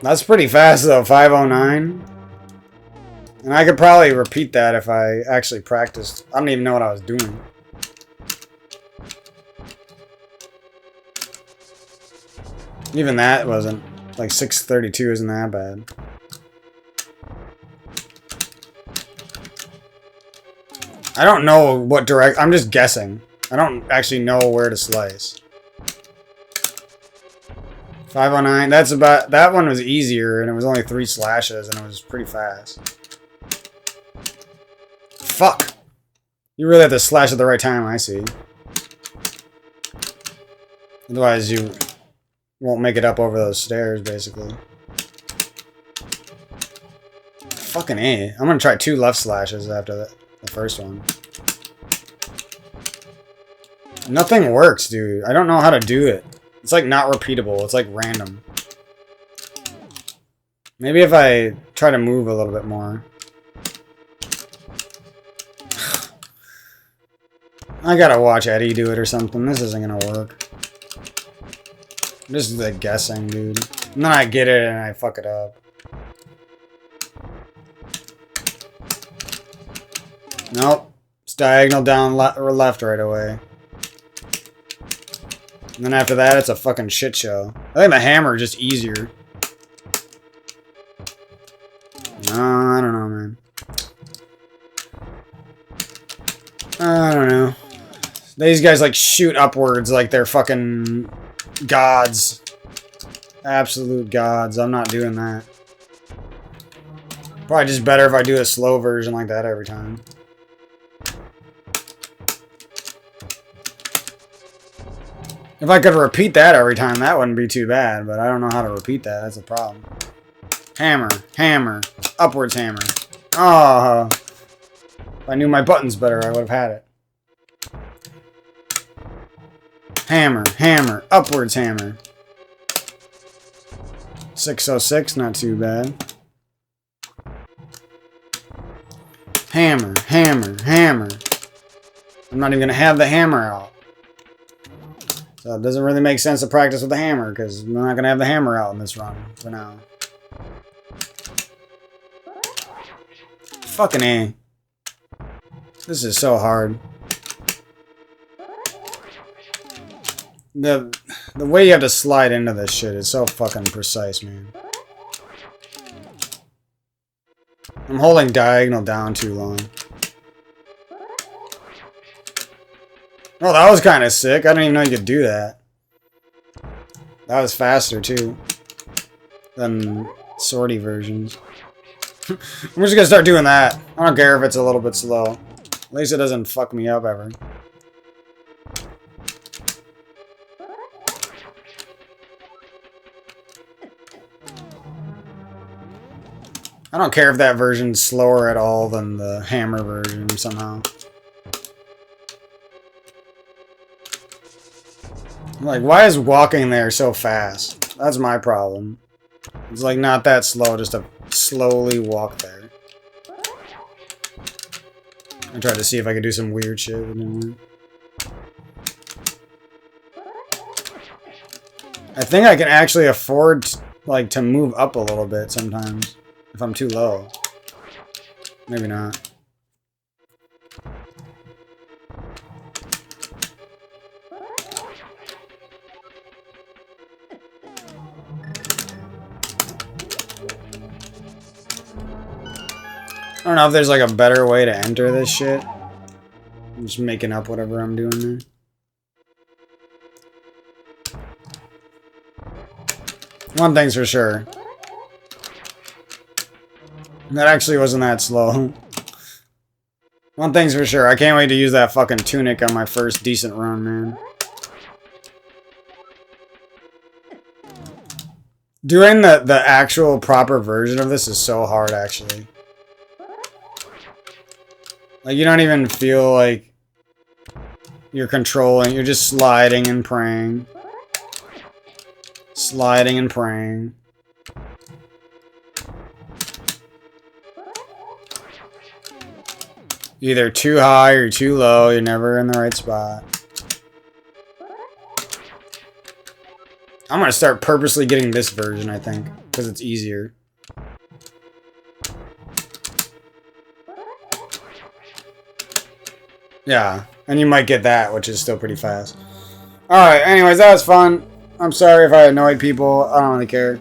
That's pretty fast though, 509. And I could probably repeat that if I actually practiced. I don't even know what I was doing. Even that wasn't, like 632 isn't that bad. I don't know what direct, I'm just guessing. I don't actually know where to slice. 509, that's about, that one was easier and it was only 3 slashes and it was pretty fast. Fuck! You really have to slash at the right time, I see. Otherwise you won't make it up over those stairs, basically. Fucking A. I'm gonna try 2 left slashes after the first one. Nothing works, dude. I don't know how to do it. It's like not repeatable. It's like random. Maybe if I try to move a little bit more. I gotta watch Eddie do it or something. This isn't gonna work. This is the guessing, dude. And then I get it and I fuck it up. Nope. It's diagonal down or left right away. And then after that, it's a fucking shit show. I think the hammer is just easier. No, I don't know, man. I don't know. These guys like shoot upwards like they're fucking gods. Absolute gods. I'm not doing that. Probably just better if I do a slow version like that every time. If I could repeat that every time, that wouldn't be too bad, but I don't know how to repeat that. That's a problem. Hammer, hammer, upwards hammer. Oh, if I knew my buttons better, I would have had it. Hammer, hammer, upwards hammer. 606, not too bad. Hammer, hammer, hammer. I'm not even going to have the hammer out. So it doesn't really make sense to practice with the hammer, because we're not going to have the hammer out in this run for now. Fucking A. This is so hard. The way you have to slide into this shit is so fucking precise, man. I'm holding diagonal down too long. Oh, that was kind of sick. I didn't even know you could do that. That was faster, too. Than sortie versions. I'm just gonna start doing that. I don't care if it's a little bit slow. At least it doesn't fuck me up ever. I don't care if that version's slower at all than the hammer version somehow. Like, why is walking there so fast? That's my problem. It's like not that slow, just to slowly walk there. I tried to see if I could do some weird shit, but it didn't work. I think I can actually afford, like, to move up a little bit sometimes. If I'm too low. Maybe not. I don't know if there's like a better way to enter this shit. I'm just making up whatever I'm doing there. One thing's for sure. That actually wasn't that slow. One thing's for sure. I can't wait to use that fucking tunic on my first decent run, man. Doing the actual proper version of this is so hard, actually. Like, you don't even feel like you're controlling. You're just sliding and praying. Sliding and praying. Either too high or too low. You're never in the right spot. I'm going to start purposely getting this version, I think. Because it's easier. Yeah. And you might get that, which is still pretty fast. Alright, anyways, that was fun. I'm sorry if I annoyed people. I don't really care.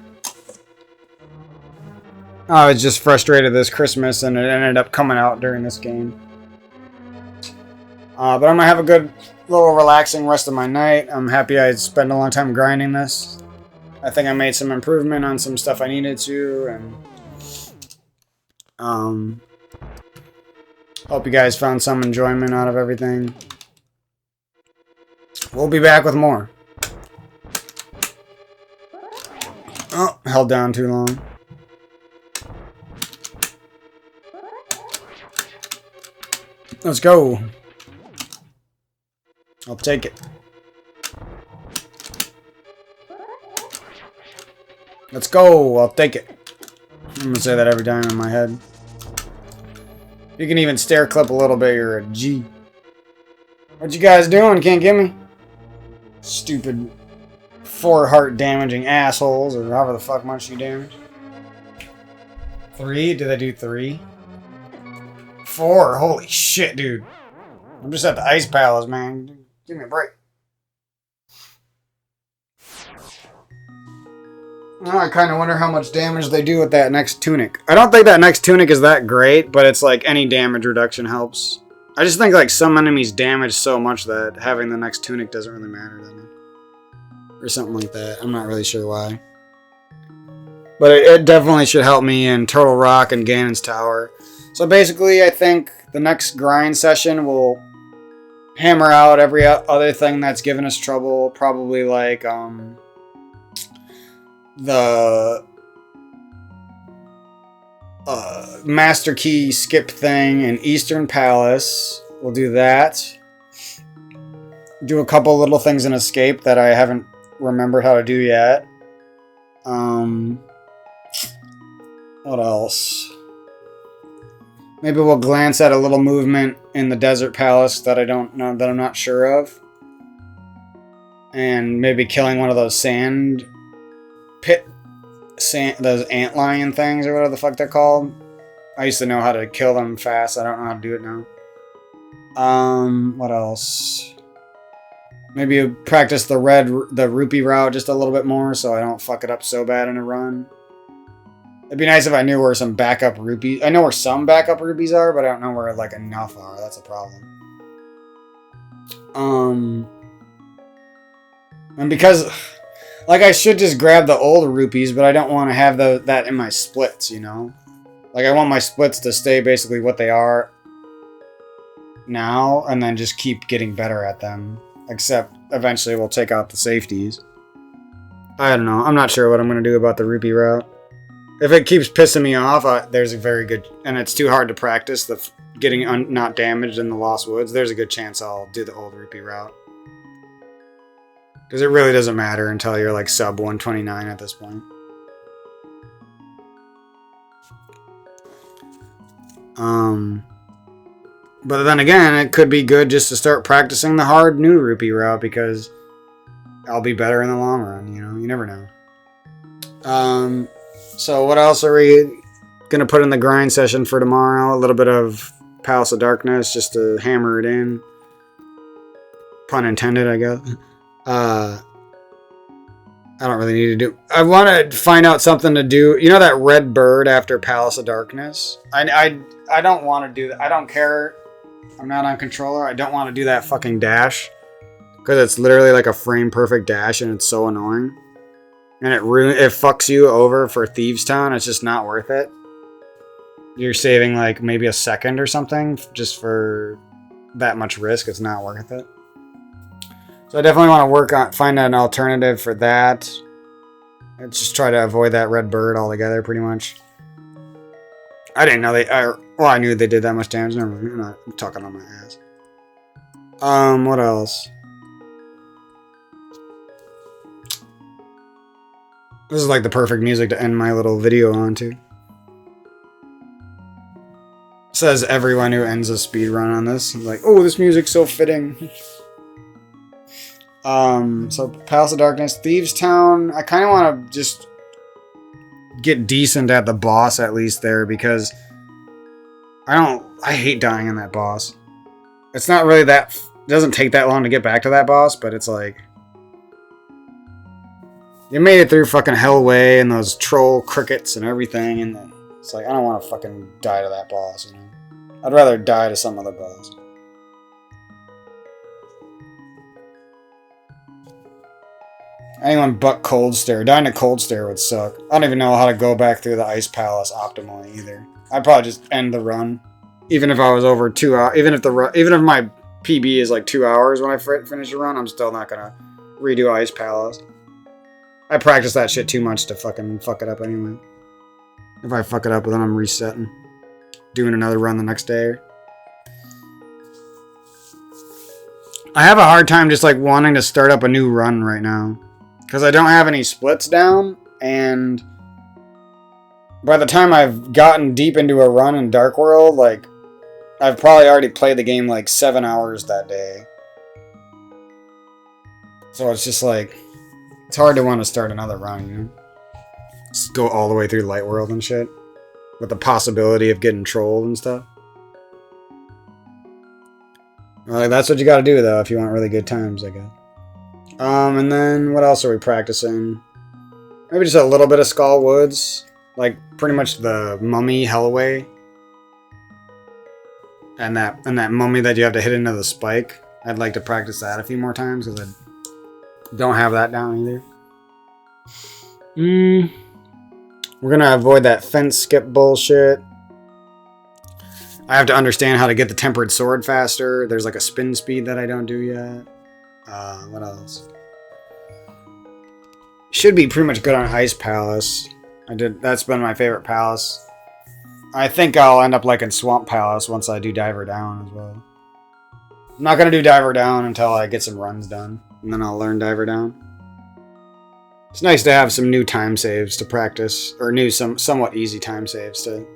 I was just frustrated this Christmas, and it ended up coming out during this game. But I'm going to have a good little relaxing rest of my night. I'm happy I spent a long time grinding this. I think I made some improvement on some stuff I needed to, and hope you guys found some enjoyment out of everything. We'll be back with more. Oh, held down too long. Let's go. I'll take it. Let's go. I'll take it. I'm gonna say that every time in my head. You can even stair clip a little bit. You're a G. What you guys doing? Can't get me? Stupid 4 heart damaging assholes, or however the fuck much you damage. 3? Did I do 3? 4? Holy shit, dude. I'm just at the ice palace, man. Give me a break. I kind of wonder how much damage they do with that next tunic. I don't think that next tunic is that great, but it's like any damage reduction helps. I just think like some enemies damage so much that having the next tunic doesn't really matter to them. Or something like that. I'm not really sure why. But it definitely should help me in Turtle Rock and Ganon's Tower. So basically, I think the next grind session will hammer out every other thing that's given us trouble. Probably like the Master Key skip thing in Eastern Palace. We'll do that. Do a couple little things in Escape that I haven't remembered how to do yet. What else? Maybe we'll glance at a little movement in the Desert Palace that I don't know, that I'm not sure of. And maybe killing one of those those antlion things or whatever the fuck they're called. I used to know how to kill them fast. I don't know how to do it now. What else? Maybe practice the rupee route just a little bit more so I don't fuck it up so bad in a run. It'd be nice if I knew where some backup rupees... I know where some backup rupees are, but I don't know where, like, enough are. That's a problem. And because... Like, I should just grab the old rupees, but I don't want to have that in my splits, you know? Like, I want my splits to stay basically what they are now, and then just keep getting better at them. Except, eventually we'll take out the safeties. I don't know. I'm not sure what I'm going to do about the rupee route. If it keeps pissing me off, there's a very good... And it's too hard to practice the getting not damaged in the Lost Woods. There's a good chance I'll do the old rupee route. Because it really doesn't matter until you're like sub 129 at this point. But then again, it could be good just to start practicing the hard new rupee route because I'll be better in the long run, you know? You never know. So what else are we going to put in the grind session for tomorrow? A little bit of Palace of Darkness just to hammer it in. Pun intended, I guess. I don't really need to do... I want to find out something to do. You know that red bird after Palace of Darkness? I don't want to do that. I don't care. I'm not on controller. I don't want to do that fucking dash. Because it's literally like a frame perfect dash and it's so annoying. And it fucks you over for Thieves Town. It's just not worth it. You're saving like maybe a second or something just for that much risk. It's not worth it. So I definitely want to find an alternative for that. Let's just try to avoid that red bird altogether, pretty much. I didn't know well, I knew they did that much damage. Never mind. I'm talking on my ass. What else? This is like the perfect music to end my little video on, too. Says everyone who ends a speedrun on this. Like, oh, this music's so fitting. So Palace of Darkness, Thieves Town. I kind of want to just get decent at the boss at least there because I hate dying in that boss. It's not really that, it doesn't take that long to get back to that boss, but it's like, you made it through fucking Hellway and those troll crickets and everything, and then it's like, I don't want to fucking die to that boss, you know? I'd rather die to some other boss. Anyone but Cold Stare. Dying to Cold Stare would suck. I don't even know how to go back through the Ice Palace optimally either. I'd probably just end the run. Even if I was over 2 hours. Even if my PB is like 2 hours when I finish the run, I'm still not gonna redo Ice Palace. I practice that shit too much to fucking fuck it up anyway. If I fuck it up, then I'm resetting. Doing another run the next day. I have a hard time just like wanting to start up a new run right now. Because I don't have any splits down, and by the time I've gotten deep into a run in Dark World, like, I've probably already played the game like 7 hours that day. So it's just like, it's hard to want to start another run, you know? Just go all the way through Light World and shit. With the possibility of getting trolled and stuff. Like, that's what you gotta do, though, if you want really good times, I guess. And then, what else are we practicing? Maybe just a little bit of Skull Woods. Like, pretty much the Mummy Hellway. And that Mummy that you have to hit into the spike. I'd like to practice that a few more times, because I don't have that down either. We're gonna avoid that fence skip bullshit. I have to understand how to get the tempered sword faster. There's like a spin speed that I don't do yet. What else? Should be pretty much good on Ice Palace. That's been my favorite palace. I think I'll end up liking Swamp Palace once I do Diver Down as well. I'm not gonna do Diver Down until I get some runs done. And then I'll learn Diver Down. It's nice to have some new time saves to practice. Or new, somewhat easy time saves to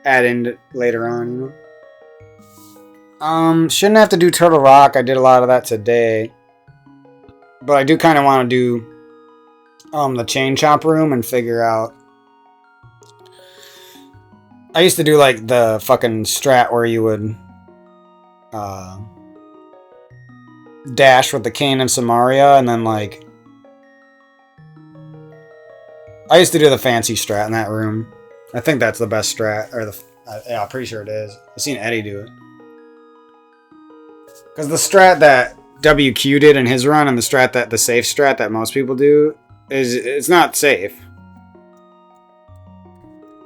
add in later on, you know? Shouldn't have to do Turtle Rock. I did a lot of that today. But I do kind of want to do the Chain Chomp room and figure out... I used to do like the fucking strat where you would dash with the Cane of Samaria and then like... I used to do the fancy strat in that room. I think that's the best strat, or yeah, I'm pretty sure it is. I've seen Eddie do it. Because the strat that WQ did in his run and the safe strat that most people do it's not safe.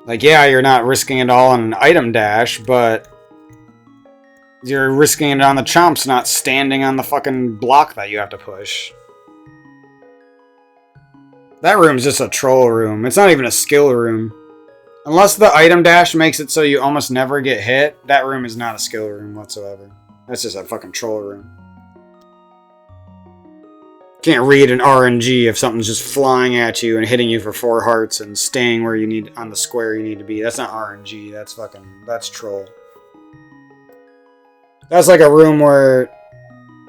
Like, yeah, you're not risking it all on an item dash, but you're risking it on the chomps not standing on the fucking block that you have to push. That room's just a troll room. It's not even a skill room. Unless the item dash makes it so you almost never get hit, that room is not a skill room whatsoever. That's just a fucking troll room. Can't read an RNG if something's just flying at you and hitting you for 4 hearts and staying where you need on the square you need to be. That's not RNG. That's troll. That's like a room where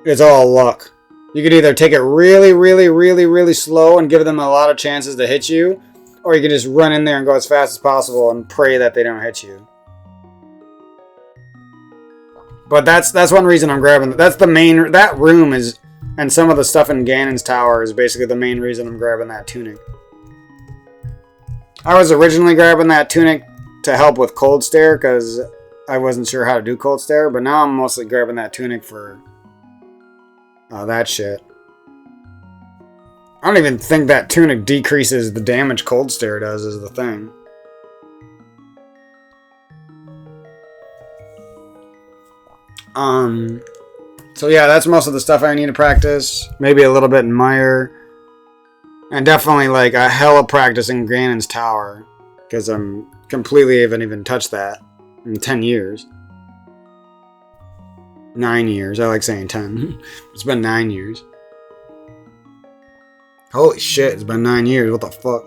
it's all luck. You could either take it really, really, really, really slow and give them a lot of chances to hit you, or you can just run in there and go as fast as possible and pray that they don't hit you. But that's one reason I'm grabbing. That's the main. That room is, and some of the stuff in Ganon's tower is basically the main reason I'm grabbing that tunic. I was originally grabbing that tunic to help with Cold Stare because I wasn't sure how to do Cold Stare, but now I'm mostly grabbing that tunic for that shit. I don't even think that tunic decreases the damage Cold Stare does is the thing. So yeah, that's most of the stuff I need to practice. Maybe a little bit in Mire. And definitely like a hella practice in Ganon's tower. Because I'm completely haven't even touched that in 10 years. 9 years. I like saying 10. It's been 9 years. Holy shit, it's been 9 years. What the fuck?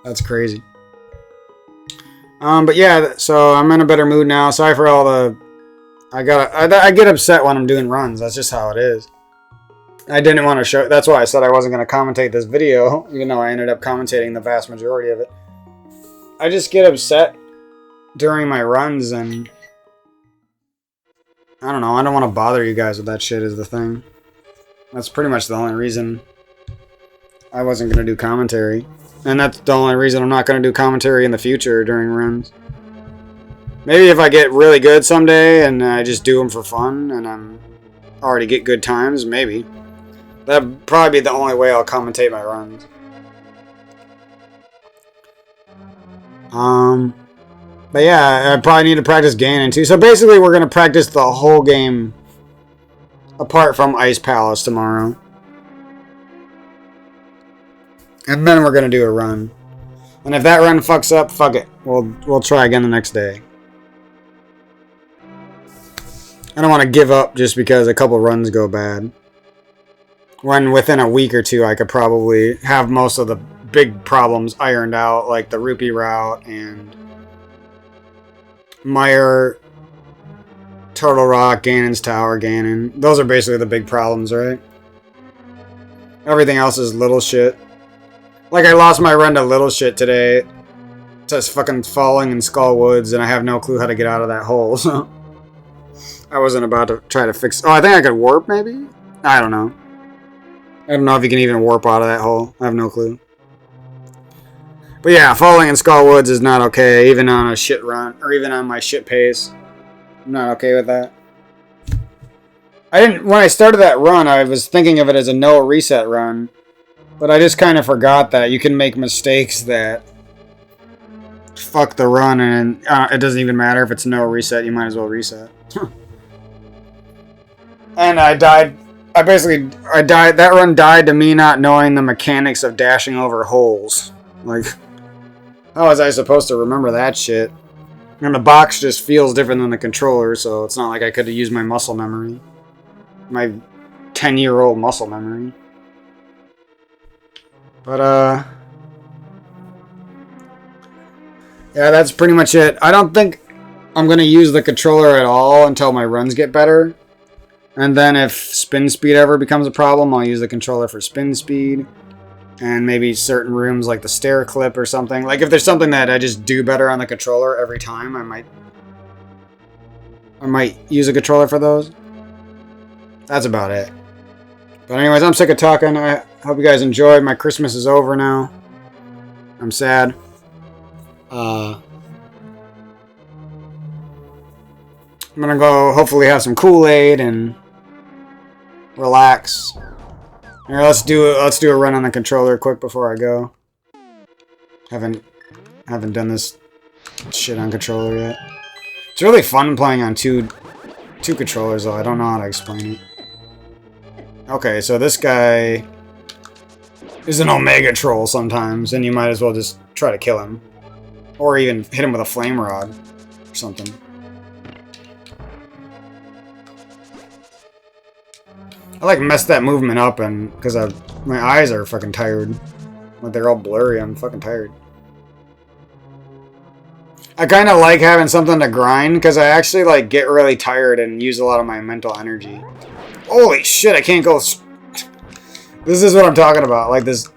That's crazy. But yeah, so I'm in a better mood now. Sorry for all the... I get upset when I'm doing runs. That's just how it is. I didn't want to show... That's why I said I wasn't going to commentate this video, even though I ended up commentating the vast majority of it. I just get upset during my runs, and... I don't know. I don't want to bother you guys with that shit is the thing. That's pretty much the only reason I wasn't going to do commentary. And that's the only reason I'm not going to do commentary in the future during runs. Maybe if I get really good someday and I just do them for fun and I'm already get good times, maybe. That'd probably be the only way I'll commentate my runs. But yeah, I probably need to practice Ganon too. So basically we're going to practice the whole game apart from Ice Palace tomorrow. And then we're going to do a run. And if that run fucks up, fuck it. We'll try again the next day. I don't want to give up just because a couple runs go bad. When within a week or two I could probably have most of the big problems ironed out, like the Rupee route and Mire, Turtle Rock, Ganon's Tower, Ganon. Those are basically the big problems, right? Everything else is little shit. Like, I lost my run to little shit today. Just fucking falling in Skull Woods, and I have no clue how to get out of that hole, so... I wasn't about to try to fix... Oh, I think I could warp, maybe? I don't know. I don't know if you can even warp out of that hole. I have no clue. But yeah, falling in Skull Woods is not okay, even on a shit run, or even on my shit pace. I'm not okay with that. When I started that run, I was thinking of it as a no reset run. But I just kind of forgot that you can make mistakes that fuck the run, and it doesn't even matter if it's no reset, you might as well reset. And I died. I died. That run died to me not knowing the mechanics of dashing over holes. Like, how was I supposed to remember that shit? And the box just feels different than the controller, so it's not like I could have used my muscle memory. My 10-year-old muscle memory. But, yeah, that's pretty much it. I don't think I'm going to use the controller at all until my runs get better. And then if spin speed ever becomes a problem, I'll use the controller for spin speed. And maybe certain rooms like the stair clip or something. Like, if there's something that I just do better on the controller every time, I might use a controller for those. That's about it. But anyways, I'm sick of talking. I hope you guys enjoyed. My Christmas is over now. I'm sad. I'm gonna go hopefully have some Kool-Aid and relax. Here, let's do a run on the controller quick before I go. Haven't done this shit on controller yet. It's really fun playing on two controllers though. I don't know how to explain it. Okay, so this guy is an Omega Troll sometimes, and you might as well just try to kill him. Or even hit him with a flame rod or something. I like messed that movement up, and because my eyes are fucking tired. Like, they're all blurry. I'm fucking tired. I kind of like having something to grind, because I actually like get really tired and use a lot of my mental energy. Holy shit, I can't go... This is what I'm talking about. Like this...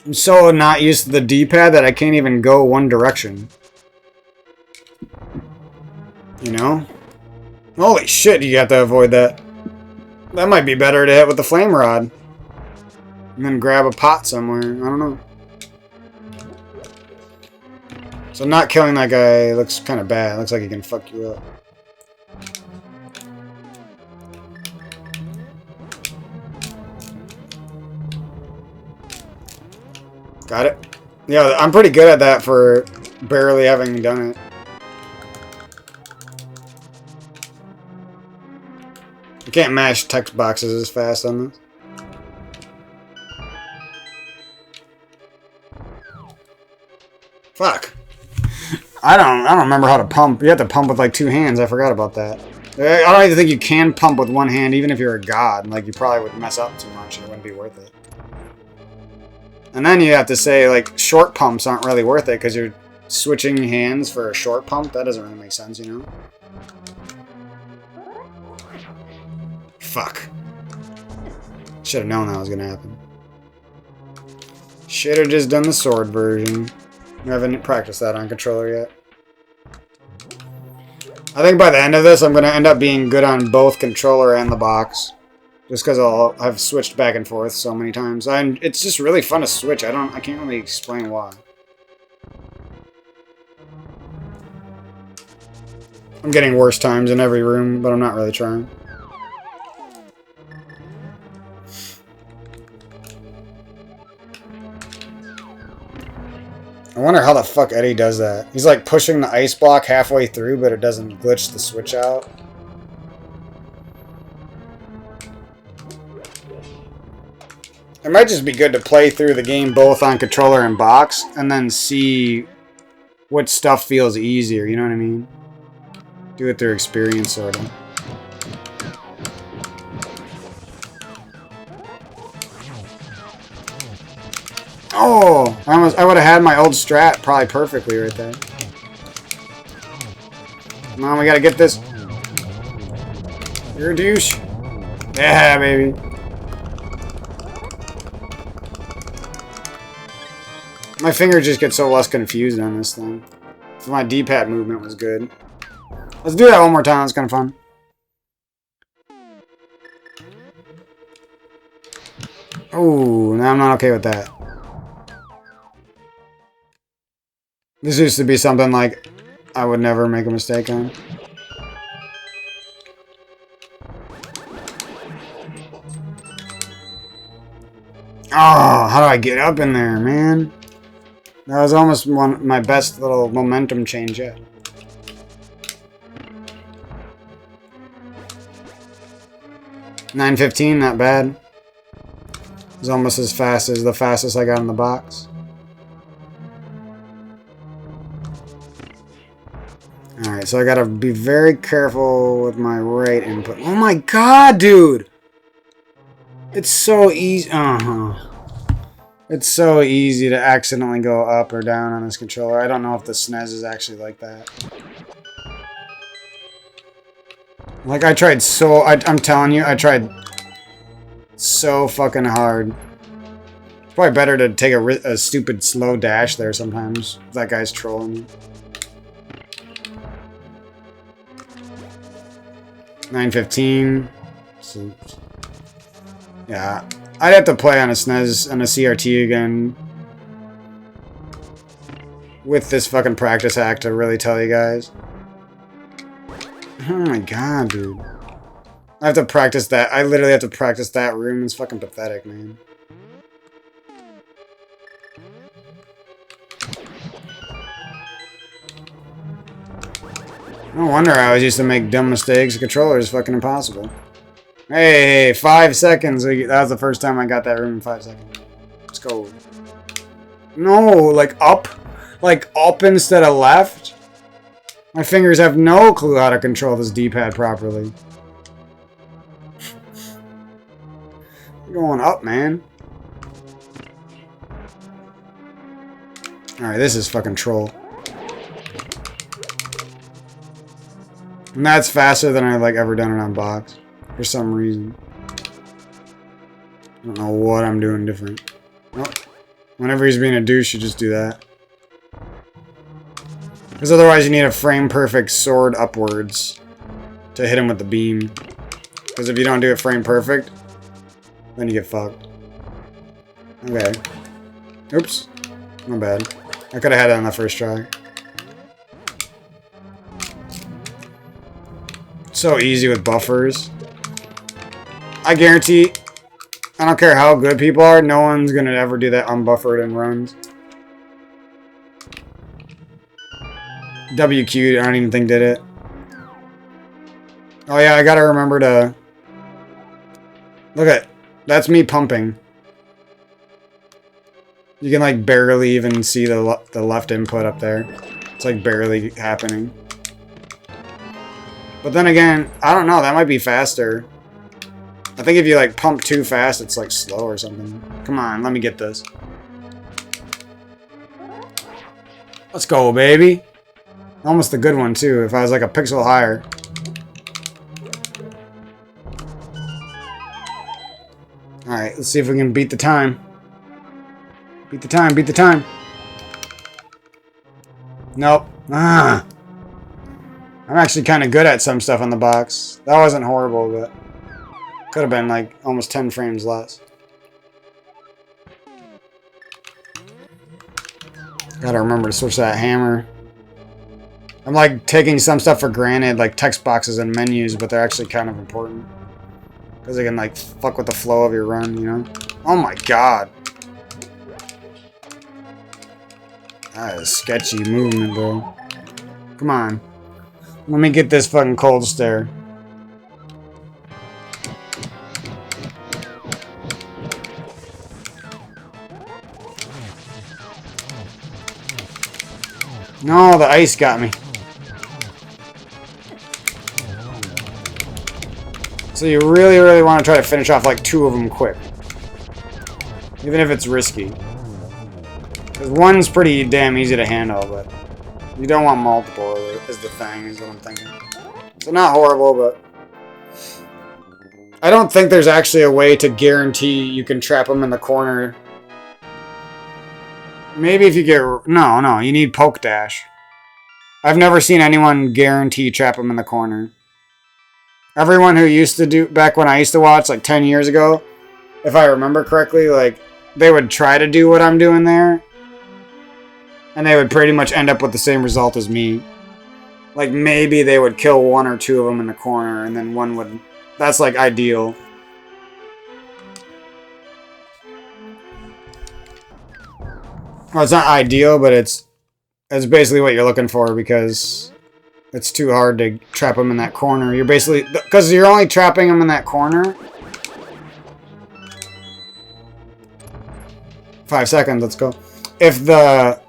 I'm so not used to the D-pad that I can't even go one direction. You know? Holy shit, you have to avoid that. That might be better to hit with the flame rod. And then grab a pot somewhere. I don't know. So not killing that guy looks kind of bad. Looks like he can fuck you up. Got it? Yeah, I'm pretty good at that for barely having done it. I can't mash text boxes as fast on this. Fuck. I don't remember how to pump. You have to pump with like two hands. I forgot about that. I don't even think you can pump with one hand, even if you're a god. Like, you probably would mess up too much and it wouldn't be worth it. And then you have to say, like, short pumps aren't really worth it because you're switching hands for a short pump. That doesn't really make sense, you know? Fuck. Should have known that was going to happen. Should have just done the sword version. I haven't practiced that on controller yet. I think by the end of this, I'm going to end up being good on both controller and the box. Just because I've switched back and forth so many times. It's just really fun to switch. I can't really explain why. I'm getting worse times in every room, but I'm not really trying. I wonder how the fuck Eddie does that. He's like pushing the ice block halfway through, but it doesn't glitch the switch out. It might just be good to play through the game both on controller and box, and then see what stuff feels easier, you know what I mean? Do it through experience, sort of. Oh! I would have had my old strat probably perfectly right there. Come on, we gotta get this. You're a douche. Yeah, baby. My fingers just get so less confused on this thing. So my D-pad movement was good. Let's do that one more time. It's kind of fun. Oh, now I'm not okay with that. This used to be something like I would never make a mistake on. Oh, how do I get up in there, man? That was almost my best little momentum change yet. $9.15, not bad. It was almost as fast as the fastest I got in the box. Alright, so I gotta be very careful with my right input. Oh my god, dude! It's so easy. It's so easy to accidentally go up or down on this controller. I don't know if the SNES is actually like that. Like, I tried so... I'm telling you, I tried so fucking hard. It's probably better to take a stupid slow dash there sometimes. If that guy's trolling you. 9.15. So, yeah. I'd have to play on a SNES and a CRT again. With this fucking practice hack to really tell you guys. Oh my god, dude. I have to practice that. I literally have to practice that room. It's fucking pathetic, man. No wonder I always used to make dumb mistakes. The controller is fucking impossible. Hey, 5 seconds. That was the first time I got that room in 5 seconds. Let's go. No, like up? Like up instead of left? My fingers have no clue how to control this D-pad properly. Going up, man. Alright, this is fucking troll. And that's faster than I've like ever done it on box. For some reason. I don't know what I'm doing different. Nope. Whenever he's being a douche, you just do that. Because otherwise you need a frame-perfect sword upwards to hit him with the beam. Because if you don't do it frame-perfect, then you get fucked. Okay. Oops. My bad. I could have had it on the first try. So easy with buffers. I guarantee, I don't care how good people are, no one's gonna ever do that unbuffered in runs. WQ, I don't even think did it. Oh yeah, I gotta remember to... Look at, that's me pumping. You can like barely even see the left input up there. It's like barely happening. But then again, I don't know, that might be faster. I think if you like pump too fast, it's like slow or something. Come on, let me get this. Let's go, baby. Almost a good one too, if I was like a pixel higher. Alright, let's see if we can beat the time. Beat the time, beat the time. Nope. Ah. I'm actually kind of good at some stuff on the box. That wasn't horrible, but could have been like almost 10 frames less. Gotta remember to switch that hammer. I'm like taking some stuff for granted, like text boxes and menus, but they're actually kind of important. Because they can like fuck with the flow of your run, you know? Oh my god. That is sketchy movement, bro. Come on. Let me get this fucking cold stare. No, the ice got me. So you really, really want to try to finish off like 2 of them quick. Even if it's risky. Because one's pretty damn easy to handle, but you don't want multiple is the thing, is what I'm thinking. So not horrible, but I don't think there's actually a way to guarantee you can trap them in the corner. Maybe if you get... No, you need poke dash. I've never seen anyone guarantee trap them in the corner. Everyone who used to do... Back when I used to watch, like 10 years ago, if I remember correctly, like, they would try to do what I'm doing there. And they would pretty much end up with the same result as me. Like, maybe they would kill one or two of them in the corner, and then one would... That's, like, ideal. Well, it's not ideal, but it's basically what you're looking for, because it's too hard to trap them in that corner. You're basically... Because you're only trapping them in that corner. 5 seconds, let's go. If the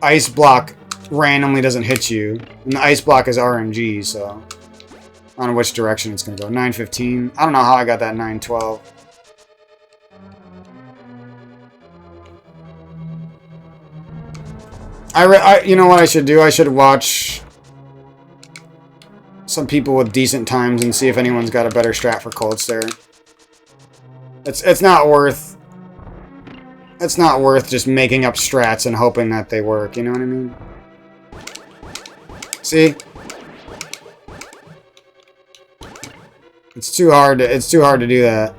ice block randomly doesn't hit you, and the ice block is RNG, so... I don't know which direction it's going to go. 9:15. I don't know how I got that 9:12. You know what I should do? I should watch some people with decent times and see if anyone's got a better strat for cold stare. It's not worth... It's not worth just making up strats and hoping that they work, you know what I mean? See? It's too hard to do that.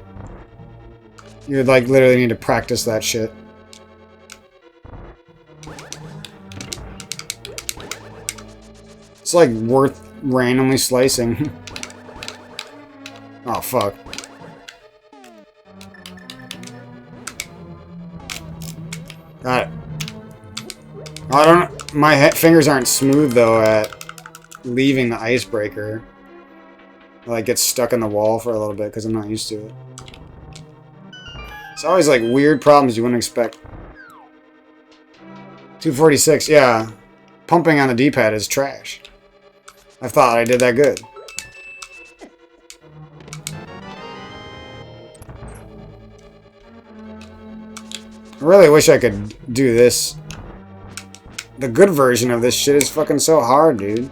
You would like literally need to practice that shit. It's like worth randomly slicing. Oh fuck. Got it. I don't... My fingers aren't smooth though at leaving the icebreaker. I like get stuck in the wall for a little bit because I'm not used to it. It's always like weird problems you wouldn't expect. 246, yeah. Pumping on the D-pad is trash. I thought I did that good. I really wish I could do this. The good version of this shit is fucking so hard, dude.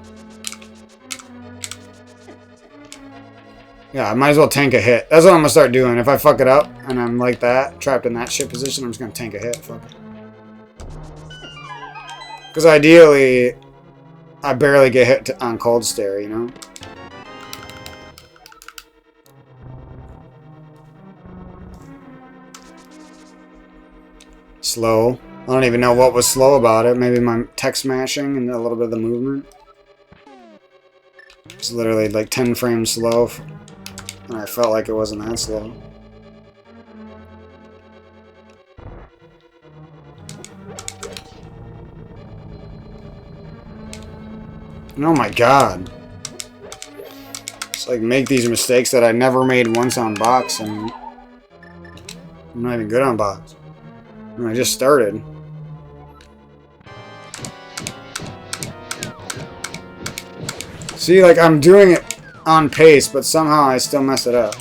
Yeah, I might as well tank a hit. That's what I'm gonna start doing. If I fuck it up and I'm like that, trapped in that shit position, I'm just gonna tank a hit. Fuck it. Because ideally, I barely get hit on cold stare, you know? Slow. I don't even know what was slow about it. Maybe my tech smashing and a little bit of the movement. It's literally like 10 frames slow. And I felt like it wasn't that slow. Oh my god. It's like make these mistakes that I never made once on box, and I'm not even good on box. And I just started. See, like I'm doing it on pace, but somehow I still mess it up.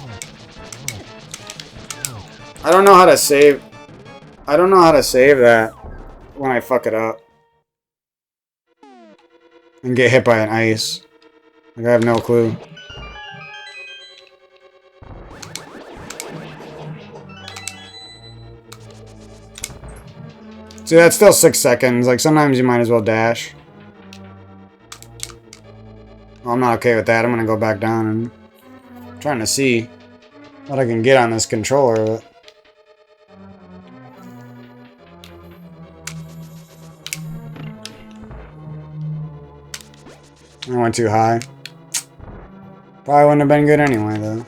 I don't know how to save. I don't know how to save that when I fuck it up and get hit by an ice. Like I have no clue. See, that's still 6 seconds. Like sometimes you might as well dash. Well, I'm not okay with that. I'm gonna go back down and I'm trying to see what I can get on this controller. But I went too high. Probably wouldn't have been good anyway, though.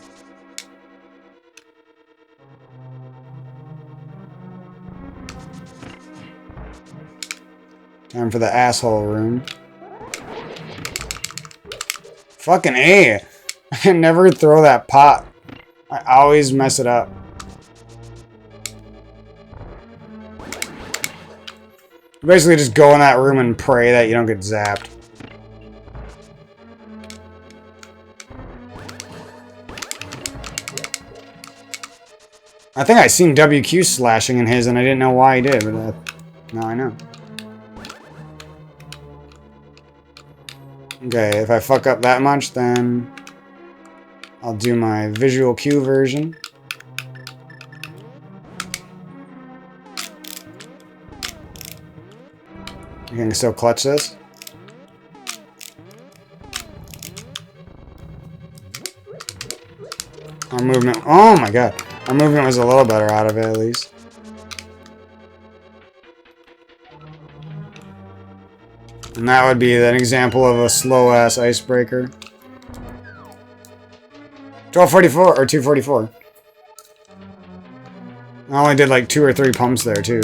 Time for the asshole room. Fucking A! I can never throw that pot. I always mess it up. Basically just go in that room and pray that you don't get zapped. I think I seen WQ slashing in his and I didn't know why he did, but now I know. Okay, if I fuck up that much, then I'll do my visual cue version. You can still clutch this. Our movement, oh my god. Our movement was a little better out of it at least. And that would be an example of a slow-ass icebreaker. 1244 or 244. I only did like 2 or 3 pumps there too.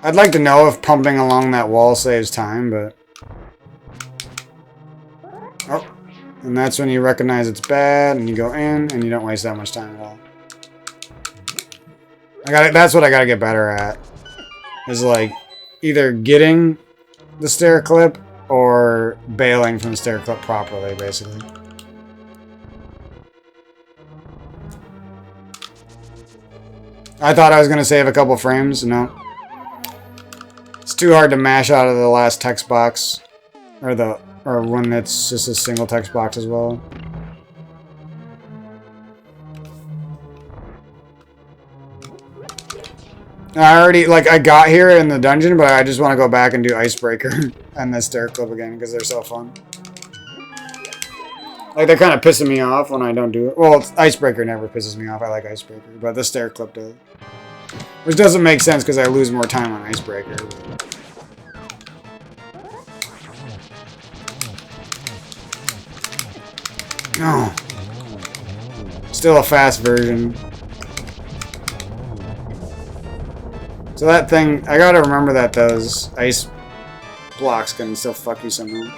I'd like to know if pumping along that wall saves time, but... Oh. And that's when you recognize it's bad, and you go in, and you don't waste that much time at all. That's what I gotta get better at. Is like, either getting the stair clip, or bailing from the stair clip properly, basically. I thought I was gonna save a couple frames, no. It's too hard to mash out of the last text box, or one that's just a single text box as well. I got here in the dungeon, but I just want to go back and do Icebreaker and the stair clip again, because they're so fun. Like, they're kind of pissing me off when I don't do it. Well, Icebreaker never pisses me off. I like Icebreaker, but the stair clip does. Which doesn't make sense, because I lose more time on Icebreaker. No. Still a fast version. So that thing, I gotta remember that those ice blocks can still fuck you somehow.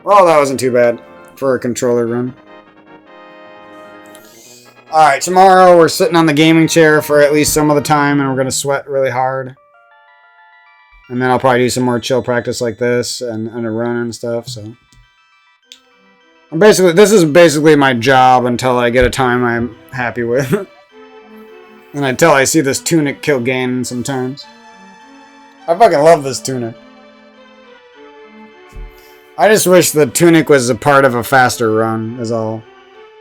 Well, that wasn't too bad for a controller run. Alright, tomorrow we're sitting on the gaming chair for at least some of the time, and we're gonna sweat really hard. And then I'll probably do some more chill practice like this, and a run and stuff, so... This is basically my job until I get a time I'm happy with. And until I see this tunic kill Ganon sometimes. I fucking love this tunic. I just wish the tunic was a part of a faster run, is all.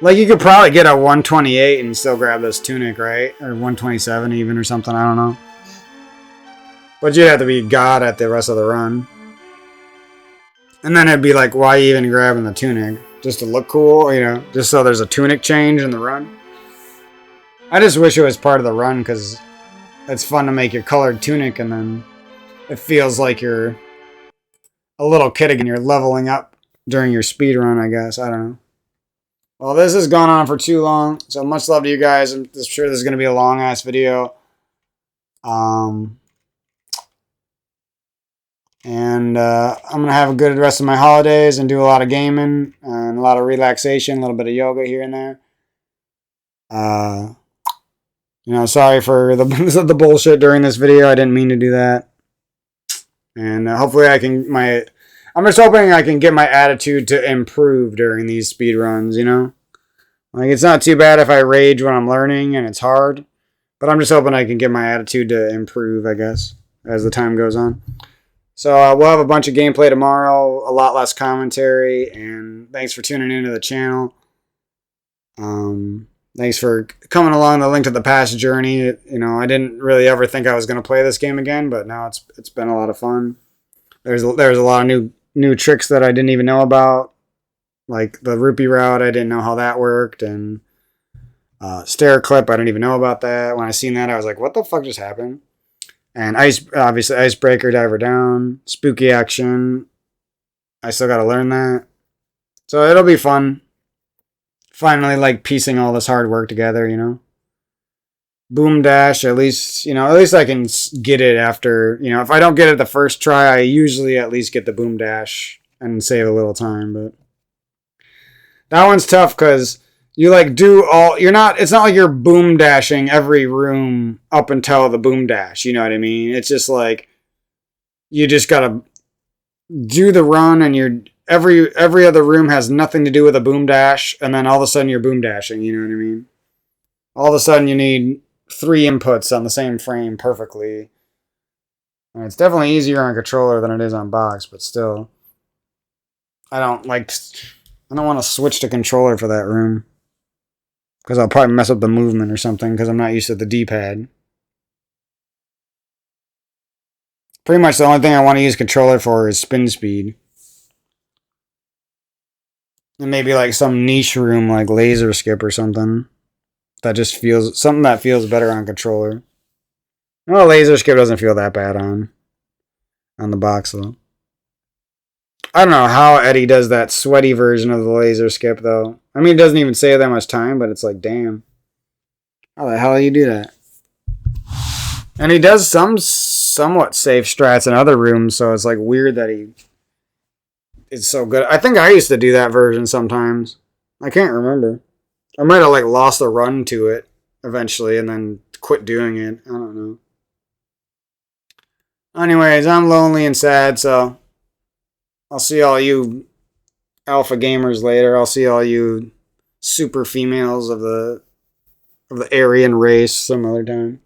Like, you could probably get a 128 and still grab this tunic, right? Or 127 even, or something, I don't know. But you'd have to be God at the rest of the run. And then it'd be like, why even grabbing the tunic? Just to look cool, you know? Just so there's a tunic change in the run? I just wish it was part of the run, because it's fun to make your colored tunic, and then it feels like you're a little kid again. You're leveling up during your speed run, I guess. I don't know. Well, this has gone on for too long, so much love to you guys. I'm sure this is going to be a long-ass video. I'm going to have a good rest of my holidays and do a lot of gaming and a lot of relaxation, a little bit of yoga here and there. You know, sorry for the bullshit during this video. I didn't mean to do that. And hopefully I'm just hoping I can get my attitude to improve during these speed runs, you know? Like, it's not too bad if I rage when I'm learning and it's hard. But I'm just hoping I can get my attitude to improve, I guess, as the time goes on. So we'll have a bunch of gameplay tomorrow, a lot less commentary, and thanks for tuning into the channel. Thanks for coming along the Link to the Past journey. You know, I didn't really ever think I was going to play this game again, but now it's been a lot of fun. There's a lot of new tricks that I didn't even know about, like the rupee route. I didn't know how that worked, and stair clip. I didn't even know about that. When I seen that, I was like, "What the fuck just happened?" And obviously icebreaker, diver down, spooky action. I still got to learn that, so it'll be fun. Finally, like, piecing all this hard work together, you know. Boom dash, at least I can get it after, you know, if I don't get it the first try, I usually at least get the boom dash and save a little time, but that one's tough because you like it's not like you're boom dashing every room up until the boom dash, you know what I mean? It's just like, you just gotta do the run, and every other room has nothing to do with a boom dash, and then all of a sudden you're boom dashing, you know what I mean? All of a sudden you need 3 inputs on the same frame perfectly. And it's definitely easier on controller than it is on box, but still. I don't want to switch to controller for that room. Because I'll probably mess up the movement or something, because I'm not used to the D-pad. Pretty much the only thing I want to use controller for is spin speed. And maybe like some niche room like laser skip or something. That just feels, something that feels better on controller. Well, laser skip doesn't feel that bad on the box though. I don't know how Eddie does that sweaty version of the laser skip though. I mean, it doesn't even save that much time, but it's like, damn. How the hell do you do that? And he does some somewhat safe strats in other rooms, so it's like weird that he is so good. I think I used to do that version sometimes. I can't remember. I might have like lost a run to it eventually and then quit doing it. I don't know. Anyways, I'm lonely and sad, so I'll see all you alpha gamers later. I'll see all you super females of the Aryan race some other time.